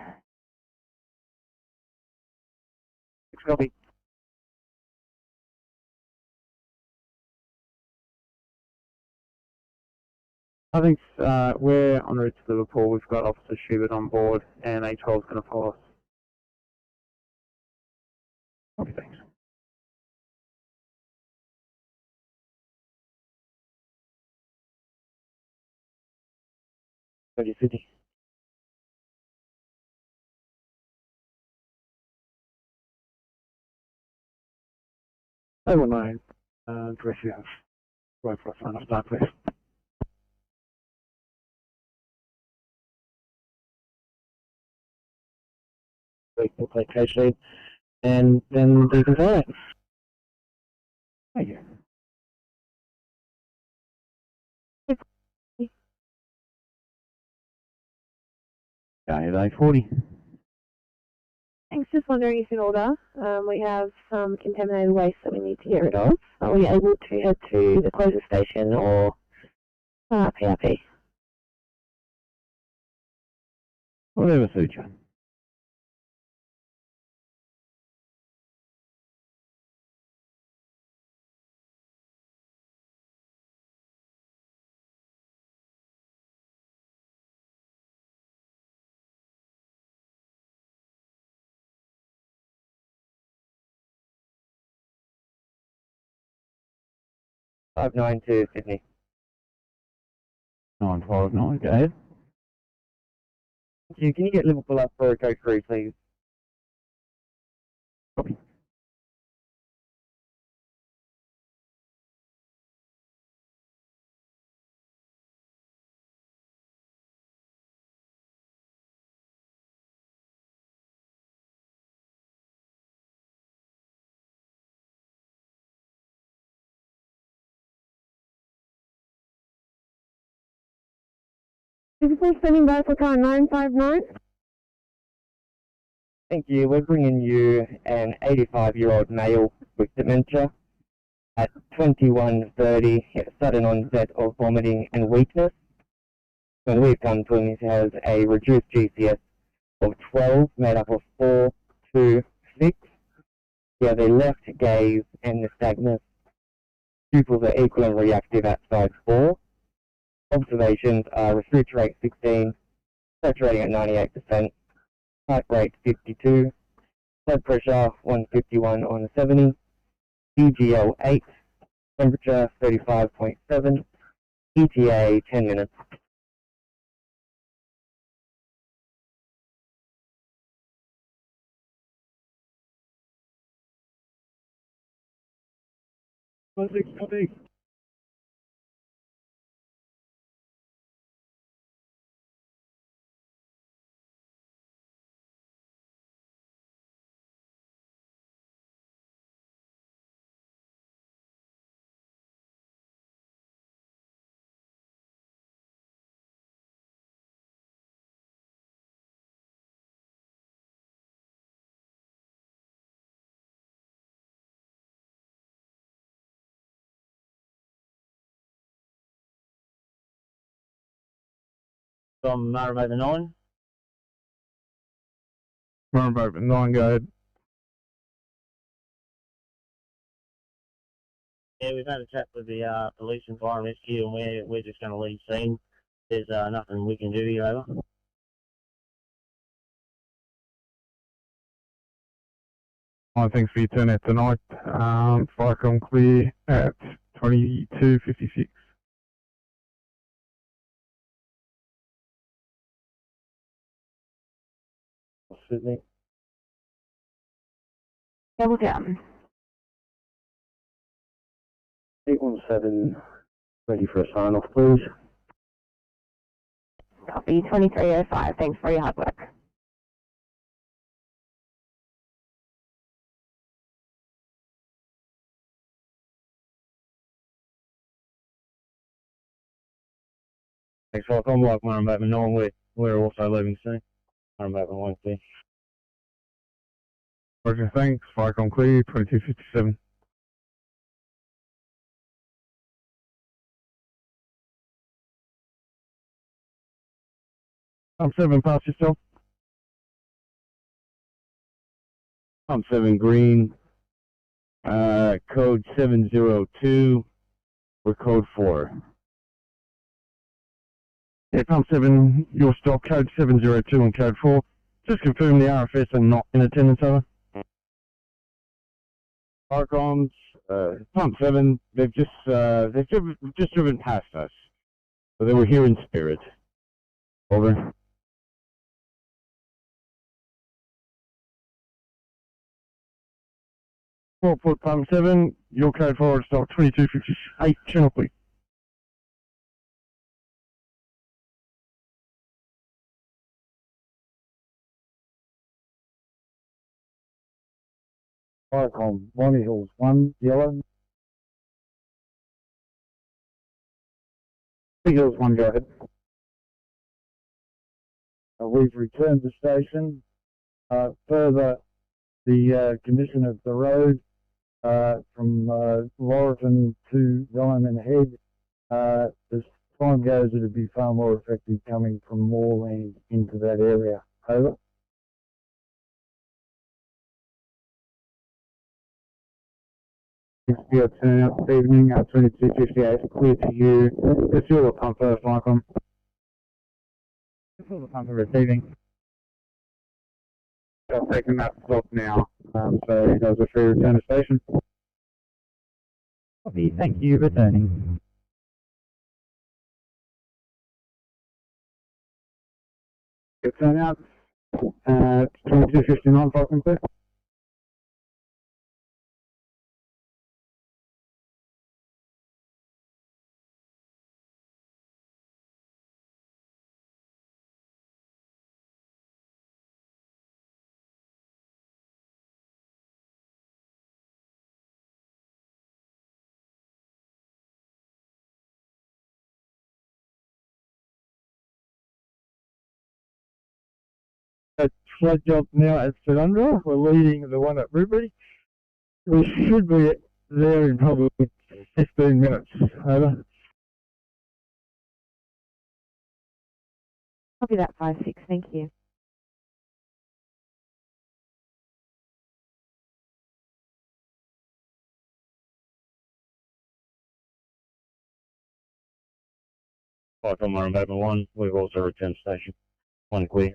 Copy. I think we're en route to Liverpool. We've got Officer Schubert on board, and A12 is going to follow us. Okay, thanks. Sydney. Over 9, dress you have. Right for a final start, please. We'll take case sheet, and then they can try it. Thank you. Down at 840. Thanks, just wondering if in order, we have some contaminated waste that we need to get rid of. Are we able to head to the closest station or PRP? Whatever suits you. Five nine to Sydney. 959, go ahead. Thank you. Can you get Liverpool up for a code 3, please? Copy. Is it please standing by for car 959? Thank you. We're bringing you an 85-year-old male with dementia at 21:30, sudden onset of vomiting and weakness. When we've come to him, he has a reduced GCS of 12, made up of 4, 2, 6. He has a left gaze and nystagmus. Pupils are equal and reactive at size 4. Observations are respiratory rate 16, saturating at 98%, heart rate 52, blood pressure 151 on 70, EGL 8, temperature 35.7, ETA 10 minutes. Copy. From Maribor 9. Maribor 9, go ahead. Yeah, we've had a chat with the police and fire and rescue, and we're just going to leave scene. There's nothing we can do here, over. Thanks for your turnout tonight. Fire clear at 22:56. Sydney. Double down. 817, ready for a sign off, please. Copy 2305. Thanks for your hard work. Thanks, Rock. I'm like Maribor 9. We're also leaving soon. Maribor 1, clear. Roger, thanks. Fire clear, 22:57. Pump 7, pass yourself. Pump 7 green, code 702, or code 4. Yeah, Pump 7, your stop, code 702 and code 4. Just confirm the RFS and not in attendance, over. Arcoms, Pump 7, they've just driven past us. So they were here in spirit. Over. 4-foot Pump 7, your code 4 stop 2258, channel please. Arcom, Bonnie Hills 1, yellow. Big Hills 1, go ahead. We've returned to station. Further, the condition of the road from Laurelton to Diamond Head, as time goes, it'd be far more effective coming from Moorland into that area. Over. Your turn out this evening, 2258, clear to you. Just your pump first, Michael. Just the pump receiving. I've taken that stop now, so you guys are free to return to station. Copy, thank you, returning. Your turn out, 2259, Falcon clear. Flood job now at Sedundra. We're leading the one at Ruby. We should be there in probably 15 minutes. Over. Copy that 5-6, thank you. Arcom on Batman 1, we've also returned to station. 1 clear.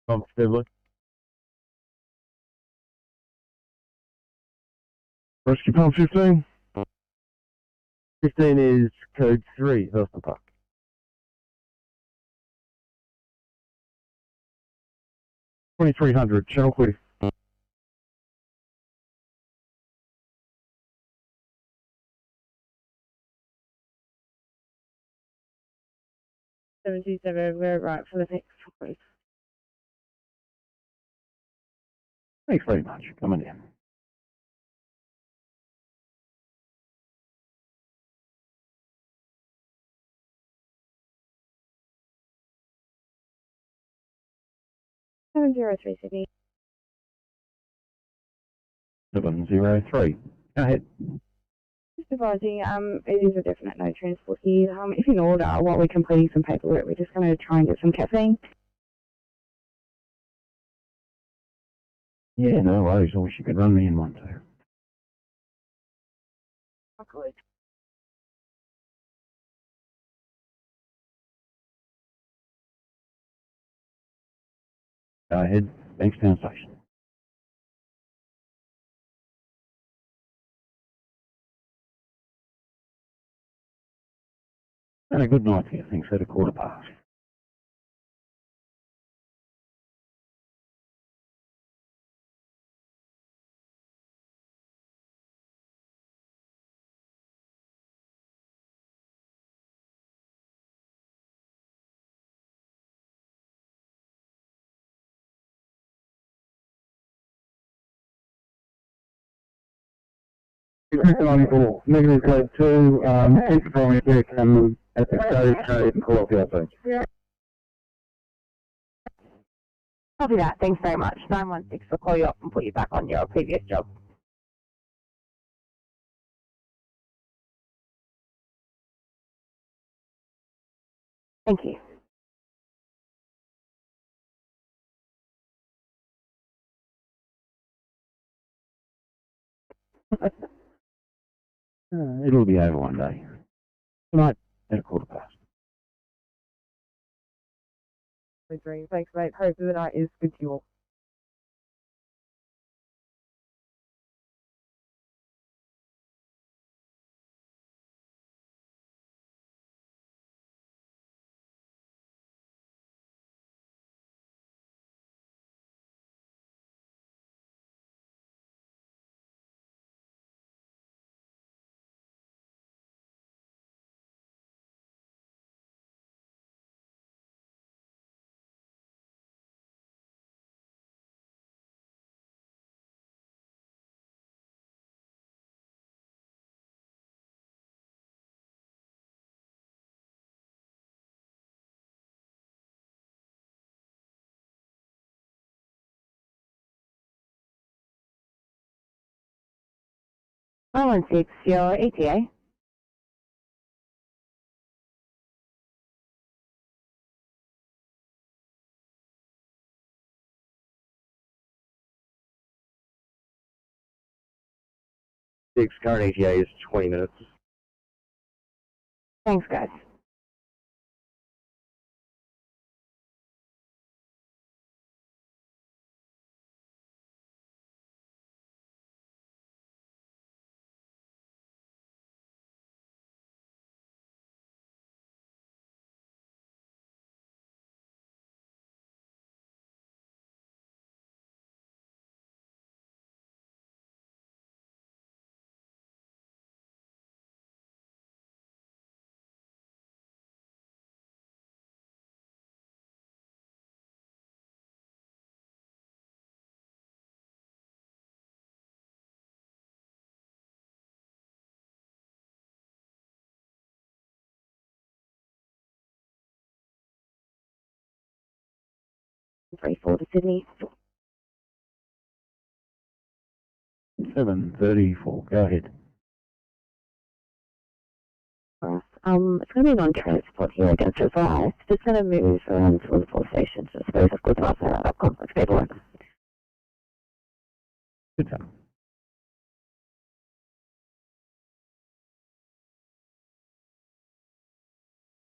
Comfortably. Rescue Pump 15. 15 is code 3, Hurstler Park. 2300, channel clear. We're right for the next please. Thanks very much. Coming in. Seven 703 Sydney. 703. Go ahead. Just advising, it is a definite no transport here. If in order, while we're completing some paperwork, we're just going to try and get some caffeine. Yeah, no worries. I wish you could run me in one too. I could. Go ahead. Bankstown Station. And a good night to you. Thanks at 1:15. 94, negative code 2, enter primary care cam at the code and call off the outside. Copy that. Thanks very much. 916 will call you up and put you back on your previous job. Thank you. It'll be over one day. Tonight at 1:15. Dream. Thanks, mate. Hope the night is good to you all. One six, your ETA. Current ETA is 20 minutes. Thanks, guys. Three four to Sydney. 7:34. Go ahead. It's going to be non-transport here against advice. Just going to move around to the police station. So I suppose I've got to ask that complex paperwork. Good time.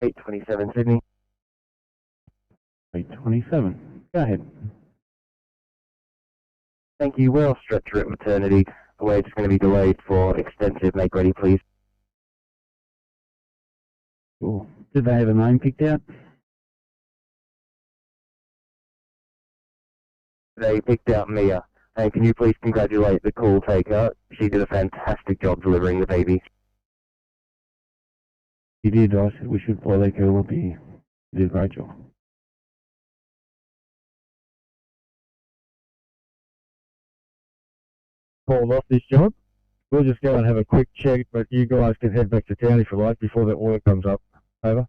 $827 Sydney. 8:27. Go ahead. Thank you. We're off stretcher at maternity. We're just going to be delayed for extensive. Make ready, please. Cool. Did they have a name picked out? They picked out Mia. And can you please congratulate the call taker? She did a fantastic job delivering the baby. You did. I said we should follow that girl up here. You did a great job. Called off this job. We'll just go and have a quick check, but you guys can head back to town if you like before that water comes up. Over.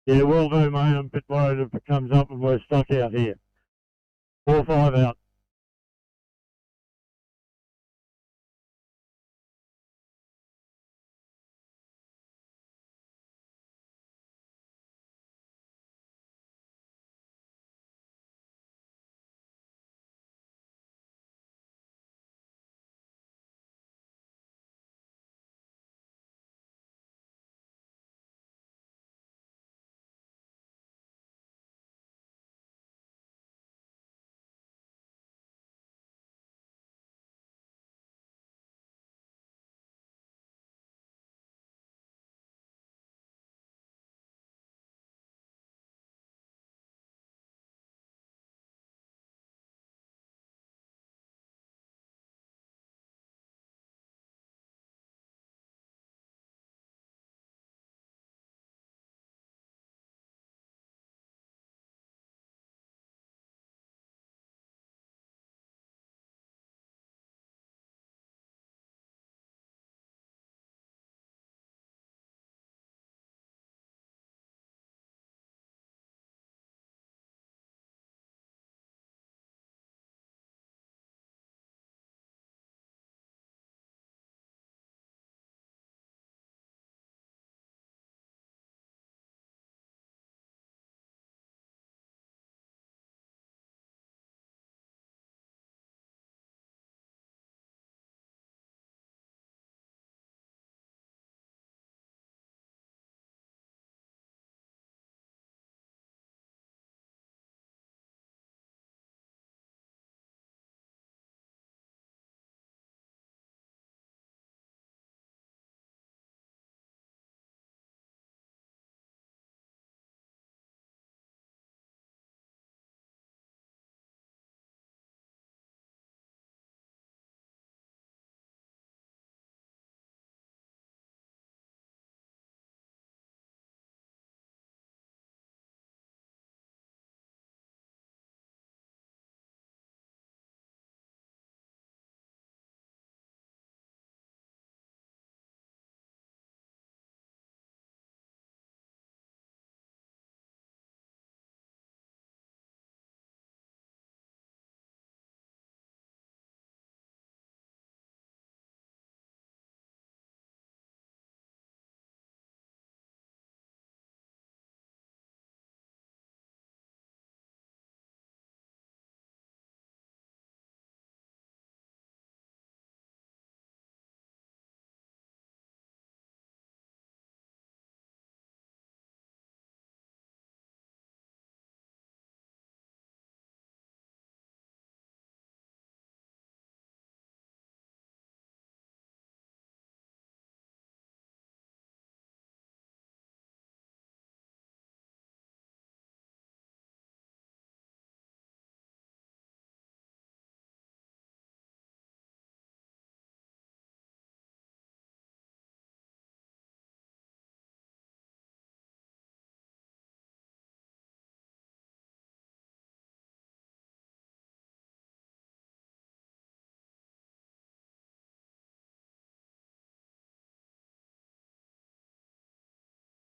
Yeah, will do, mate. I'm a bit worried if it comes up and we're stuck out here. 4-5 out.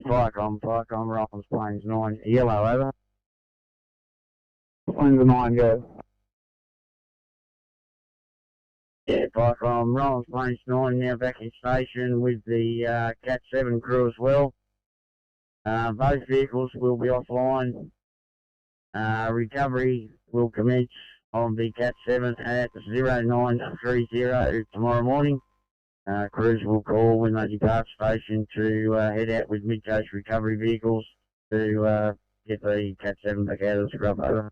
Firecom, Rockham's Plains 9, yellow, over. Plains 9, go. Yeah, Firecom, Rockham's Plains 9, now back in station with the Cat 7 crew as well. Both vehicles will be offline. Recovery will commence on the Cat 7 at 0930 tomorrow morning. Crews will call when they depart station to head out with mid-coast recovery vehicles to get the Cat 7 back out of the scrub, over.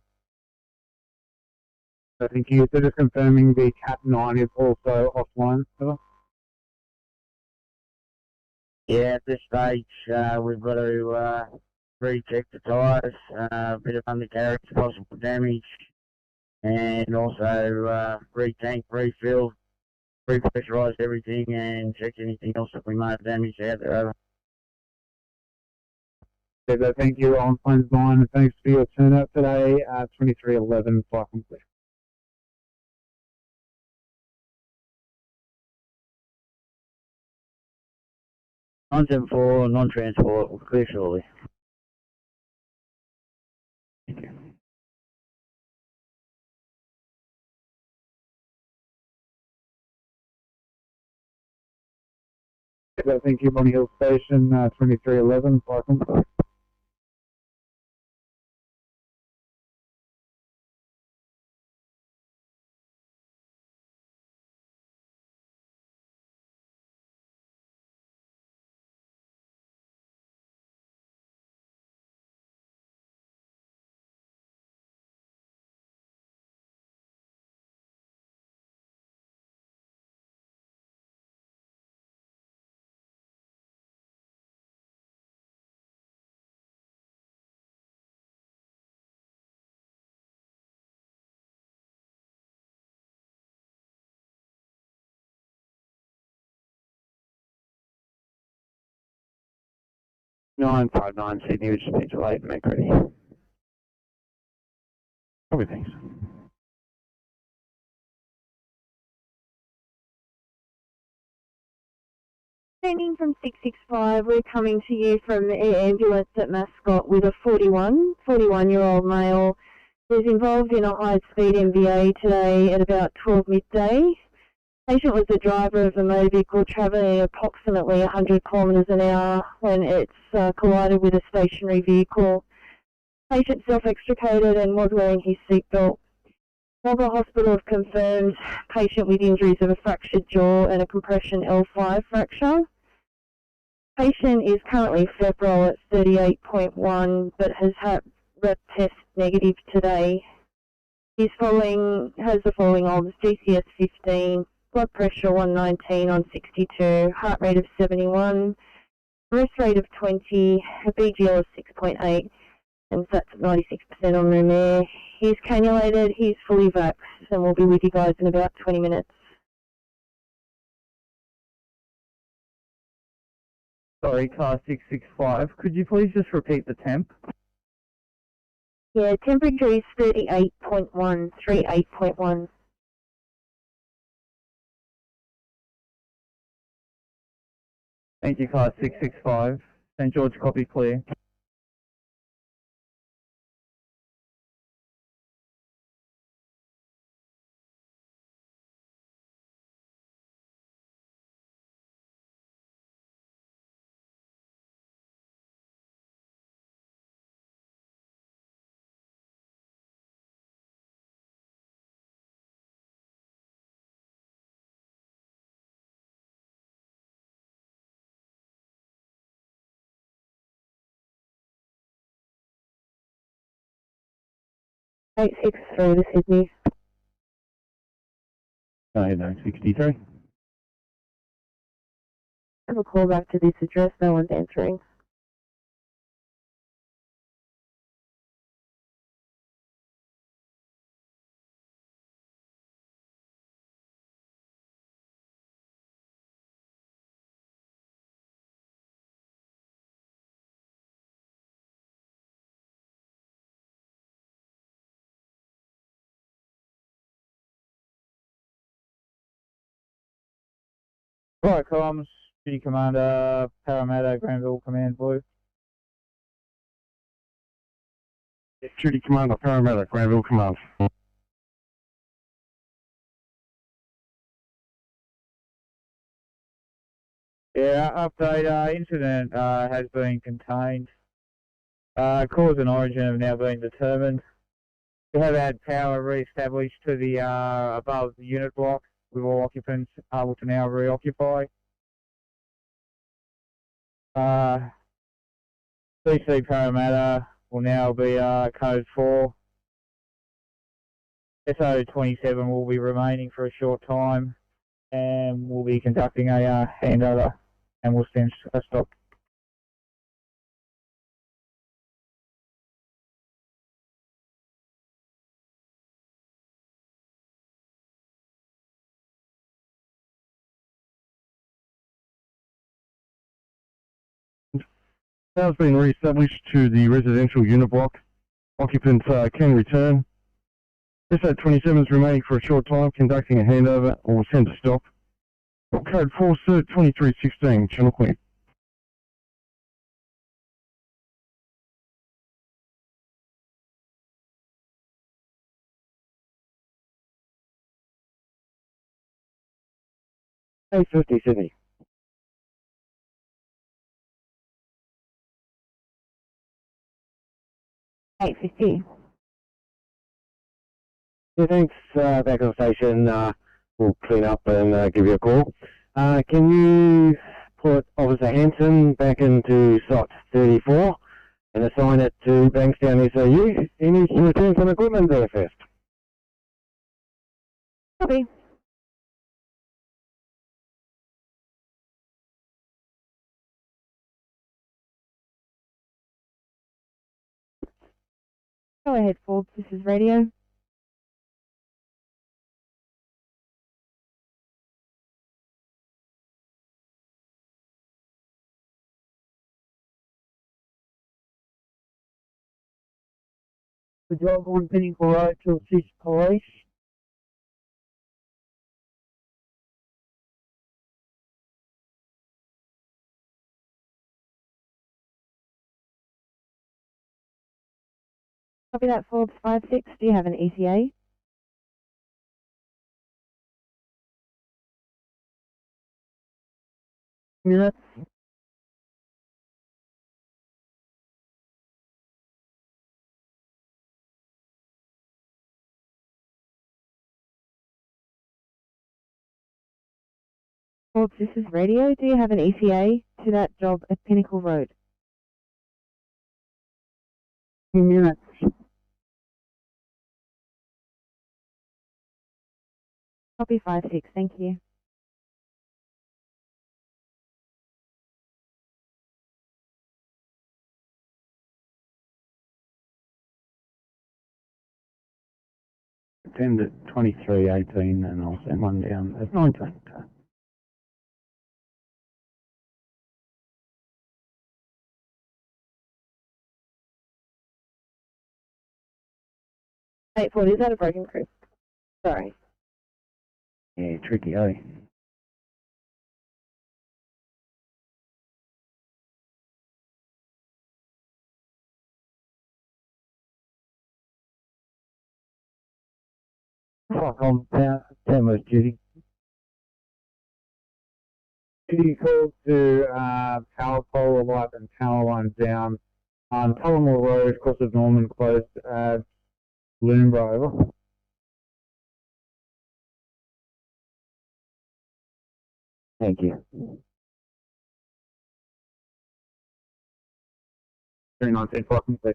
So thank you. So just confirming the Cat 9 is also offline, over. Yeah, at this stage we've got to recheck the tyres, a bit of undercarriage, possible damage, and also re-tank, refill, repressurise everything and check anything else that we may have damaged out there, over. So thank you on Plains 9 and thanks for your turnout today at 2311 flight complete. 974, non-transport, will clear shortly. Thank you. So thank you, Bonny Hill Station, 2311 flight complete. Nine five nine Sydney, which is delayed, make ready. Probably thanks. Standing from 665, we're coming to you from the air ambulance at Mascot with a 41-year-old male who's involved in a high-speed MVA today at about 12 midday. Patient was the driver of a motor vehicle travelling approximately 100 kilometres an hour when it's collided with a stationary vehicle. Patient self-extricated and was wearing his seatbelt. Marlborough Hospital have confirmed patient with injuries of a fractured jaw and a compression L5 fracture. Patient is currently febrile at 38.1 but has had rep test negative today. He's has the following odds: GCS 15, blood pressure 119 on 62, heart rate of 71, breath rate of 20, a BGL of 6.8, and that's at 96% on room air. He's cannulated, he's fully vaxxed, and we'll be with you guys in about 20 minutes. Sorry, car 665. Could you please just repeat the temp? Yeah, temperature is 38.1, 38.1. Thank you, car 665. St. George, copy, clear. Eight six three to Sydney. No, 63. I have a call back to this address, no one's answering. Right, comms, Duty Commander, Parramatta, Granville, Command Blue. Duty Commander, Paramedic, Granville Command. Yeah, update, incident has been contained. Cause and origin have now been determined. We have had power re-established to the above the unit block with all occupants able to now reoccupy. CC Parramatta will now be code 4. SO27 will be remaining for a short time and we'll be conducting a handover and we'll stand a stop. Now has been re-established to the residential unit block. Occupants can return. SO27 is remaining for a short time, conducting a handover or will send a stop. Code 4, Cert 2316, Channel Queen. A50 Sydney. $8.50. Yeah, thanks. Back on station. We'll clean up and give you a call. Can you put Officer Hanson back into slot 34 and assign it to Bankstown SAU? He needs to return some equipment there first. Copy. Go ahead, Forbes. This is radio. The job on Pinnacle Road to assist police. Copy that, Forbes 56. Do you have an ETA? Minutes. Forbes, this is radio. Do you have an ETA to that job at Pinnacle Road? 2 minutes. Copy 56. Thank you. Attend at 2318 and I'll send one down at 19. $8.40, is that a broken crew? Sorry. Yeah, tricky, eh? On Tamworth duty. Duty call to power pole light and power line down on Tullamore Road, across of Norman, closed Loombra, over. Thank you. 319 parking space.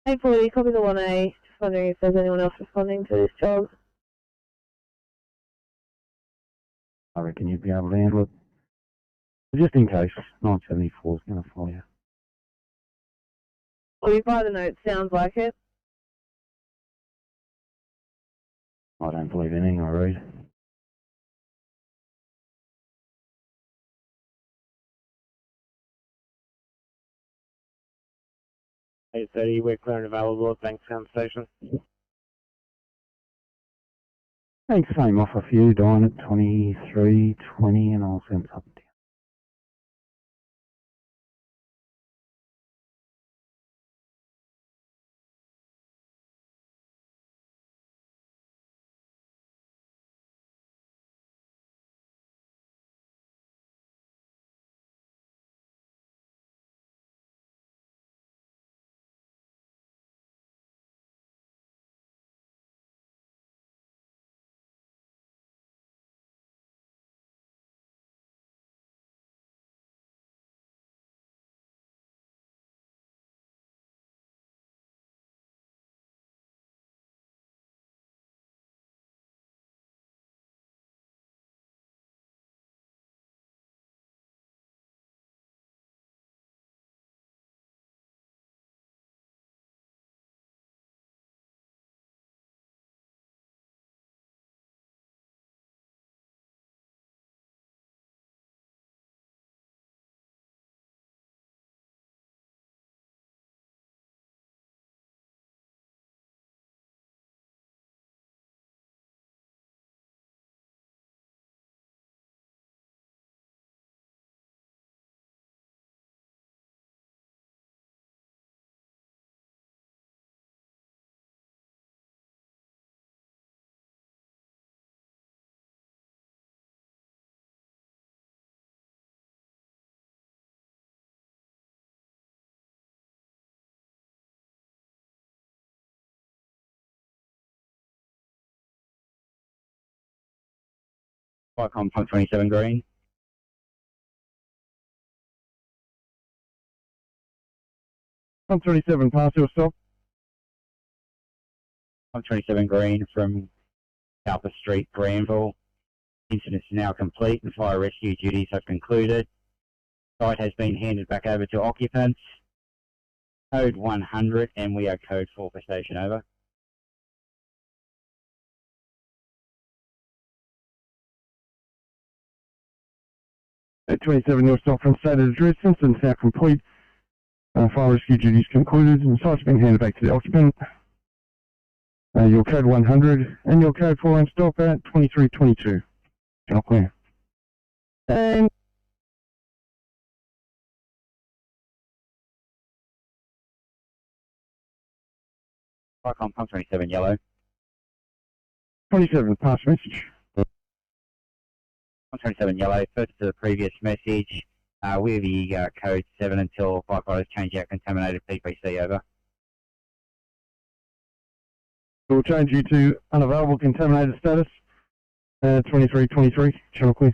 $8.40, copy the 1A. Just wondering if there's anyone else responding to this job. I reckon you'd be able to handle it. But just in case, 974 is going to follow you. Well, by the note, sounds like it. I don't believe anything I read. 8:30, we're clear and available at Bankstown Station. Thanks, same offer for you, Dawn at 23:20, and I'll send something down. Icon pump 27 green. Pump 27, pass your stop. Pump 27 green from Alpha Street, Granville. Incident is now complete and fire rescue duties have concluded. Site has been handed back over to occupants. Code 100 and we are code 4 for station over. At 27, your stop from stated address, incident now complete. Fire rescue duties concluded and the site's been handed back to the occupant. Your code 100 and your code 4 and stop at 23:22. Channel clear. And Icon pump 27 yellow. 27, pass message. Pump 27 yellow, first to the previous message. We're the code 7 until firefighters change out contaminated PPC over. We'll change you to unavailable contaminated status. 23:23, channel clear.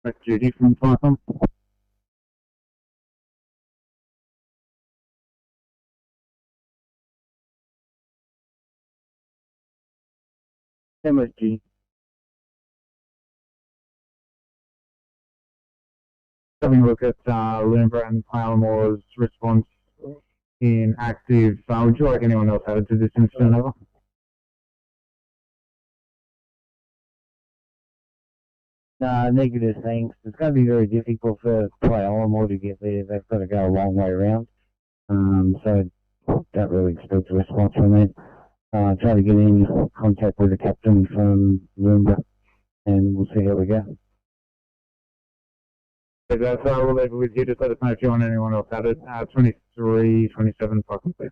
That's Judy from Python. MSG. Having a look at Lindborough and Palermore's response in active. Would you like anyone else added to this incident over? Negative thanks. It's going to be very difficult for Palermore to get there. They've got to go a long way around. So that really expects a response from them. Try to get in contact with the captain from Lindborough and we'll see how we go. Okay, so we'll leave it with you. Just let us know if you want anyone else added. 23, 27, fucking please.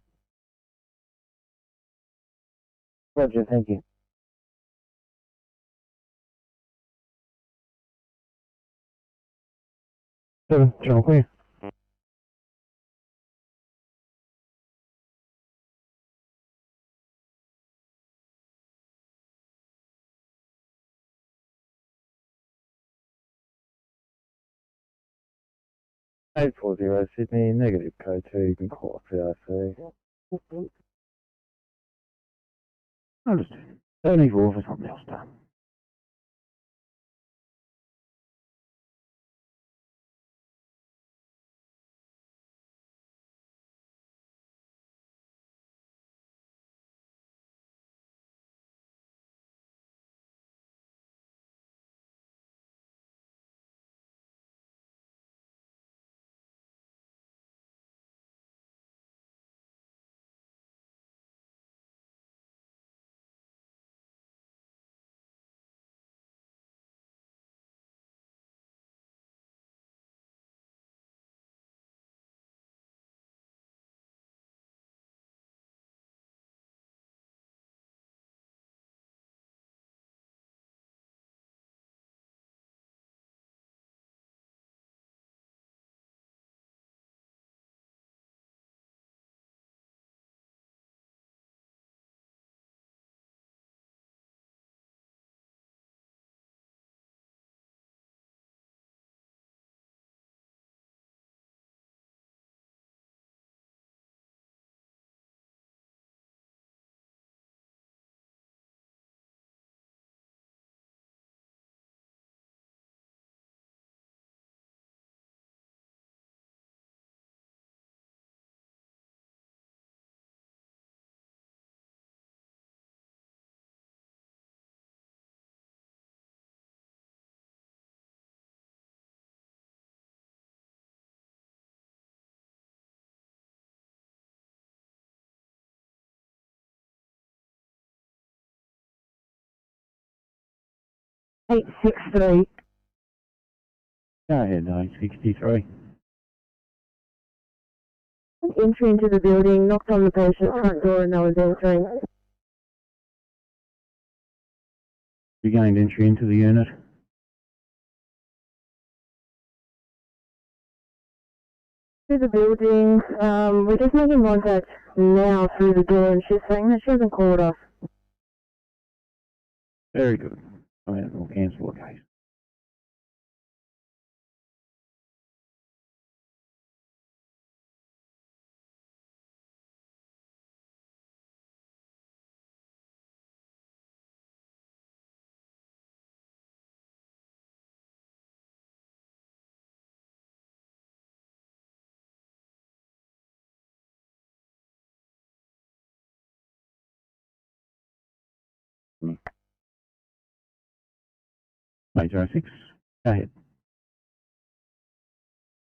Roger, thank you. Channel clear. (840) Sydney, negative code 2, you can call PRC. Understood. 74 for something else done. (863). Go ahead, 963. Entry into the building, knocked on the patient's front door and no one's answering. You gained entry into the unit. To the building, we're just making contact now through the door and she's saying that she hasn't called us. Very good. I mean, we'll cancel the case. Major 06, go ahead.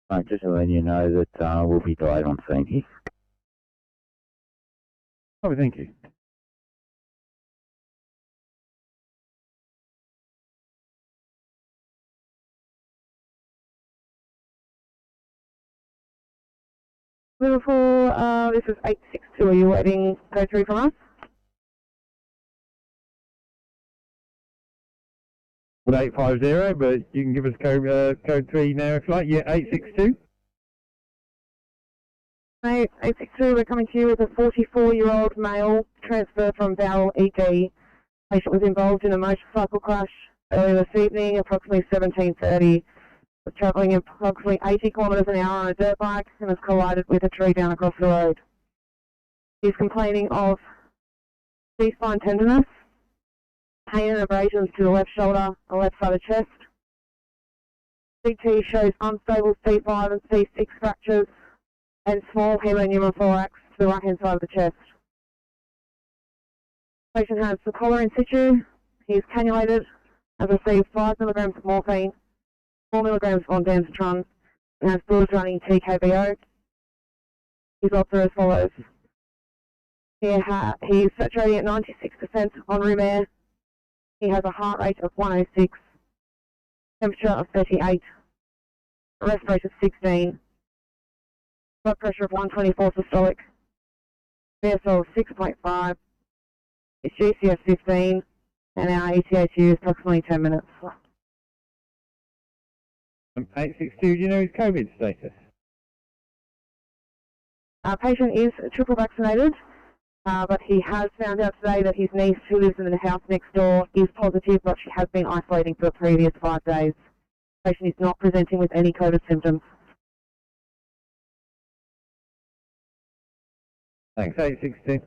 Right, just to let you know that we'll be delayed on scene here. Oh, thank you. Beautiful, this is 862, are you waiting code 3 from us? With 850, but you can give us code 3 now if you like. Yeah, 862. 862, we're coming to you with a 44-year-old male transfer from Bowel ED. Patient was involved in a motorcycle crash earlier this evening, approximately 17:30. was travelling at approximately 80 kilometres an hour on a dirt bike and has collided with a tree down across the road. He's complaining of C-spine tenderness, pain and abrasions to the left shoulder, the left side of the chest. CT shows unstable C5 and C6 fractures and small hemopneumothorax to the right-hand side of the chest. Patient has the collar in situ. He is cannulated, has received 5 milligrams of morphine, 4 milligrams of ondansetron, and has blood running TKBO. His odds are as follows. He is saturating at 96% on room air. He has a heart rate of 106, temperature of 38, rest rate of 16, blood pressure of 124 systolic, BSL of 6.5, his GCS 15, and our ETHU is approximately 10 minutes. 862, do you know his COVID status? Our patient is triple vaccinated, but he has found out today that his niece, who lives in the house next door, is positive, but she has been isolating for the previous 5 days. The patient is not presenting with any COVID symptoms. Thanks, 862.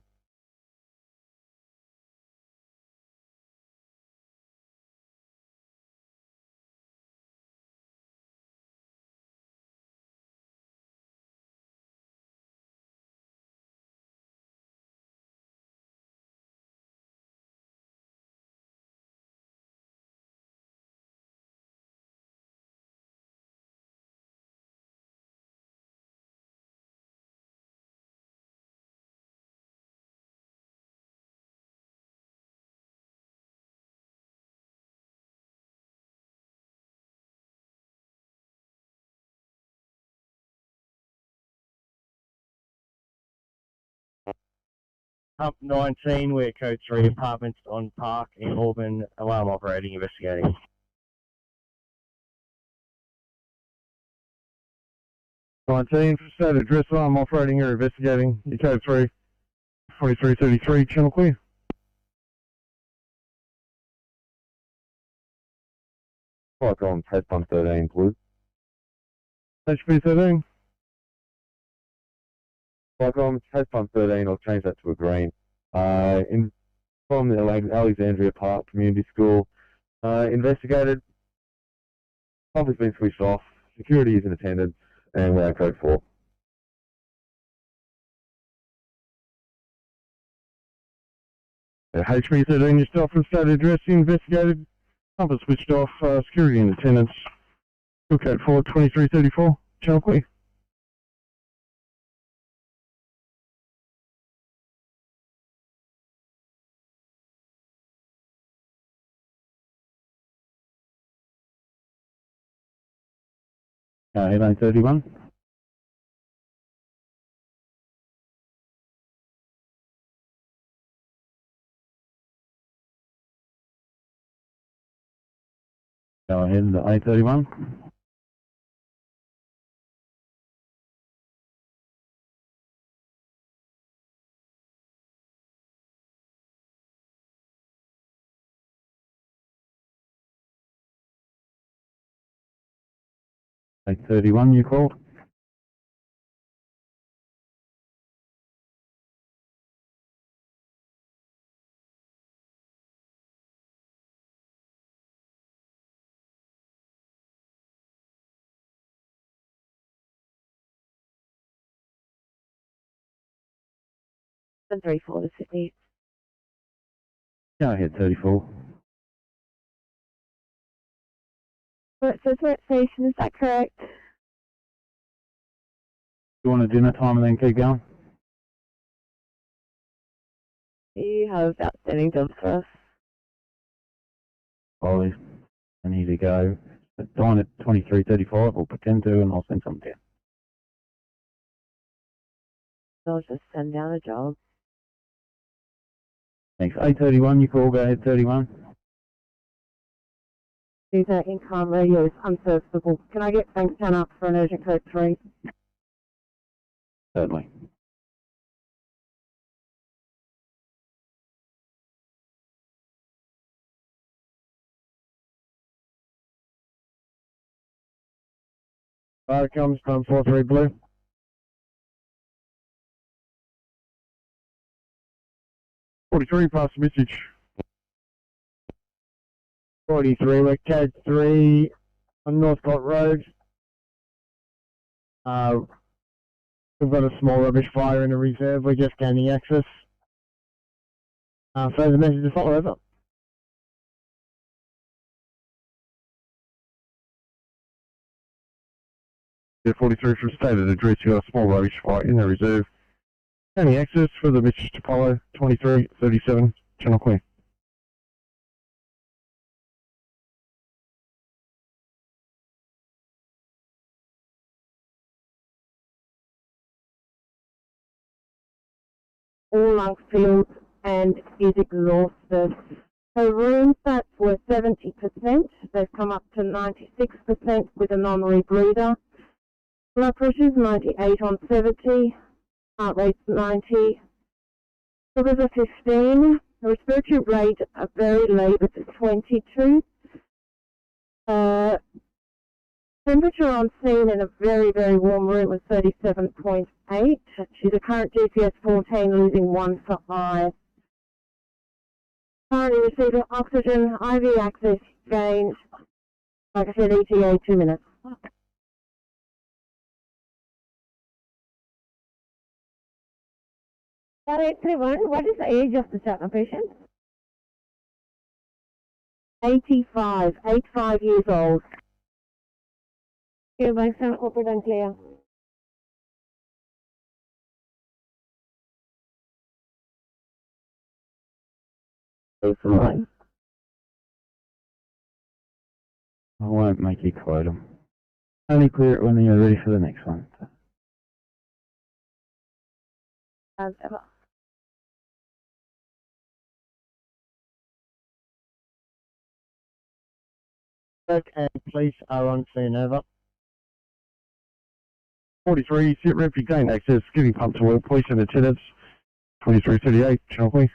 Up 19, we're code 3 apartments on Park in Auburn, alarm operating, investigating. '19, state address, alarm operating here, investigating. You code 3, 4333, channel clear. Like on test pump 13, blue. HP 13. Like on test pump 13, I'll change that to a green. From the Alexandria Park Community School, investigated. Pump has been switched off. Security is in attendance, and we're at code 4. HP 13, yourself from state address, investigated. Pump is switched off. Security in attendance. Still code 4, 2334, channel clear. Headline 31. Go ahead, A31. A31 you called. And 34 to Sydney. Go ahead, 34. Well, it says we're at station, is that correct? You want a dinner time and then keep going? You have outstanding jobs for us. Oh, I need to go. Dine at 23:35. We'll pretend to, and I'll send something down. I'll just send down a job. Thanks. A31, you call. Go ahead, 31. These are income radios unserviceable. Can I get bank 10 up for an urgent code 3? Certainly. Fire comes, time 43 blue. Pass the message. 43, we're code 3 on Northcote Road. We've got a small rubbish fire in a reserve, we're just gaining access. Further message to follow over. Yeah, 43 from stated address, you got a small rubbish fire in the reserve. Any access for the message to follow, 2337, Channel Queen. All lung filled and is exhausted. Her room stats were 70%. They've come up to 96% with a non-rebreather. Blood pressure's 98 on 70. Heart rate's 90. Sugars are 15. The respiratory rate are very laboured at 22. Temperature on scene in a very, very warm room was 37.8. She's a current GPS 14, losing 1 for eye. Currently receiving oxygen, IV access gained. Like I said, ETA 2 minutes. Star 831, what is the age of the Chatna patient? 85 years old. Okay, bank stand open and clear. I won't make you quote them. Only clear it when you're ready for the next one. As ever. And police are on scene, over. 43, sit rep, you gain access, getting pumped to work, police and attendants, 2338, Channel Queen.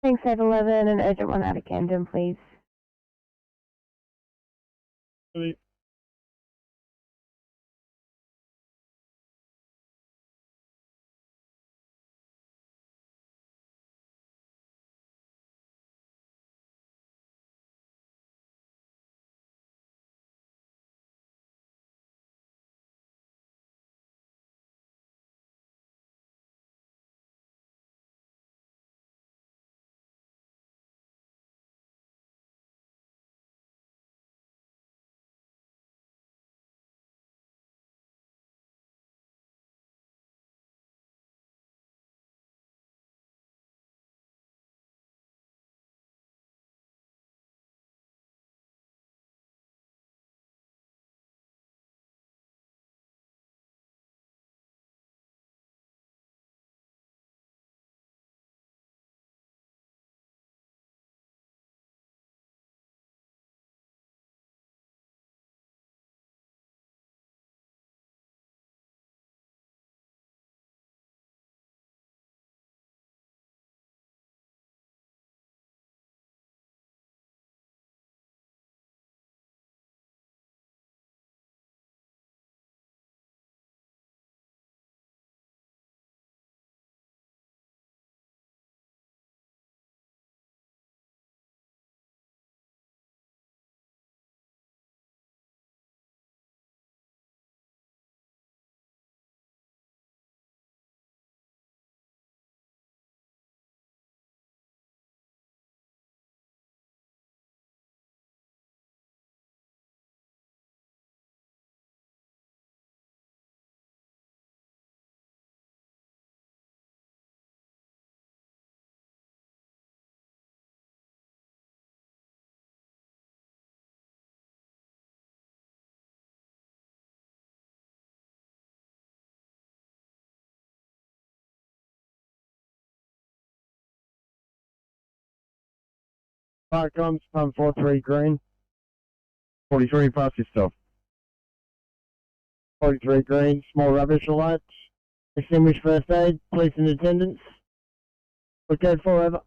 Thanks, 811, and urgent one out of Camden, please. Fire comes, pump 43 green. 43, pass yourself. 43 green, small rubbish alert. Extinguish first aid, police in attendance. We're code 4 over.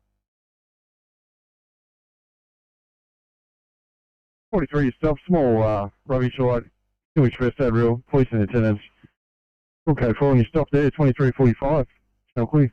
43 yourself, small rubbish alert. Extinguish first aid, real. Police in attendance. We're code 4 and you stop there, 2345. Channel clear.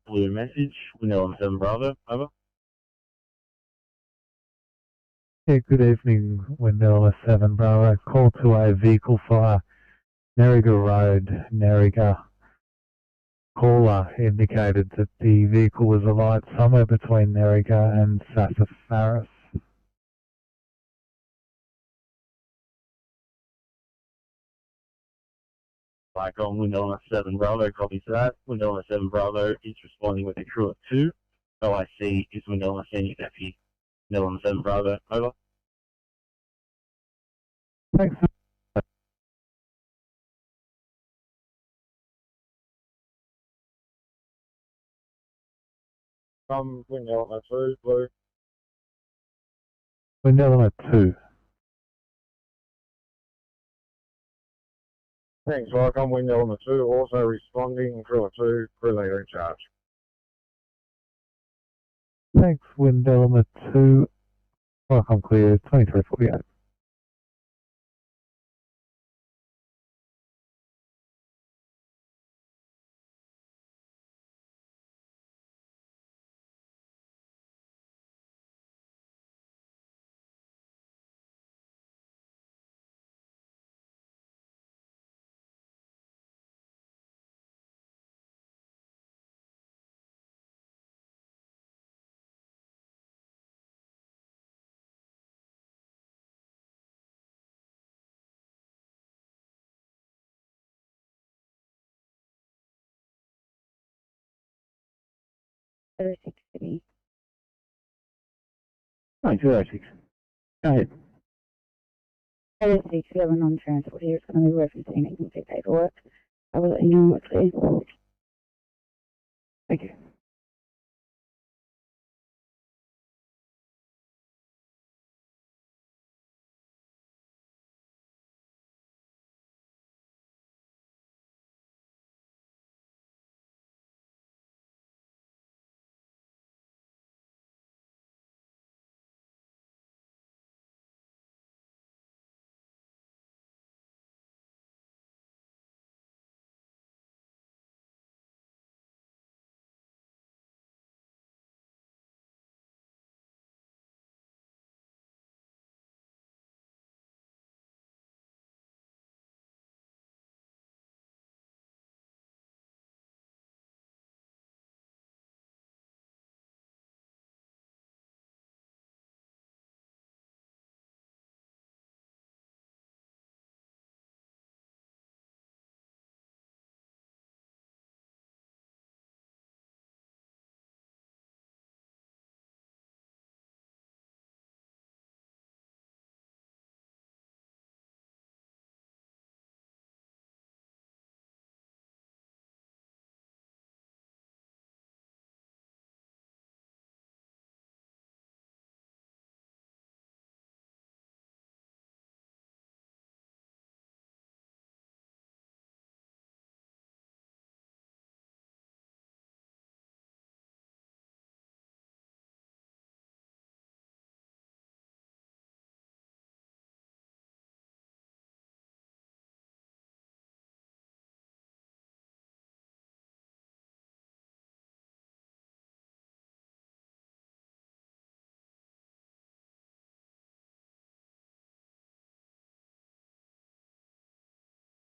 Blue message, Window 7 Bravo, over. Yeah, good evening, Windella 7 Bravo. Call to a vehicle fire, Nerriga Road, Nerriga. Caller indicated that the vehicle was alight somewhere between Nerriga and Sassafras. Like on Window 7 Bravo, copy to that. Window 7 Bravo is responding with a crew of 2. OIC is Window Senior Deputy. Window 7 Bravo, over. Thanks. Window 2, blue. Windella 2. Thanks, Mike. I'm Wind Element 2, also responding, Driller 2, crew leader in charge. Thanks, Wind Element 2. Welcome clear, 2348. City. 9206. Go ahead. 06, we have a non-transport here. It's going to be referencing incomplete paperwork. I will let you know what's there. Thank you.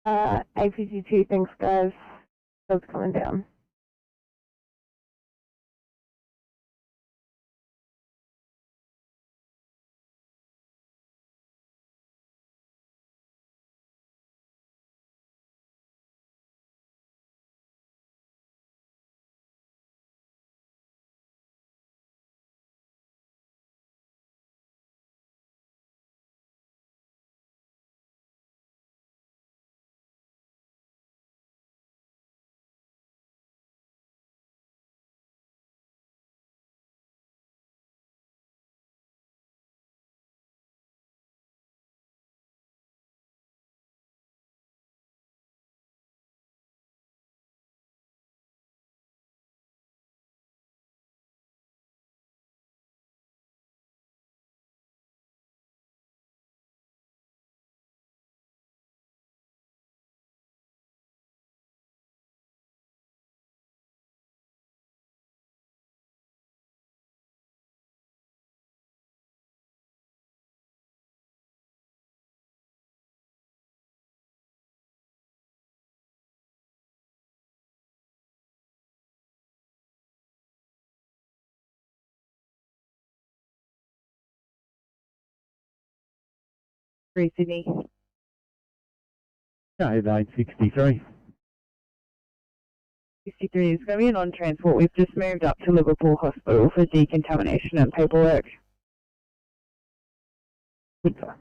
APC2, thanks guys. Those coming down. Sydney. Go ahead, 863. 63 is going to be an on-transport. We've just moved up to Liverpool Hospital for decontamination and paperwork. Good sir.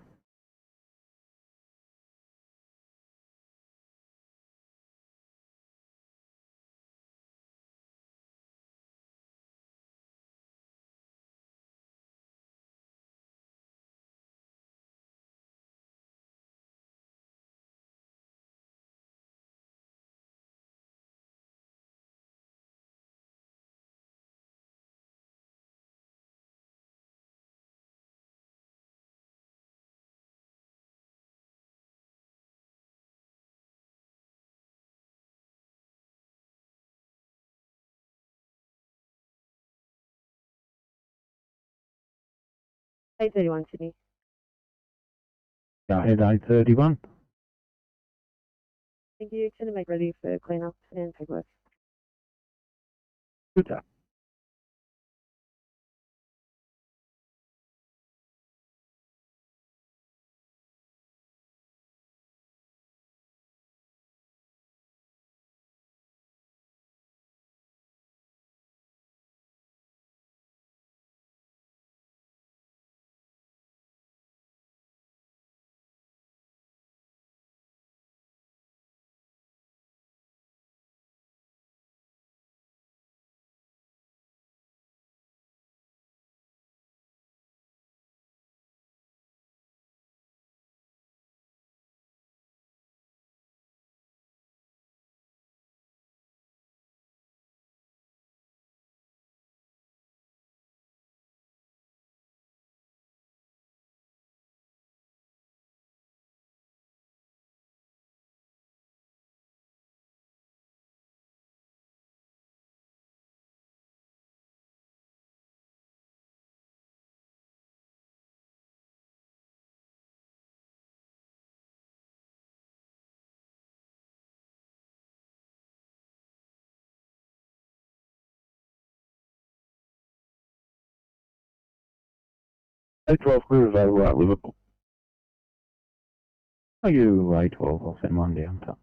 831 Sydney. Go ahead, 831. Thank you. Extend and make ready for clean-up and paperwork. Good job. A12 clear is over at Liverpool. Are you A12? I'll send one down to.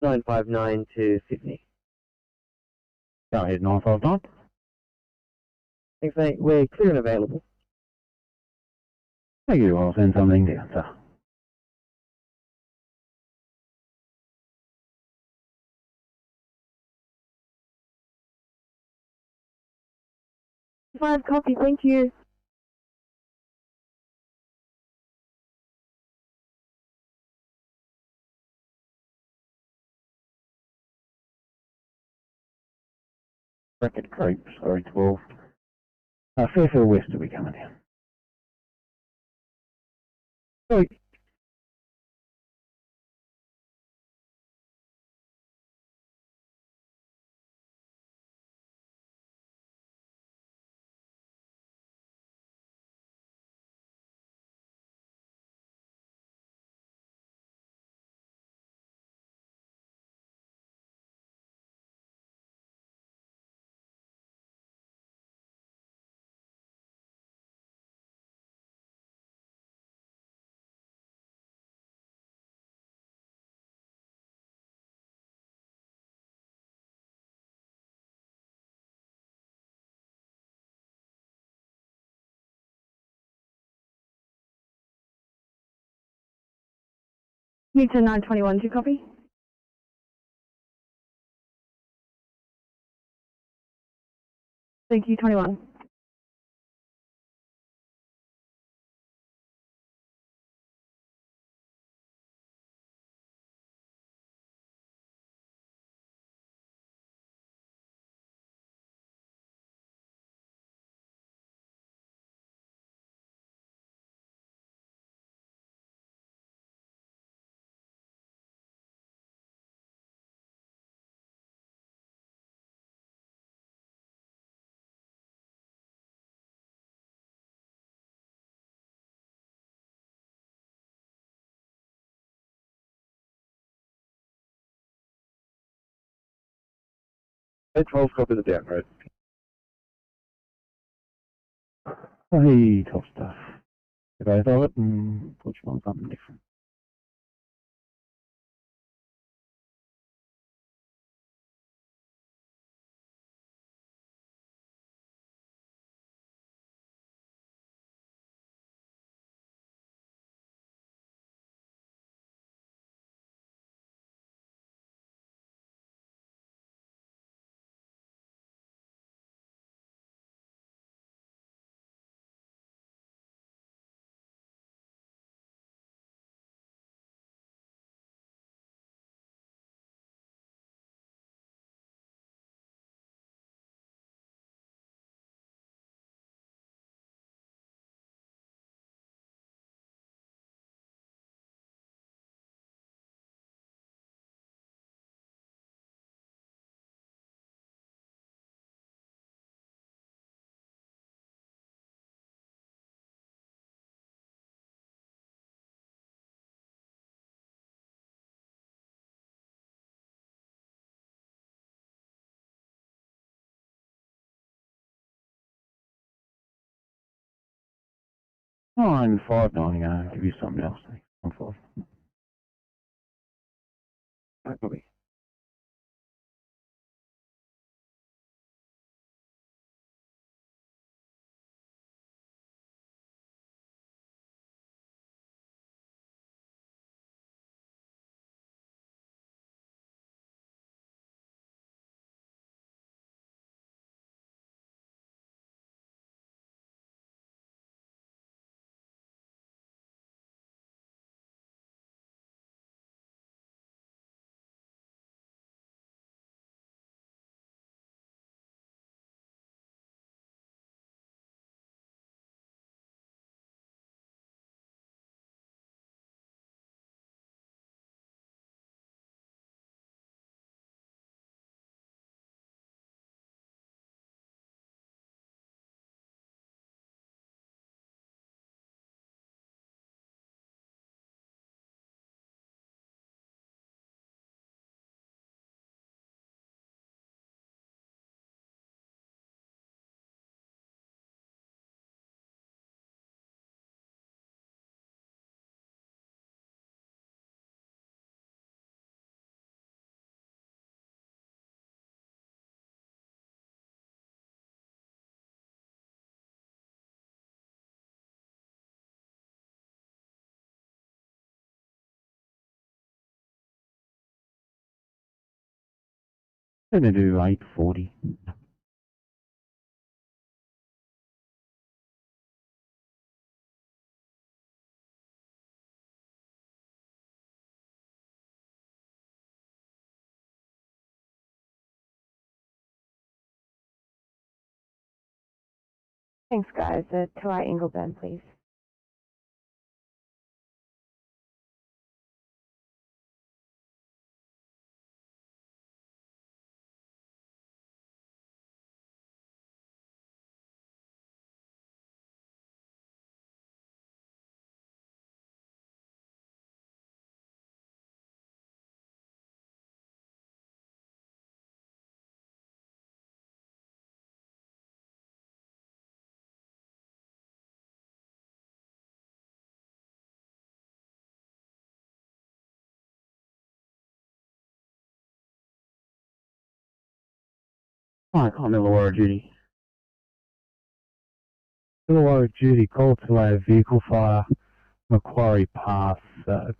(959) to Sydney. Go ahead, 959. Thanks, mate. We're clear and available. Thank you, I'll send something down, sir. Five copy, thank you. Bracket creep, sorry, 12. Fairfield West will be coming down. Sorry. Newton 921 to copy. Thank you, 21. A12 copy the down road. Hey, top stuff. Get both of it and put you on something different. 9590, I'll give you something else. I'm fine. Right, Bobby. I'm going to do 840. Thanks, guys. To our Ingleburn, please. Alright, I'm Illawarra duty. Illawarra duty, call to a vehicle fire, Macquarie Pass,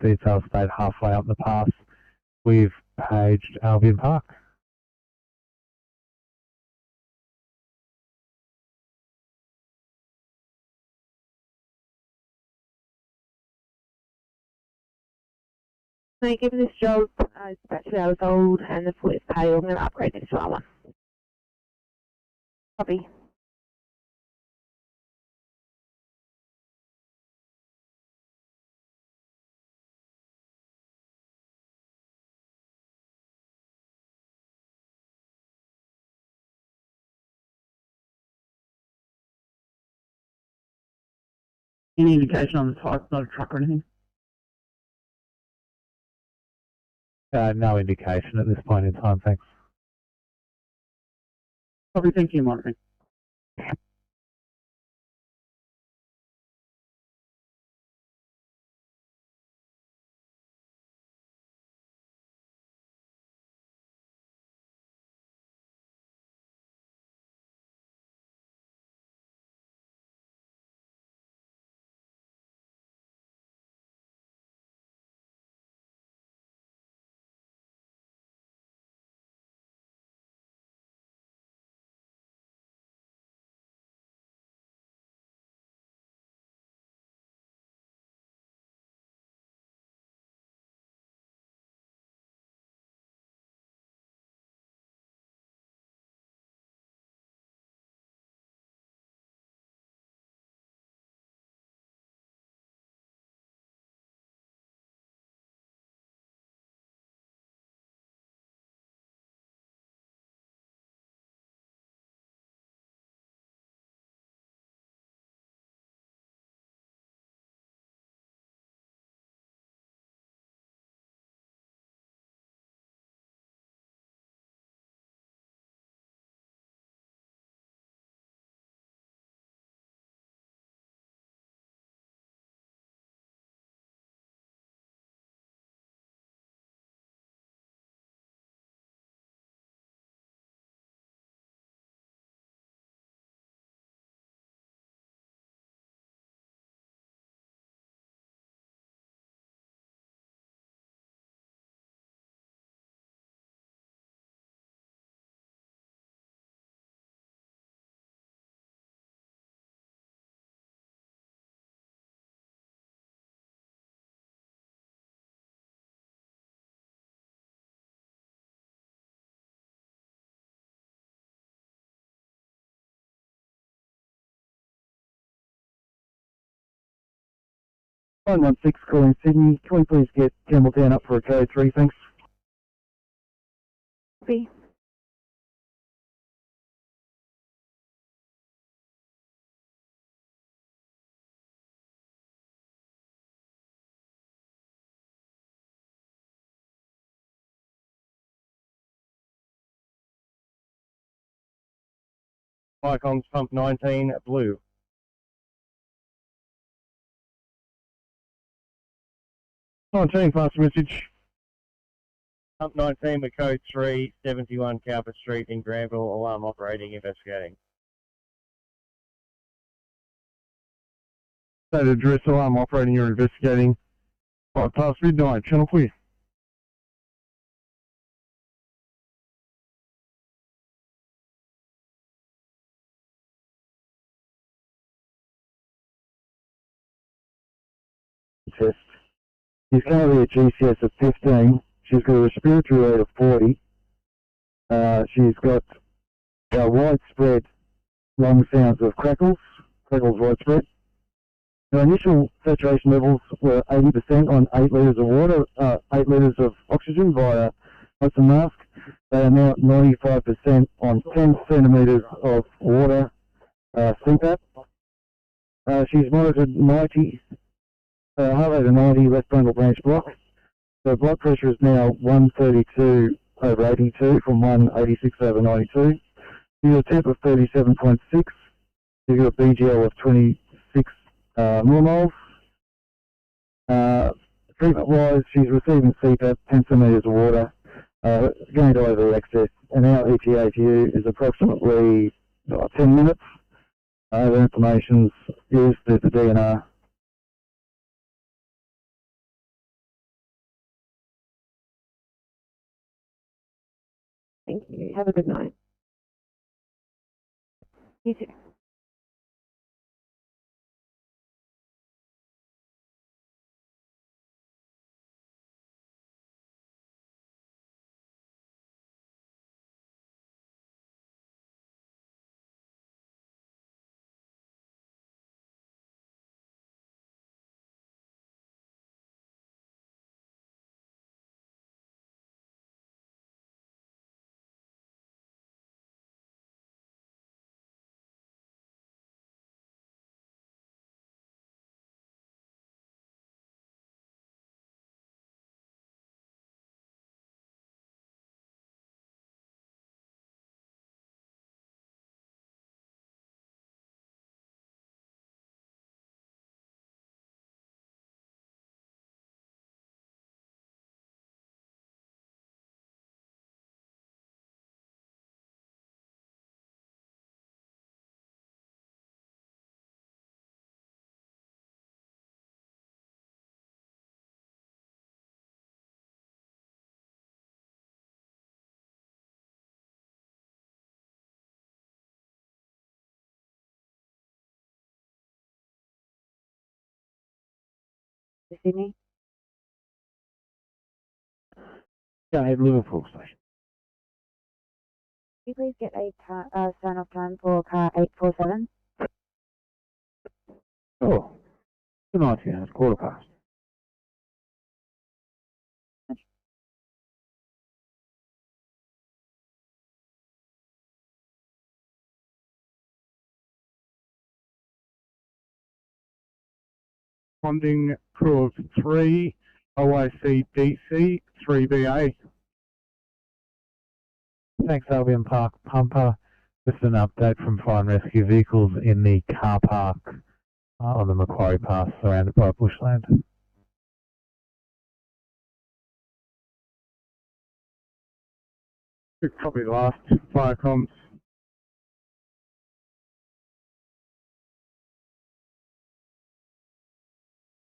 details state halfway up the pass. We've paged Albion Park. So given this job, it's about 2 hours old and the foot is pale, I'm going to upgrade this to R1. Copy. Any indication on the type, not a truck or anything? No indication at this point in time, thanks. Probably thank you, monitoring. 116 calling Sydney. Can we please get Campbelltown up for a code 3, thanks? Copy. Icons pump 19 blue. 19, pass the message. Pump 19 with code 3, 71 Cowper Street in Granville, alarm operating, investigating. State address, alarm operating, you're investigating. 5 past midnight, channel clear. Test. She's currently at GCS of 15. She's got a respiratory rate of 40. She's got widespread lung sounds of crackles widespread. Her initial saturation levels were 80% on 8 litres of water, 8 litres of oxygen via open mask. They are now at 95% on 10 centimetres of water CPAP. She's monitored 90, heart rate of 90, left frontal branch block. Her blood pressure is now 132 over 82 from 186 over 92. She's got a temp of 37.6. She's got a BGL of 26 millimoles. Treatment-wise, she's receiving CPAP, 10 centimetres of water, going to over excess, and our ETA is approximately 10 minutes. The information's used through the DNR. Thank you. Have a good night. You too. Sydney? Go ahead, Liverpool station. Can you please get a sign-off time for car 847? Oh, good night, yeah, it's 15:15. Responding crew of 3, OIC DC, 3BA. Thanks, Albion Park Pumper. Just an update from Fire and Rescue vehicles in the car park on the Macquarie Pass surrounded by bushland. Good copy, last fire comms.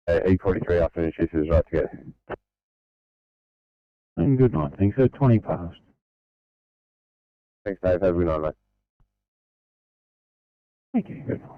E43 afternoon shift is right to go. And good night, thanks. So 20 past. Thanks, Dave. Have a good night, mate. Thank you. Good night.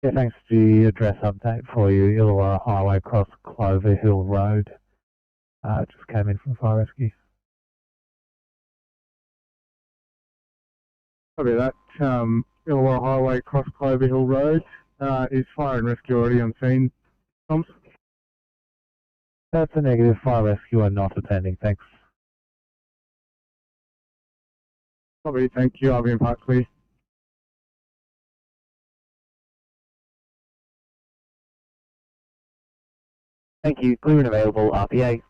Yeah, thanks for the address update for you. Illawarra Highway cross Clover Hill Road. Just came in from Fire Rescue. Copy that. Illawarra Highway cross Clover Hill Road. Is Fire and Rescue already on scene? Thoms? That's a negative. Fire Rescue are not attending. Thanks. Copy, thank you. I'll be in Park clear. Thank you. Clear and available, RPA.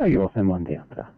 Oh, you're also one down, sir.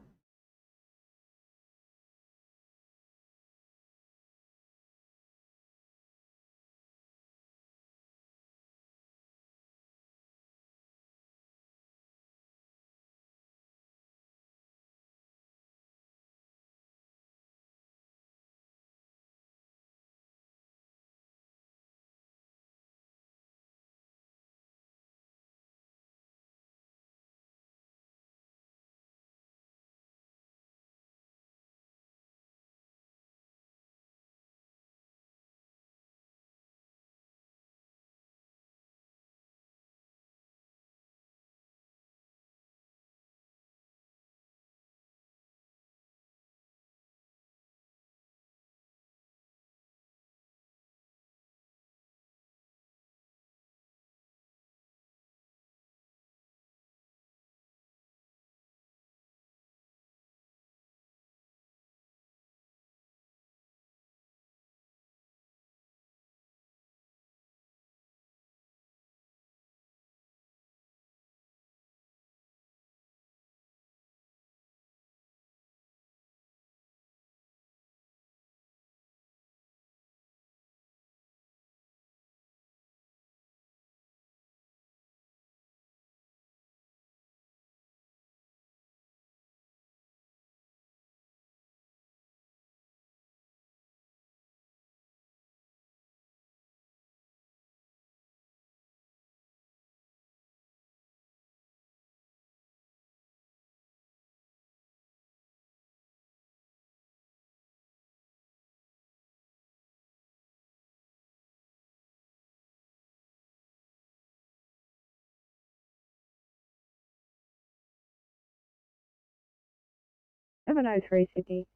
Seven oh three Sydney.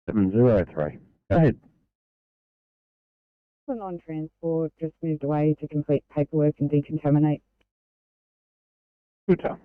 703. Go ahead. On transport, just moved away to complete paperwork and decontaminate. Good job.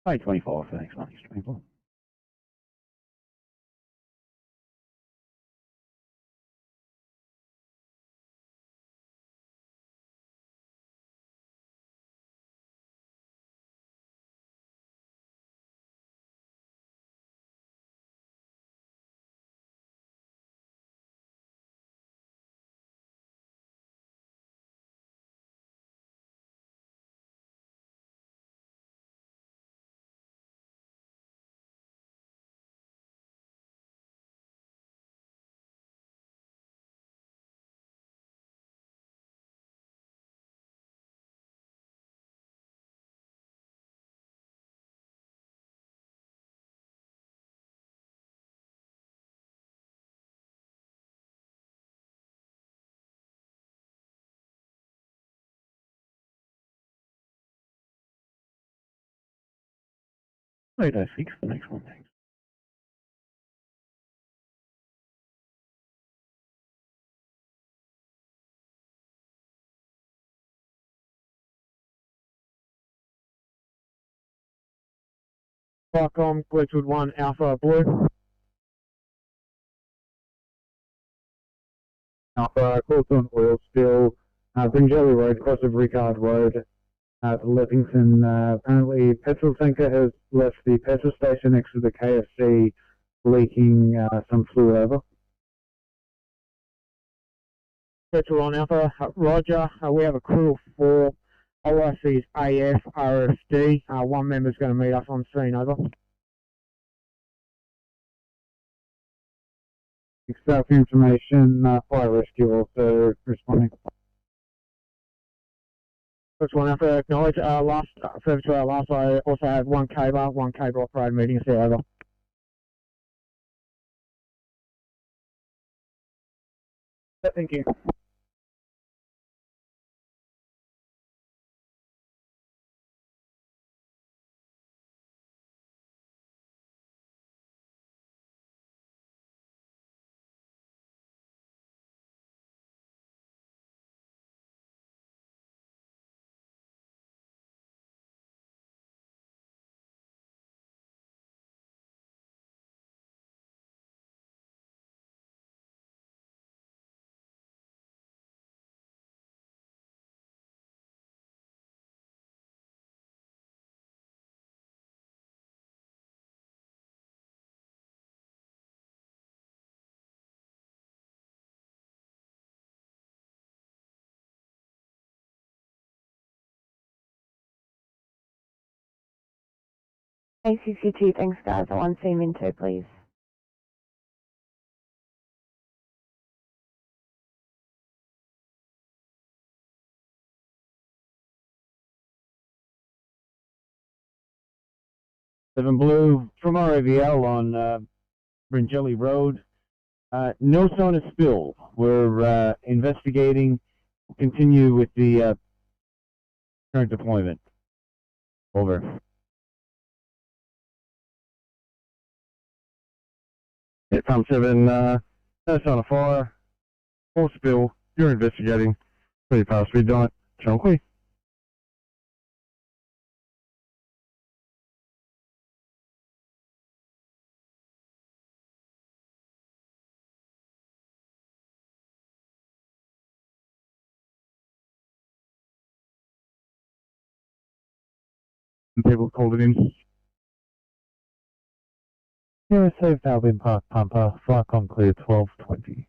Page 25, thanks, mate. 24. Page 6, the next one, thanks. Farcom, Glitchwood 1, Alpha Blue. Alpha, call to an oil spill, Bringelly Road, cross of Ricard Road at Leppington. Apparently, petrol tanker has left the petrol station next to the KFC, leaking some fluid over. Petrol on Alpha, Roger. We have a crew of 4. All I see is AF, RFD. One member's going to meet us on scene, over. Self information, fire rescue also responding. First one Alpha, acknowledge. Last, further to our last, I also have one cable operator meeting us there, over. Thank you. ACC2, thanks guys. I want team in too, please. Seven Blue from RAVL on Bringelly Road. No sign of spill. We're investigating. We'll continue with the current deployment. Over. Yeah, Tom 7, no sign of fire, or spill. You're investigating. 20 past midnight. Chunky. People called it in. You received Albion Park Pumper, Flycom clear 1220.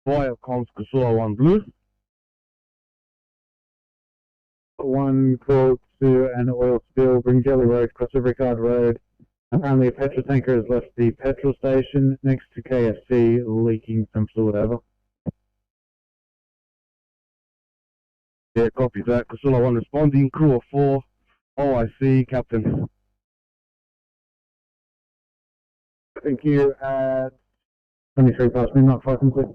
Via comms Casula 1 Blue. One call to an oil spill, Bringelly Road, across the Rickard Road. Apparently a petrol tanker has left the petrol station next to KFC, leaking some fluid over. Yeah, copy that. Casula 1 responding, crew of 4, OIC, Captain. Thank you. 23 past midnight, fire complete.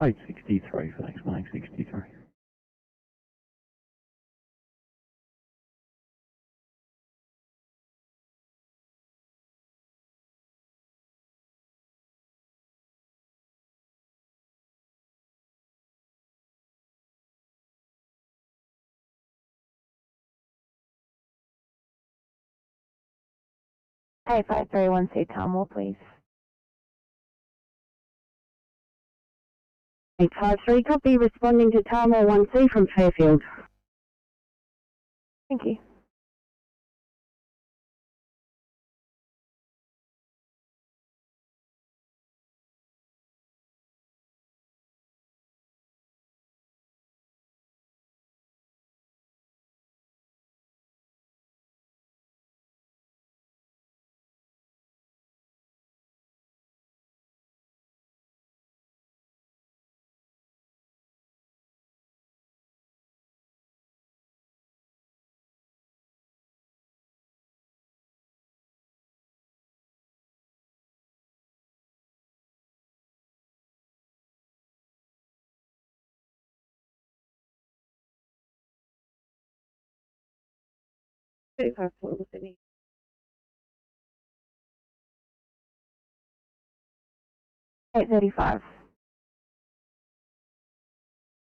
Eight 63, thanks, mate, 63. Hey, 5316 Carmel, please. 853, copy, responding to Tarmore 1C from Fairfield. Thank you. Sydney. 835.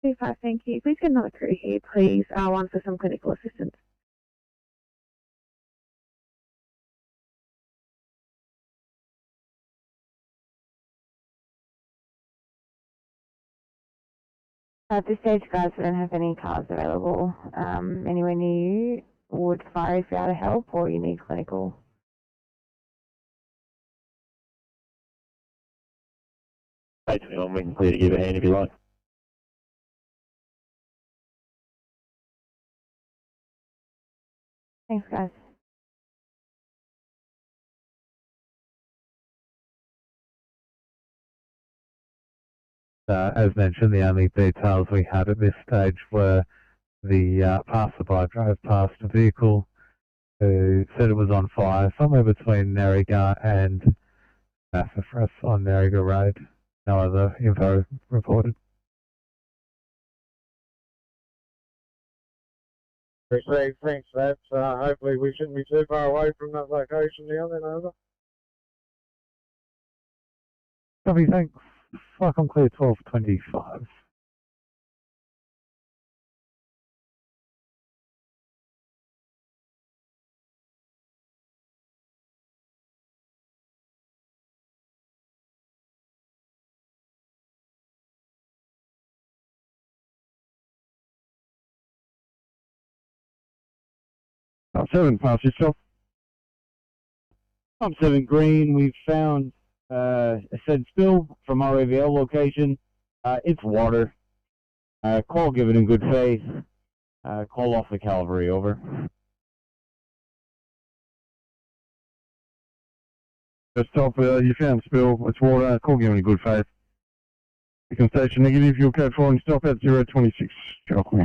35, thank you. Please get another crew here, please. One for some clinical assistance. At this stage, guys, we don't have any cars available anywhere near you. Would fire be able to help, or you need clinical? Basically, I'm waiting clear to give a hand if you like. Thanks, guys. As mentioned, the only details we had at this stage were the passerby drove past a vehicle who said it was on fire somewhere between Nerriga and Sassafras on Nerriga Road. No other info reported. Received, thanks for that. Hopefully we shouldn't be too far away from that location now then, over. Copy, thanks. Flight on clear 1225. Up 7, pass yourself. Up 7 green, we've found a said spill from our AVL location. It's water. Call given in good faith. Call off the cavalry, over. Just stop, you found spill, it's water, call given in good faith. Beacon station negative, fuel code 4 and stop at 026. Copy.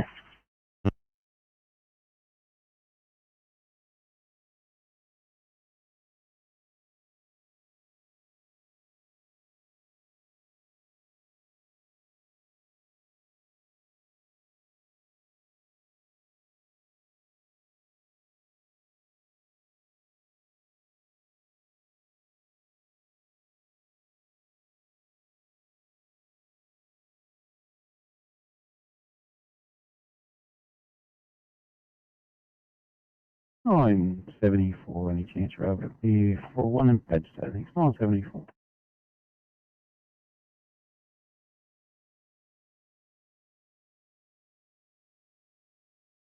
I'm 74, any chance you're over the 41 in Bedstead, I think. I'm 74.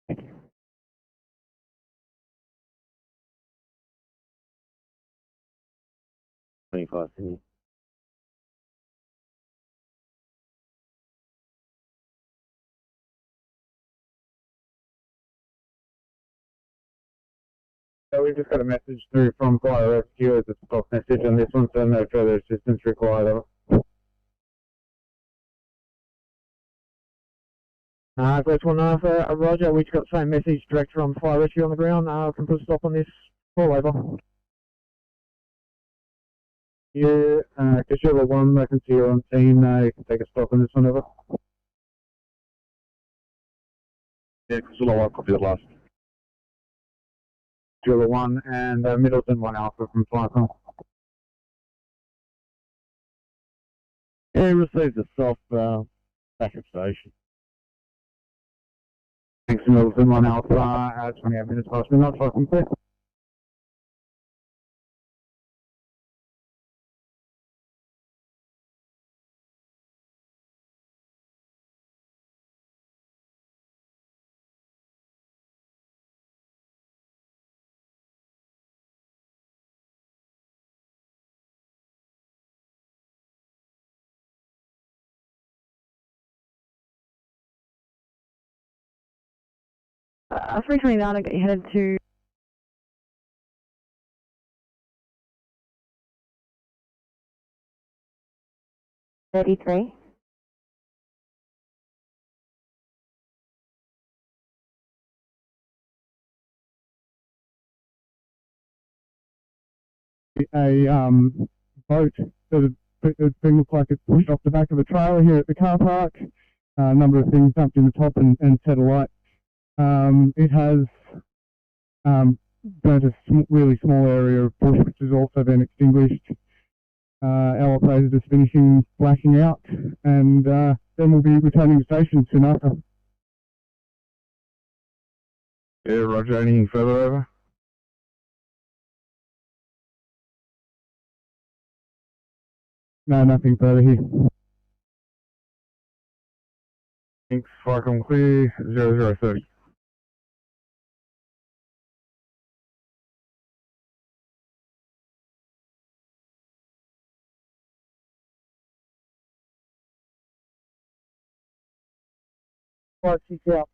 Thank you. 25, Sydney. So we've just got a message through from Fire Rescue as a stock message on this one, so no further assistance required. First one, Roger, we've got the same message direct from Fire Rescue on the ground. Can put a stop on this call, over. Yeah, because you're the one, I can see you're on scene, you can take a stop on this one, over. Yeah, because all I want copy the last. You're the one, and Middleton 1 Alpha from Flycom. Yeah, received a soft backup station. Thanks, Middleton 1 Alpha, 28 minutes past midnight, Flycom clear. Frequently now to get you headed to $33. A boat that it looks like it's pushed off the back of a trailer here at the car park. A number of things dumped in the top and set alight. It has burnt a really small area of bush, which has also been extinguished. Our operator is finishing blacking out, and then we'll be returning to station soon after. Yeah, Roger, anything further over? No, nothing further here. Thanks, Flycom clear, 0030. Right, she's out.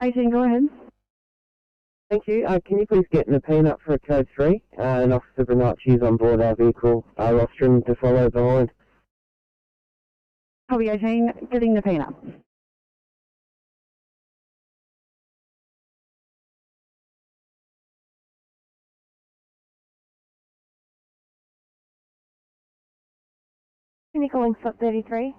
Go ahead. Thank you. Can you please get Napine up for a code 3? And Officer Bernacci is on board our vehicle, rostrum to follow behind. Copy 18, getting the peanut. Can you call in slot 33?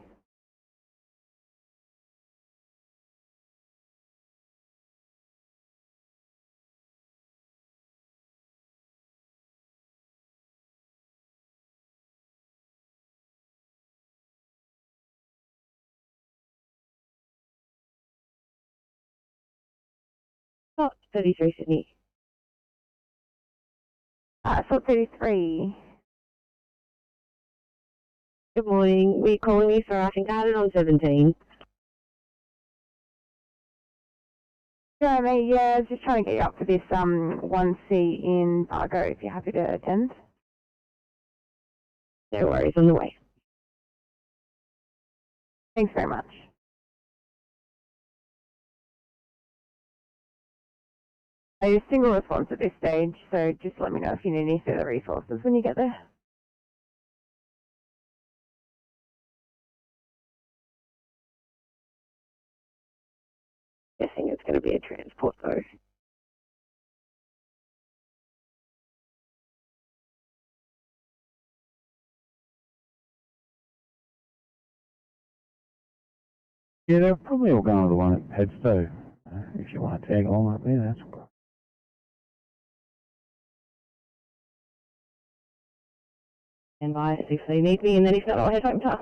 Slot 33, Sydney. Slot 33. Good morning. We're calling you for, I think I had it on 17. Yeah, mate, yeah, I was just trying to get you up for this 1C in Fargo if you're happy to attend. No worries, on the way. Thanks very much. A single response at this stage, so just let me know if you need any further resources when you get there. Guessing it's going to be a transport though. Yeah, they're probably all going to the one at Pedstow. If you want to tag along up there, that's cool. And by if they need me, and then if not, I'll head home to.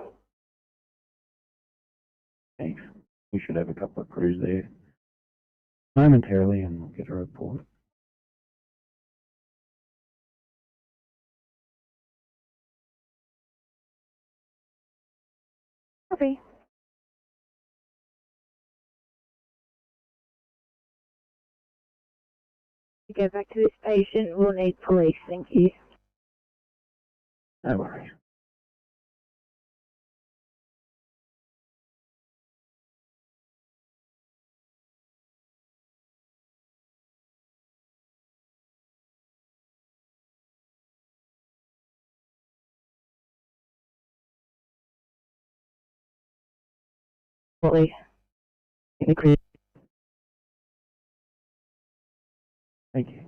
Thanks. We should have a couple of crews there momentarily, and we'll get a report. Copy. get back to this patient, we'll need police. Thank you. No worries. Police. Thank you.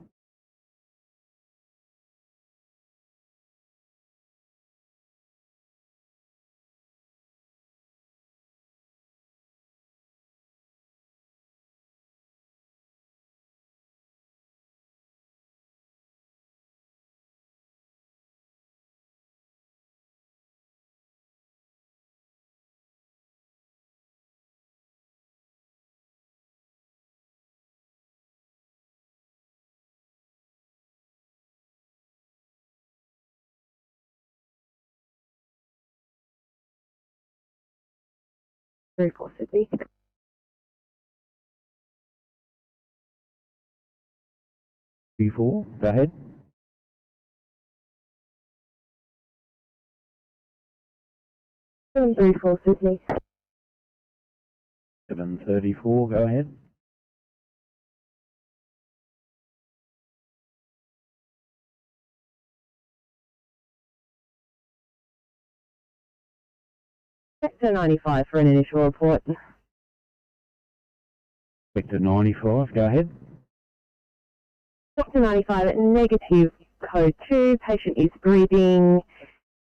Very cool, Sydney. Before, go ahead. Very cool, Sydney. 734, go ahead. Sector 95 for an initial report. Sector 95, go ahead. Sector 95 at negative code 2. Patient is breathing,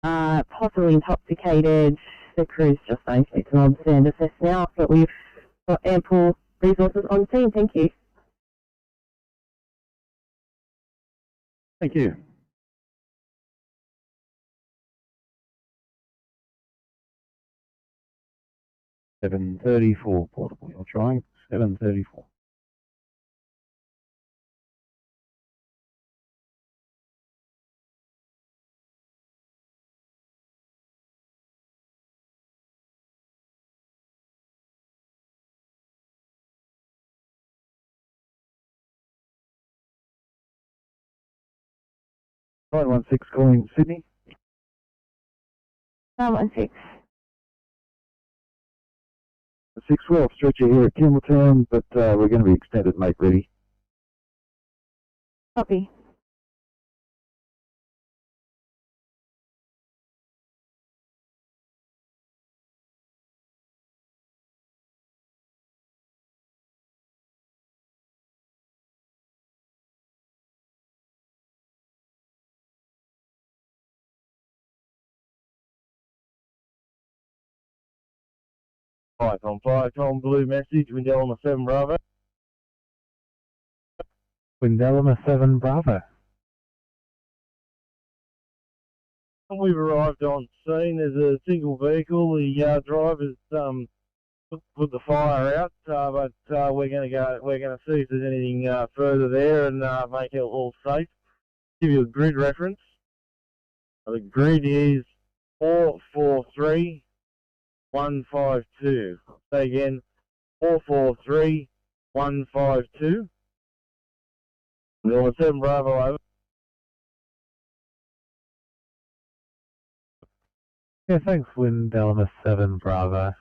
possibly intoxicated. The crew's just going to need to understand assess now, but we've got ample resources on scene. Thank you. Thank you. $734 portable. You're trying 734. Nine 1-6 calling Sydney. 916. 612 stretcher here at Campbelltown, but we're going to be extended, mate, ready. Copy. On 5, Tom Blue message, Windell 7 Bravo. Windell 7 Bravo. We've arrived on scene. There's a single vehicle. The driver's put the fire out, but we're going to see if there's anything further there and make it all safe. Give you a grid reference. The grid is 443152. Say again, 443152. Windell 7 Bravo over. Yeah, thanks, Windell 7 Bravo.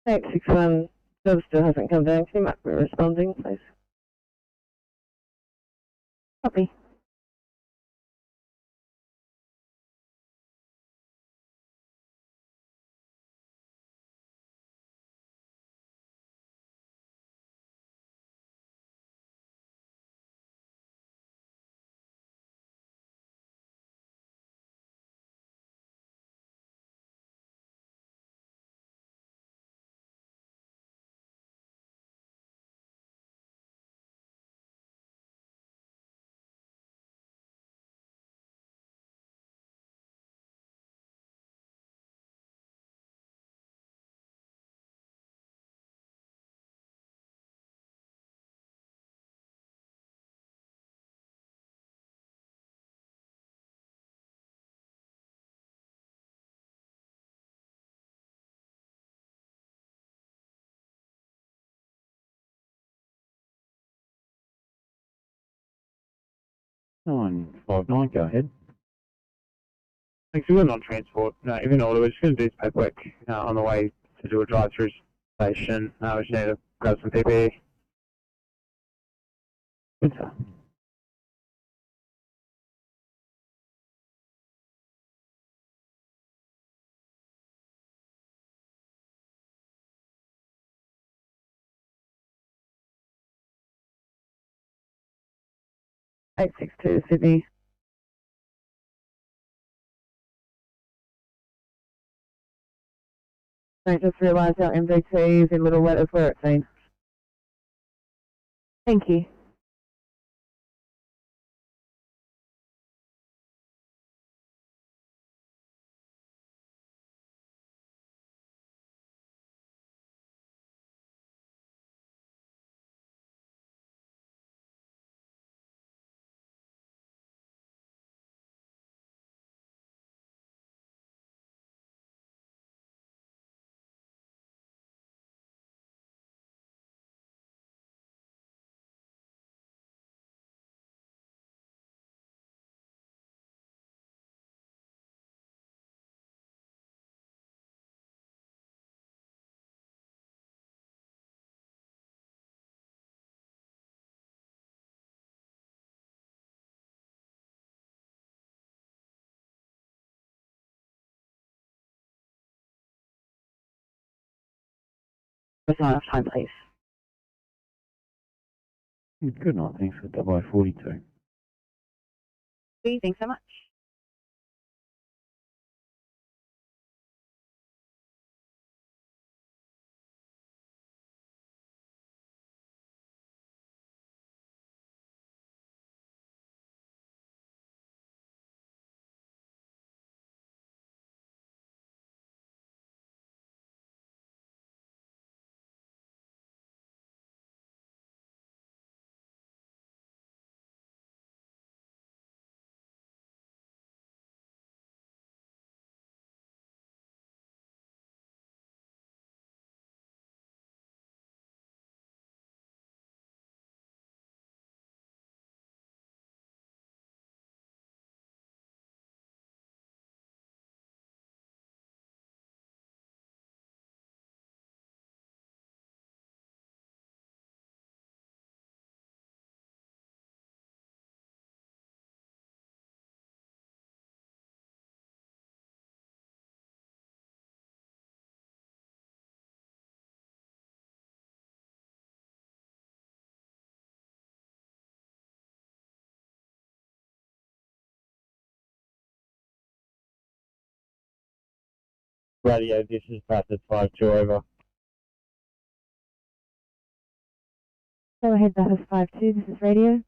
861, service still hasn't come down. Can you mark me responding, please? Copy. Nine, 5, 9, go ahead. Thanks, we're on transport. Even though we're just going to do this paperwork on the way to do a drive-through station. We just need to grab some PPE. Good sir. Eight six two Sydney. I just realised our MVT is in Little Letters where it's been. Thank you. There's not enough time, please. Good night, thanks for 0042. Thanks so much. Radio, this is Bassett 52 over. Go ahead, that is 52. This is radio.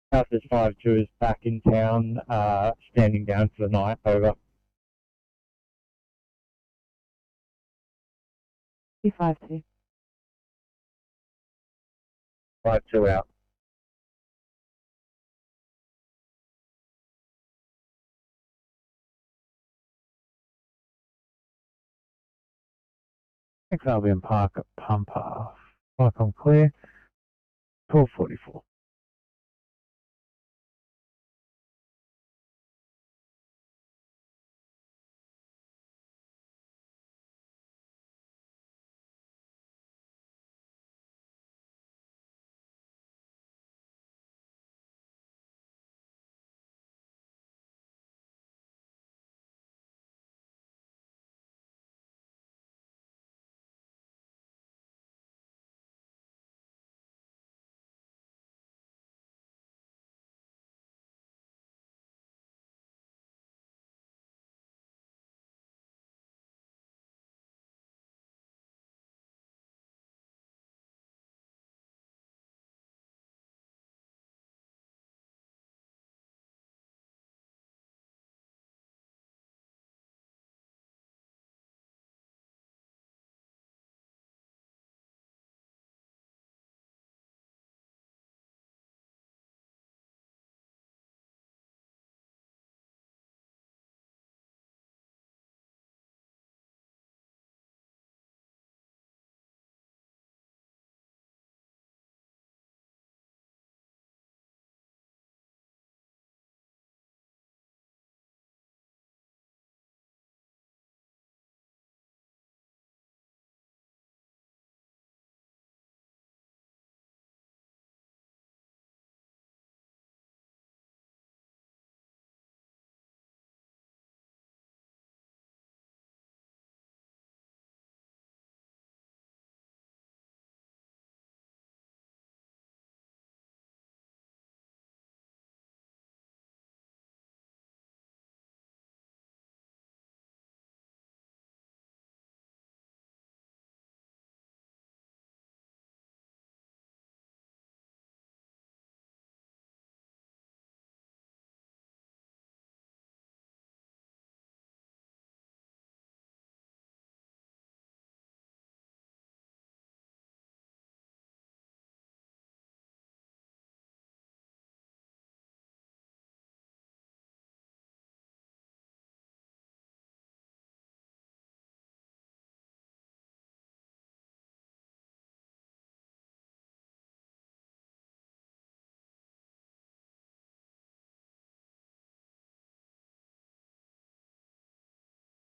Bassett 52 is back in town, standing down for the night, over. 52. 52 out. Next Albion Park at Pumper. Park on clear. 1244.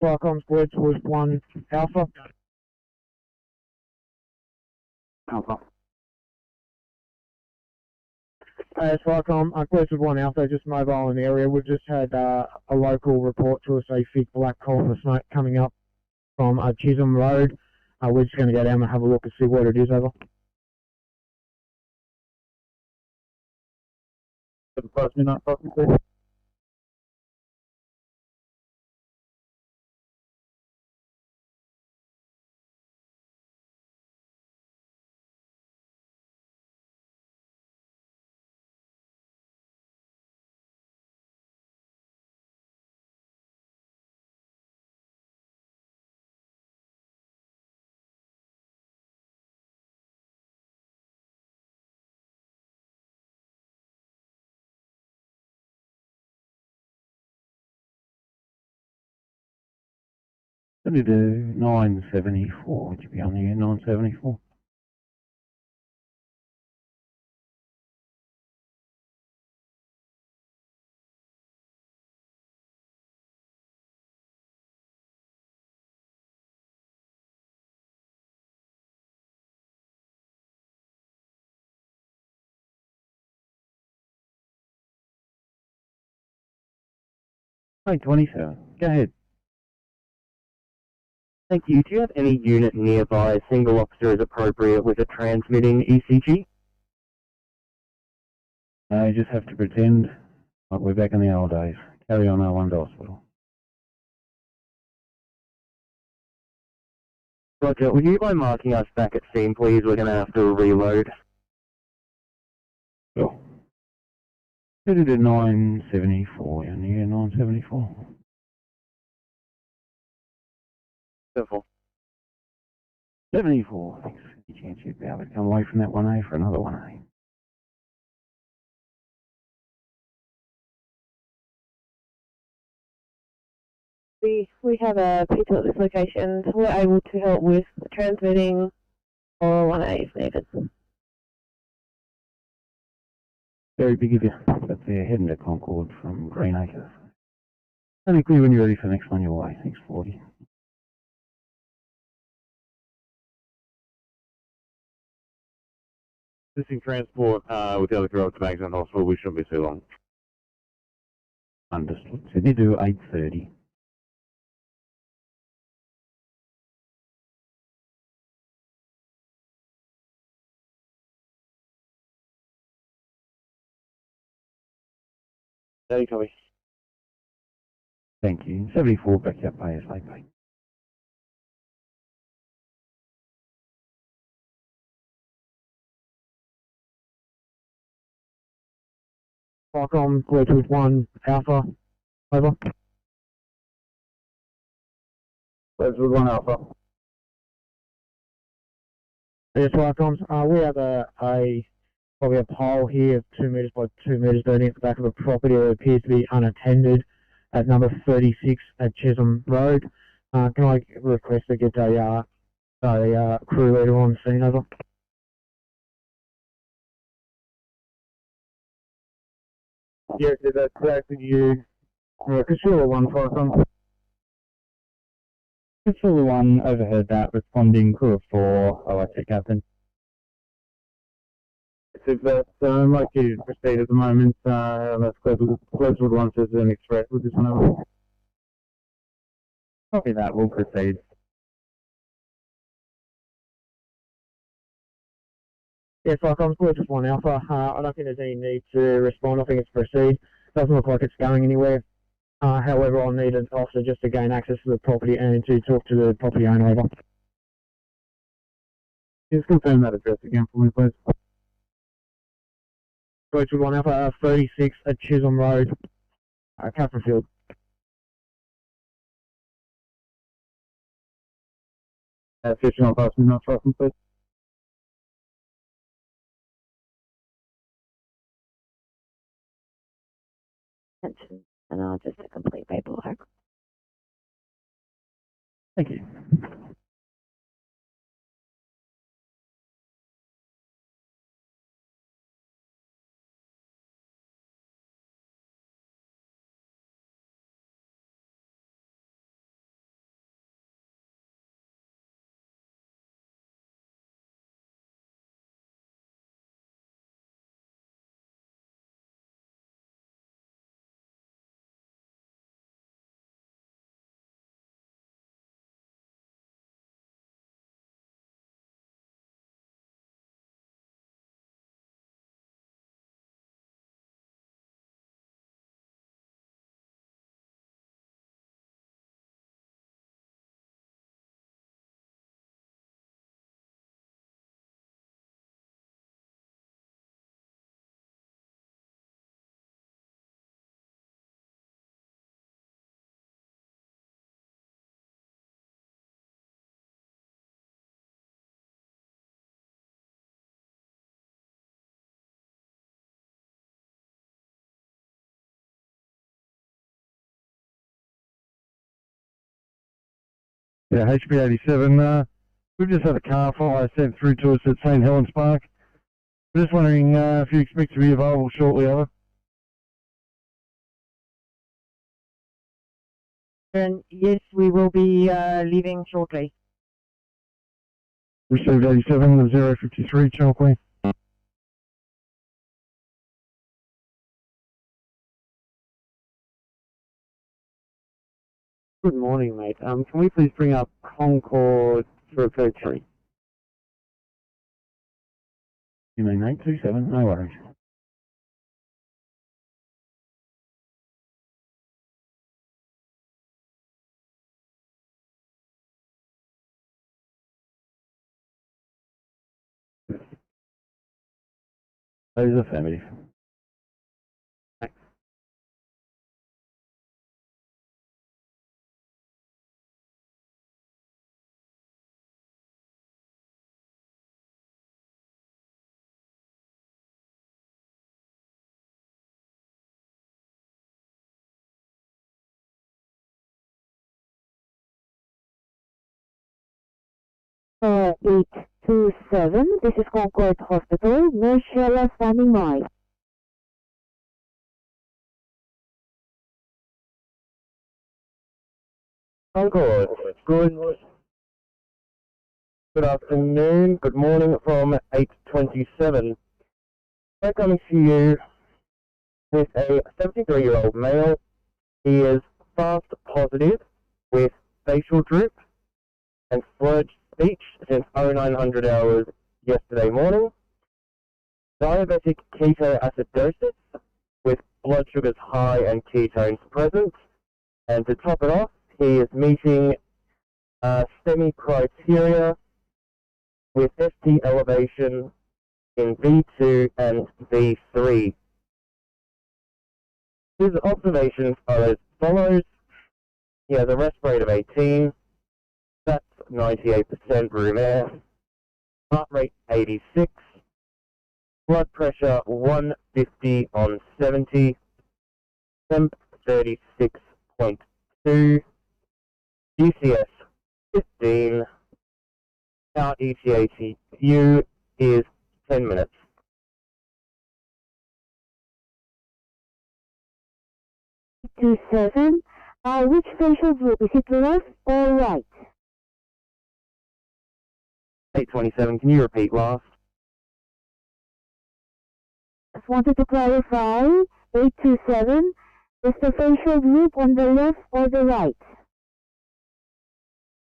Firecom squared towards 1 Alpha. Alpha. Firecom, close with 1 Alpha, just mobile in the area. We've just had a local report to us, a thick black column of smoke coming up from Chisholm Road. We're just going to go down and have a look and see what it is, over. 5 minutes, please. What do you do? 974. Would you be on here? 974. Hey, 27. Go ahead. Thank you. Do you have any unit nearby? A single officer is appropriate with a transmitting ECG? No, you just have to pretend like we're back in the old days. Carry on R1 to hospital. Roger, would you mind marking us back at scene, please? We're going to have to reload. Sure. Who did a 974? In here, 974. Simple. 74. Thanks. Any chance you'd be able to come away from that 1A for another 1A? We have a people at this location. We're able to help with transmitting or 1A if needed. Very big of you. But they're heading to Concord from Greenacre. Only clear when you're ready for the next one your way. 640. Assisting transport with the other crew to Magazine Hospital. We shouldn't be too long. Understood. Sydney do 8:30. Daddy, copy. Thank you. 74 back up ASAP. Firecom, close with 1 Alpha. Over. Close with 1 Alpha. Yes, Firecoms. We have probably a pole here, 2 metres by 2 metres, burning at the back of a property that appears to be unattended at number 36 at Chisholm Road. Can I request to get a crew leader on scene, over? Yes, that's exactly you. Casula 1 Firecom. Casula 1, overheard that, responding crew of 4, electric captain. If that's like you to proceed at the moment, that's Closewood 1 says an express with this one over. Copy that, we'll proceed. Yes, Firecoms, we're just 1 Alpha. I don't think there's any need to respond. I think it's proceed. Doesn't look like it's going anywhere. However, I'll need an officer just to gain access to the property and to talk to the property owner, over. Just confirm that address again for me, please. Roachwood 1 Alpha, 36 at Chisholm Road, Catherine Field. Fishing on passing, not tracking, please. And just a complete paperwork. Thank you. Yeah, HB87. We've just had a car fire sent through to us at St Helens Park. We're just wondering if you expect to be available shortly, over. And yes, we will be leaving shortly. Received 87, 053, Channel Queen. Good morning, mate. Can we please bring up Concord for code 3? You mean 827? No worries. That is affirmative. Uh, 827, this is Concord Hospital, Nurse Sheila standing by. Concord, good afternoon, good morning from 827. We're coming to you with a 73-year-old male. He is fast positive with facial droop and slurred speech since 0900 hours yesterday morning. Diabetic ketoacidosis with blood sugars high and ketones present. And to top it off, he is meeting STEMI criteria with ST elevation in V2 and V3. His observations are as follows. He has a rest rate of 18, that's 98% room air, heart rate 86, blood pressure 150 on 70, temp 36.2, GCS 15, our ETA is 10 minutes. Two seven. Which facial group? Is it left or right? 827, can you repeat last? Just wanted to clarify. 827. Is the facial group on the left or the right?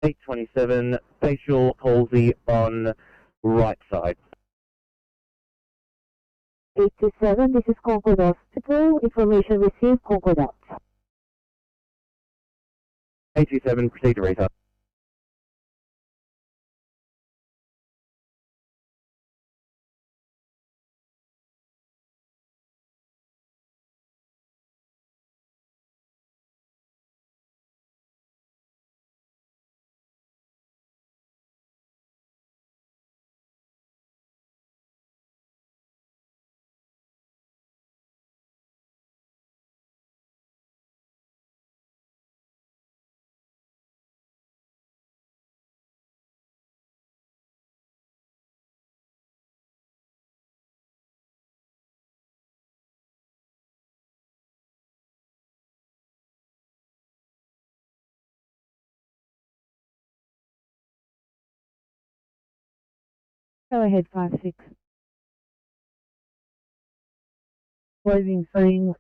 827, facial palsy on right side. 827, this is Concord Hospital. Information received, Concord out. 827, proceed to restart. Go ahead, 56. Closing scene.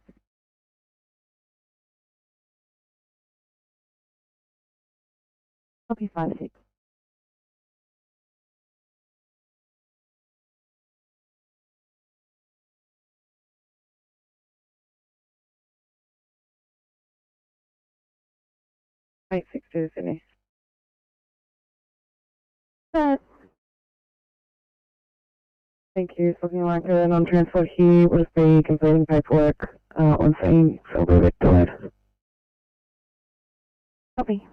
Copy 56. Eight six two finish. Thank you. Looking like an on transport here was the completing paperwork on scene. So we'll get to it. Copy.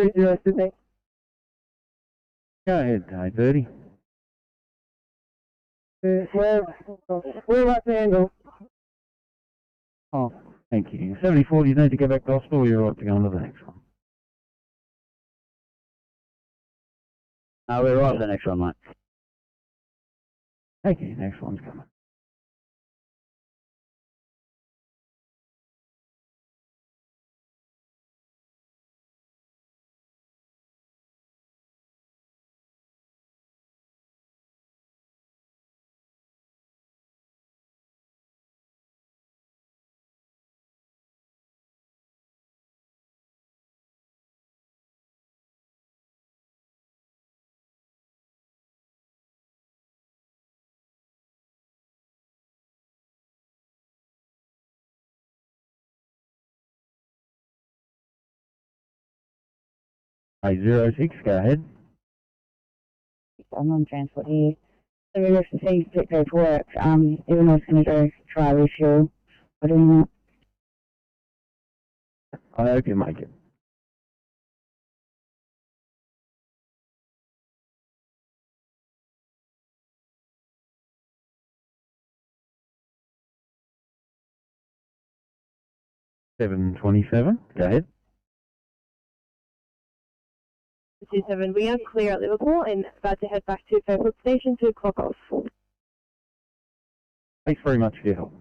30 Sydney. Go ahead, 830. We're right to handle. Oh, thank you. 74, you need to go back to hospital, or you're right to go on to the next one? We're right for the next one, mate. Thank you, next one's coming. Hey, 06, go ahead. I'm on transport here. So we're just to get go to work. Even though it's going to go try refuel. I don't know. I hope you make it. $7.27, go ahead. 27, we are clear at Liverpool and about to head back to Fairfield Station to clock off. Thanks very much for your help.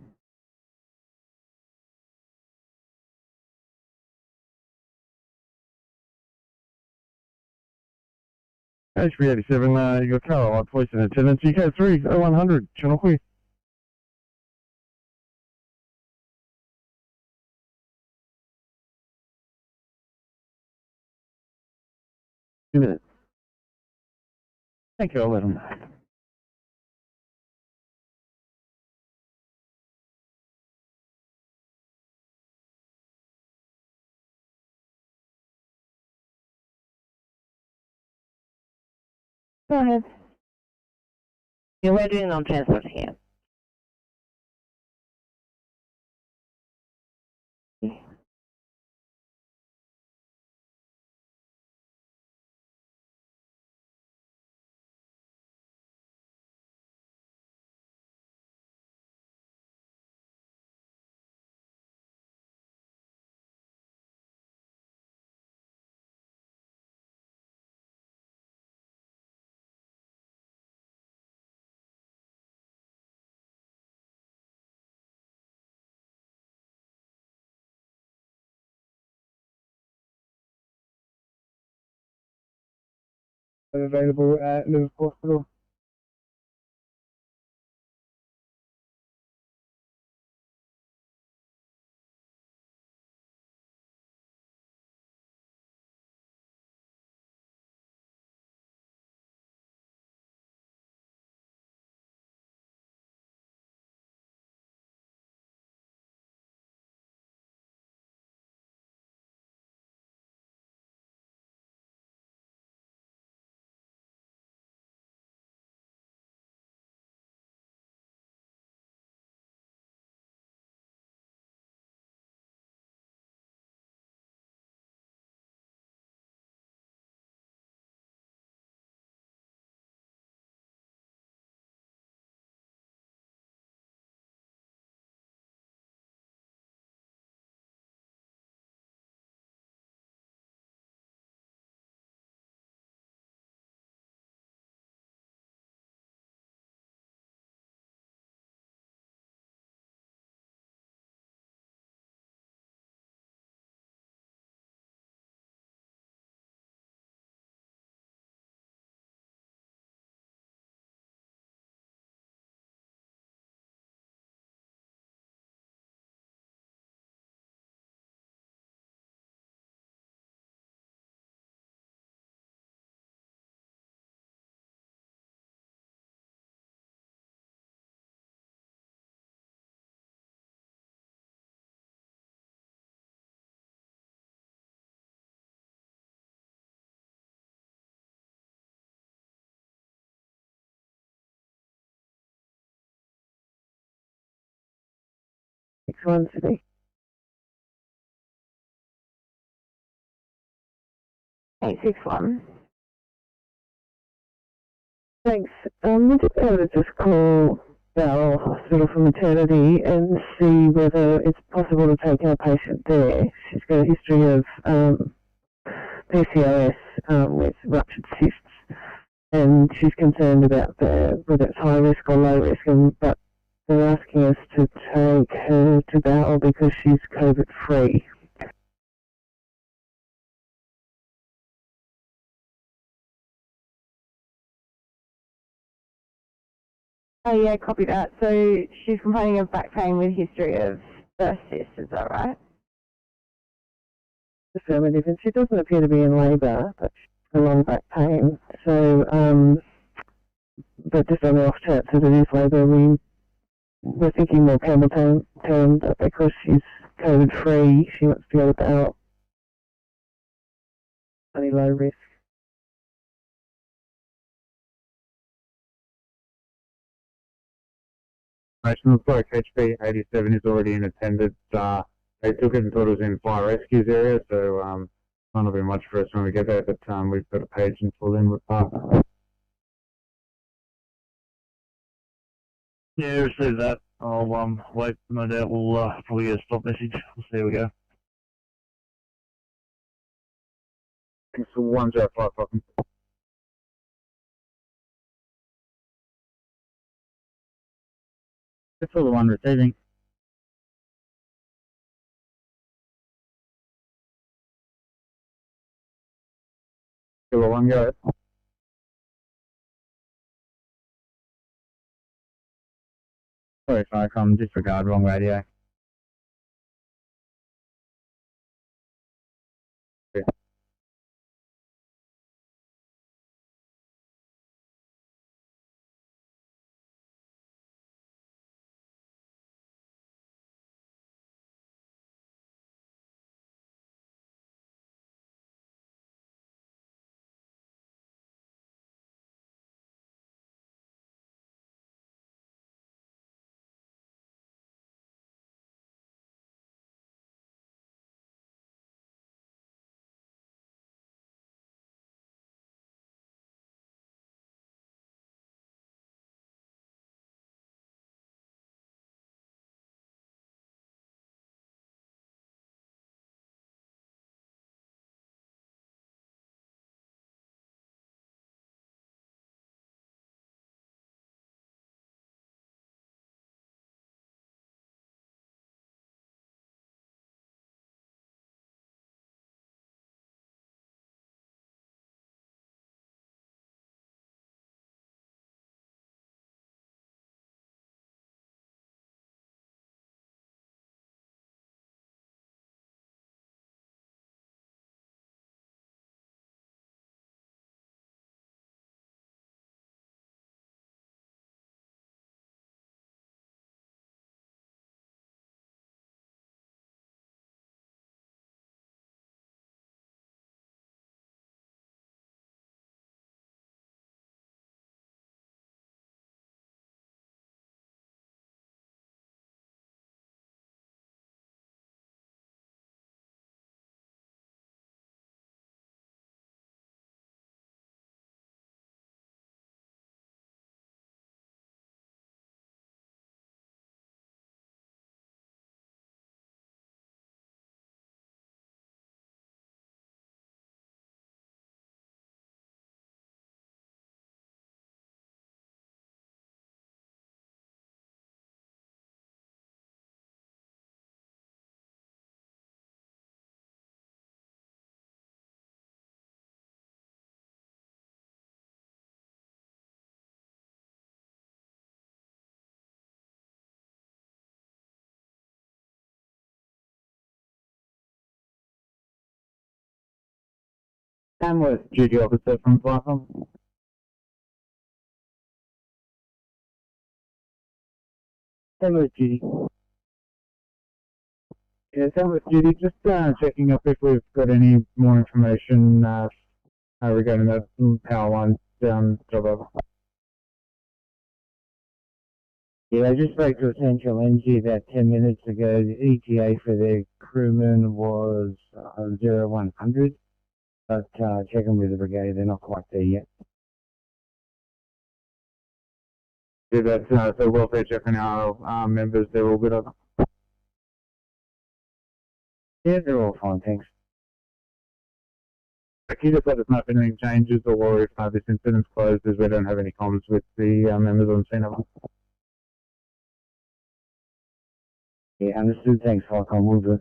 H387, you got Carlisle Police in attendance. You go through 0100, Channel Queer. Two minutes. Thank you, I'll let them know. Go ahead. Yeah, we're doing on transport here. Available at Liverpool Hospital. Next one today. 861. Thanks. Would you be able to just call our hospital for maternity and see whether it's possible to take our patient there? She's got a history of PCOS with ruptured cysts, and she's concerned about whether it's high risk or low risk, but they're asking us to take her to Bowral because she's COVID free. Oh yeah, copy that. So she's complaining of back pain with history of birth cysts, is that right? Affirmative, and she doesn't appear to be in labour, but she's got long back pain. So, but just on the off chance that it is labour, we're thinking more Campbell term, but because she's COVID free, she wants to go to Bowral. Only low risk. Looks like HP 87 is already in attendance. They took it and thought it was in fire rescues area, so might not be much for us when we get there, but we've got a page and full in with Park. Yeah, receive that. I'll wait. No doubt we'll probably get a stop message. We'll see how we go. Thanks for 105. That's all the one receiving. Kilo 1, go ahead. Sorry, Firecom, disregard, wrong radio. Yeah. Tamworth duty officer from Firecom. Tamworth duty. Yeah, Tamworth duty, just checking up if we've got any more information regarding that power line down job over. Yeah, I just spoke to Essential Energy about 10 minutes ago. The ETA for their crewman was 0100. But checking with the brigade, they're not quite there yet. Yeah, that's so welfare checking our members, they're all good. Yeah, they're all fine, thanks. Can you just let us know if anything changes or if this incident's closed, as we don't have any comments with the members on scene. Yeah, understood. Thanks, Falcon. We'll do.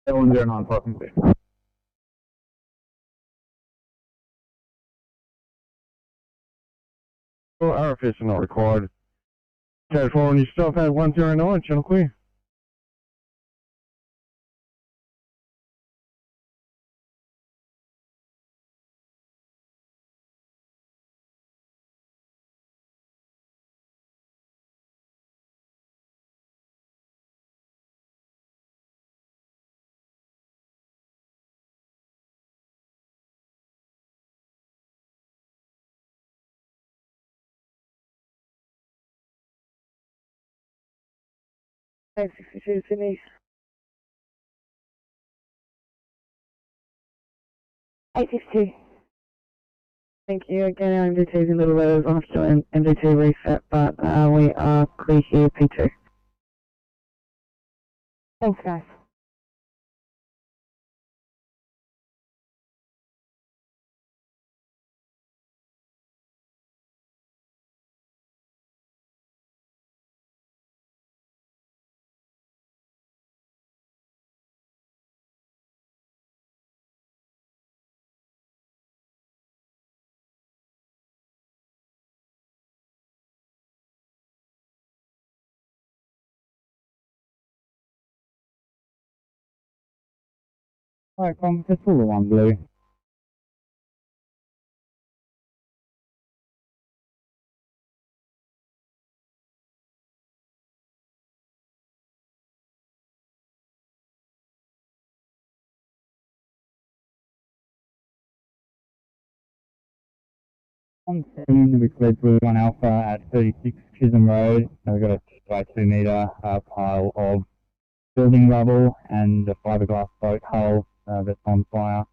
109 parking there. Well, RFS are not required. Code 4 on your stop at 109, channel clear. Thanks, 62 Sydney. 862. Thank you. Again, our MDT is in Little Letters. I'm still in MDT reset, but we are clear here, P2. Thanks, guys. Alright, just full of one blue. On scene, we fled through 1 Alpha at 36 Chisholm Road. We've got a 2 by 2 metre pile of building rubble and a fiberglass boat hull that's on fire.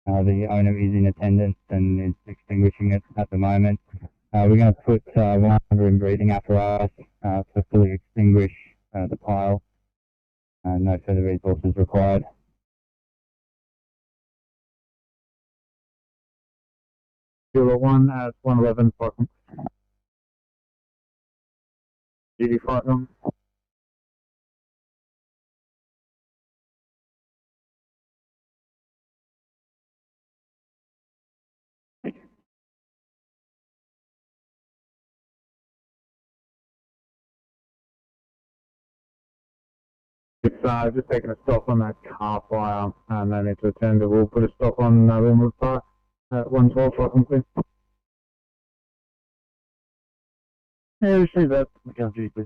The owner is in attendance and is extinguishing it at the moment. We're going to put one under in breathing apparatus to fully extinguish the pile. No further resources required. Kilo 1 at 111 parking. GD Farnham. It's just taking a stop on that car fire and then it's returned. We'll put a stop on Wilmwood Park at 112 parking, please. Yeah, receive that. Account G, please.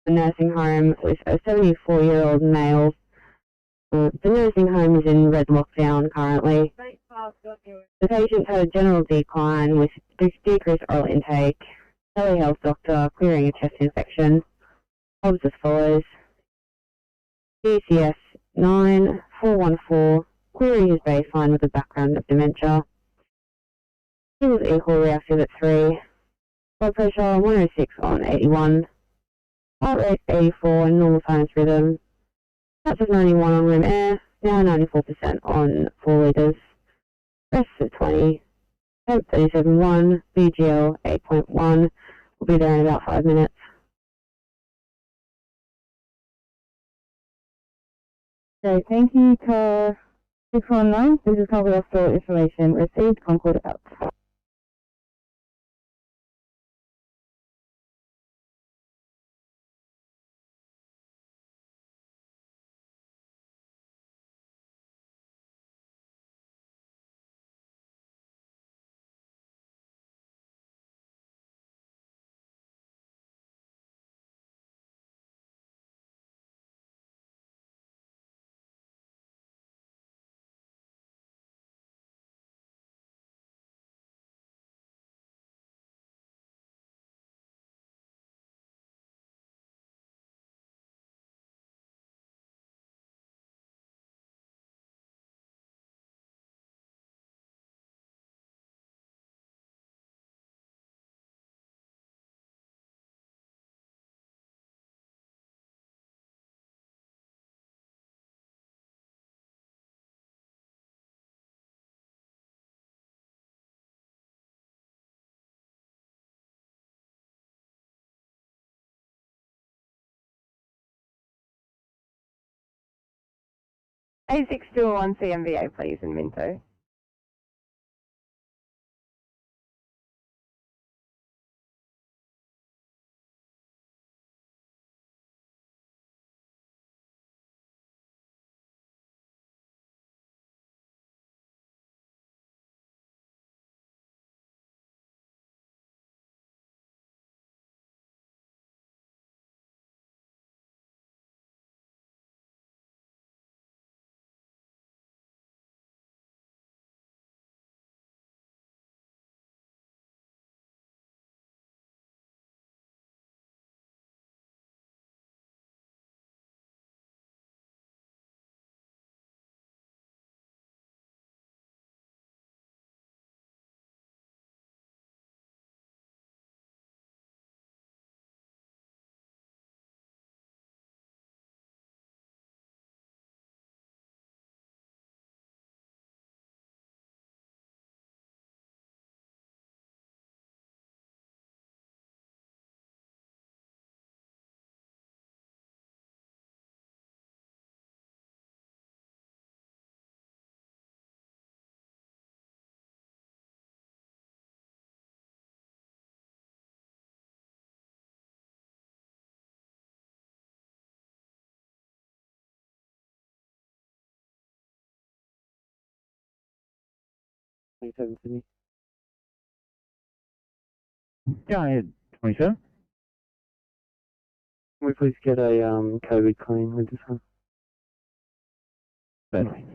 the nursing home with a 74-year-old male. The nursing home is in red lockdown currently. The patient had a general decline with decreased oral intake. Telehealth doctor clearing a chest infection. Obs as follows. DCS 9414 clearing his baseline with a background of dementia. He was equal reactive at 3. Blood pressure 106 on 81. Heart rate 84 and normal sinus rhythm. Touch of 91 on room air, now 94% on 4 litres. Rest of 20. Temp 37.1, BGL 8.1. We'll be there in about 5 minutes. Great, thank you, Car 619. This is Concord Hospital information received. Concord out. A621 CMVA, please, in Minto. Sydney. Go ahead, 27. Can we please get a COVID claim with this one? Certainly.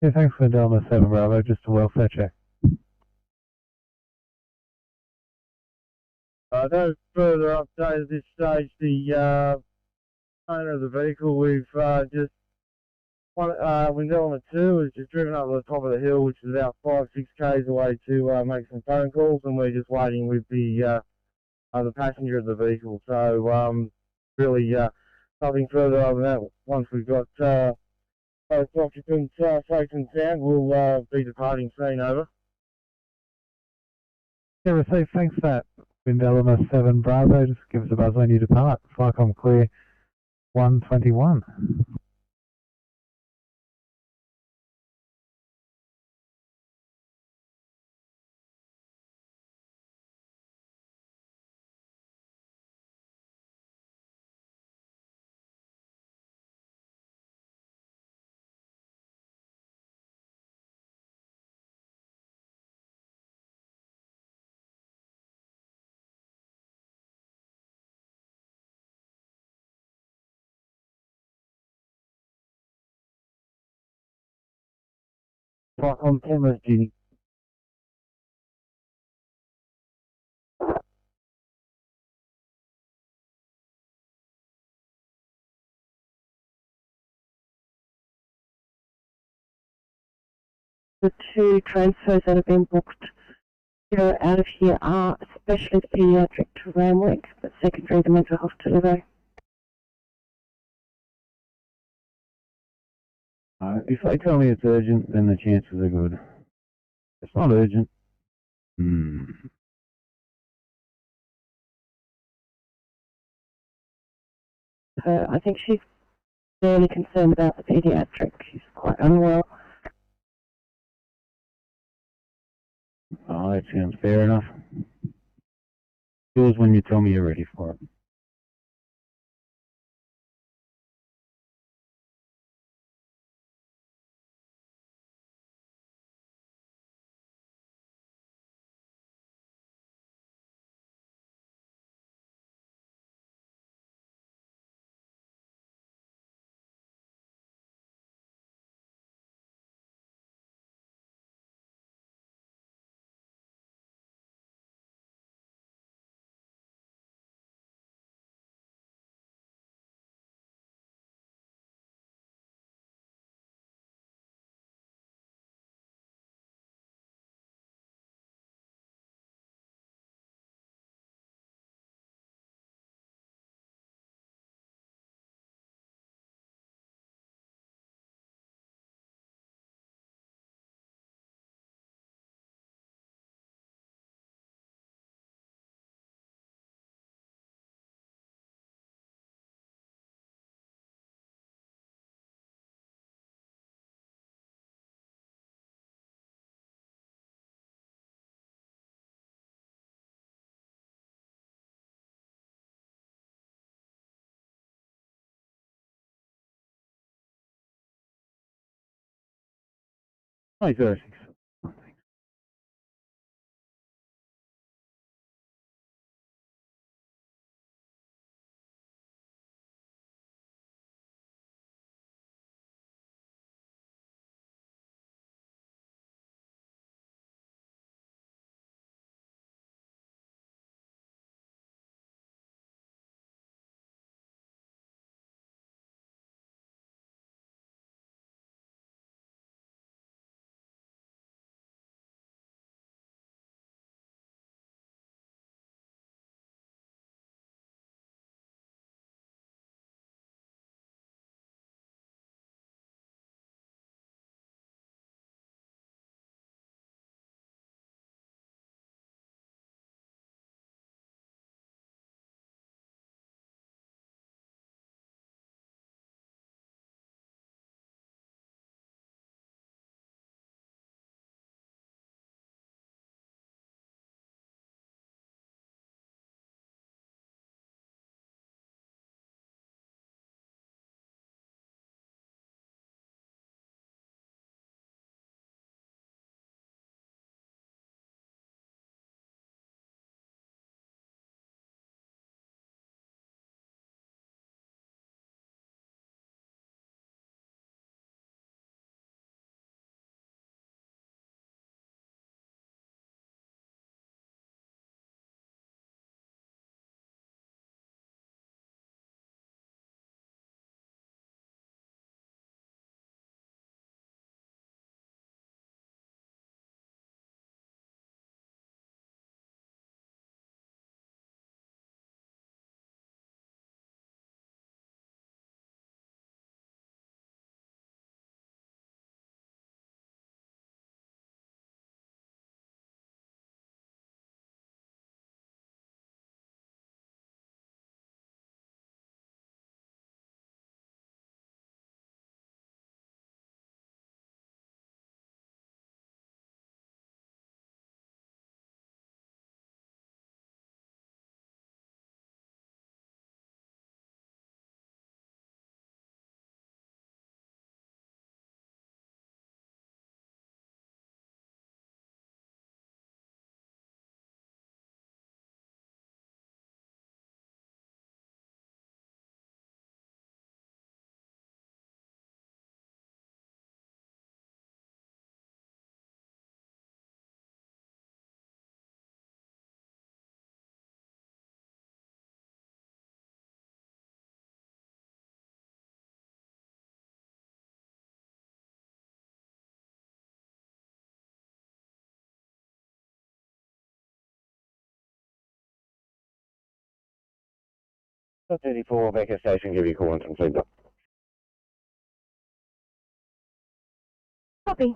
Yeah, thanks for Delma 7 Bravo, just a welfare check. No further update at this stage. The owner of the vehicle, we've just window element 2 has just driven up to the top of the hill, which is about 5-6 k's away to make some phone calls, and we're just waiting with the passenger of the vehicle. So really nothing further other than that. Once we've got both occupants safe and sound, we'll be departing scene. Over. Yeah, received. Thanks for that. Wind Element 7 Bravo, just give us a buzz when you depart. Flycom clear 121. Flycom cameras, Judy. The 2 transfers that have been booked out of here are especially the paediatric to Ramwick, but secondary the mental health delivery. If they tell me it's urgent, then the chances are good. It's not urgent. I think she's fairly concerned about the paediatric. She's quite unwell. Oh, that sounds fair enough. Yours when you tell me you're ready for it. Hi, sir. 34, Becker Station, give you a call in from Sydney. Copy.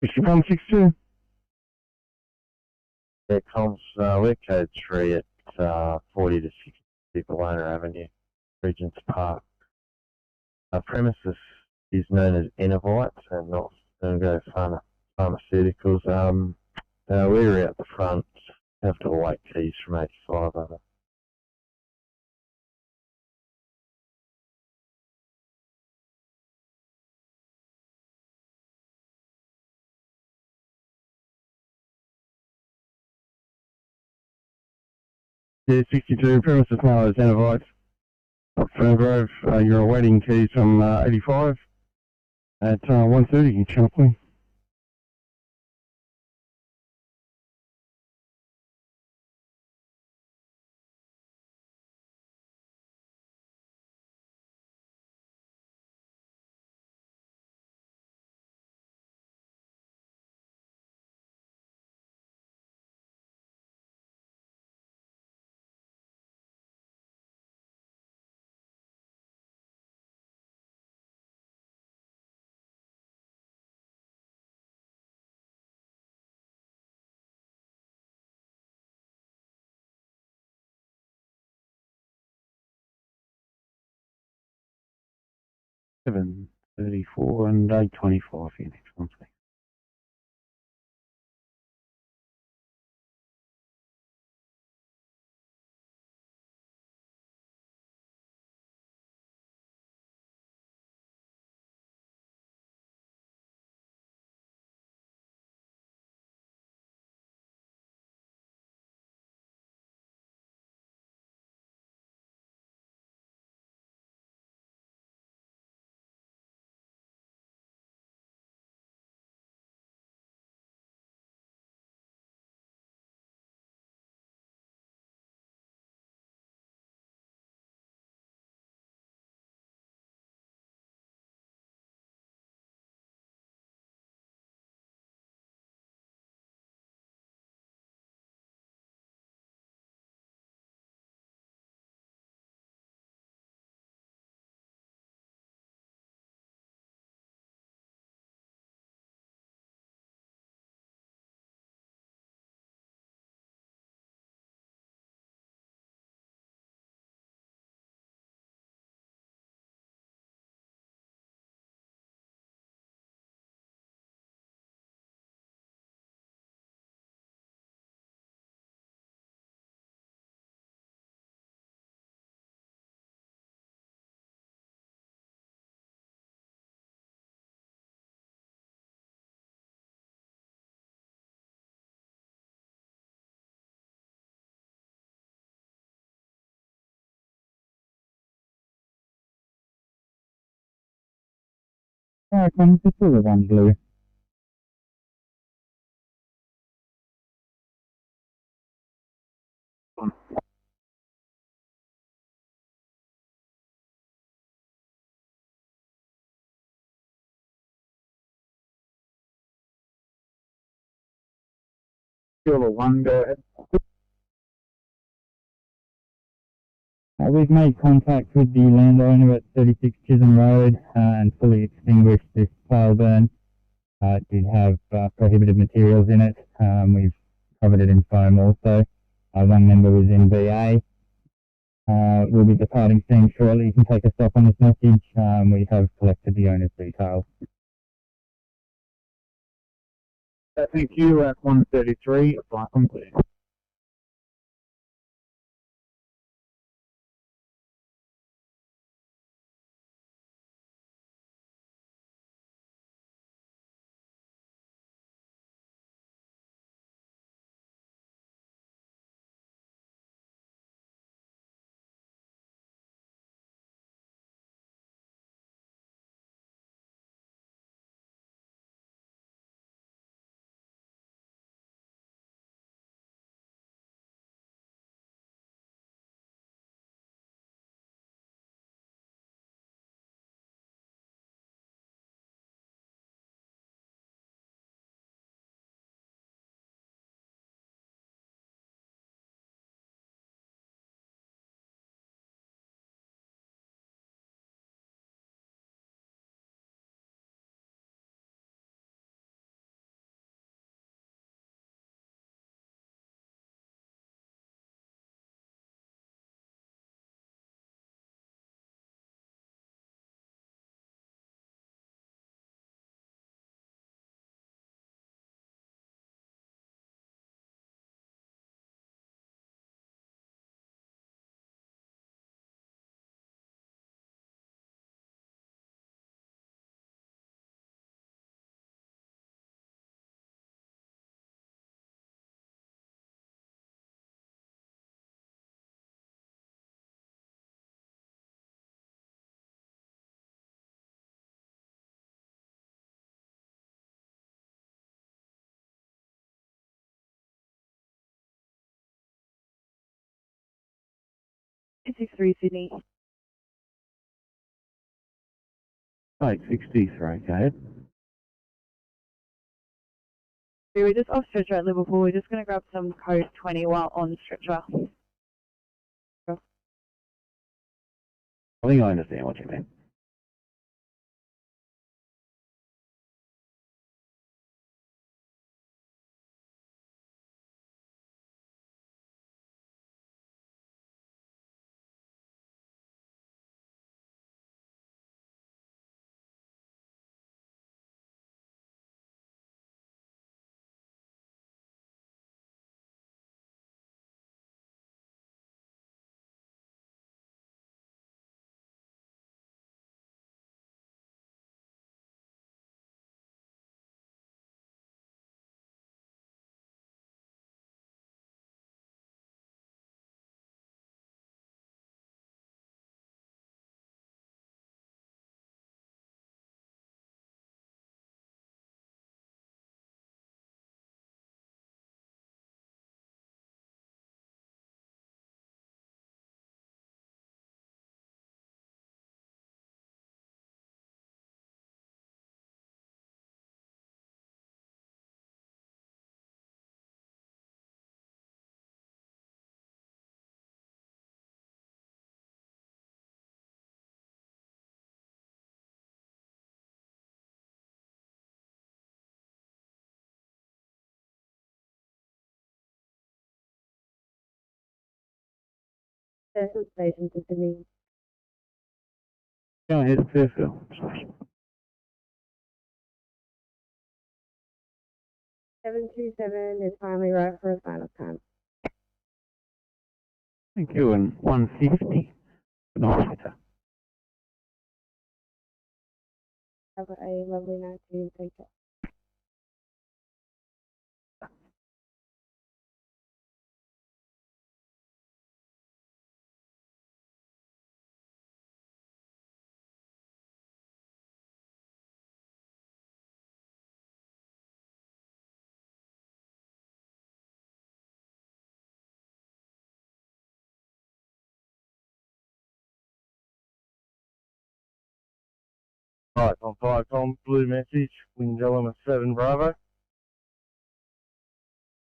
Whiskey 162. Yeah, comms, we're code 3 at 40 to 60 People Avenue, Regent's Park. Our premises is known as Innovites and not Ergo Pharmaceuticals. We're out the front, have to await keys from 85 over. Yeah, 62, premises now as Innovites. Ferngrove, you're awaiting keys from 85 at 1:30 in Channel. $7.34 and $8.25 for your next one, please. Come to the one blue. Kilo 1, go ahead. We've made contact with the landowner at 36 Chisholm Road and fully extinguished this fire burn. It did have prohibited materials in it. We've covered it in foam also. One member was in VA. We'll be departing scene shortly. You can take a stop on this message. We have collected the owner's details. Thank you. At 133, flight complete. Sydney. 863, go ahead. We're just off stretcher at Liverpool. We're just going to grab some code 20 while on stretcher. I think I understand what you mean. Station to Sydney. Go ahead, Fairfield. Sorry. 727 is finally right for a final time. Thank you, and 150. Good night. Have a lovely night to you. Take care. Right, on Firecom, blue message, wind element 7 Bravo.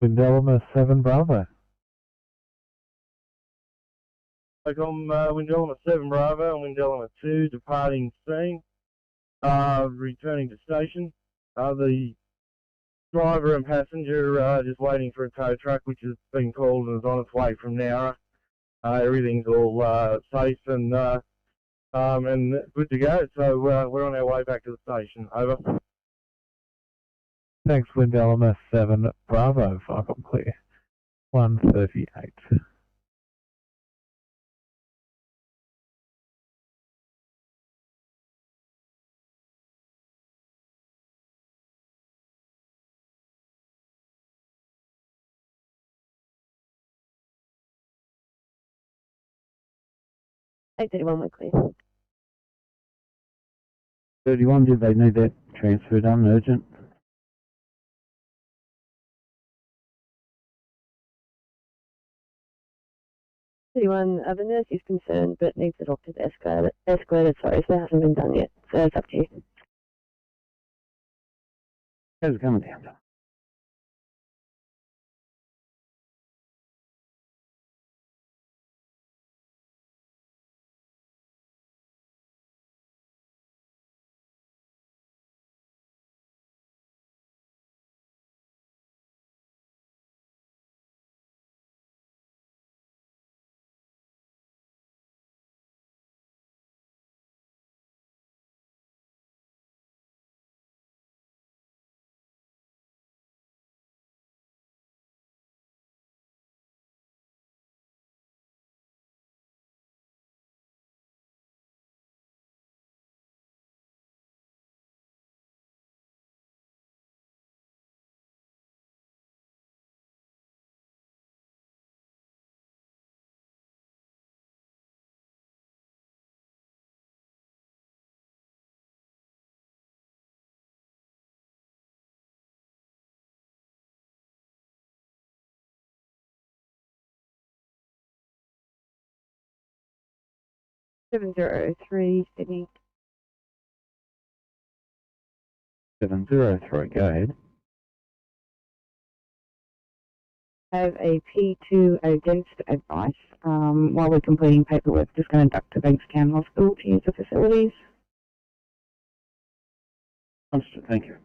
Wind element 7 Bravo. Firecom, wind element 7 Bravo and wind element 2 departing scene, returning to station. The driver and passenger just waiting for a tow truck which has been called and is on its way from Nowra. Everything's all safe and good to go, so we're on our way back to the station. Over. Thanks, wind element 7 Bravo. Firecom clear. 138. We're clear. 31, did they need that transfer done urgent? The nurse is concerned but needs the doctor's escalated, sorry, so that hasn't been done yet. So it's up to you. How's it coming down? Seven 703 Sydney. 703, go ahead. Have a P2 against advice. While we're completing paperwork, just going to duck to Bankstown Hospital to use the facilities. Understood, thank you.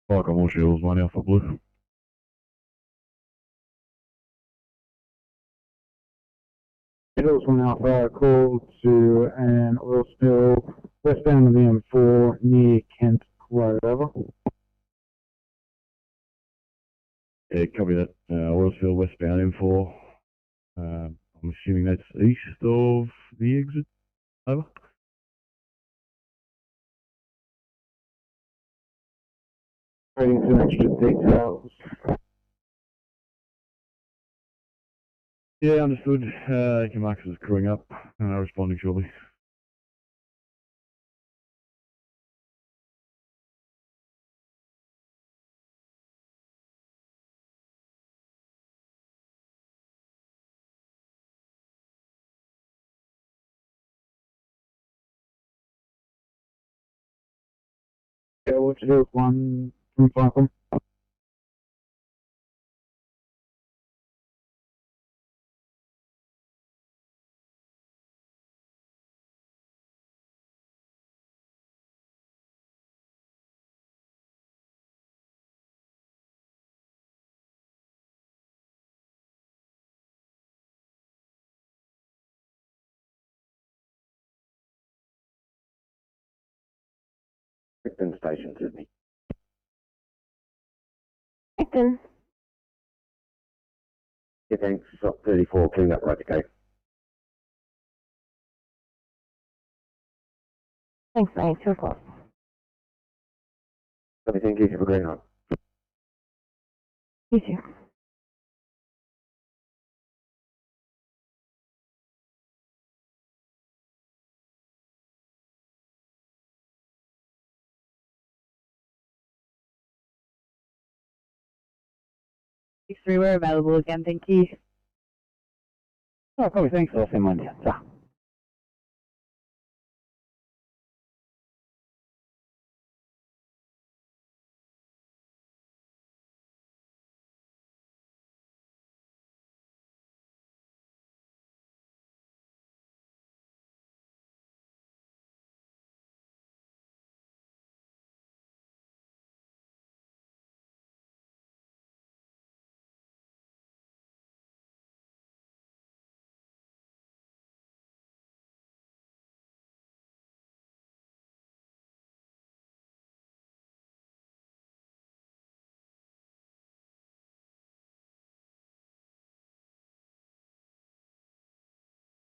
Like on all shields, 1 Alpha Blue. Shields 1 Alpha called to an oil spill westbound of the M4 near Kent Road, over. Yeah, copy that. Oil spill westbound M4. I'm assuming that's east of the exit. Over. Waiting for extra details. Yeah, understood. Your Marcus is crewing up. Responding shortly. Yeah, what to do? 1 from Falcon. Victim Station, Sydney. Victim. Yeah, thanks. Stop 34, clean up right to go. Thanks, mate. 2 o'clock. Thank you. Have a great night. You too. These 3 were available again, thank you. Oh, probably thanks. I'll send one down. Ta.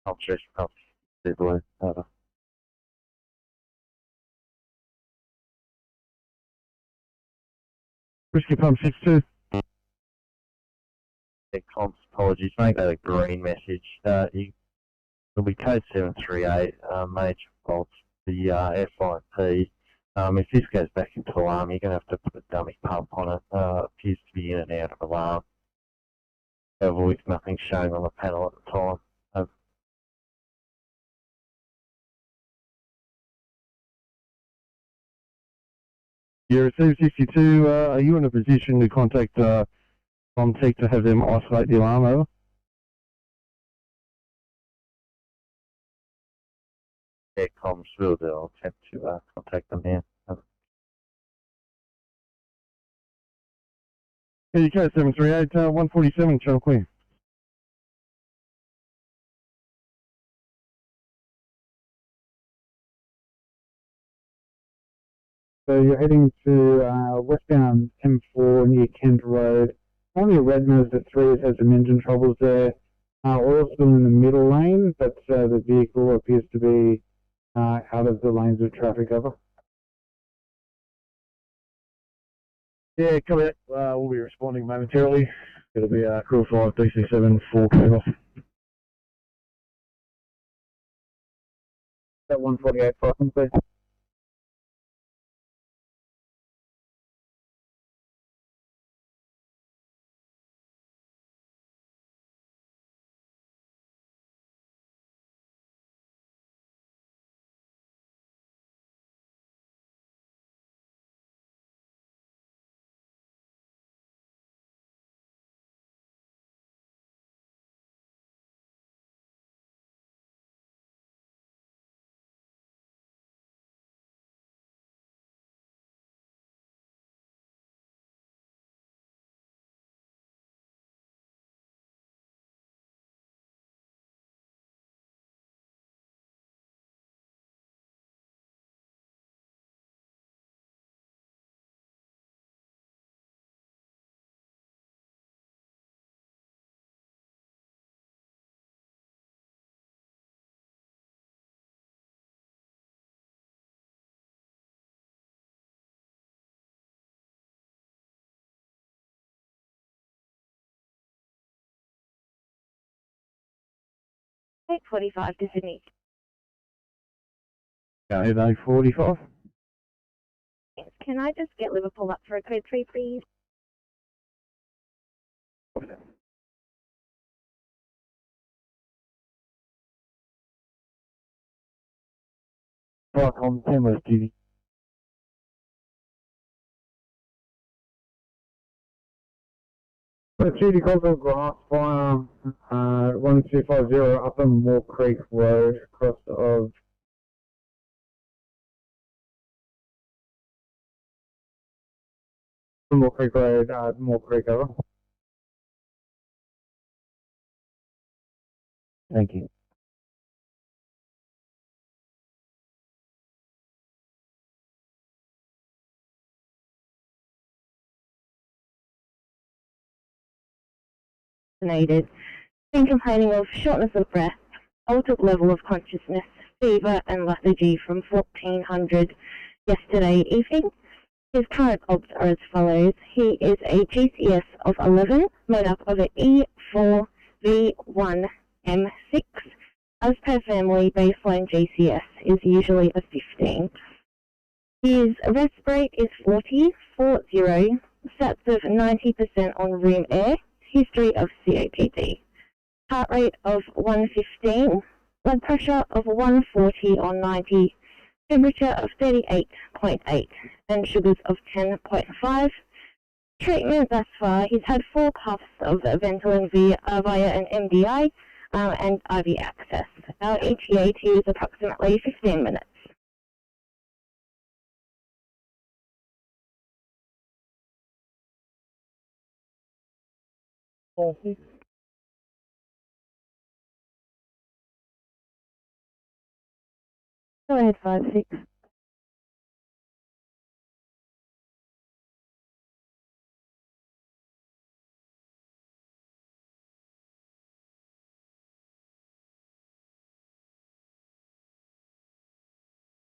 Observation of the over. Whiskey Pump 62. Yeah, comps, apologies, mate. Got a green message. It'll be code 738, major faults, the FIP. If this goes back into alarm, you're going to have to put a dummy pump on it. Appears to be in and out of alarm. However, nothing showing on the panel at the time. Yeah, received 62. Are you in a position to contact Comtech to have them isolate the alarm, over? Yeah, comms will do. I'll attempt to contact them now. Yeah, code 738, 147, Channel Queen. So you're heading to westbound M4 near Kent Road. Only a red nosed at 3 has some engine troubles there. Oil still in the middle lane, but the vehicle appears to be out of the lanes of traffic, over. Yeah, copy that. We'll be responding momentarily. It'll be Crew 5, DC7, 4 kilo. That 148 Falcon, please. 8:45 to Sydney. Go ahead, 8:45. Can I just get Liverpool up for a code 3, please? Right on 10 West duty. Duty Corporal Grass Fire 1250 up on Moore Creek Road, across of Moore Creek Road, Moore Creek, over. Thank you. Been complaining of shortness of breath, altered level of consciousness, fever and lethargy from 1400 yesterday evening. His current obs are as follows. He is a GCS of 11, made up of an E4 V1 M6. As per family, baseline GCS is usually a 15. His rest rate is 40, stats of 90% on room air, history of COPD. Heart rate of 115, blood pressure of 140 on 90, temperature of 38.8, and sugars of 10.5. Treatment thus far, he's had 4 puffs of Ventolin via an MDI and IV access. Our ETA is approximately 15 minutes. Go ahead, 5-6.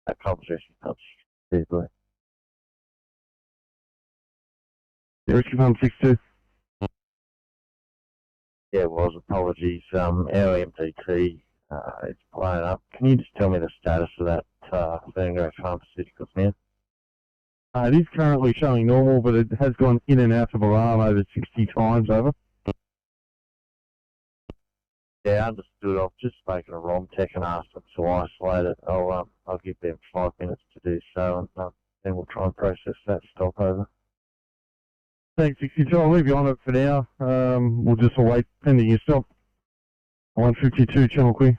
That conversation helps. Basically. Yeah, Rescue Pump 62. Yeah, it was. Apologies. Our MDT, it's blown up. Can you just tell me the status of that Ferry Pharmaceuticals now? It is currently showing normal, but it has gone in and out of alarm over 60 times over. Yeah, understood. I've just spoken to RomTech and asked them to isolate it. I'll give them 5 minutes to do so, and then we'll try and process that stop over. Thanks, 62. I'll leave you on it for now. We'll just await pending your stop. 152, Channel Queen.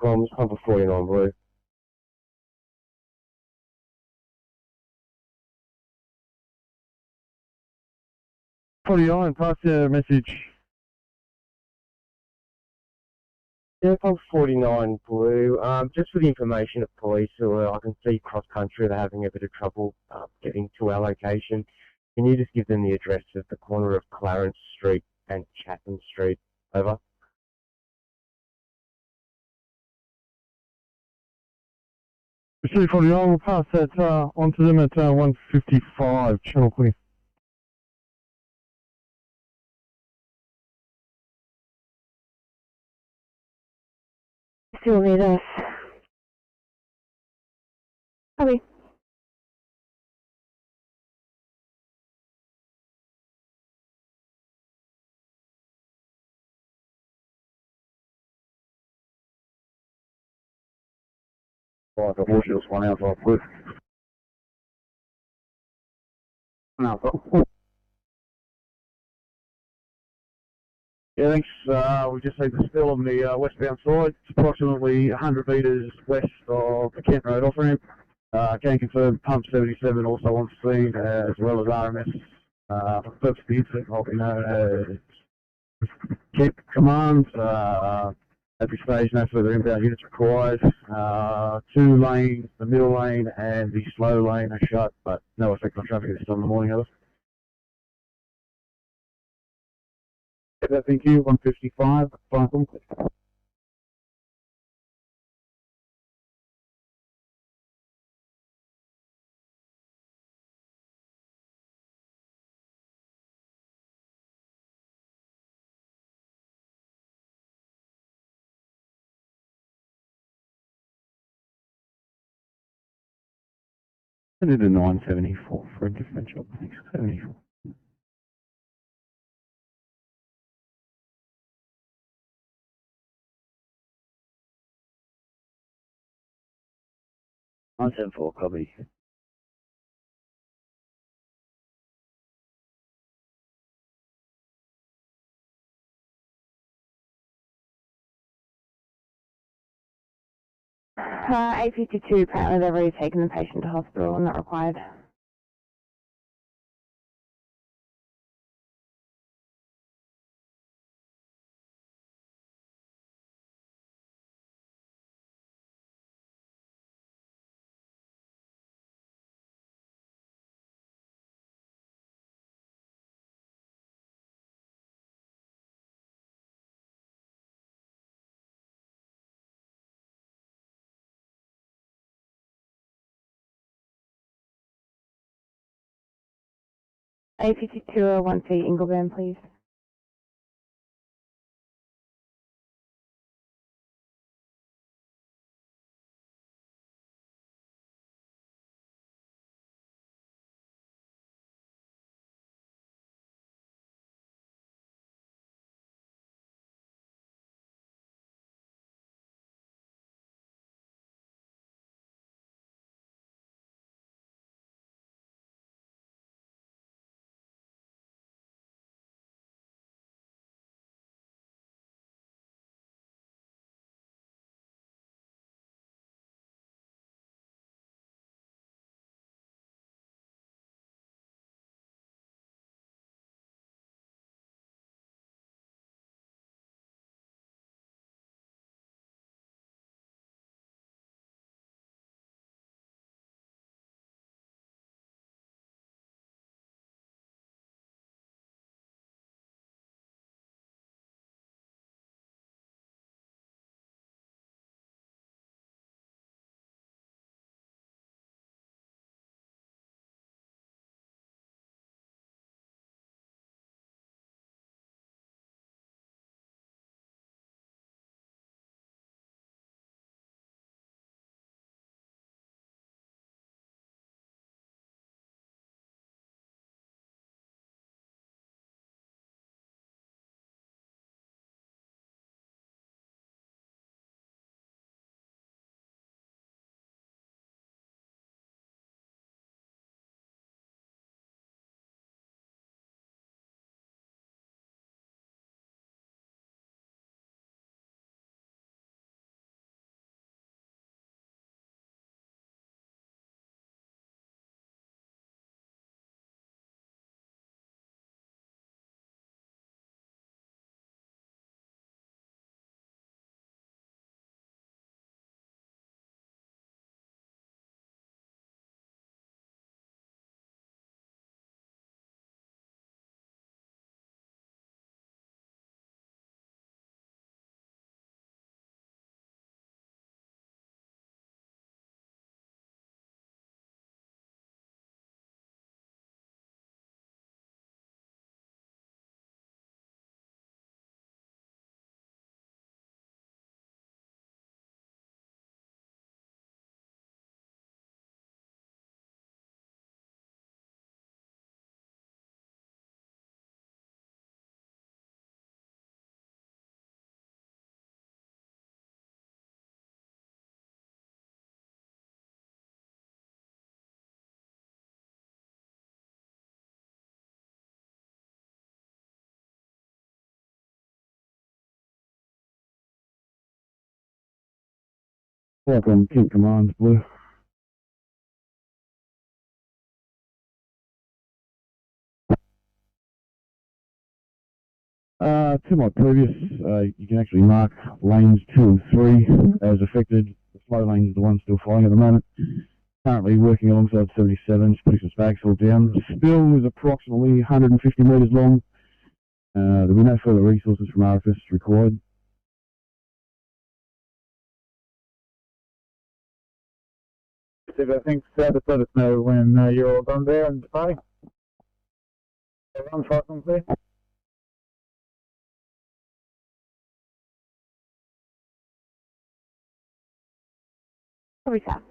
Comms, Pumper 49 Blue. Pass your message. Yeah, Pulse 49 Blue. Just for the information of police who I can see cross country, they're having a bit of trouble getting to our location. Can you just give them the address at the corner of Clarence Street and Chatham Street? Over. C49, we'll pass that on to them at 155, channel clear. Still need us. Copy. Like a horse, just 1 Alpha, please. 1 Alpha. Yeah, thanks. We just see the spill on the westbound side. It's approximately 100 metres west of the Kent Road off-ramp. Can confirm Pump 77 also on scene, as well as RMS. For the purpose of the incident, will be known as Kent Command. At this stage, no further inbound units required. 2 lanes, the middle lane and the slow lane are shut, but no effect on traffic at this time in the morning, others. Thank you, 155, final. I did a 974 for a differential. Thanks, 74. On 74, copy. A52, apparently they've already taken the patient to hospital and not required. A5201C, Ingleburn, please. Welcome, Kent Commands, Blue. To my previous, you can actually mark lanes 2 and 3 as affected. The slow lane is the one still flying at the moment. Currently working alongside 77, just putting some spags down. The spill is approximately 150 metres long. There'll be no further resources from RFS required. Steve, I think just let us know when you're all done there and departing. Everyone, talking, please. Sorry, sir.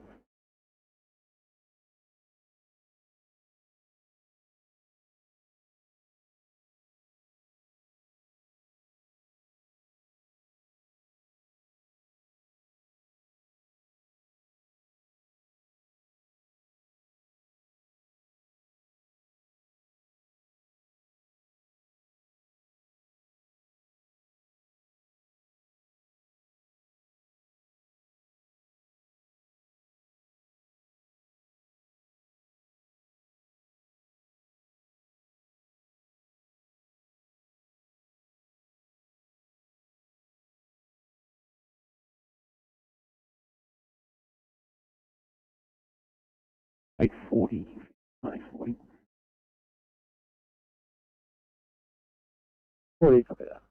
Eight 40. 40. 40, copy that.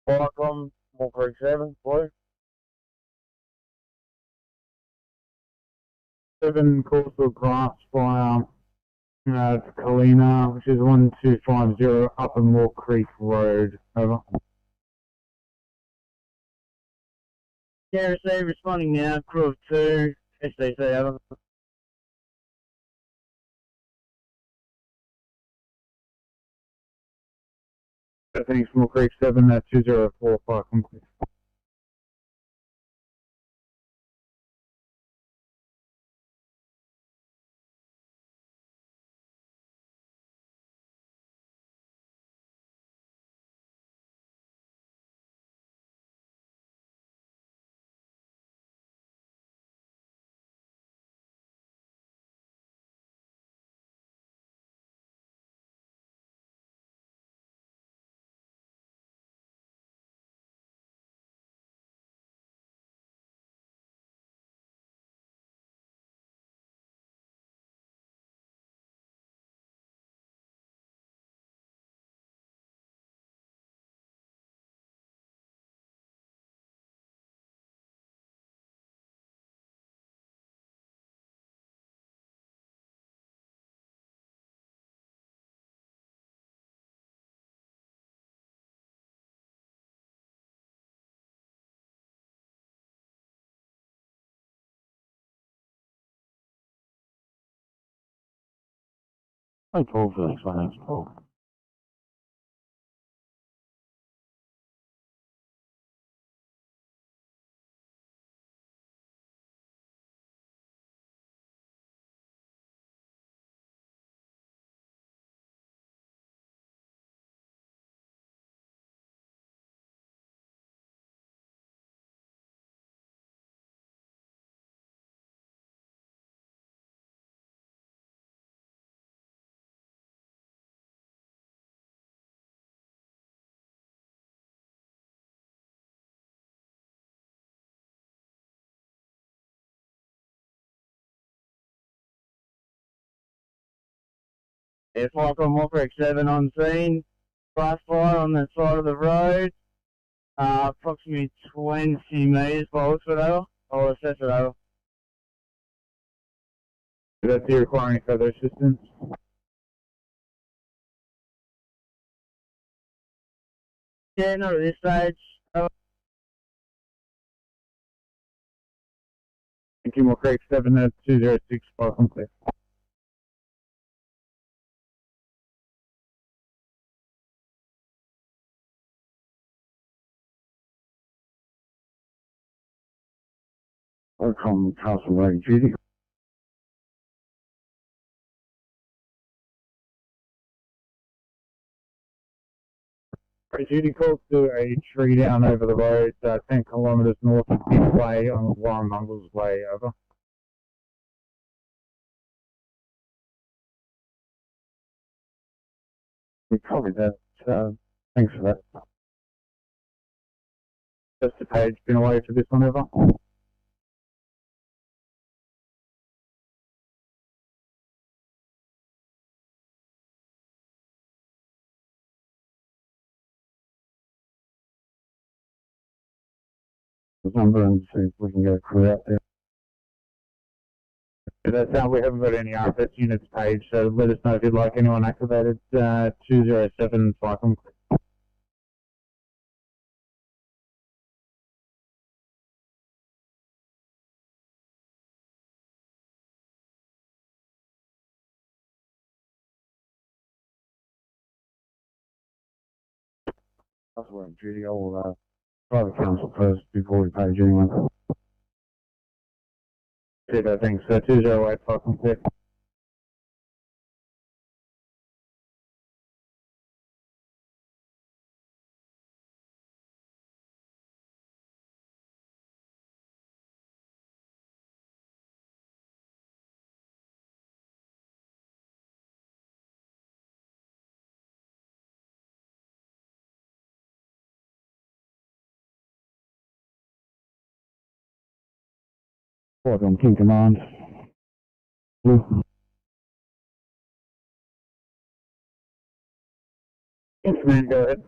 Welcome, 147, Blue. 7 coastal grass fire at Kalina, which is 1250 Upper Moor Creek Road. Over. Yeah, receive, responding now, crew of 2, SDC, over. Thanks, Moor Creek 7, 2045, complete. Hey, 12, thanks, my name's Paul. Yeah, fire from Corrective 7 on scene. Blast fire on the side of the road. Approximately 20 metres by looks of it over. I'll assess it over. That's you requiring further assistance. Yeah, not at this stage. Thank you, Corrective 7, 206, fire complete. Welcome, Castle Road duty. Duty calls to a tree down over the road, 10 kilometres north of Midway on Warren Mungle's Way, over. We copied that. Thanks for that. Just a page, been away for this one, over. Number and see if we can get a crew out there. That's we haven't got any RFS units page, so let us know if you'd like anyone activated. 207 fire complete. That's where I'm duty. I'll try the council first before we page anyone. Thanks. 208 fire complete. Report on King Command. Blue. Yes, man, go ahead.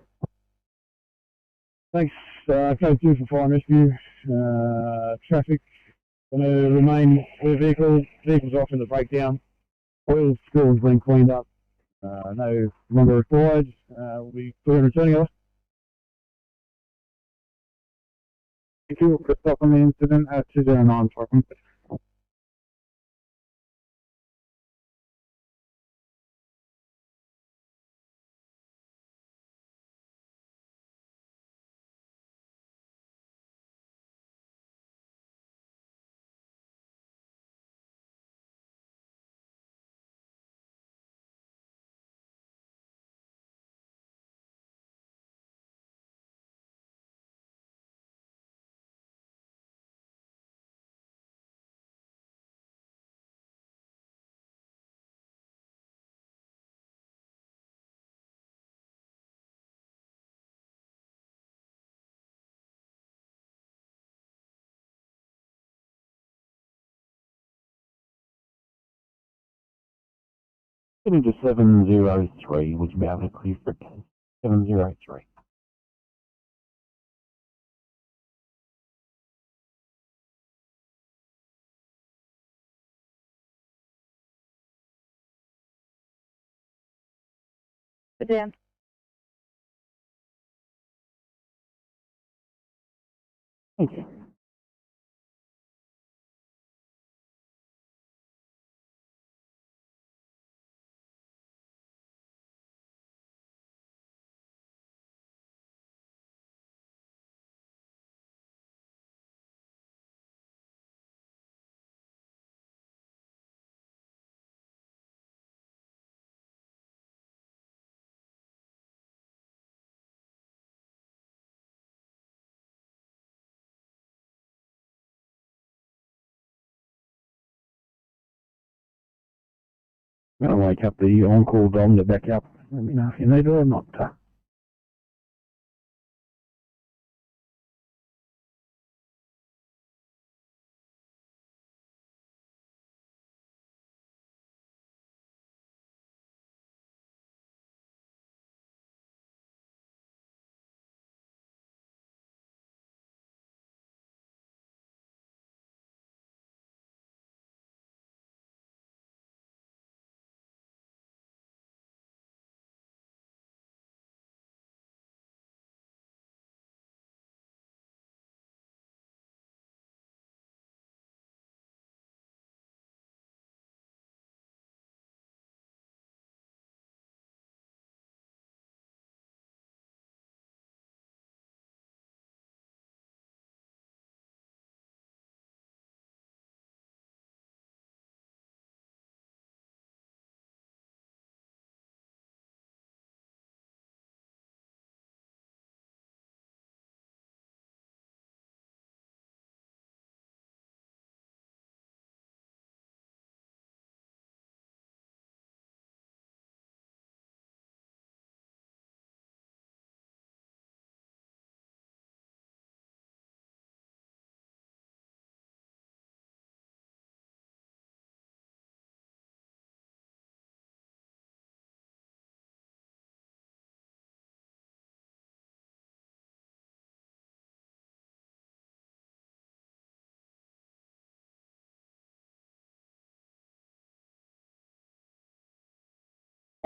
Thanks. Code 2 for fire and rescue. Traffic going to remain with vehicles. Vehicles off in the breakdown. Oil spill has been cleaned up. No longer required. We'll be clear and returning over. Thank you for stopping the incident at 209 fire complete. Getting to 703, would you be able to clear for 703? Dan. Thank you. I'm going to wake up the on-call dom to back up. Let me know if you need it or not.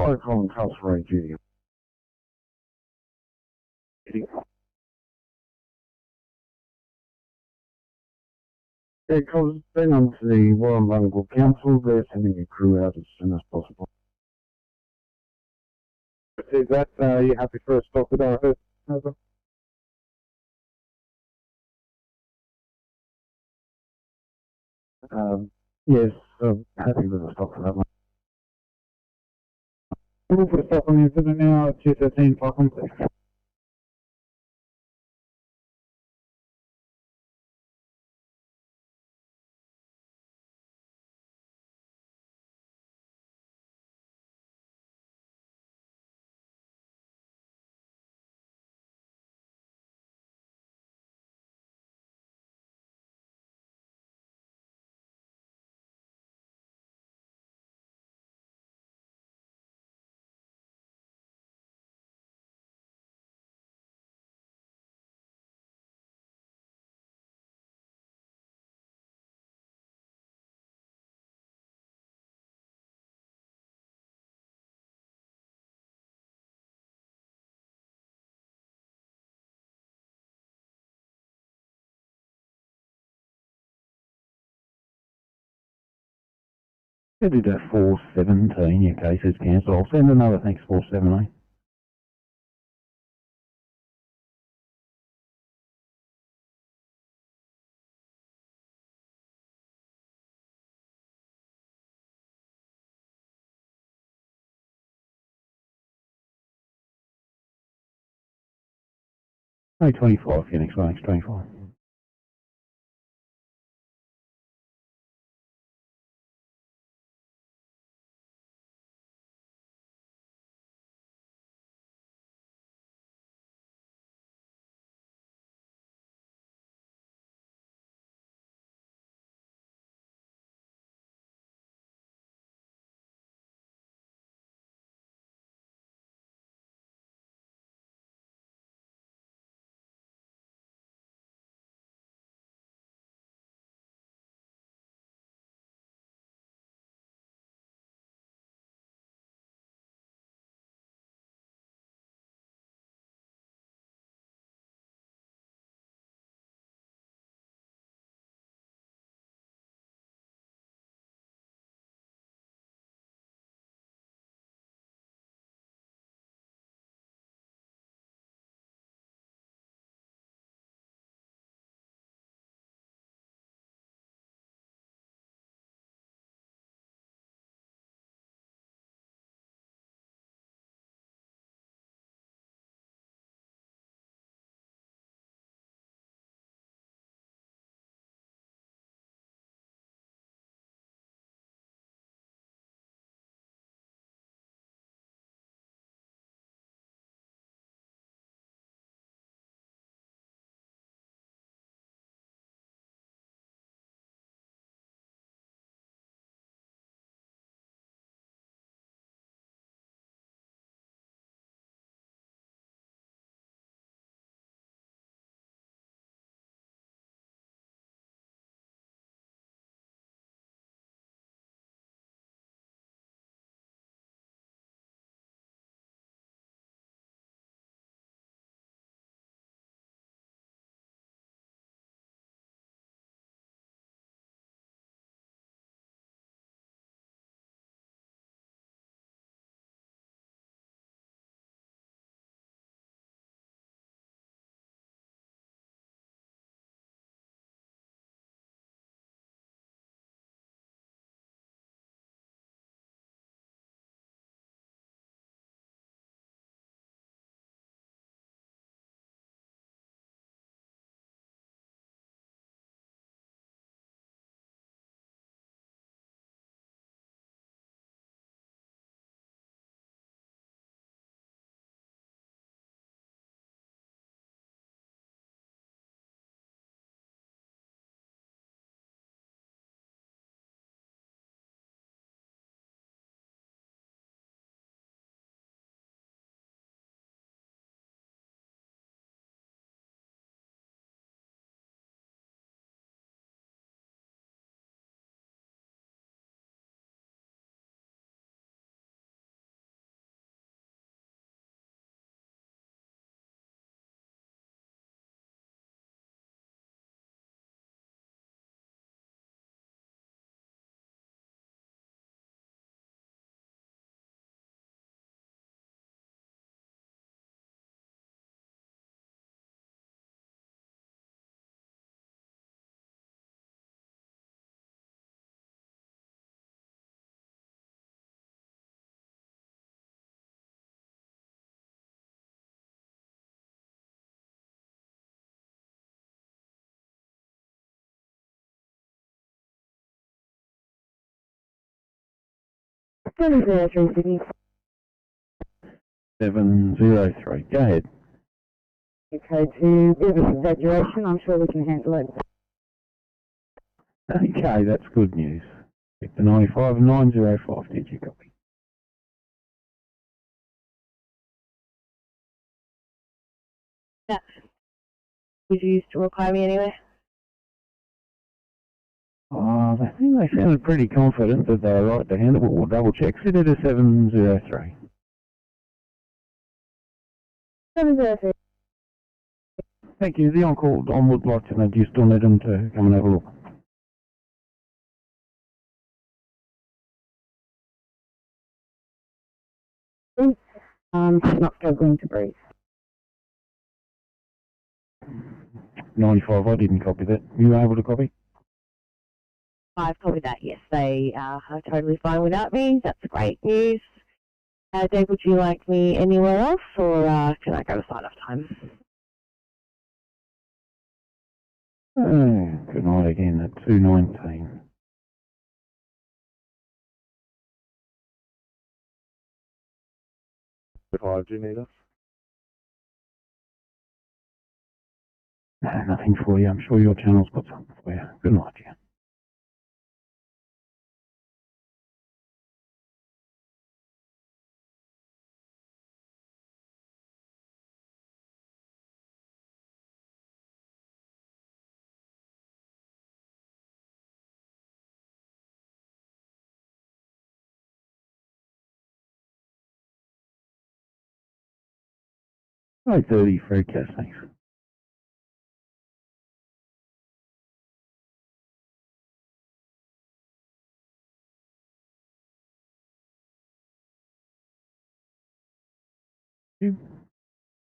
Fire calling Castle Road duty. Okay, calls bring on to the Warren Local Council. They're sending a crew out as soon as possible. Is that, you happy for a stop with our host? Over. Yes, happy with a stop for that one. We'll put a stop on the incident now at 213 Park Complex. I did that 417, your case is cancelled. I'll send another thanks 417. No, 25, Phoenix, thanks, 25. 703 Sydney. 703. Go ahead. Okay, to business evacuation, I'm sure we can handle it. Okay, that's good news. Victor 95 and 905, did you copy? Yeah. Would you used to require me anyway? I think they sounded pretty confident that they were right to handle it. We'll double check. Sit at a 703. 703. Thank you. The on-call Don would like to know, do you still need them to come and have a look? She's not struggling to breathe. 95, I didn't copy that. Were you able to copy? I've copied that, yes. They are totally fine without me. That's great news. Dave, would you like me anywhere else, or can I go to sign-off time? Good night again at 219. Do you need us? No, nothing for you. I'm sure your channel's got something for you. Good night, yeah. Right, 30 free cash, thanks.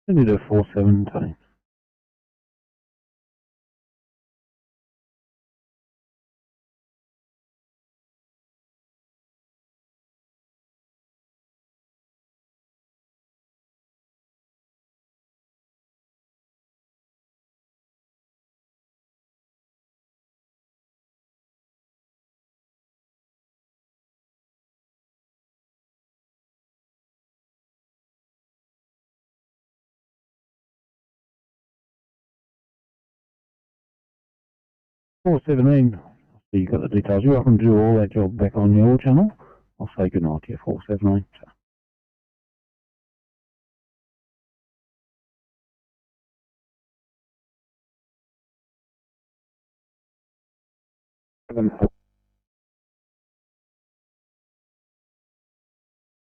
Senator 417. So you got the details. You're welcome to do all that job back on your channel. I'll say good night to you, 479.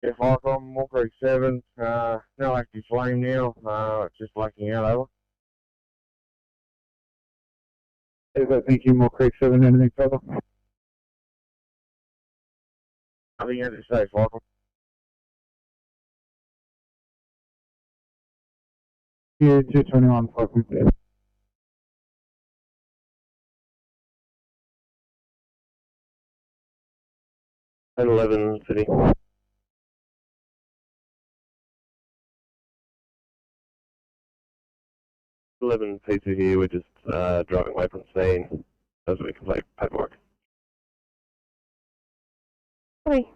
Yeah, Falcon, More Creek 7, no active flame now, it's just blacking out over. Thank you, More Creek 7, anything further? Nothing as to say, Falcon. Yeah, 221, Falcon. 11 City. 11 pizza here, we're just driving away from the scene as we complete paperwork. Sorry.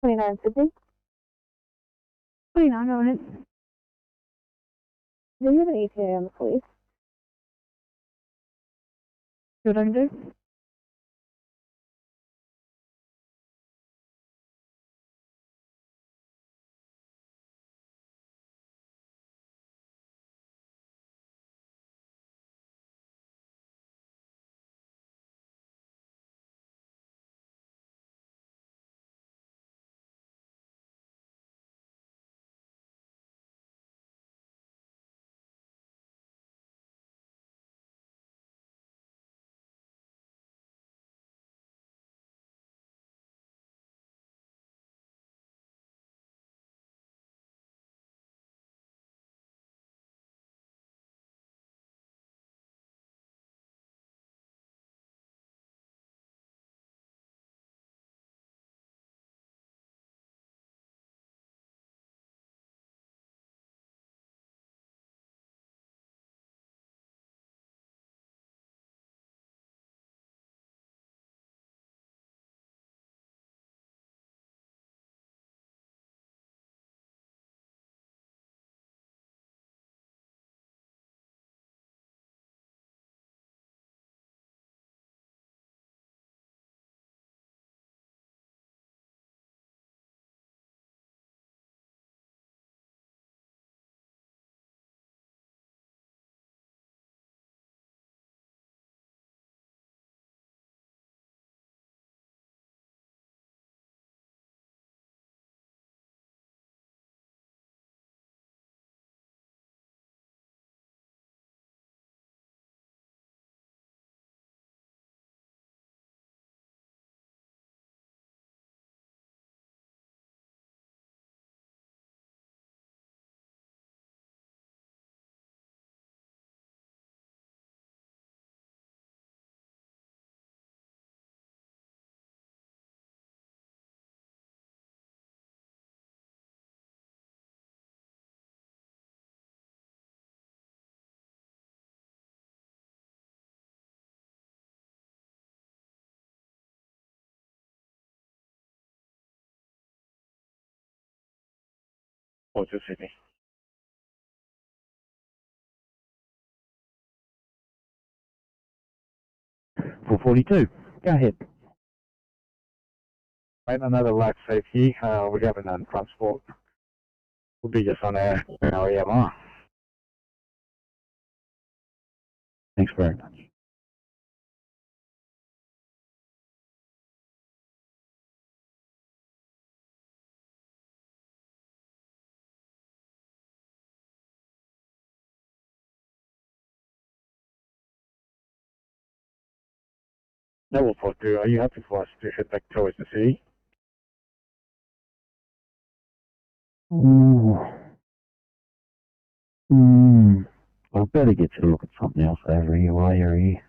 $29 Sydney. 29 on it. Do you have an ETA on the police? What I can do? Report to Sydney. 442. Go ahead. Wait, another life safety. We have an transport. We'll be just on our EMR. Thanks very much. Level 42, are you happy for us to head back towards the city? Ooh. I better get to look at something else over here while you're here.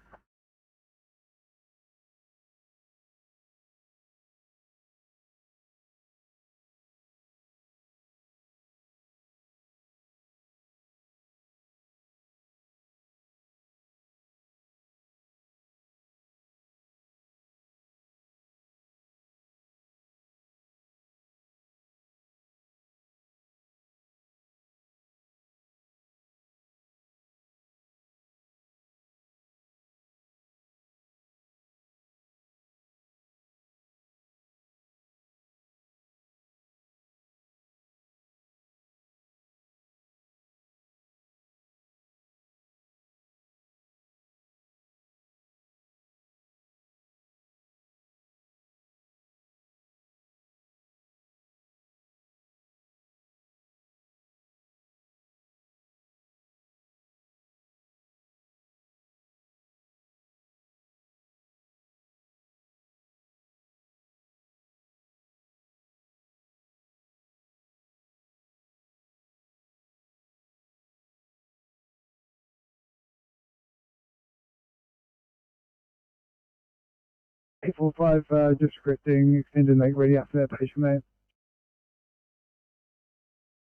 People 5 just scripting, extended make ready after that patient, mate.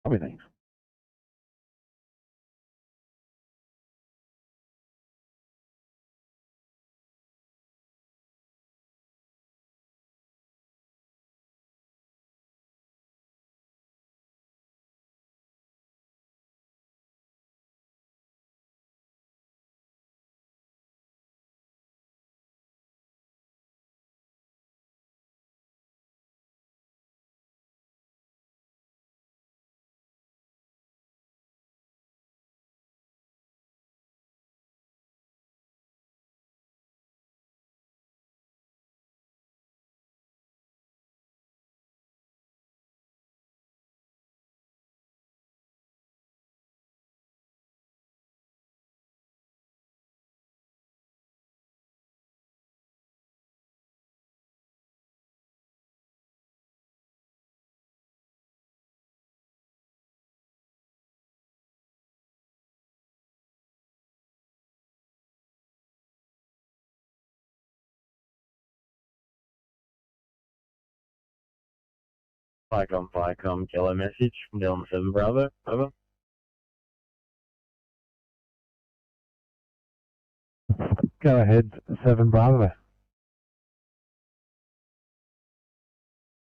Everything. Vicom, yellow message from Delta 7 Bravo, over. Go ahead, 7 Bravo.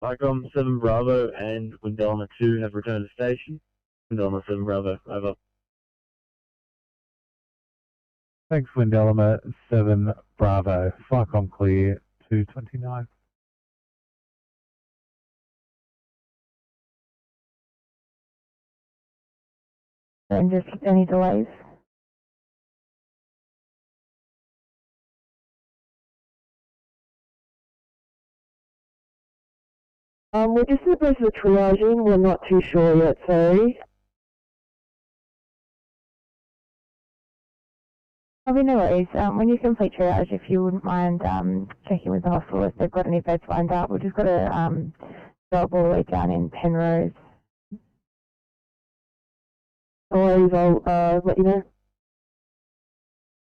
Vicom 7 Bravo and Windelma 2 have returned to station. Windelma 7 Bravo, over. Thanks, Windelma 7 Bravo. Vicom clear 229. And just any delays? We're just in the process of triaging. We're not too sure yet, sorry. Probably no worries. When you complete triage, if you wouldn't mind checking with the hospital if they've got any beds lined up. We've just got a job all the way down in Penrose. No worries, I'll let you know.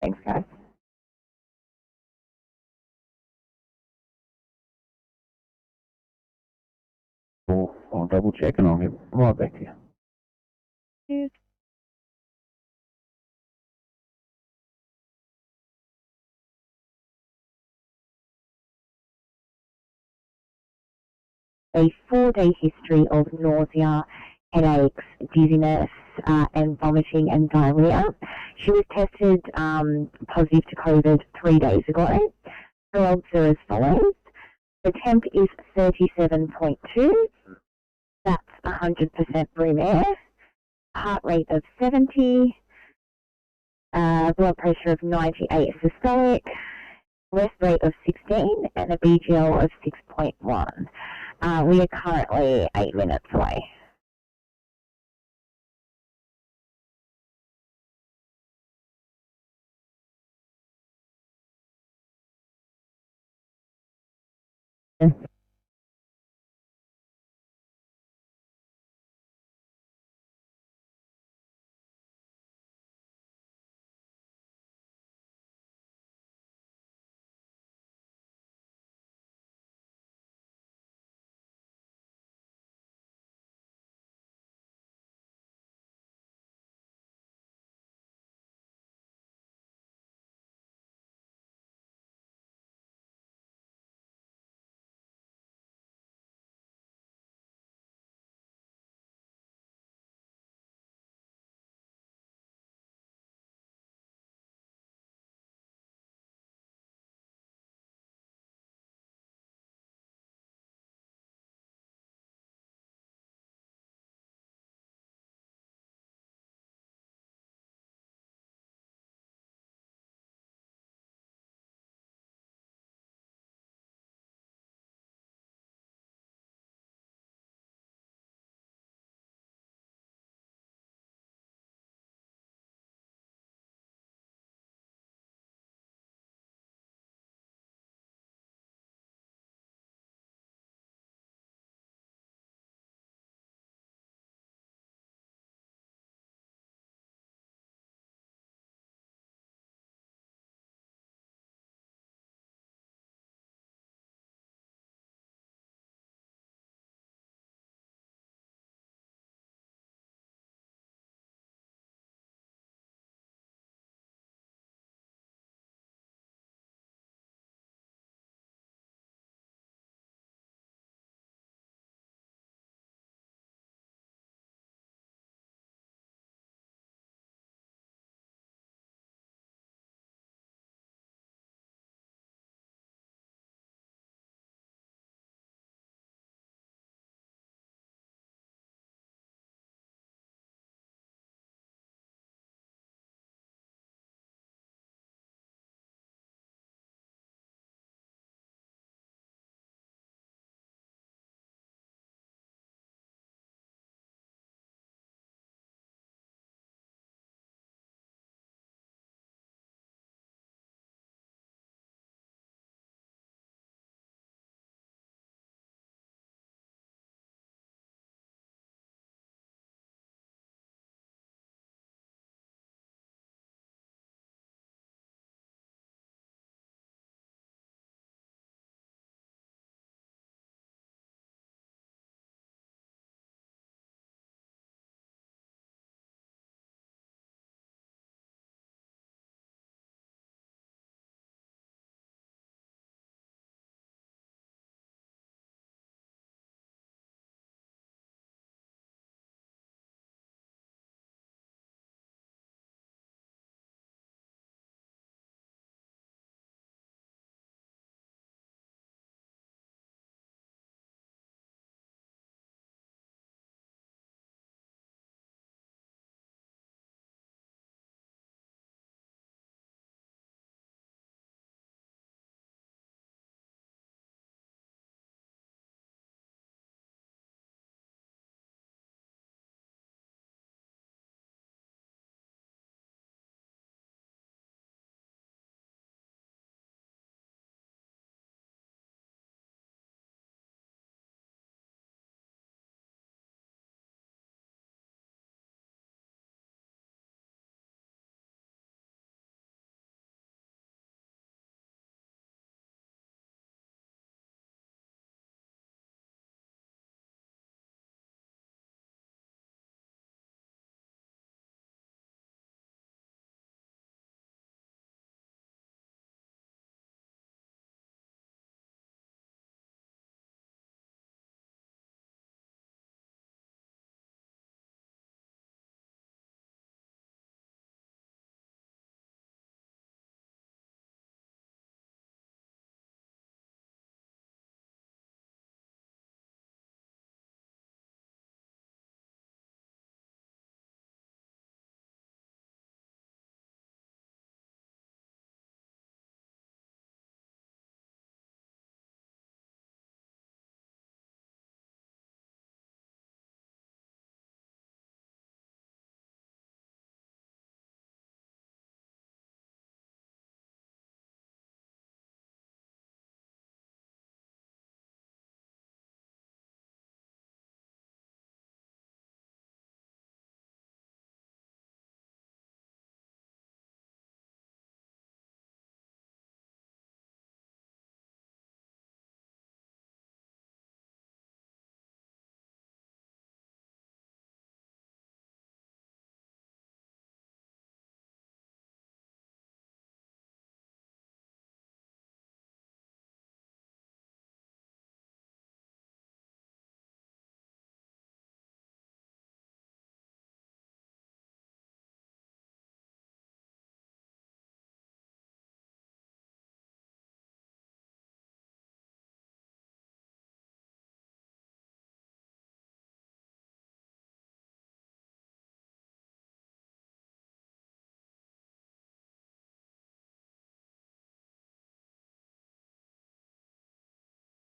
Thanks, guys. I'll double check and I'll get right back to you. Cheers. A 4-day history of nausea, headaches, dizziness, and vomiting and diarrhea. She was tested positive to COVID 3 days ago. Her odds are as follows. The temp is 37.2. That's 100% room air. Heart rate of 70. Blood pressure of 98 systolic. Rest rate of 16 and a BGL of 6.1. We are currently 8 minutes away.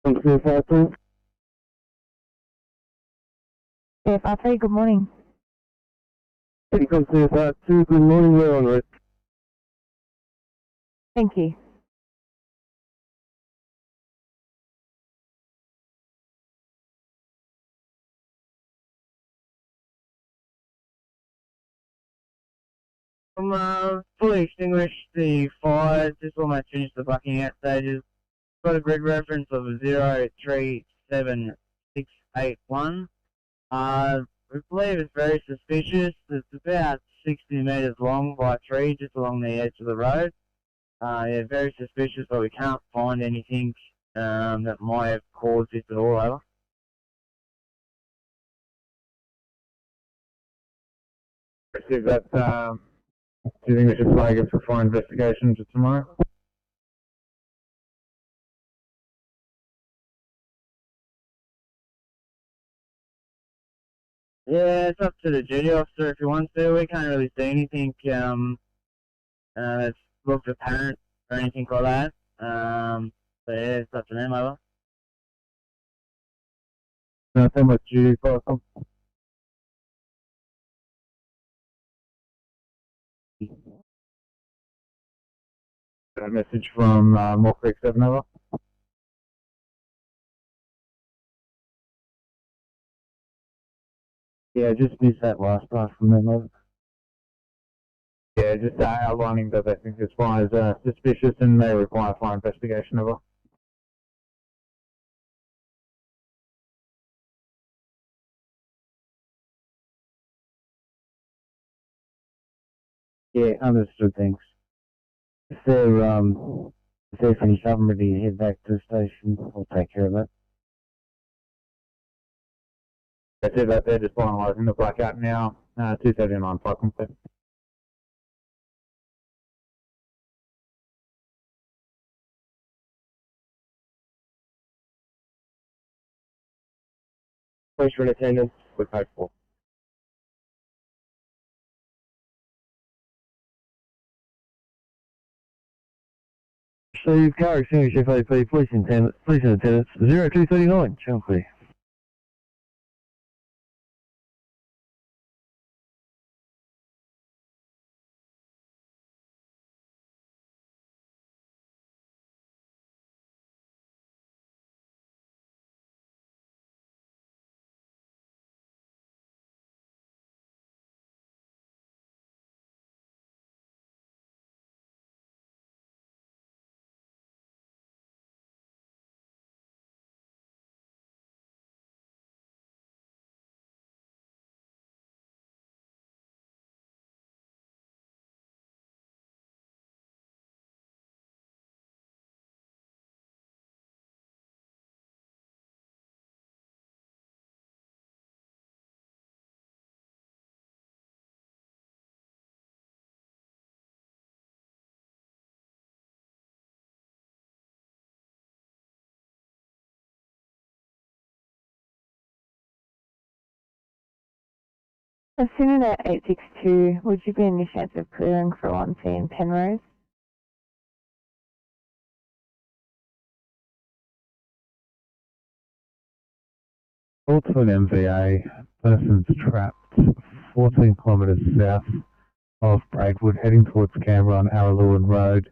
FR3, good morning. City Constable 2, good morning, we're on route. Thank you. Fully extinguished the fire, just almost finished the bucking out stages. Got a grid reference of 037681. We believe it's very suspicious. It's about 60 metres long by 3, just along the edge of the road. Yeah, very suspicious, but we can't find anything that might have caused this at all, over. Receive that. Do you think we should flag it for fire investigation to tomorrow? Yeah, it's up to the duty officer if he wants to. We can't really see anything that's looked apparent or anything like that. So yeah, it's up to them, over. Nothing much duty for them. A message from Moore Creek 7, over. Yeah, just missed that last part from them, over. Yeah, just outlining that they think this fire is suspicious and may require fire investigation, over. Yeah, understood, thanks. If they're finished up and ready to head back to the station, I'll take care of that. That's it, they're just finalising the blackout now. 239 fire complete. Police are in attendance with code 4. Steve, car extinguished FAP, police in attendance 0239, Chelsea. Assuming at 862, would you be any chance of clearing for 1C in Penrose? Call to an MVA, person's trapped 14 kilometres south of Braidwood, heading towards Canberra on Araluen Road.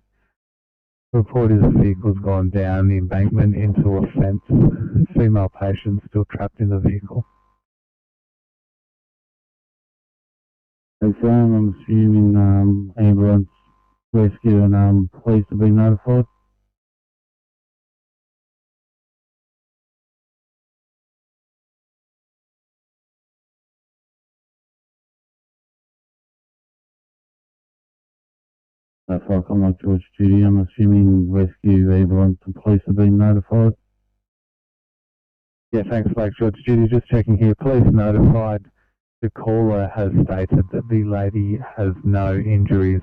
The report is the vehicle's gone down the embankment into a fence. Female patient still trapped in the vehicle. Okay, I'm assuming ambulance, rescue and police have been notified. That's like I'm like George Judy, I'm assuming rescue, ambulance and police have been notified. Yeah, thanks, Lake George Judy. Just checking here. Police notified. The caller has stated that the lady has no injuries.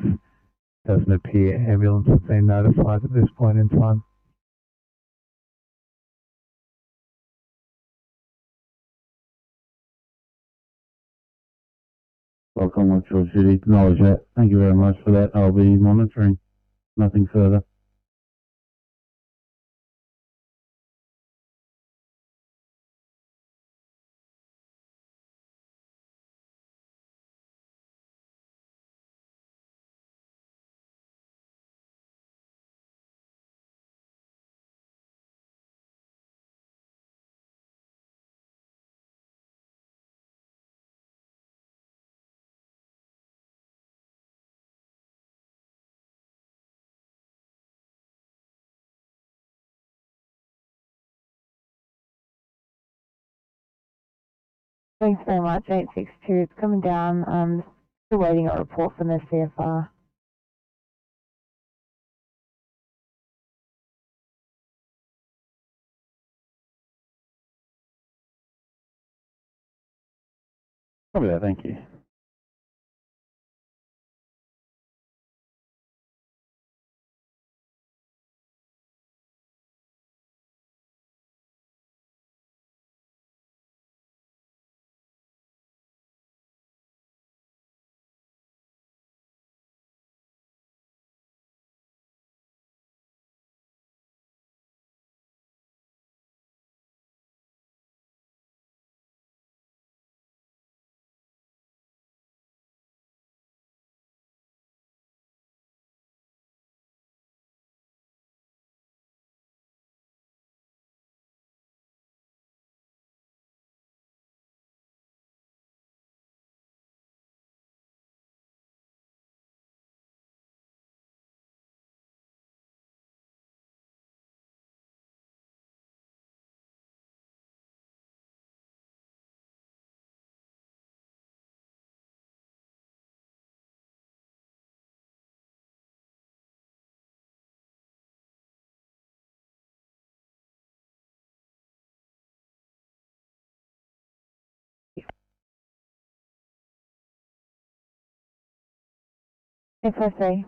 Doesn't appear ambulance has been notified at this point in time. Welcome, like George Judy. Acknowledge that. Thank you very much for that. I'll be monitoring. Nothing further. Thanks very much, 862. It's coming down. Still waiting a report from the CFR. Copy that, thank you. FSA.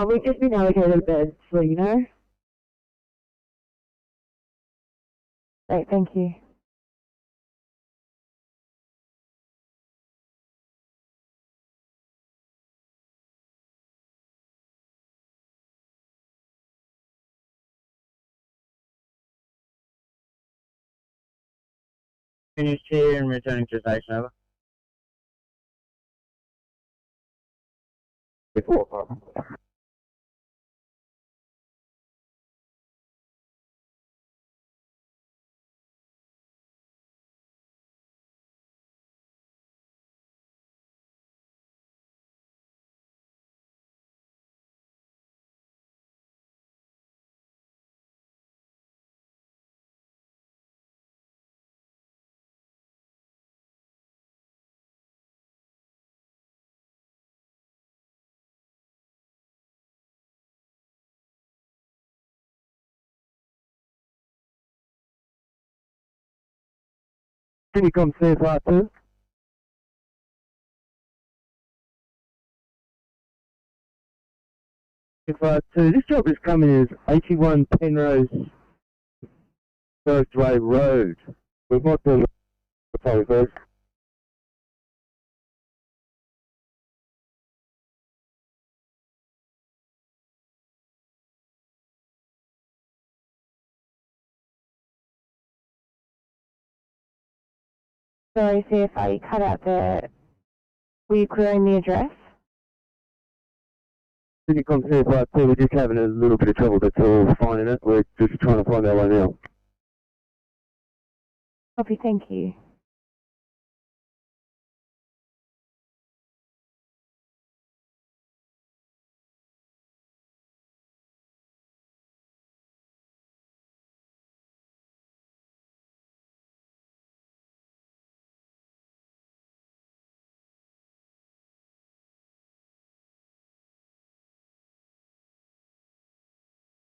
We've just been allocated beds, so you know. Great, thank you. Finished here and returning to station, over. Can you come CFR 2? CFR 2, this job is coming as 81 Penrose Birthway Road. We've got the first. Sorry, CFR, you cut out the... Were you querying the address? Can you come CFR 2? We're just having a little bit of trouble, that's all, finding it. We're just trying to find our way now. Copy, thank you.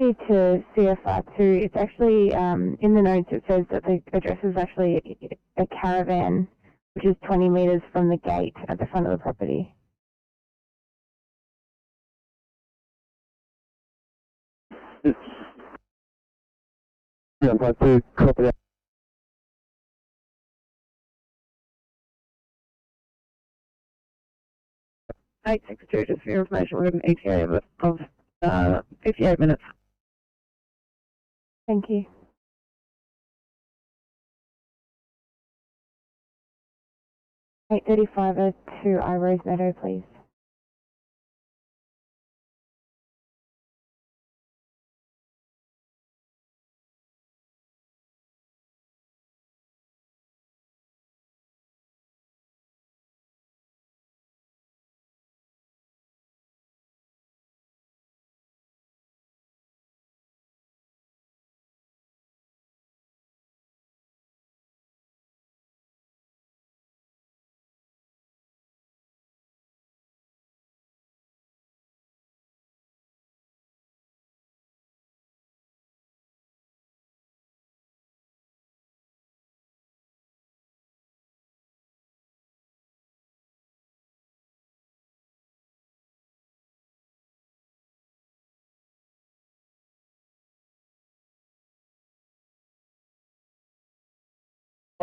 To CFR2, it's actually, in the notes it says that the address is actually a caravan, which is 20 metres from the gate at the front of the property. Yeah, I'm going to copy that. Just for your information, we're at an ETA of 58 minutes. Thank you. 8:35 to Rose Meadow, please.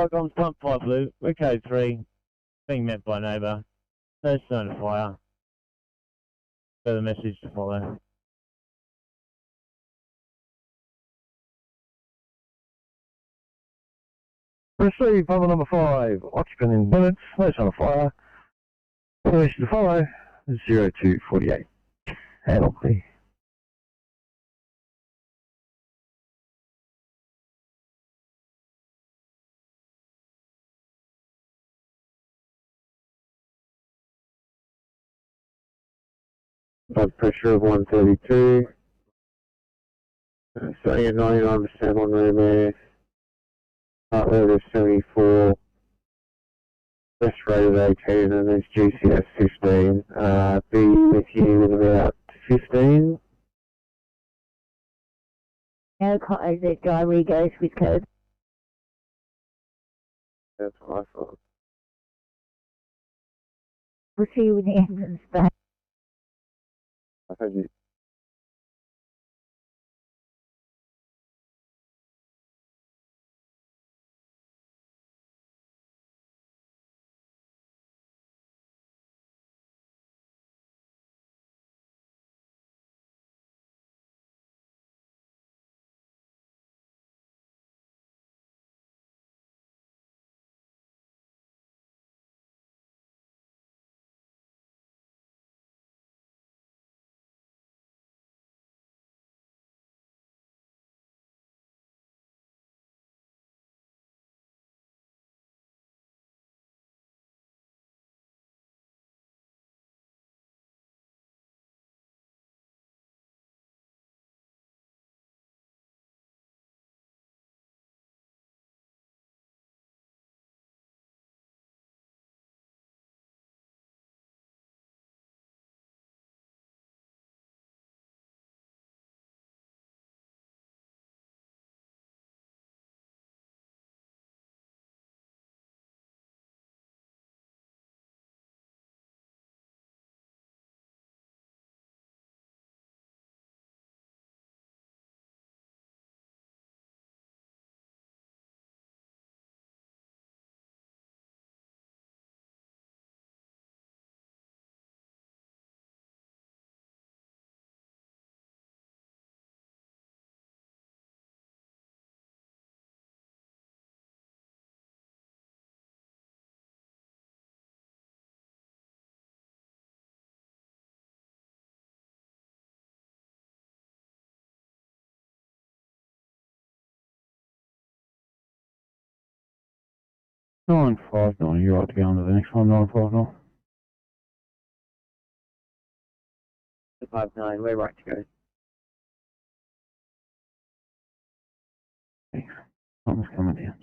Icons pump 5 blue, we're code 3, being met by neighbour, no sign of fire. Further message to follow. Receive bubble number 5, occupant in minutes, no sign of fire. Permission to follow, 0248. Handle, please. Blood pressure of 132. Starting at 99% on room air. Heart rate of 74. Rest rate of 18 and there's GCS 15. Be with you in about 15. No code that diary goes with code. That's what I thought. We'll see you in the entrance bay. I heard you. Nine five nine. You're right to go on to the next one. 959. 59, we're right to go. Thanks. Something's coming down.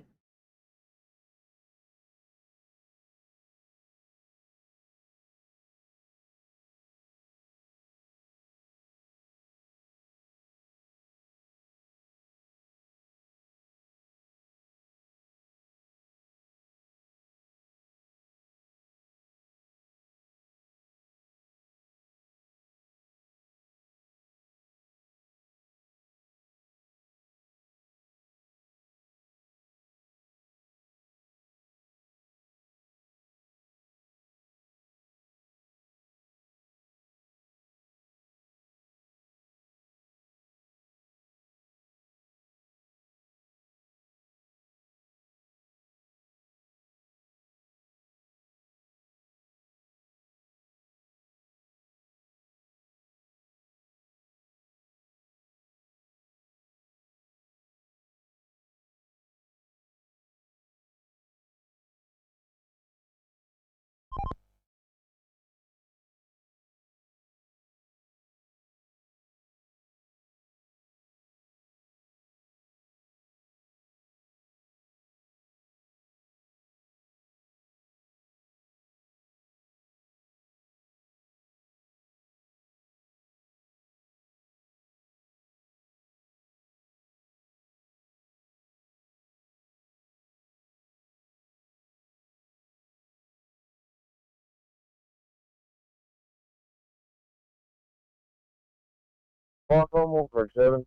Mark on Wolford, 7.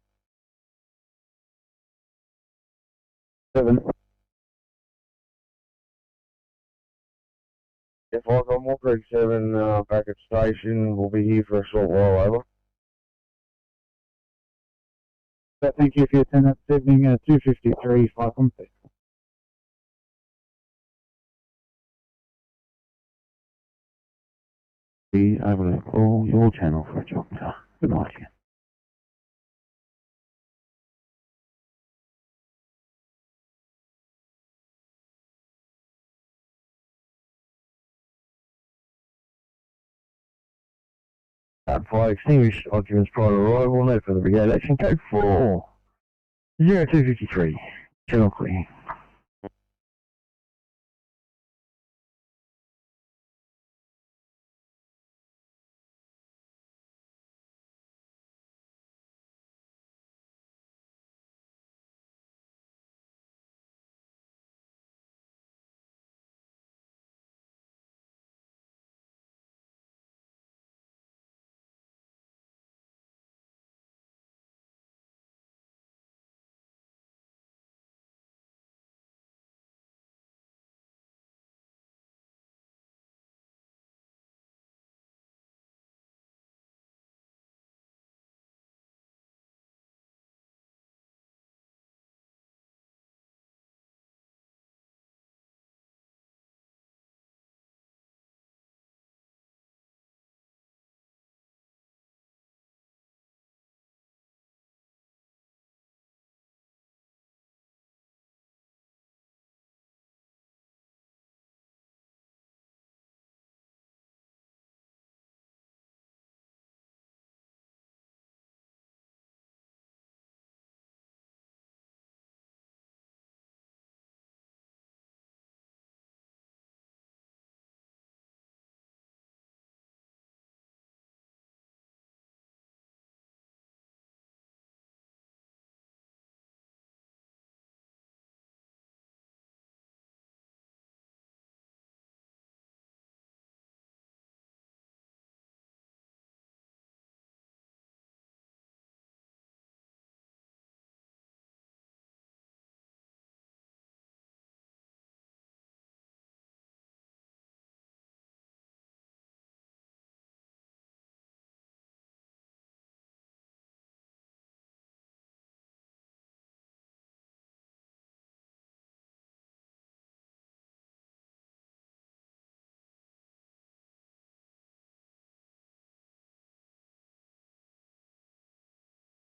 7. If I got more Creek 7 back at station, we'll be here for a short while, over. So thank you for your attendance this evening, 253 Fire Complex. Be able to call your channel for a job. Good night again. Fire extinguished occupants prior to arrival, no further brigade action, code 4 0253. Channel clear.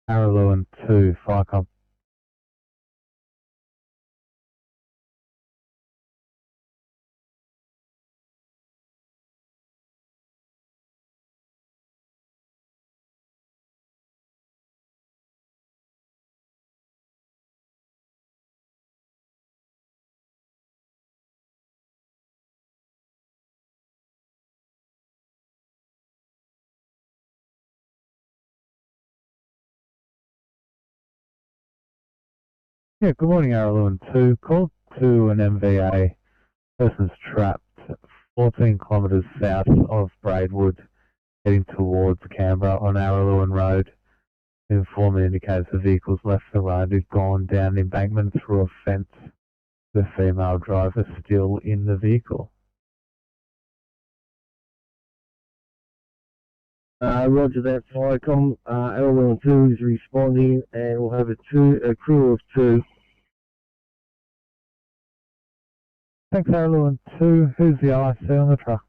Araloo and 2 Fire Complex. Yeah, good morning, Araloo and 2. Call to an MVA. Person's trapped 14 kilometres south of Braidwood, heading towards Canberra on Araloo Road. Informant indicates the vehicle's left the road, has gone down the embankment through a fence. The female driver still in the vehicle. Roger that, Firecom. L1 2 is responding, and we'll have a crew of 2. Thanks, Araloo and 2. Who's the IC on the truck?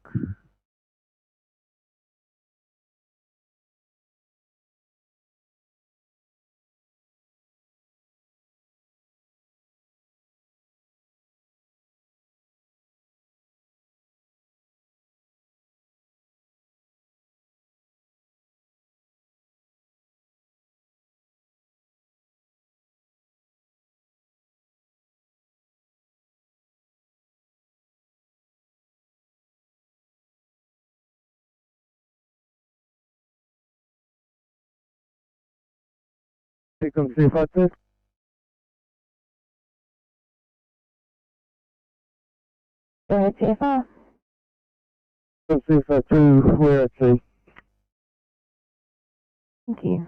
Come see if I can. Go ahead, CFR. Come see if I can, where I see. Thank you.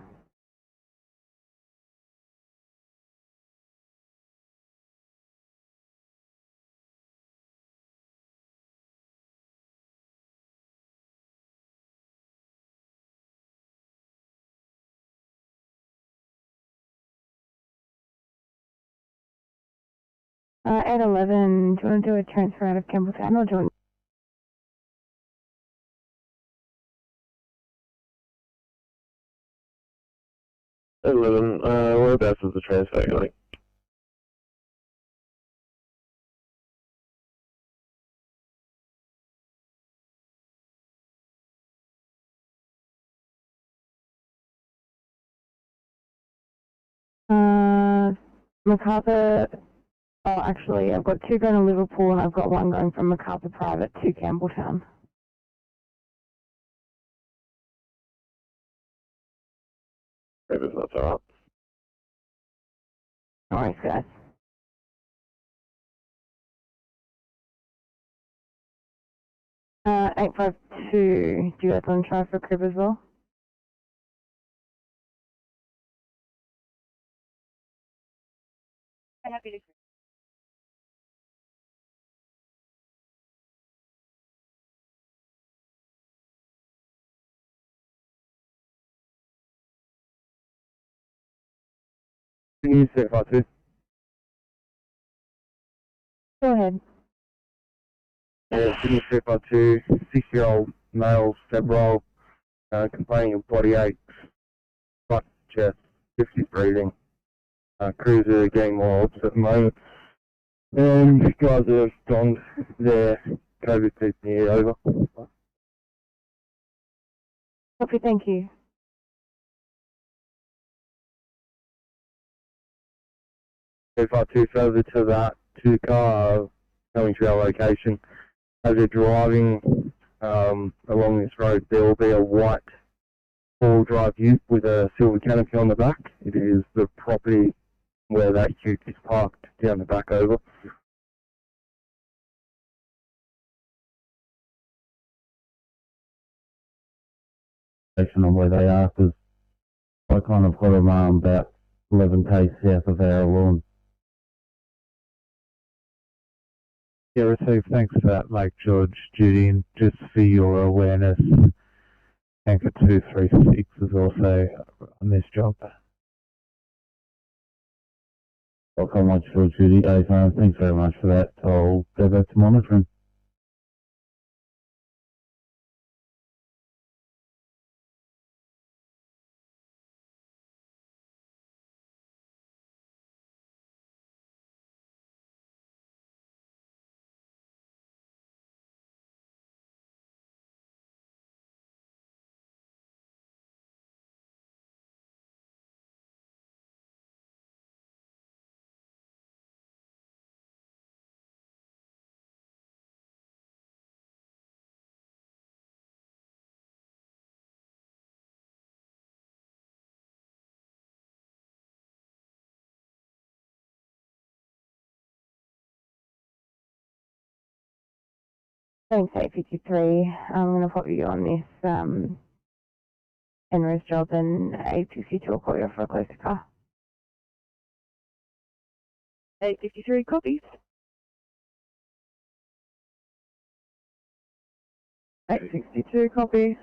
At 11, do you want to do a transfer out of Campbelltown or do you want... 11, whereabouts is the transfer going? MacArthur, oh actually I've got 2 going to Liverpool and I've got 1 going from MacArthur Private to Campbelltown. Maybe that's alright. No worries guys. Uh, 852, do you guys want to try for crib as well? I'm happy to. Can you 52? Go ahead. Sydney 352, 6-year-old male, febrile, complaining of body aches, right chest, difficult breathing. Cruiser getting more odds at the moment. Guys have donned their COVID PPE over. Copy, thank you. If I two further to that, 2 cars coming to our location. As they're driving along this road, there will be a white 4-wheel-drive ute with a silver canopy on the back. It is the property where that ute is parked down the back over. On where they are, because I kind of got them about 11 k's south of our lawn. Yeah, received. Thanks for that, Lake George, Judy, and just for your awareness, Anchor 236 is also on this job. Welcome much for Judy. Thanks very much for that. I'll go back to monitoring. Thanks, 853. I'm going to put you on this NRES job, and 862 will call you for a closer car. 853 copies. 862 copies.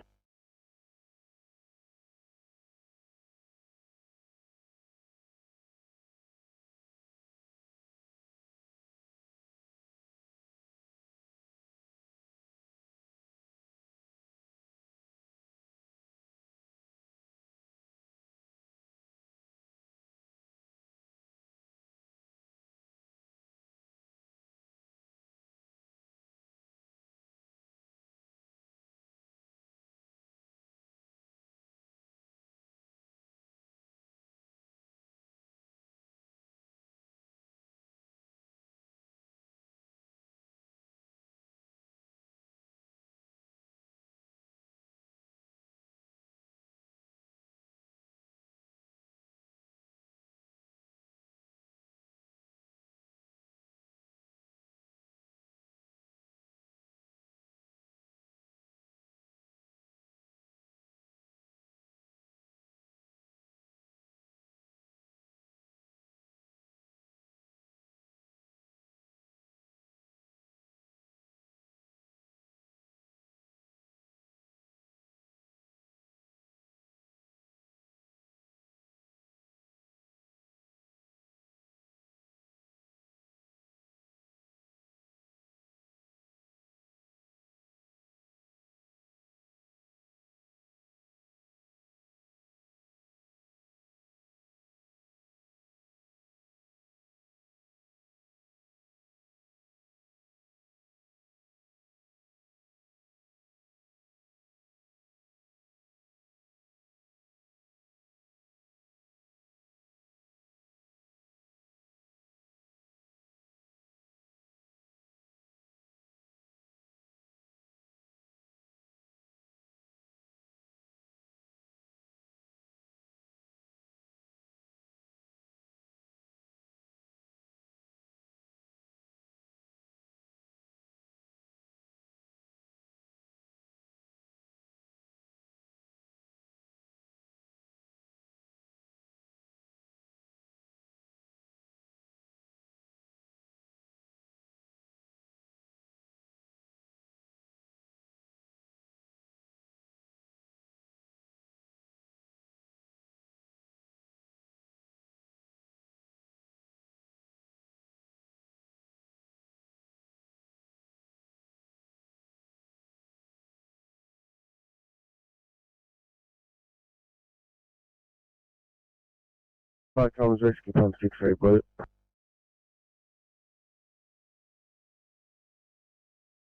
Cyclones Rescue Pump 63 Blue.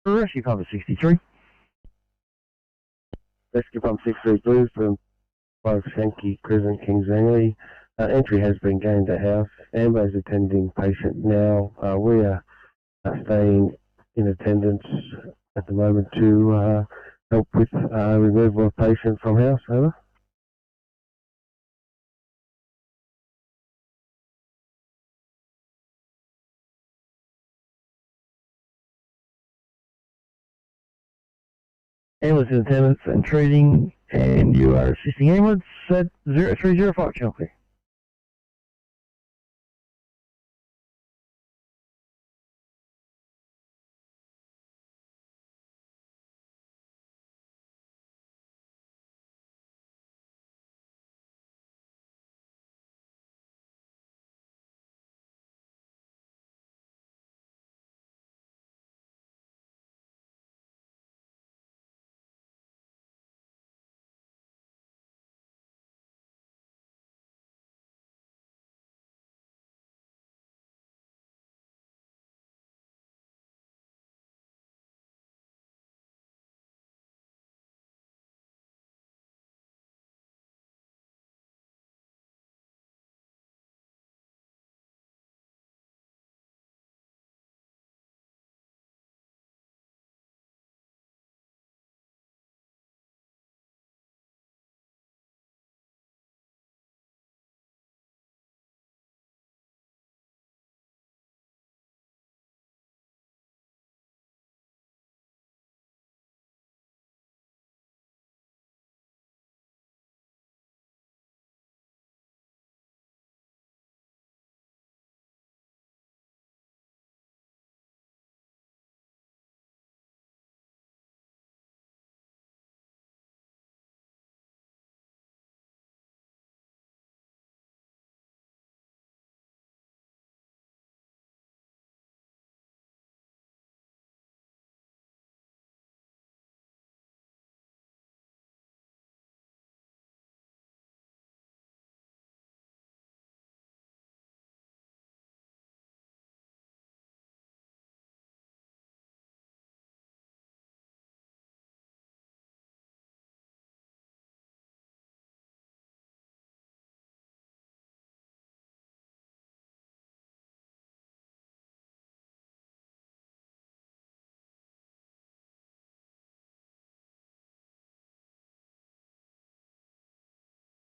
Rescue Pump 63. Rescue Pump 63 Blue from 5 Sankey Crescent, Kings Langley. Entry has been gained at house. Amber is attending patient now. We are staying in attendance at the moment to help with removal of patient from house. Over. Ambulance in attendance and treating, and you are assisting ambulance at 0305 Chelsea.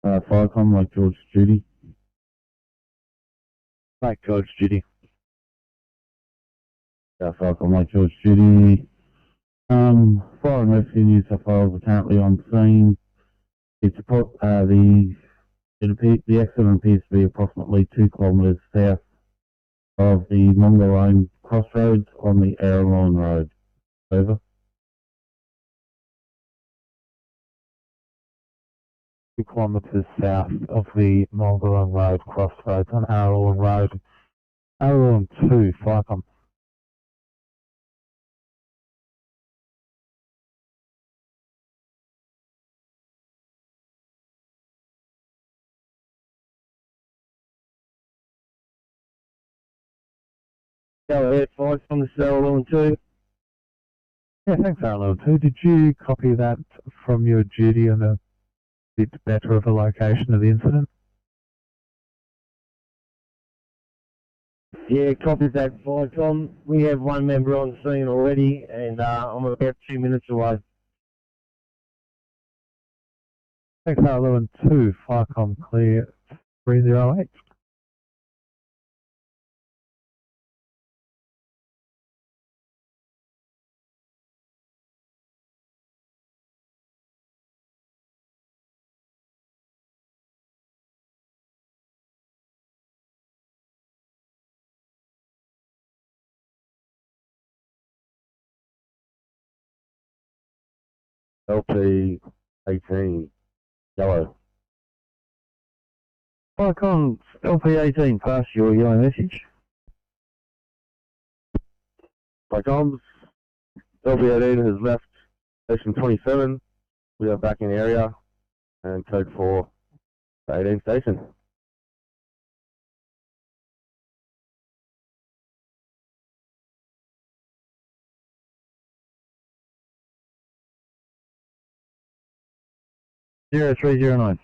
Firecom, Lake George Judy. Lake George Judy. Firecom, Lake George Judy. Fire and Rescue New South Wales are currently on scene. It's the accident appears to be approximately 2 kilometres south of the Mongalone crossroads on the Arrowlawn Road. Over. 2 kilometres south of the Mongalone Road crossroads on Arrowlawn Road. Arrowlawn 2, Firecom. Go ahead, 5 from the Arrowlawn 2. Yeah, thanks, Arrowlawn 2. Did you copy that from your duty on a bit better of a location of the incident? Yeah, copies that 5 Tom. We have one member on scene already, and I'm about 2 minutes away. Thanks, Arrowlawn 2, Firecom clear 308. LP 18, yellow. Firecom, LP18, pass your yellow message. Firecom, LP18 has left station 27. We are back in area, and code 4, 18 station. 0309.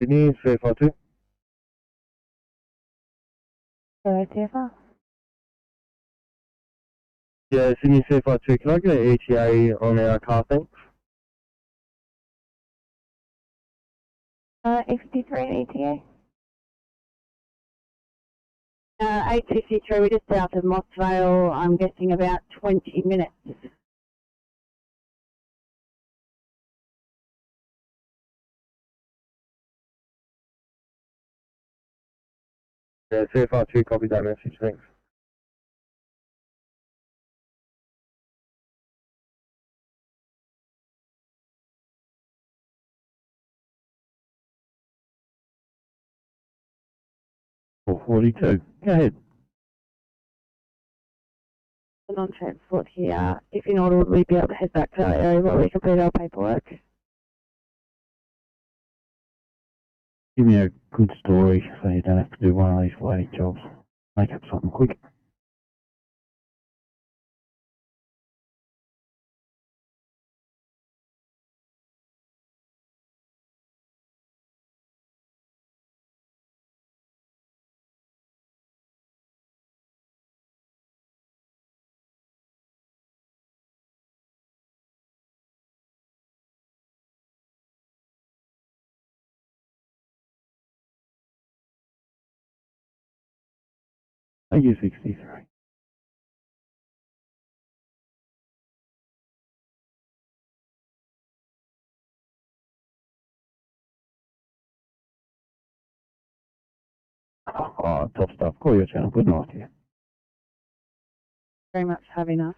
Sydney, CFR2. Hello, TFR. Yeah, Sydney CFR2. Can I get an ETA on our car, thanks? X53 and ETA. 853, we're just south of Moss Vale. I'm guessing about 20 minutes. Yeah, CFR2 copies that message, thanks. Four 42. Go ahead. On transport here. If in order, would we be able to head back to our area while we complete our paperwork? Give me a good story so you don't have to do one of these waiting jobs. Make up something quick. Thank you, 63. Oh, top stuff. Call your channel. Good night to you. Very much for having us.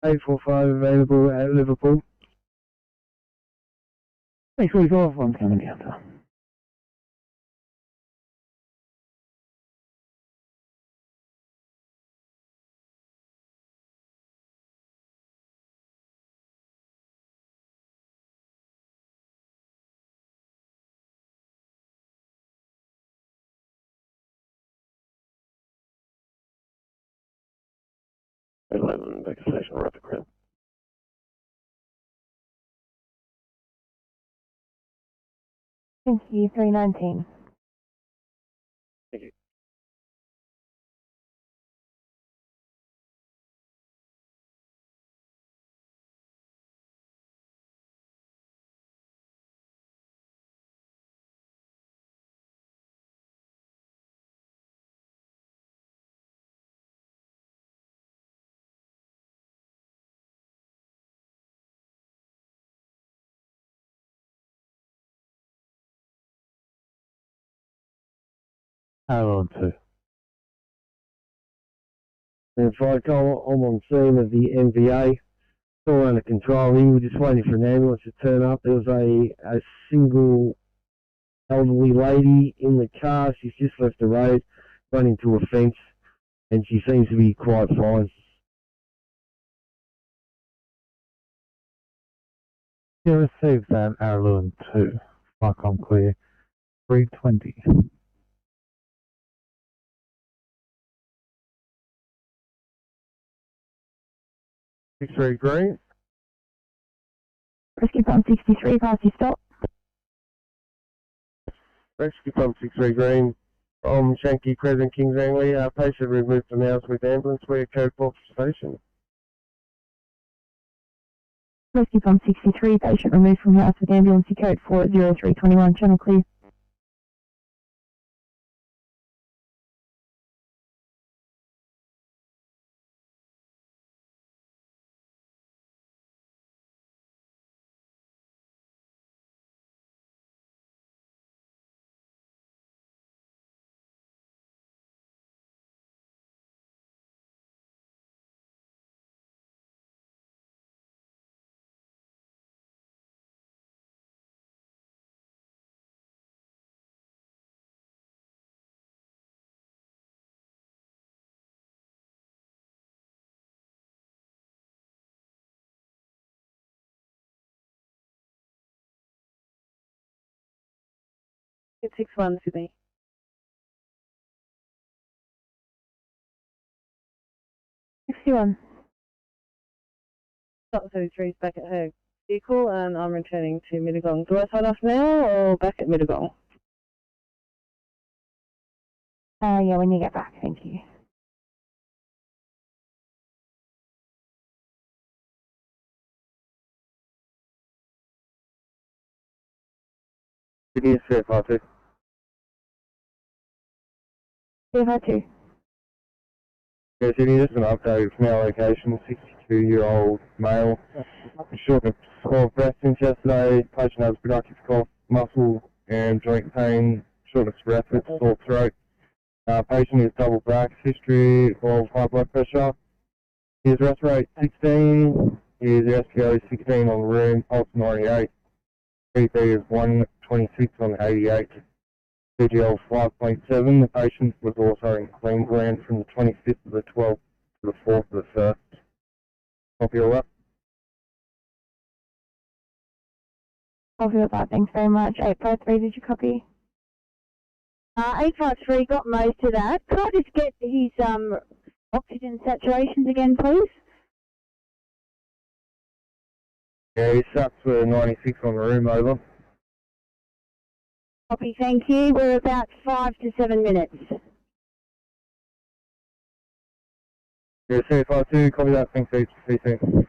available at Liverpool. 345, one's coming down to. Back to station, rapid ground. Thank you, 319. Thank you. Alan 2. And fire call, I'm on scene of the NVA. It's all under control here. We're just waiting for an ambulance to turn up. There was a single elderly lady in the car. She's just left the road, run into a fence, and she seems to be quite fine. You received that, Alan 2. I'm clear. 320. X-ray green. Rescue Pump 63, past your stop. Rescue Pump 63 green. Shanky Crescent Kings Angley. Patient removed from house with ambulance. We're code 4 station. Rescue Pump 63, patient removed from house with ambulance, code 40321, channel clear. It's 6-1, Sydney. $61. Stop 33 is back at her vehicle and I'm returning to Mittagong. Do I sign off now or back at Mittagong? Yeah, when you get back, thank you. Sydney CFR2. CFR2. Yeah, Sydney, this is an update from our location. 62-year-old male. Short of 12 breath since yesterday. Patient has productive cough, muscle and joint pain, shortness of breath with sore throat. Patient is double back, history of high blood pressure. His rest rate 16, his SPO is 16 on the room, pulse 98. BP is 126 on 88. CGL 5.7. The patient was also in Queensland from the 25th of the 12th to the 4th of the 1st. Copy all that. Copy of that, thanks very much. 853, did you copy? 853 got most of that. Could I just get his oxygen saturations again, please? Yeah, his sats were 96 on the room, over. Copy, thank you. We're about 5 to 7 minutes. Yeah, CFR2, copy that, thanks, CC.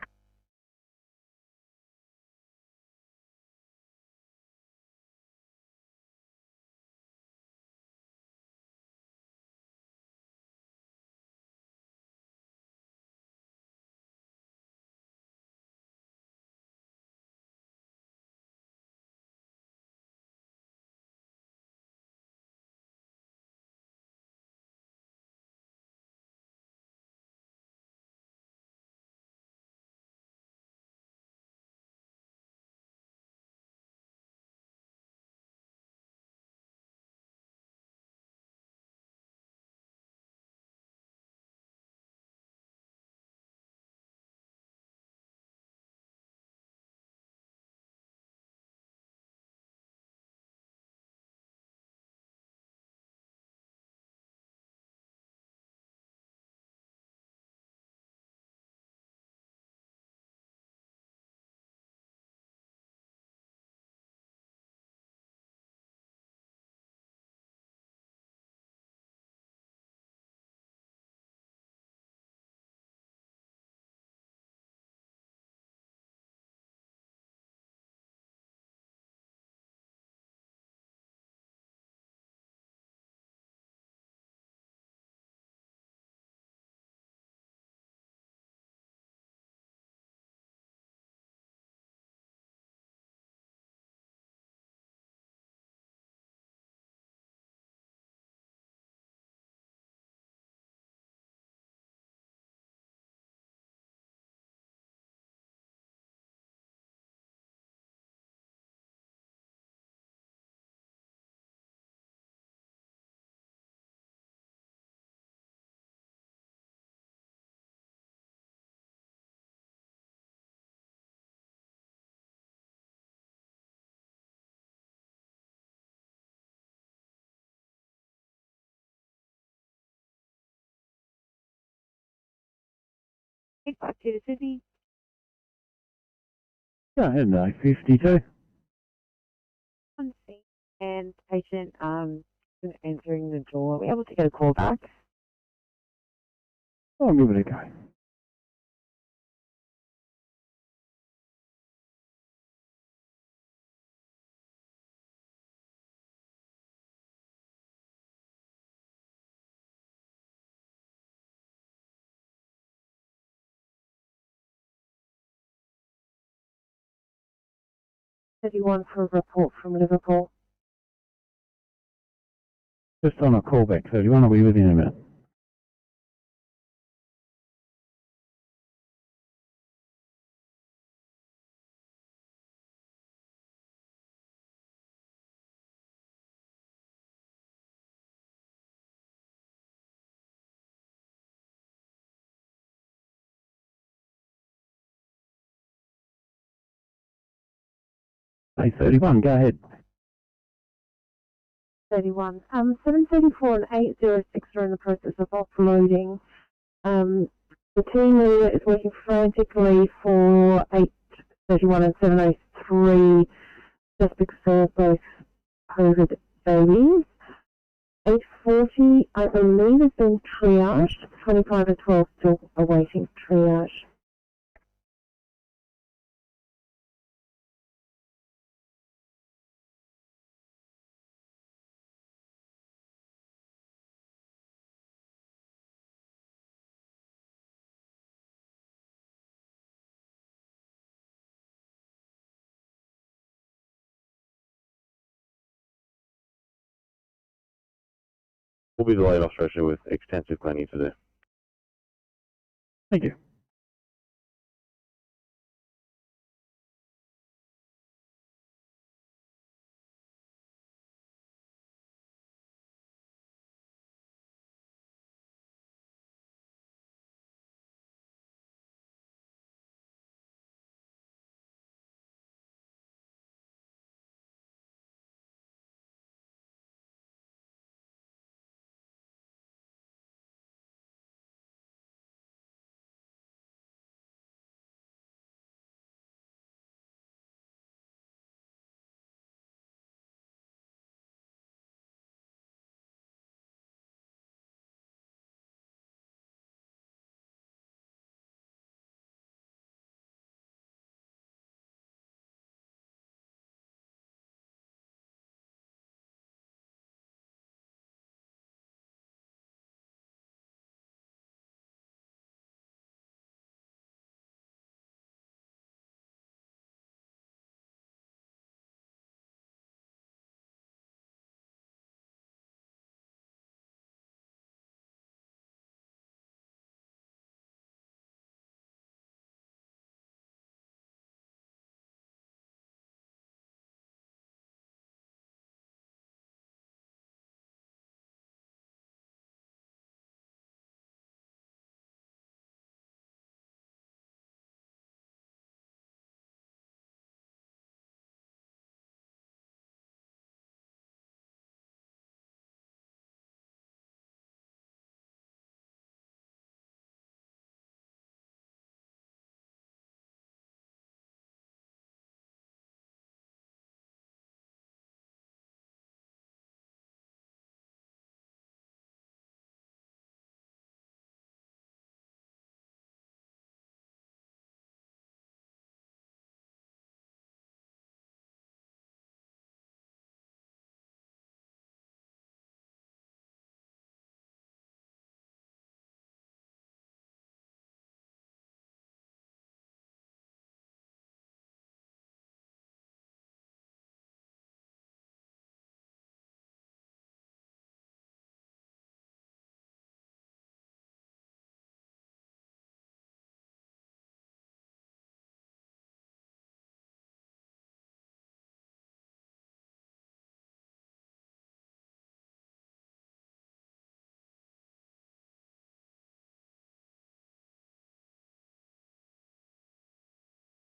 852 to Sydney. Go ahead, 52. On scene and patient entering the door. Are we able to get a call back? I'll give it a go. Anyone for a report from Liverpool? Just on a callback, 31, I'll be with you in a minute. Hey, 31, go ahead. 31. 734 and 806 are in the process of offloading. The team leader is working frantically for 831 and 703 just because they're both COVID babies. 840, I believe, has been triaged. 25 and 12 still awaiting triage. We'll be delayed off stretcher with extensive cleaning to do. Thank you.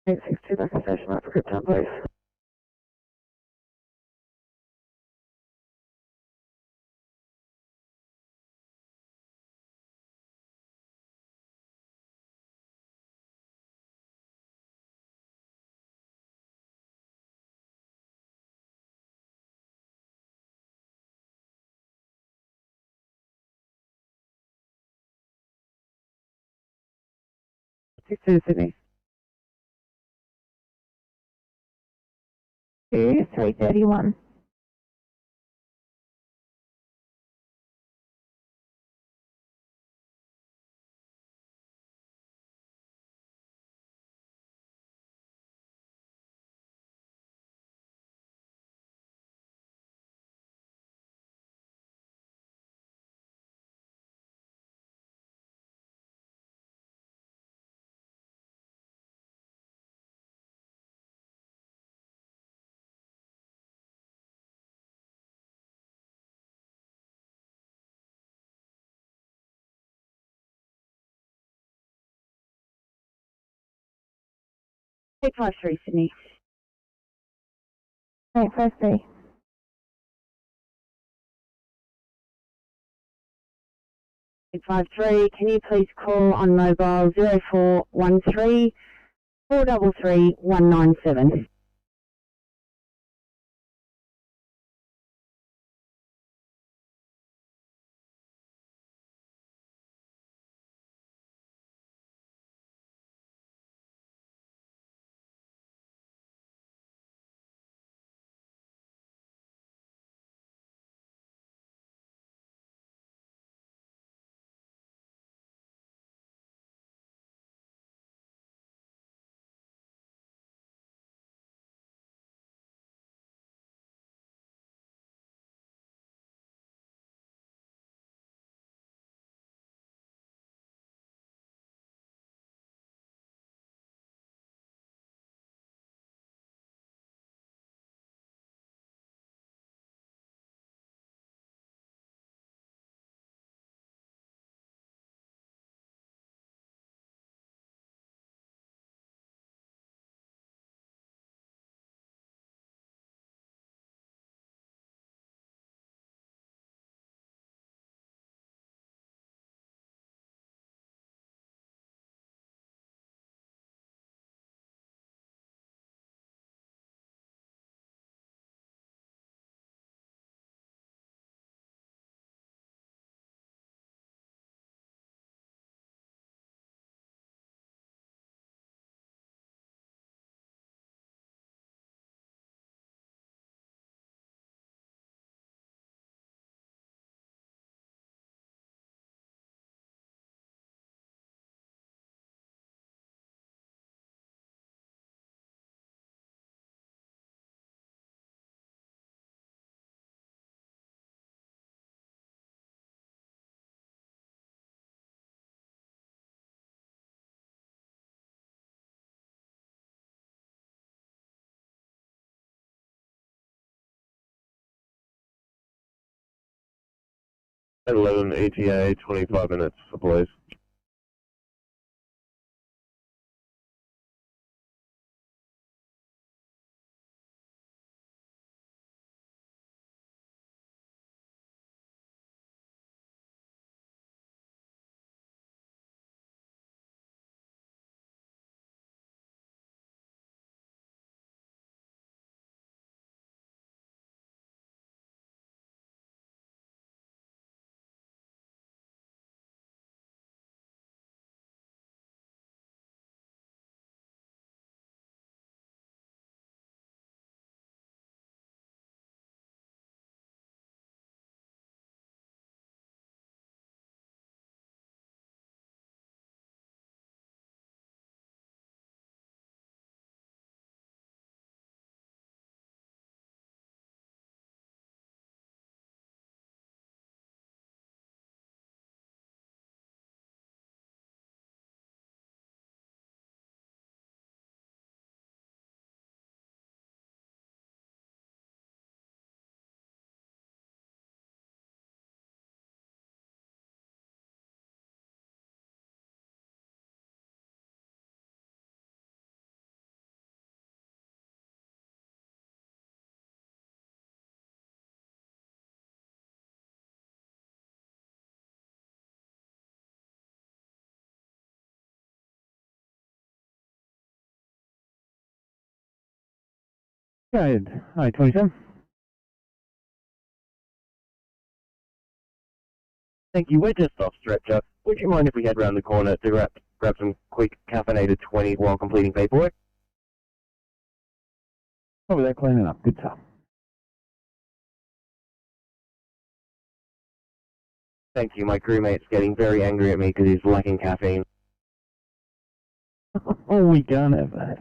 Eight six two back in station, right for group down, please. 62 Sydney. 331. Eight five three Sydney. 853. Eight five three. Can you please call on mobile 0413 433 197? At 11 ETA, 25 minutes for police. Good. Hi, 27. Thank you. We're just off stretcher. Would you mind if we head round the corner to grab grab some quick caffeinated 20 while completing paperwork. Oh, they're cleaning up. Good stuff. Thank you. My crewmate's getting very angry at me because he's lacking caffeine. Oh, we can't have that.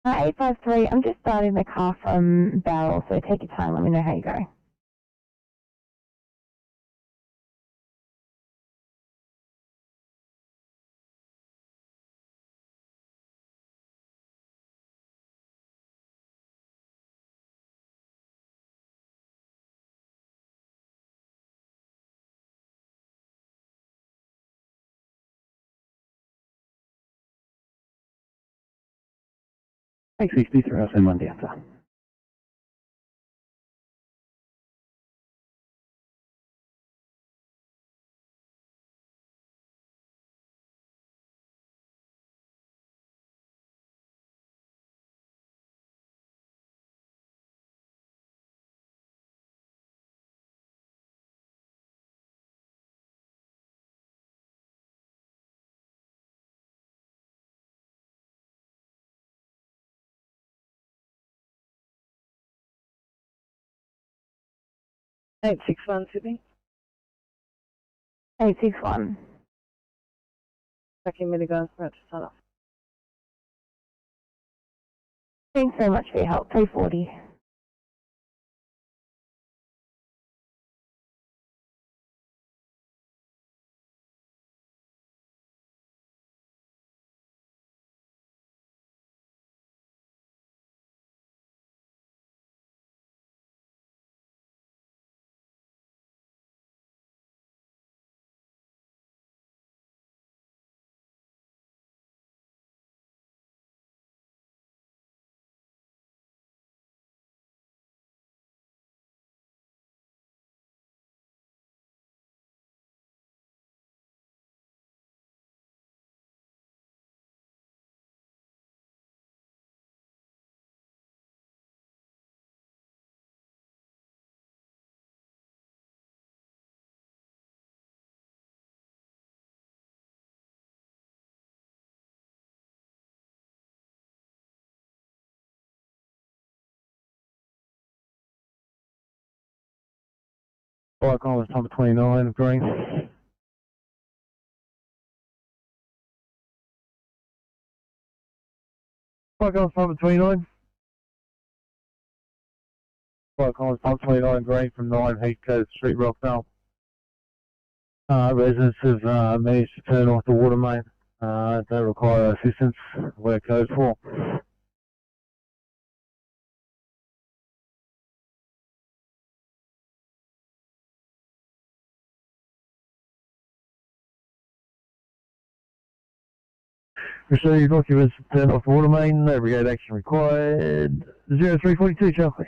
Uh, 853, I'm just starting the car from Barrel, so take your time, let me know how you go. Thanks, 63. I'll send one down, sir. Eight 861 Sydney. 861. Tracking miniguns about to start off. Thanks very much for your help, 340. Bike on number 29 of green. Bike on number 29. Bike on number 29 green from 9 Heathcote Street, Rockdale. Residents have managed to turn off the water main. They require assistance. We're code 4. Received documents to turn off the water main. No brigade action required. 0342, Chelsea.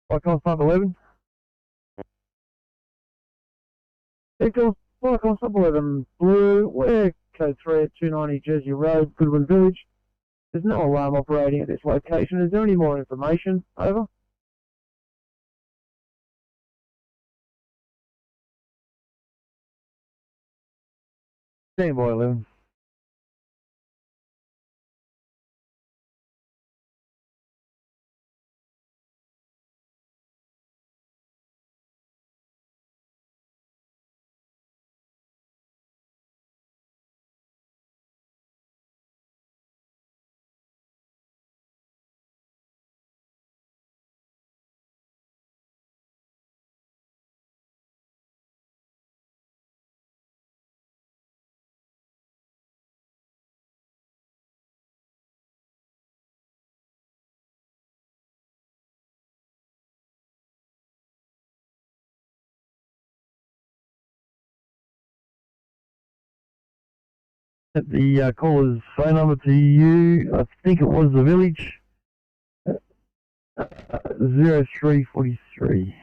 Bike on 11. Echo, Bike on 11, blue, we're code 3 at 290 Jersey Road, Goodwin Village. There's no alarm operating at this location. Is there any more information? Over. Stand by 11. At the caller's phone number to you, I think it was the village, 0343.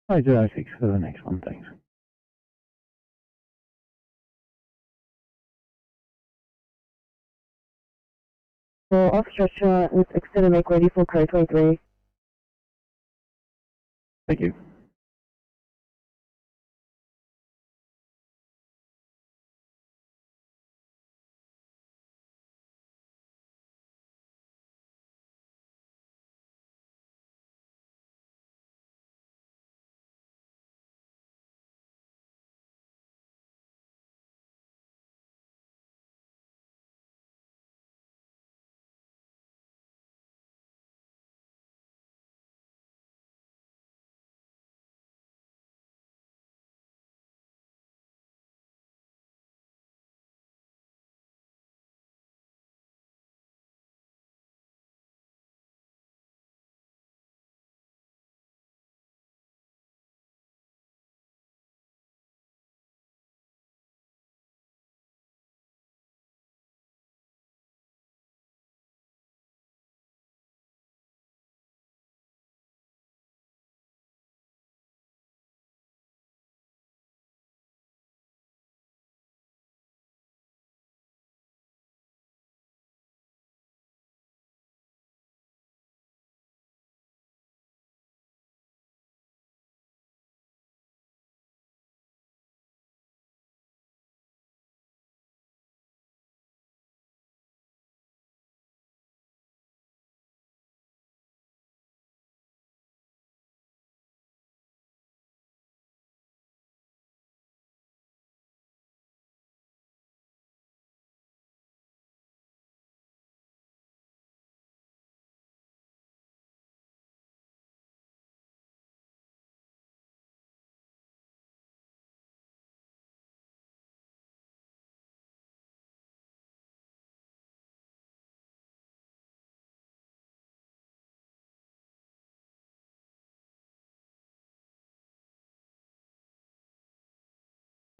I do 06 for the next one, thanks. Well, off structure with extended make ready for code 23. Thank you.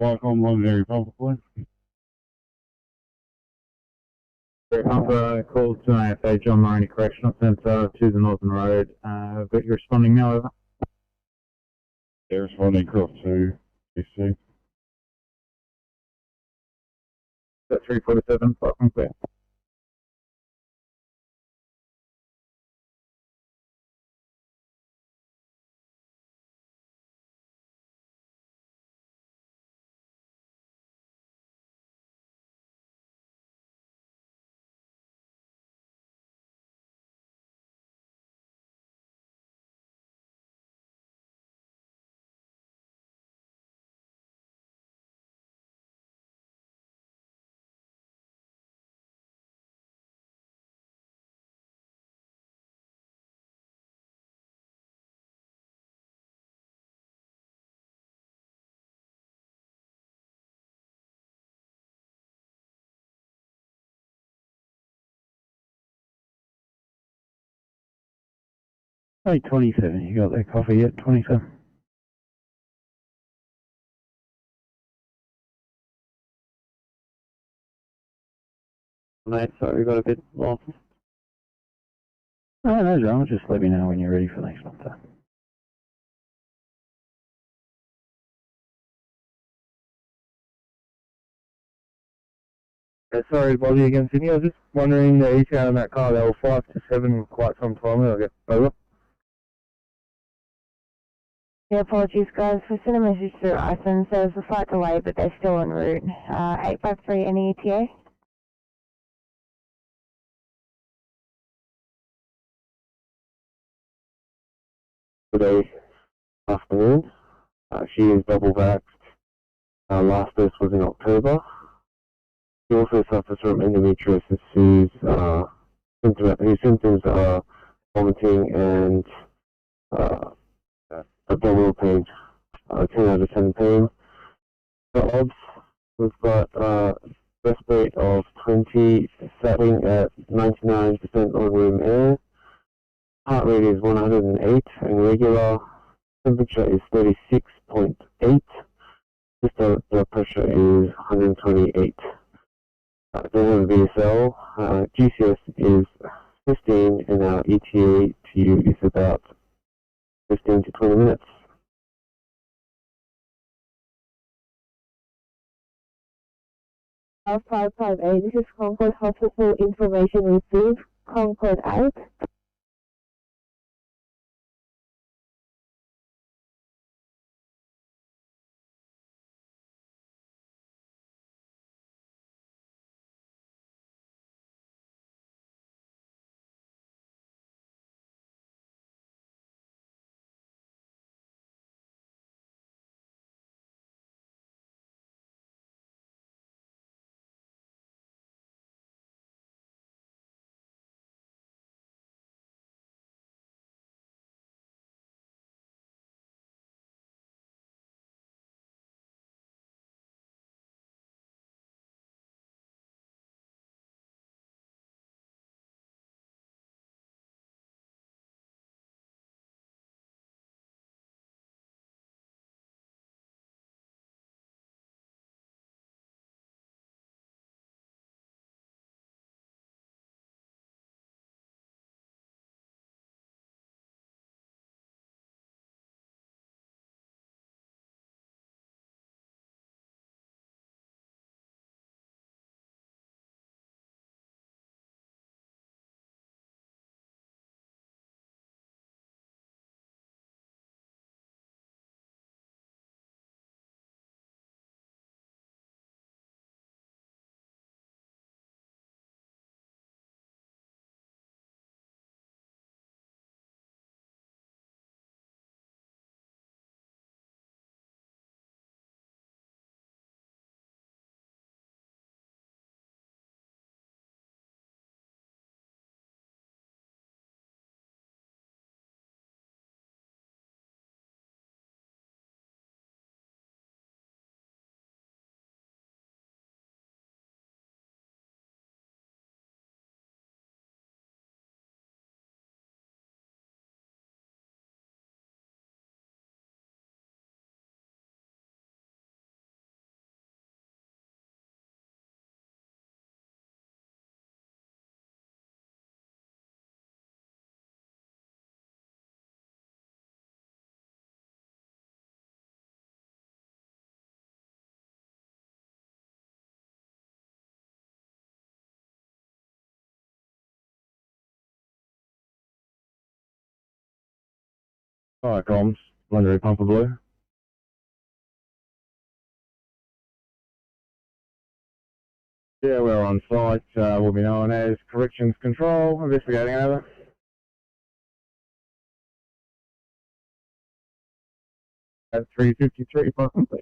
Viacom Londonderry Public One. Alpha call to AFA John Maroney Correctional Centre to the Northern Road, but you're responding now, over. They're responding cross to DC. That's 347, fucking clear. Hey, 27, you got that coffee yet, 27? Mate, sorry, we got a bit lost. Oh, no drama, just let me know when you're ready for the next one. Sorry to bother you again, Sydney. I was just wondering the ETA on that car. They were 5 to 7 quite some time ago. Okay, over. Yeah, apologies guys. We sent a message through iPhone, so there's a slight delay, but they're still en route. 853, any ETA? Today afternoon. She is double vaxxed. Last dose was in October. She also suffers from endometriosis, whose symptoms are vomiting and abdominal pain. 10 out of 10 pain. For OBS, we've got breast rate of 20, setting at 99% on room air. Heart rate is 108 and regular. Temperature is 36.8. Systolic blood pressure is 128. Don't have a VSL. GCS is 15 and our ETA to you is about 15 to 20 minutes. Of 558, this is Concord Hospital information received. Concord out. Fire comms, Londonderry Pumper Blue. Yeah, we're on site. We'll be known as Corrections Control, investigating over. At 353, possibly.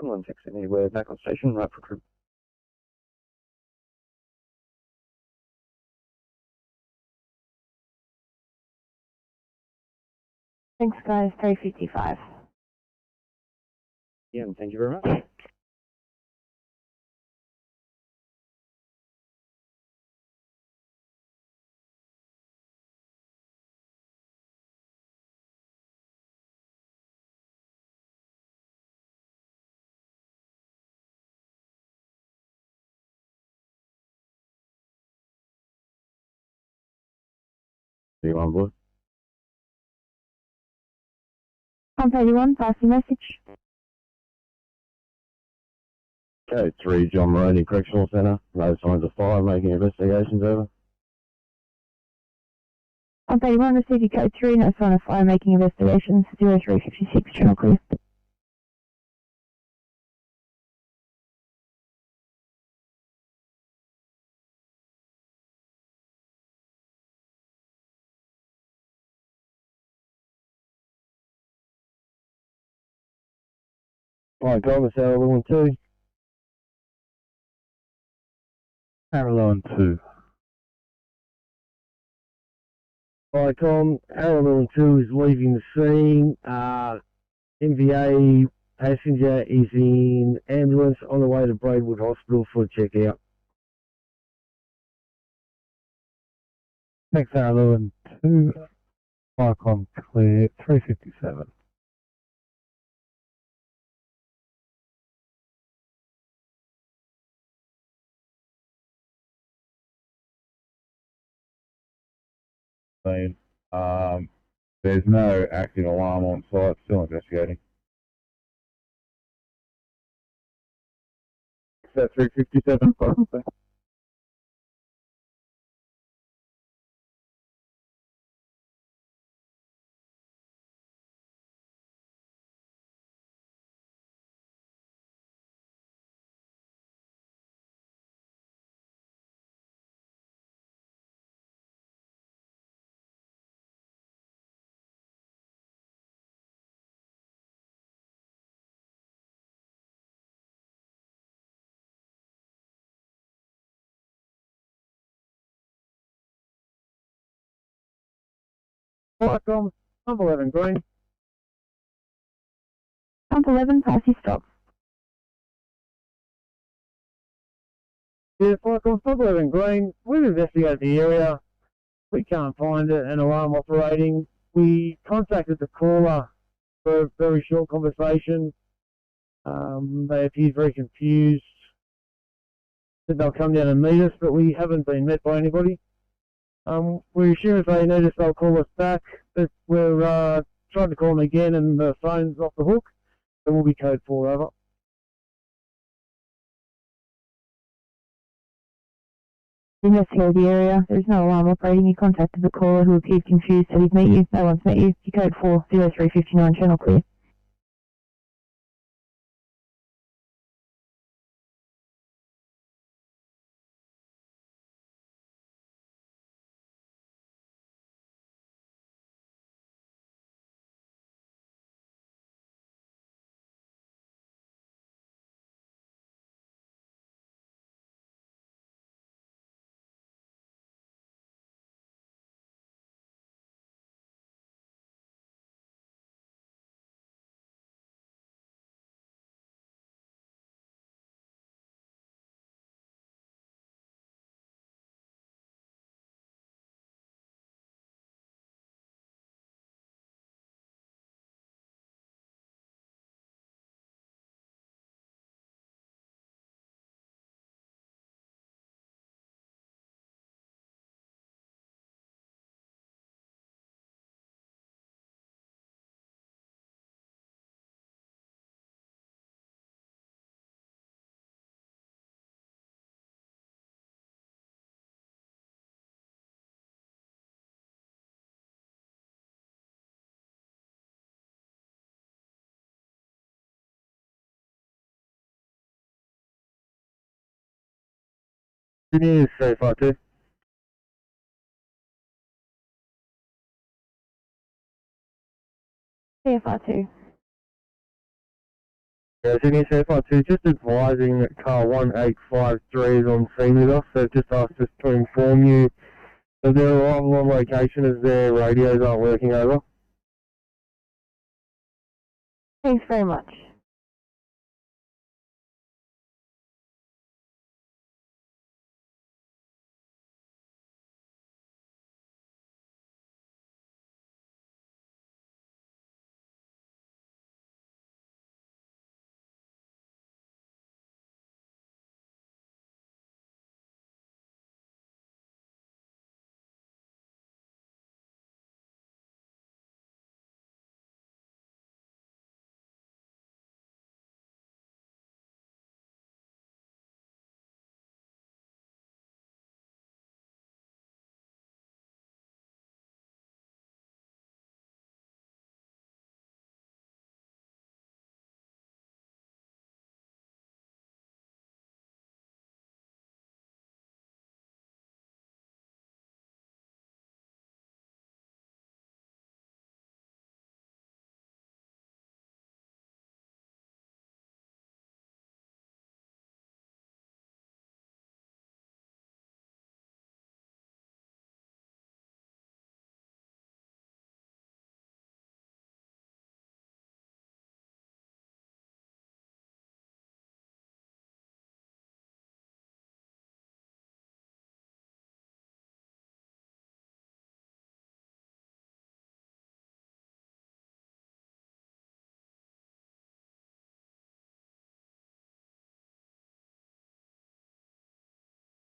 One takes anywhere back on station, right for crew. Thanks, guys. 355. Yeah, and thank you very much. See you on board. Pump 81, pass the message. Code 3, John Moroney Correctional Centre. No signs of fire, making investigations over. Pump 81, receiving code 3, no sign of fire, making investigations. 0356, channel clear. Fire comms, Arrow 2. Arrow 2. Icon, Arrow 2 is leaving the scene. MVA passenger is in ambulance on the way to Braidwood Hospital for a check-out. Thanks, Arrow 2. Icon clear, 357. There's no active alarm on site, still investigating. So 357, possibly. Welcome, pump 11 green. Pump 11, pass your stop. Yeah, Welcome, pump 11 green. We've investigated the area. We can't find an alarm operating. We contacted the caller for a very short conversation. They appeared very confused. Said they'll come down and meet us, but we haven't been met by anybody. We assume if they need us, they'll call us back. But we're trying to call them again and the phone's off the hook. Then we'll be code 4 over. Investigate the area. There is no alarm operating. You contacted the caller who appeared confused, said he'd meet you. No one's met you. Your code 40359, channel clear. Sydney is C52. CFR2. Yeah, Sydney C52, just advising that car 1853 is on scene with us. They've just asked us to inform you that their arrival on location as their radios aren't working over. Thanks very much.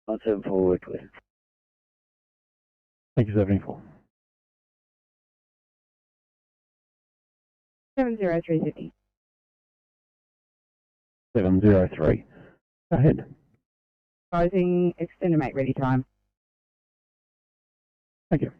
I'll turn forward with. Thank you, 74. 70350. 703. Go ahead. Closing extended mate ready time. Thank you.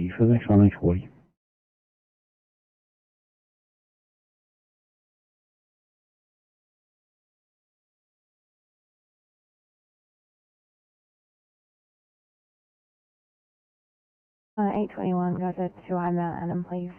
40 for the next one, next 40. Uh, 821, go to 2I Mount Adam, please.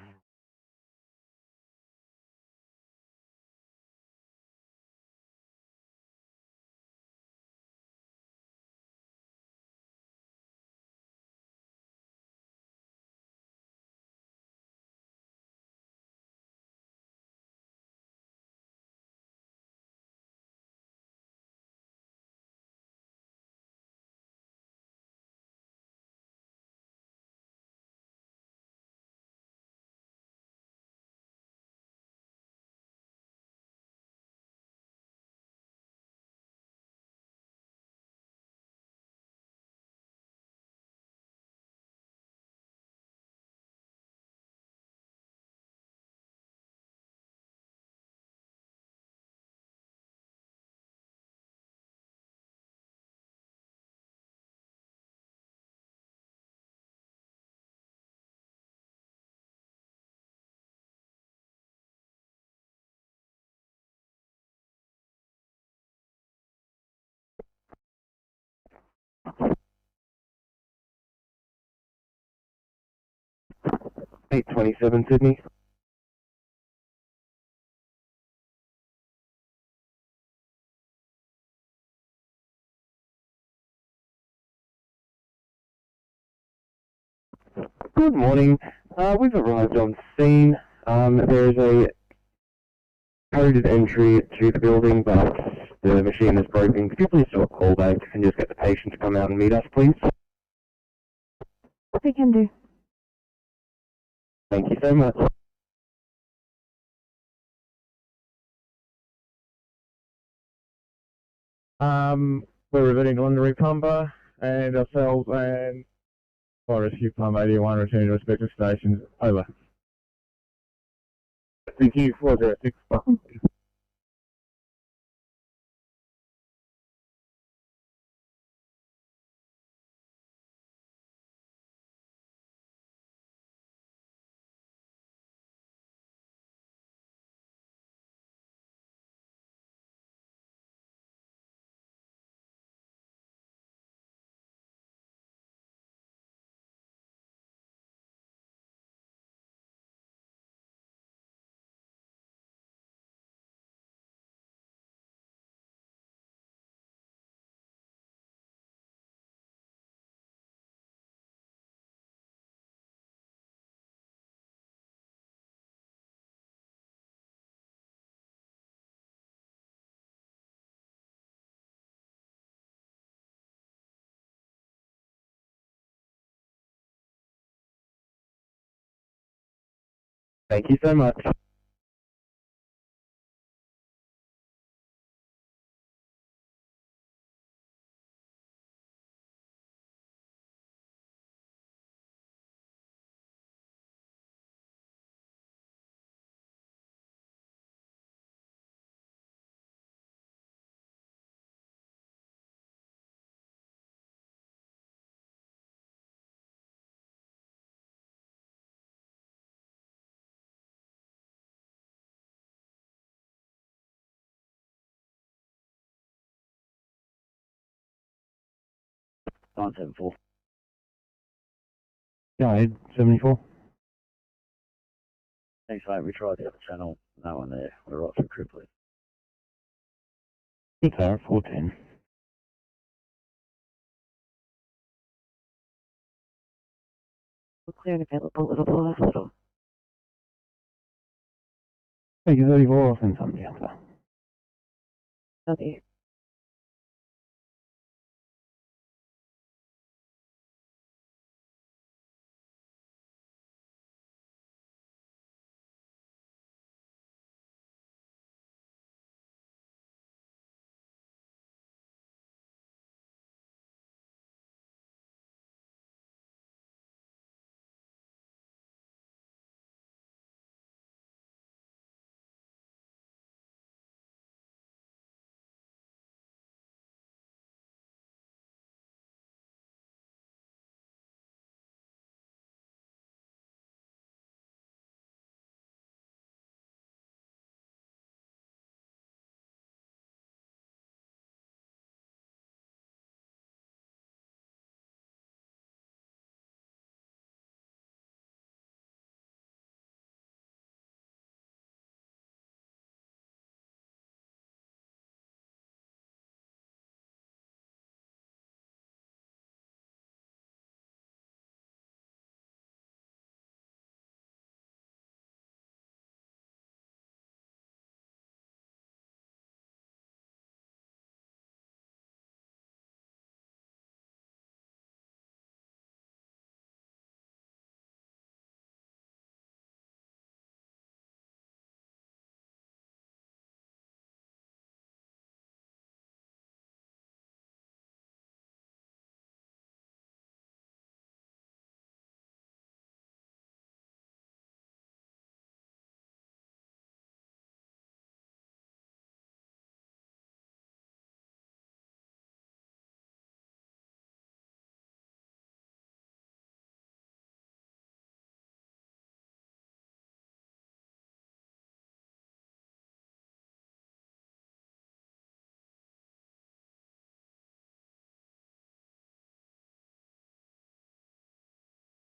$827 Sydney. Good morning. We've arrived on scene. There is a coded entry to the building, but the machine is broken. Could you please do a callback and just get the patient to come out and meet us, please? We can do. Thank you so much. We're reverting to London Pumper and ourselves and Fire Rescue Pump 81 returning to respective stations. Over. Thank you, 406. Thank you so much. Nine seven four. Yeah, 74. Thanks, mate. We tried the other channel. No one there. We're right through quickly. Good sir, 410. We're clear and available at Little Hospital. Thank you, 34. I'll send something down, sir. W.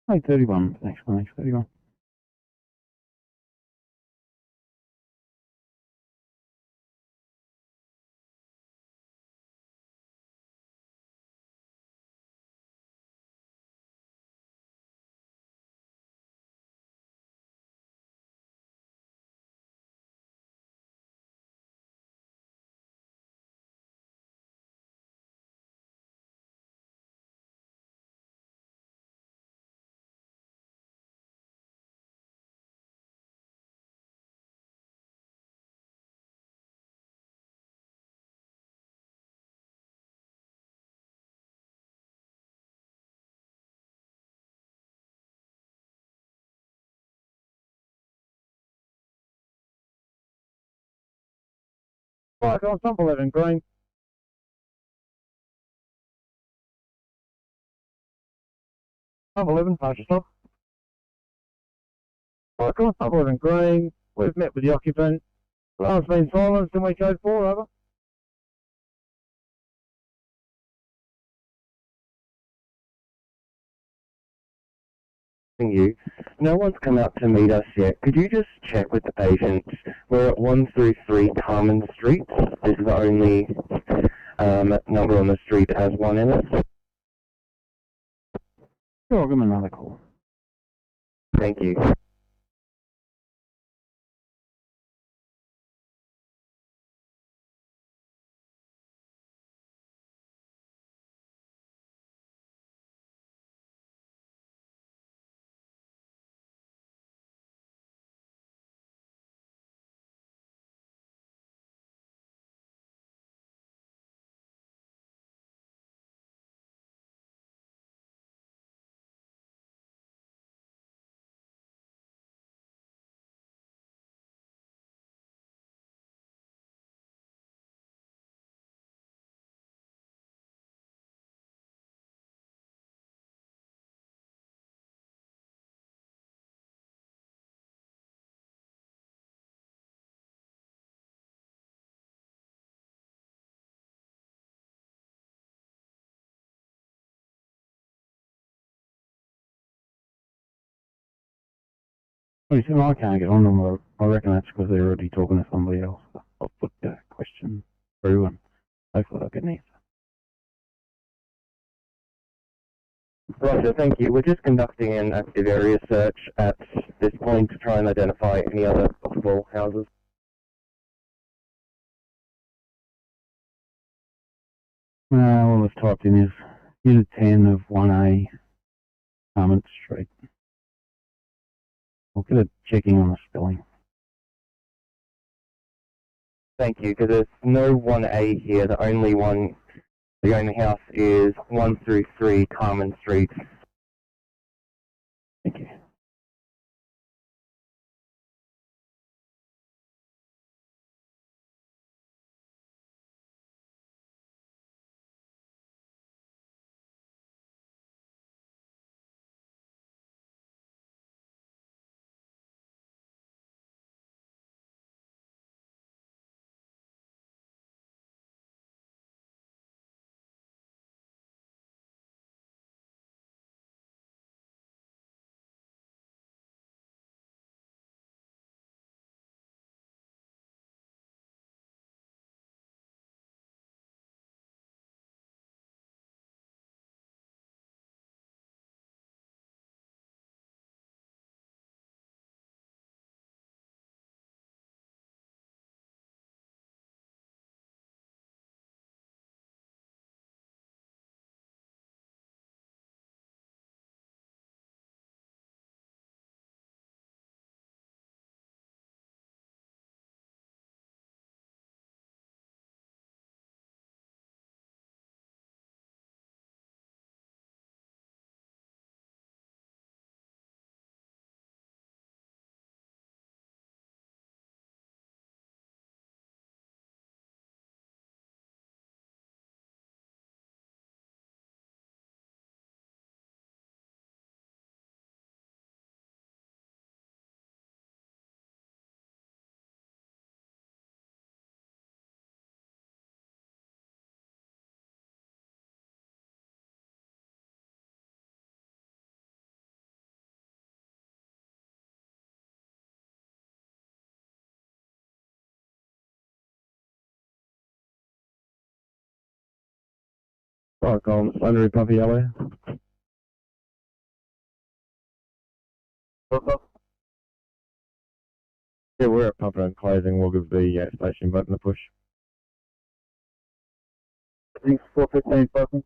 831, thanks, 831. Right, Constable 11 green. Constable 11, pass your stop. Right, Constable 11 green. We've met with the occupant. Alarm's been silenced and we code 4, over. Thank you. No one's come out to meet us yet. Could you just check with the patient? We're at 133 Carmen Street. This is the only number on the street that has one in it. Sure, I'll give him another call. Thank you. Well, he said, I can't get on them. I reckon that's because they're already talking to somebody else. I'll put the question through and hopefully I'll get an answer. Roger, thank you. We're just conducting an active area search at this point to try and identify any other possible houses. All I've typed in is Unit 10 of 1A, Armand Street. I'll get a checking on the spelling. Thank you, because there's no 1A here. The only house is 133 Carmen Street. Thank you. Fire column, Thundery Papa Yellow. Yeah, we're at Papa and closing. We'll give the station button a push. I think 415 button.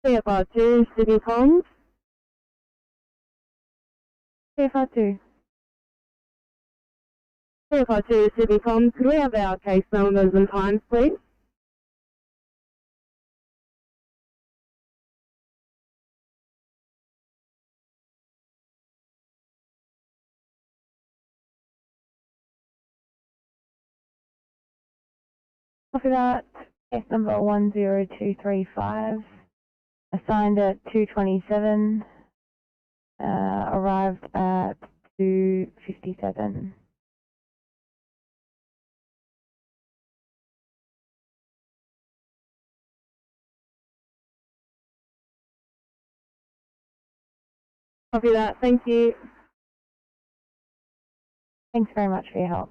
CFR2, Sydney Ponds. CFR2. CFR2, Sydney Ponds. Could we have our case numbers and times, please? Copy that. Case number 10235. Assigned at 2:27. Arrived at 2:57. Copy that. Thank you. Thanks very much for your help.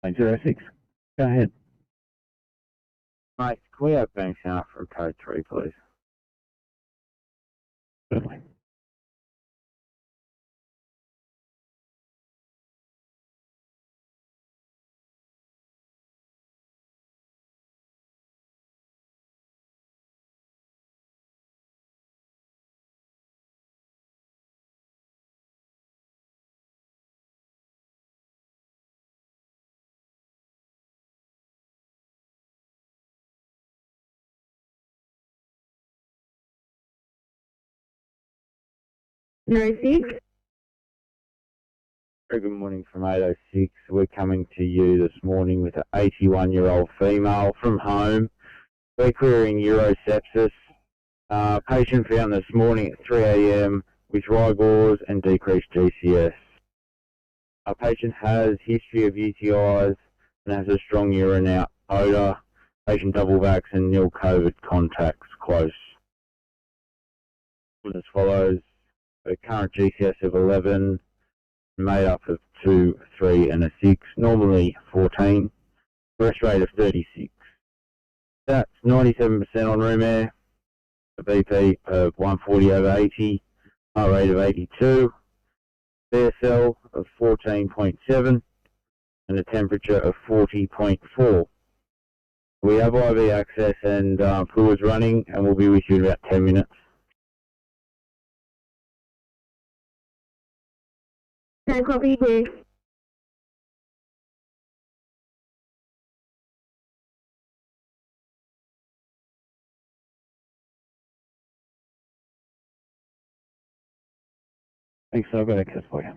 06. Go ahead. Mate, can we have banks out for code 3, please? Certainly. No 6. Very good morning from 806. We're coming to you this morning with an 81-year-old female from home. We're querying urosepsis. Patient found this morning at 3 a.m. with rigors and decreased GCS. Our patient has history of UTIs and has a strong urine out odour. Patient double vax and nil COVID contacts close. As follows: a current GCS of 11, made up of 2, 3 and a 6, normally 14, rest rate of 36. That's 97% on room air, a BP of 140/80, heart rate of 82, BSL of 14.7 and a temperature of 40.4. We have IV access and fluids running, and we'll be with you in about 10 minutes. No copy here. Thanks, I've got access for you.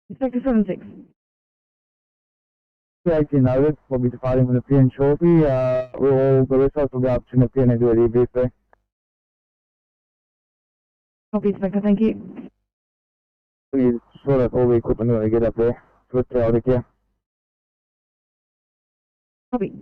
Inspector 76. As you noted, we'll be departing from the pier shortly. The results will go up to the pier and do it EVP. Copy, Inspector, thank you. We sort out all the equipment when we get up there. So it's chaotic, yeah. Copy.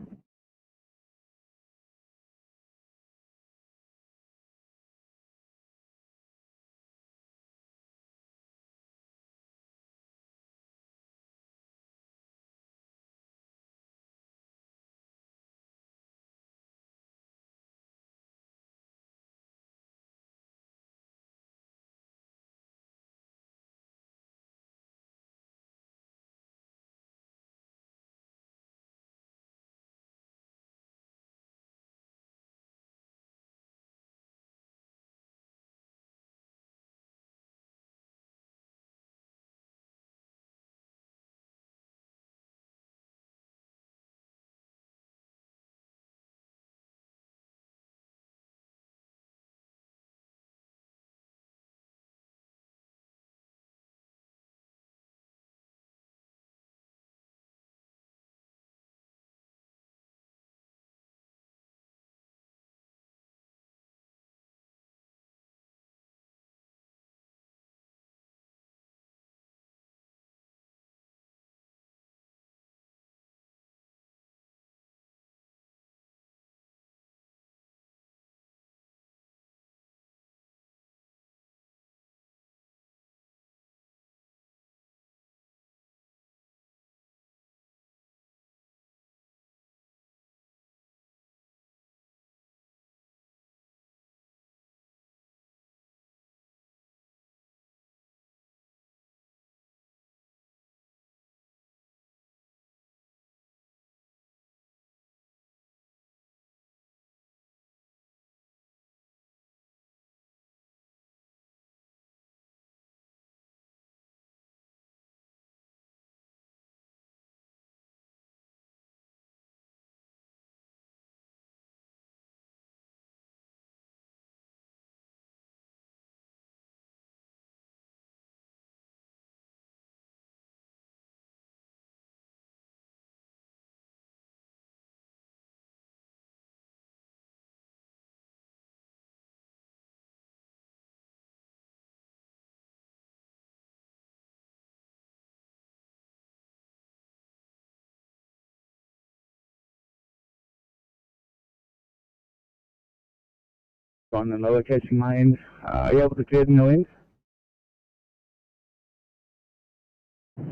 On the lower casing my end. Are you able to clear the no end?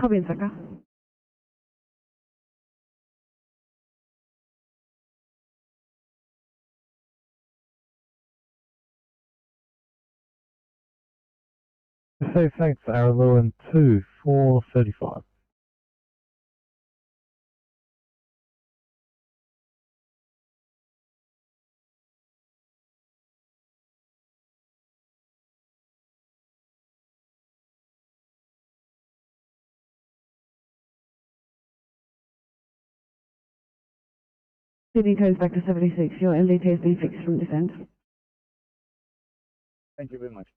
Copy, Inspector. Say thanks, Araluen 2, 435. Sydney to Inspector 76. Your MDT has been fixed from this end. Thank you very much.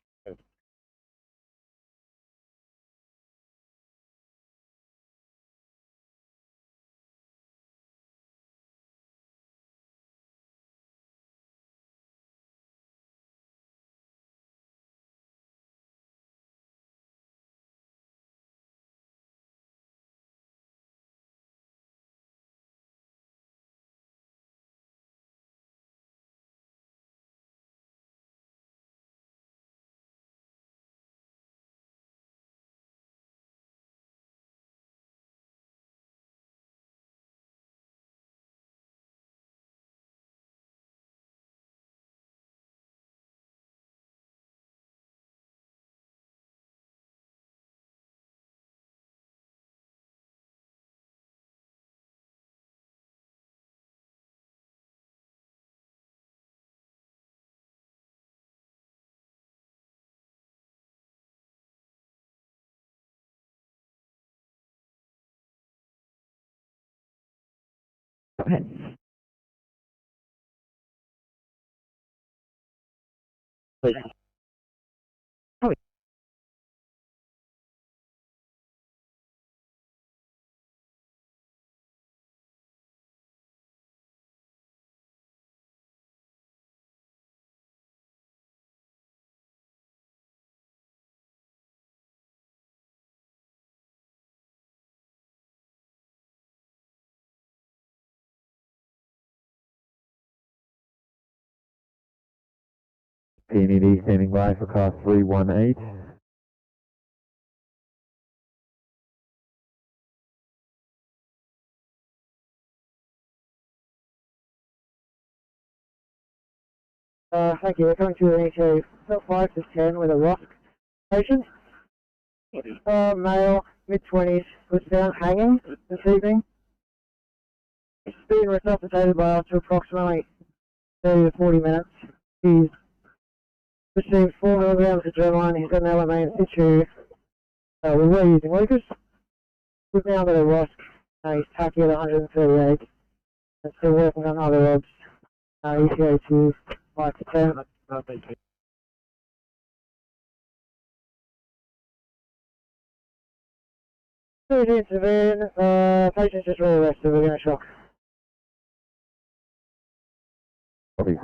Go ahead. Please. Copy. PNED standing by for car 318. Thank you. We're coming to an ETA 5 to 10 with a ROSC patient. Male, mid-20s, was found hanging this evening. He's been resuscitated by up to approximately 30 to 40 minutes. He's received 4 milligrams of adrenaline. He's got an LMA in situ. We were using Lucas. We've now got a ROSC. He's tacky at 138. And still working on other odds. ETA to 5 to 10. Please intervene. Patient's just really arrested. We're going to shock. Copy.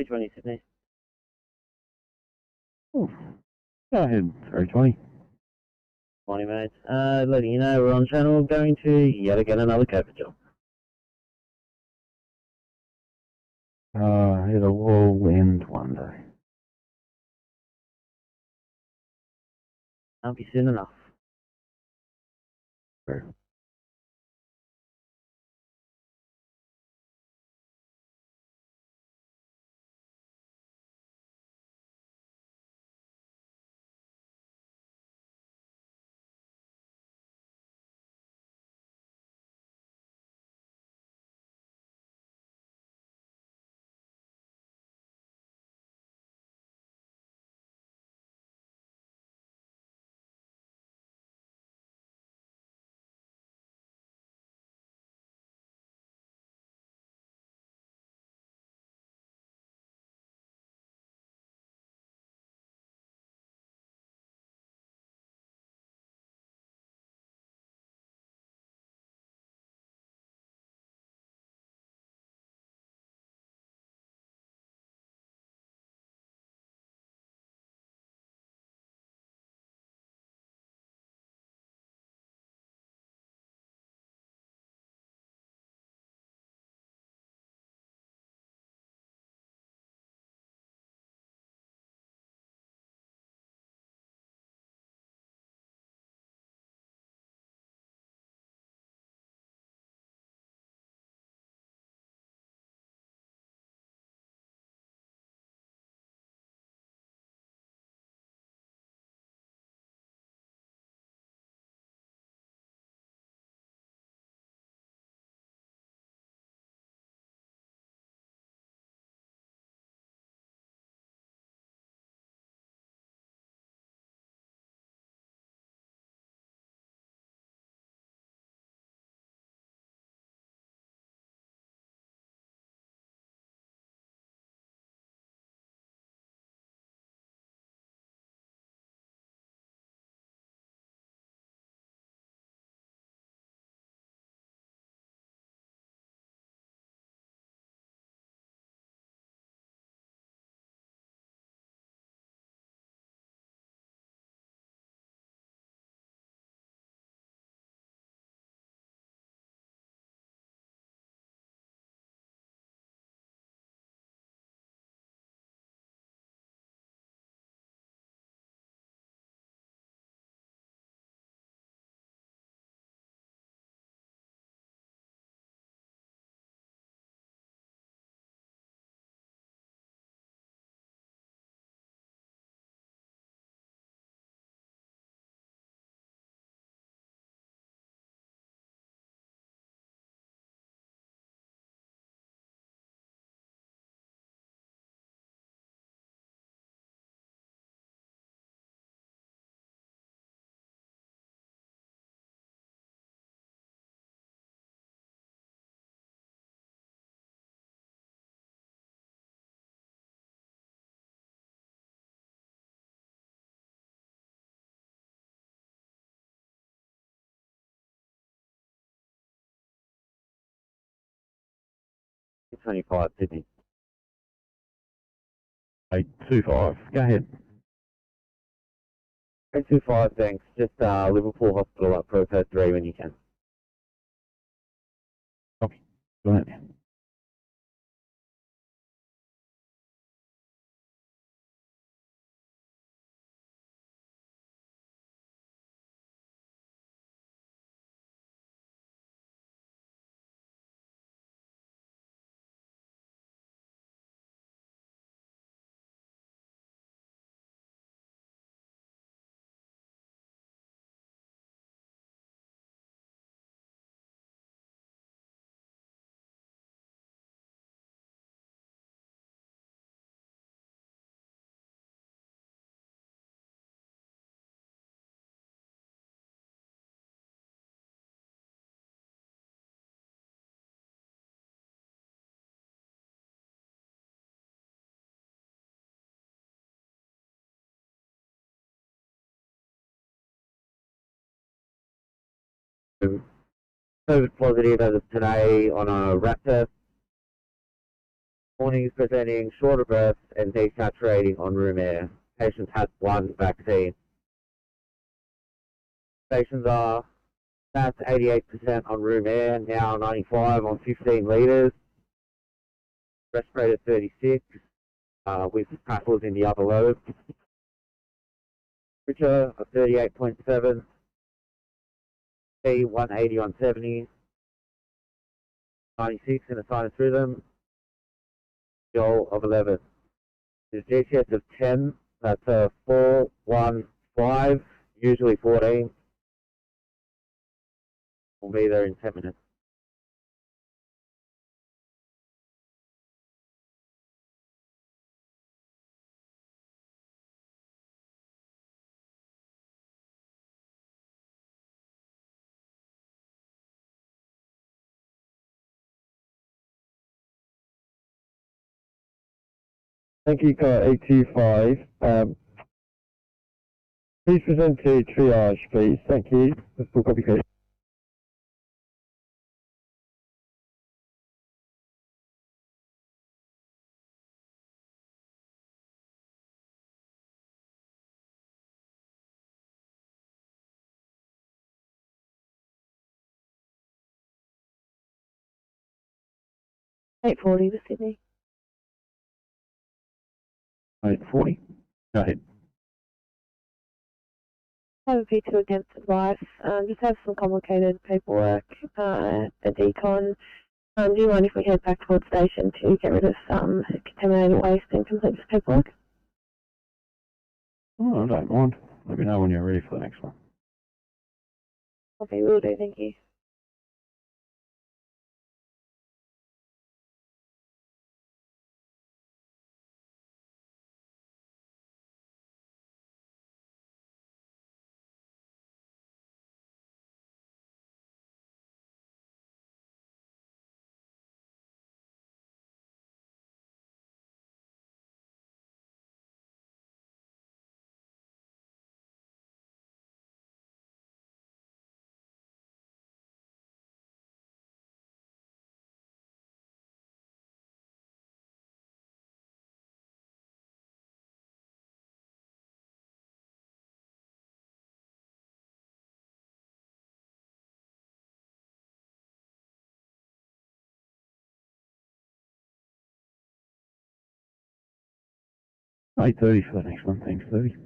320 Sydney. Go ahead, 320. Morning, mate. Letting you know we're on channel, going to yet again another COVID job. It'll all end one day. Can't be soon enough. True. $25 Sydney. 825. Go ahead. 825, thanks. Just Liverpool Hospital up for code 3 when you can. Copy. Right. COVID positive as of today on a rat test. Morning is presenting shorter bursts and desaturating on room air. Patients had one vaccine. Stations are that's 88% on room air, now 95 on 15 litres. Respirator 36 with crackles in the upper lobe. Temperature of 38.7. P 180 on 70. 96 in a sinus rhythm. Joel of 11. There's GCS of 10. That's 4, 1, 5, usually 14. We'll be there in 10 minutes. Thank you, car 825. Please present to triage, please. Thank you. Full copy, please. $8.40 to Sydney. 840. Go ahead. Have a P2 against advice. Just have some complicated paperwork, a decon. Do you mind if we head back towards station to get rid of some contaminated waste and complete this paperwork? Oh, I don't mind. Let me know when you're ready for the next one. Okay, will do, thank you. $8.30 for the next one. Thanks, 30.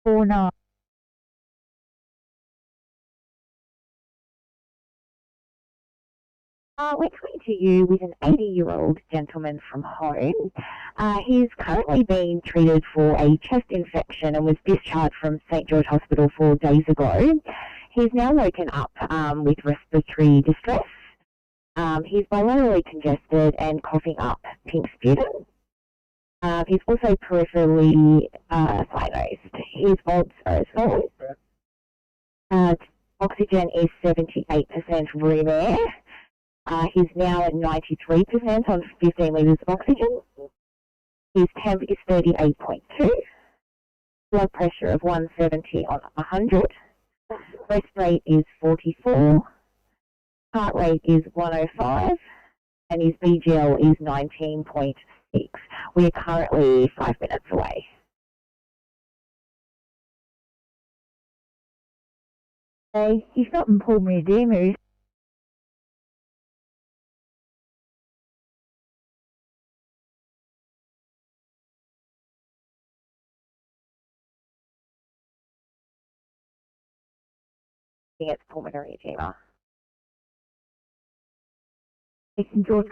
Four nine. We're coming to you with an 80-year-old gentleman from home. He's currently being treated for a chest infection and was discharged from St George Hospital 4 days ago. He's now woken up with respiratory distress. He's bilaterally congested and coughing up pink sputum. He's also peripherally cyanosed. His volts are as follows. Oxygen is 78% room air. He's now at 93% on 15 litres of oxygen. His temp is 38.2. Blood pressure of 170 on 100. Breath rate is 44. Heart rate is 105. And his BGL is 19.6. We are currently 5 minutes away. Hey, he's not in pulmonary damage. It's pulmonary edema. It's in George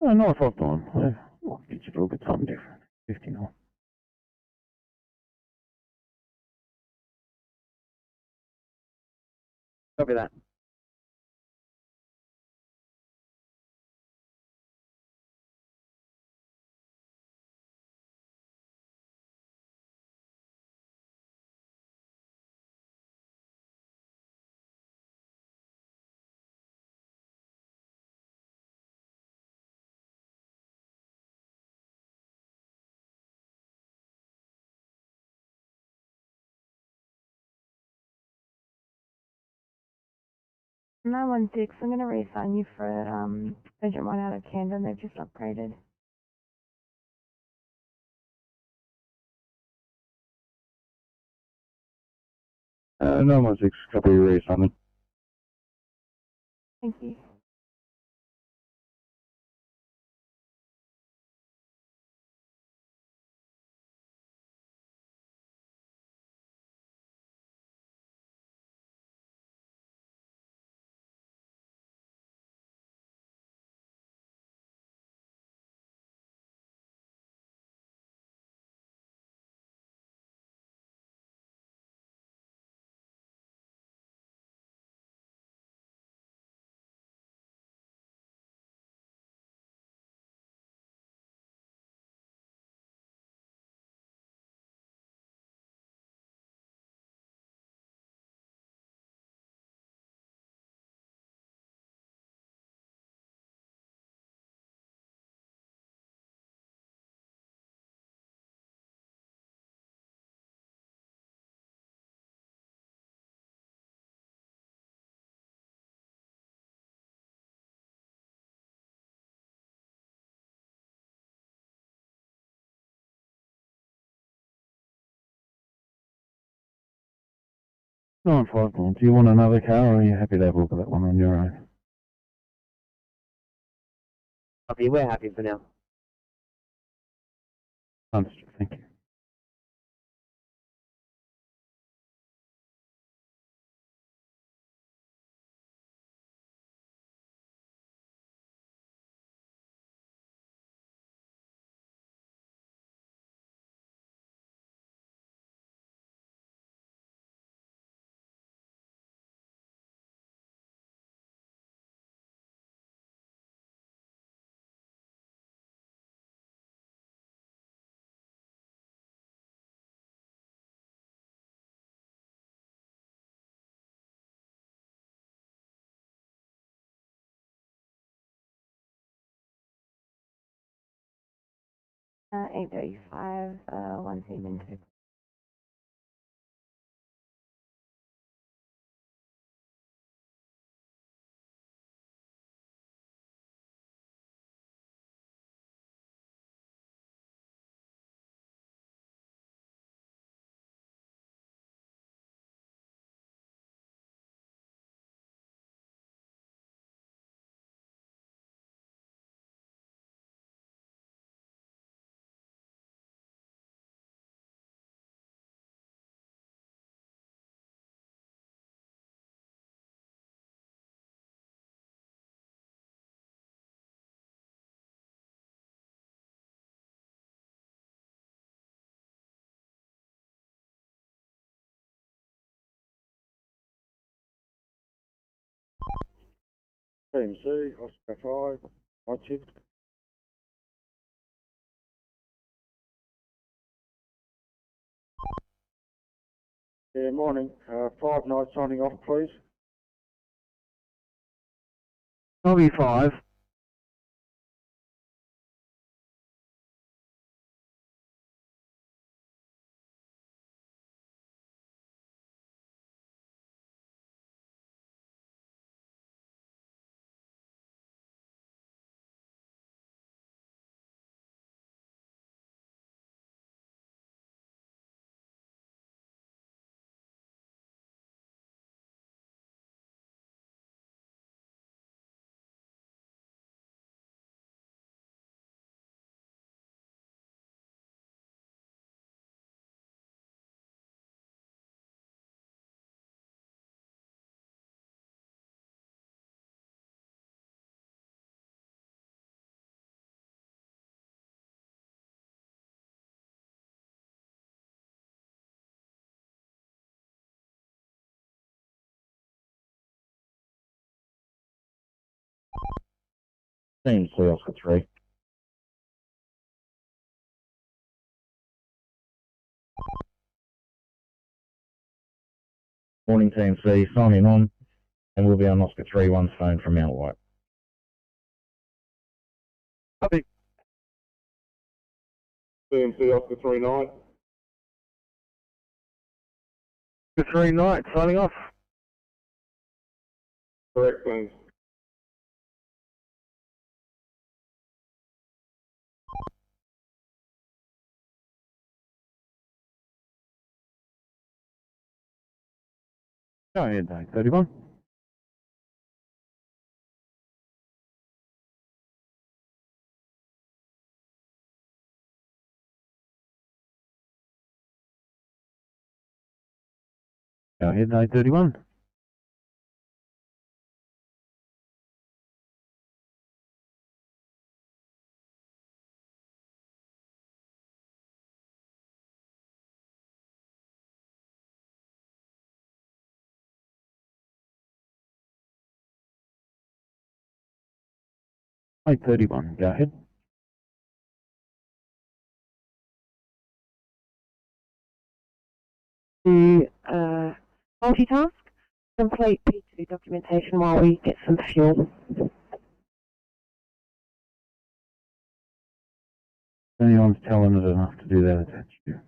Oh, 959. I'll get you to look at something different. 59. Copy that. No 16. I'm going to reassign you for Agent 1 out of Camden. They've just upgraded. No 16, copy race on it. Thank you. Nine five nine. Do you want another car, or are you happy to have a look at that one on your own? Copy, we're happy for now. Understood, thank you. Uh, 835, 1 team into. Team C, Oscar 5, night shift. Yeah, morning. 5 night signing off, please. Copy 5. Team C, Oscar 3. Morning, Team C, signing on, and we'll be on Oscar 3-1's phone from Mount White. Copy. Team C, Oscar 3-9. Oscar 3-9, signing off. Correct, please. Go ahead, 31. Go ahead, 31. Hi, 31. Go ahead. To multitask, complete P2 documentation while we get some fuel. Anyone's talented enough to do that, that's you.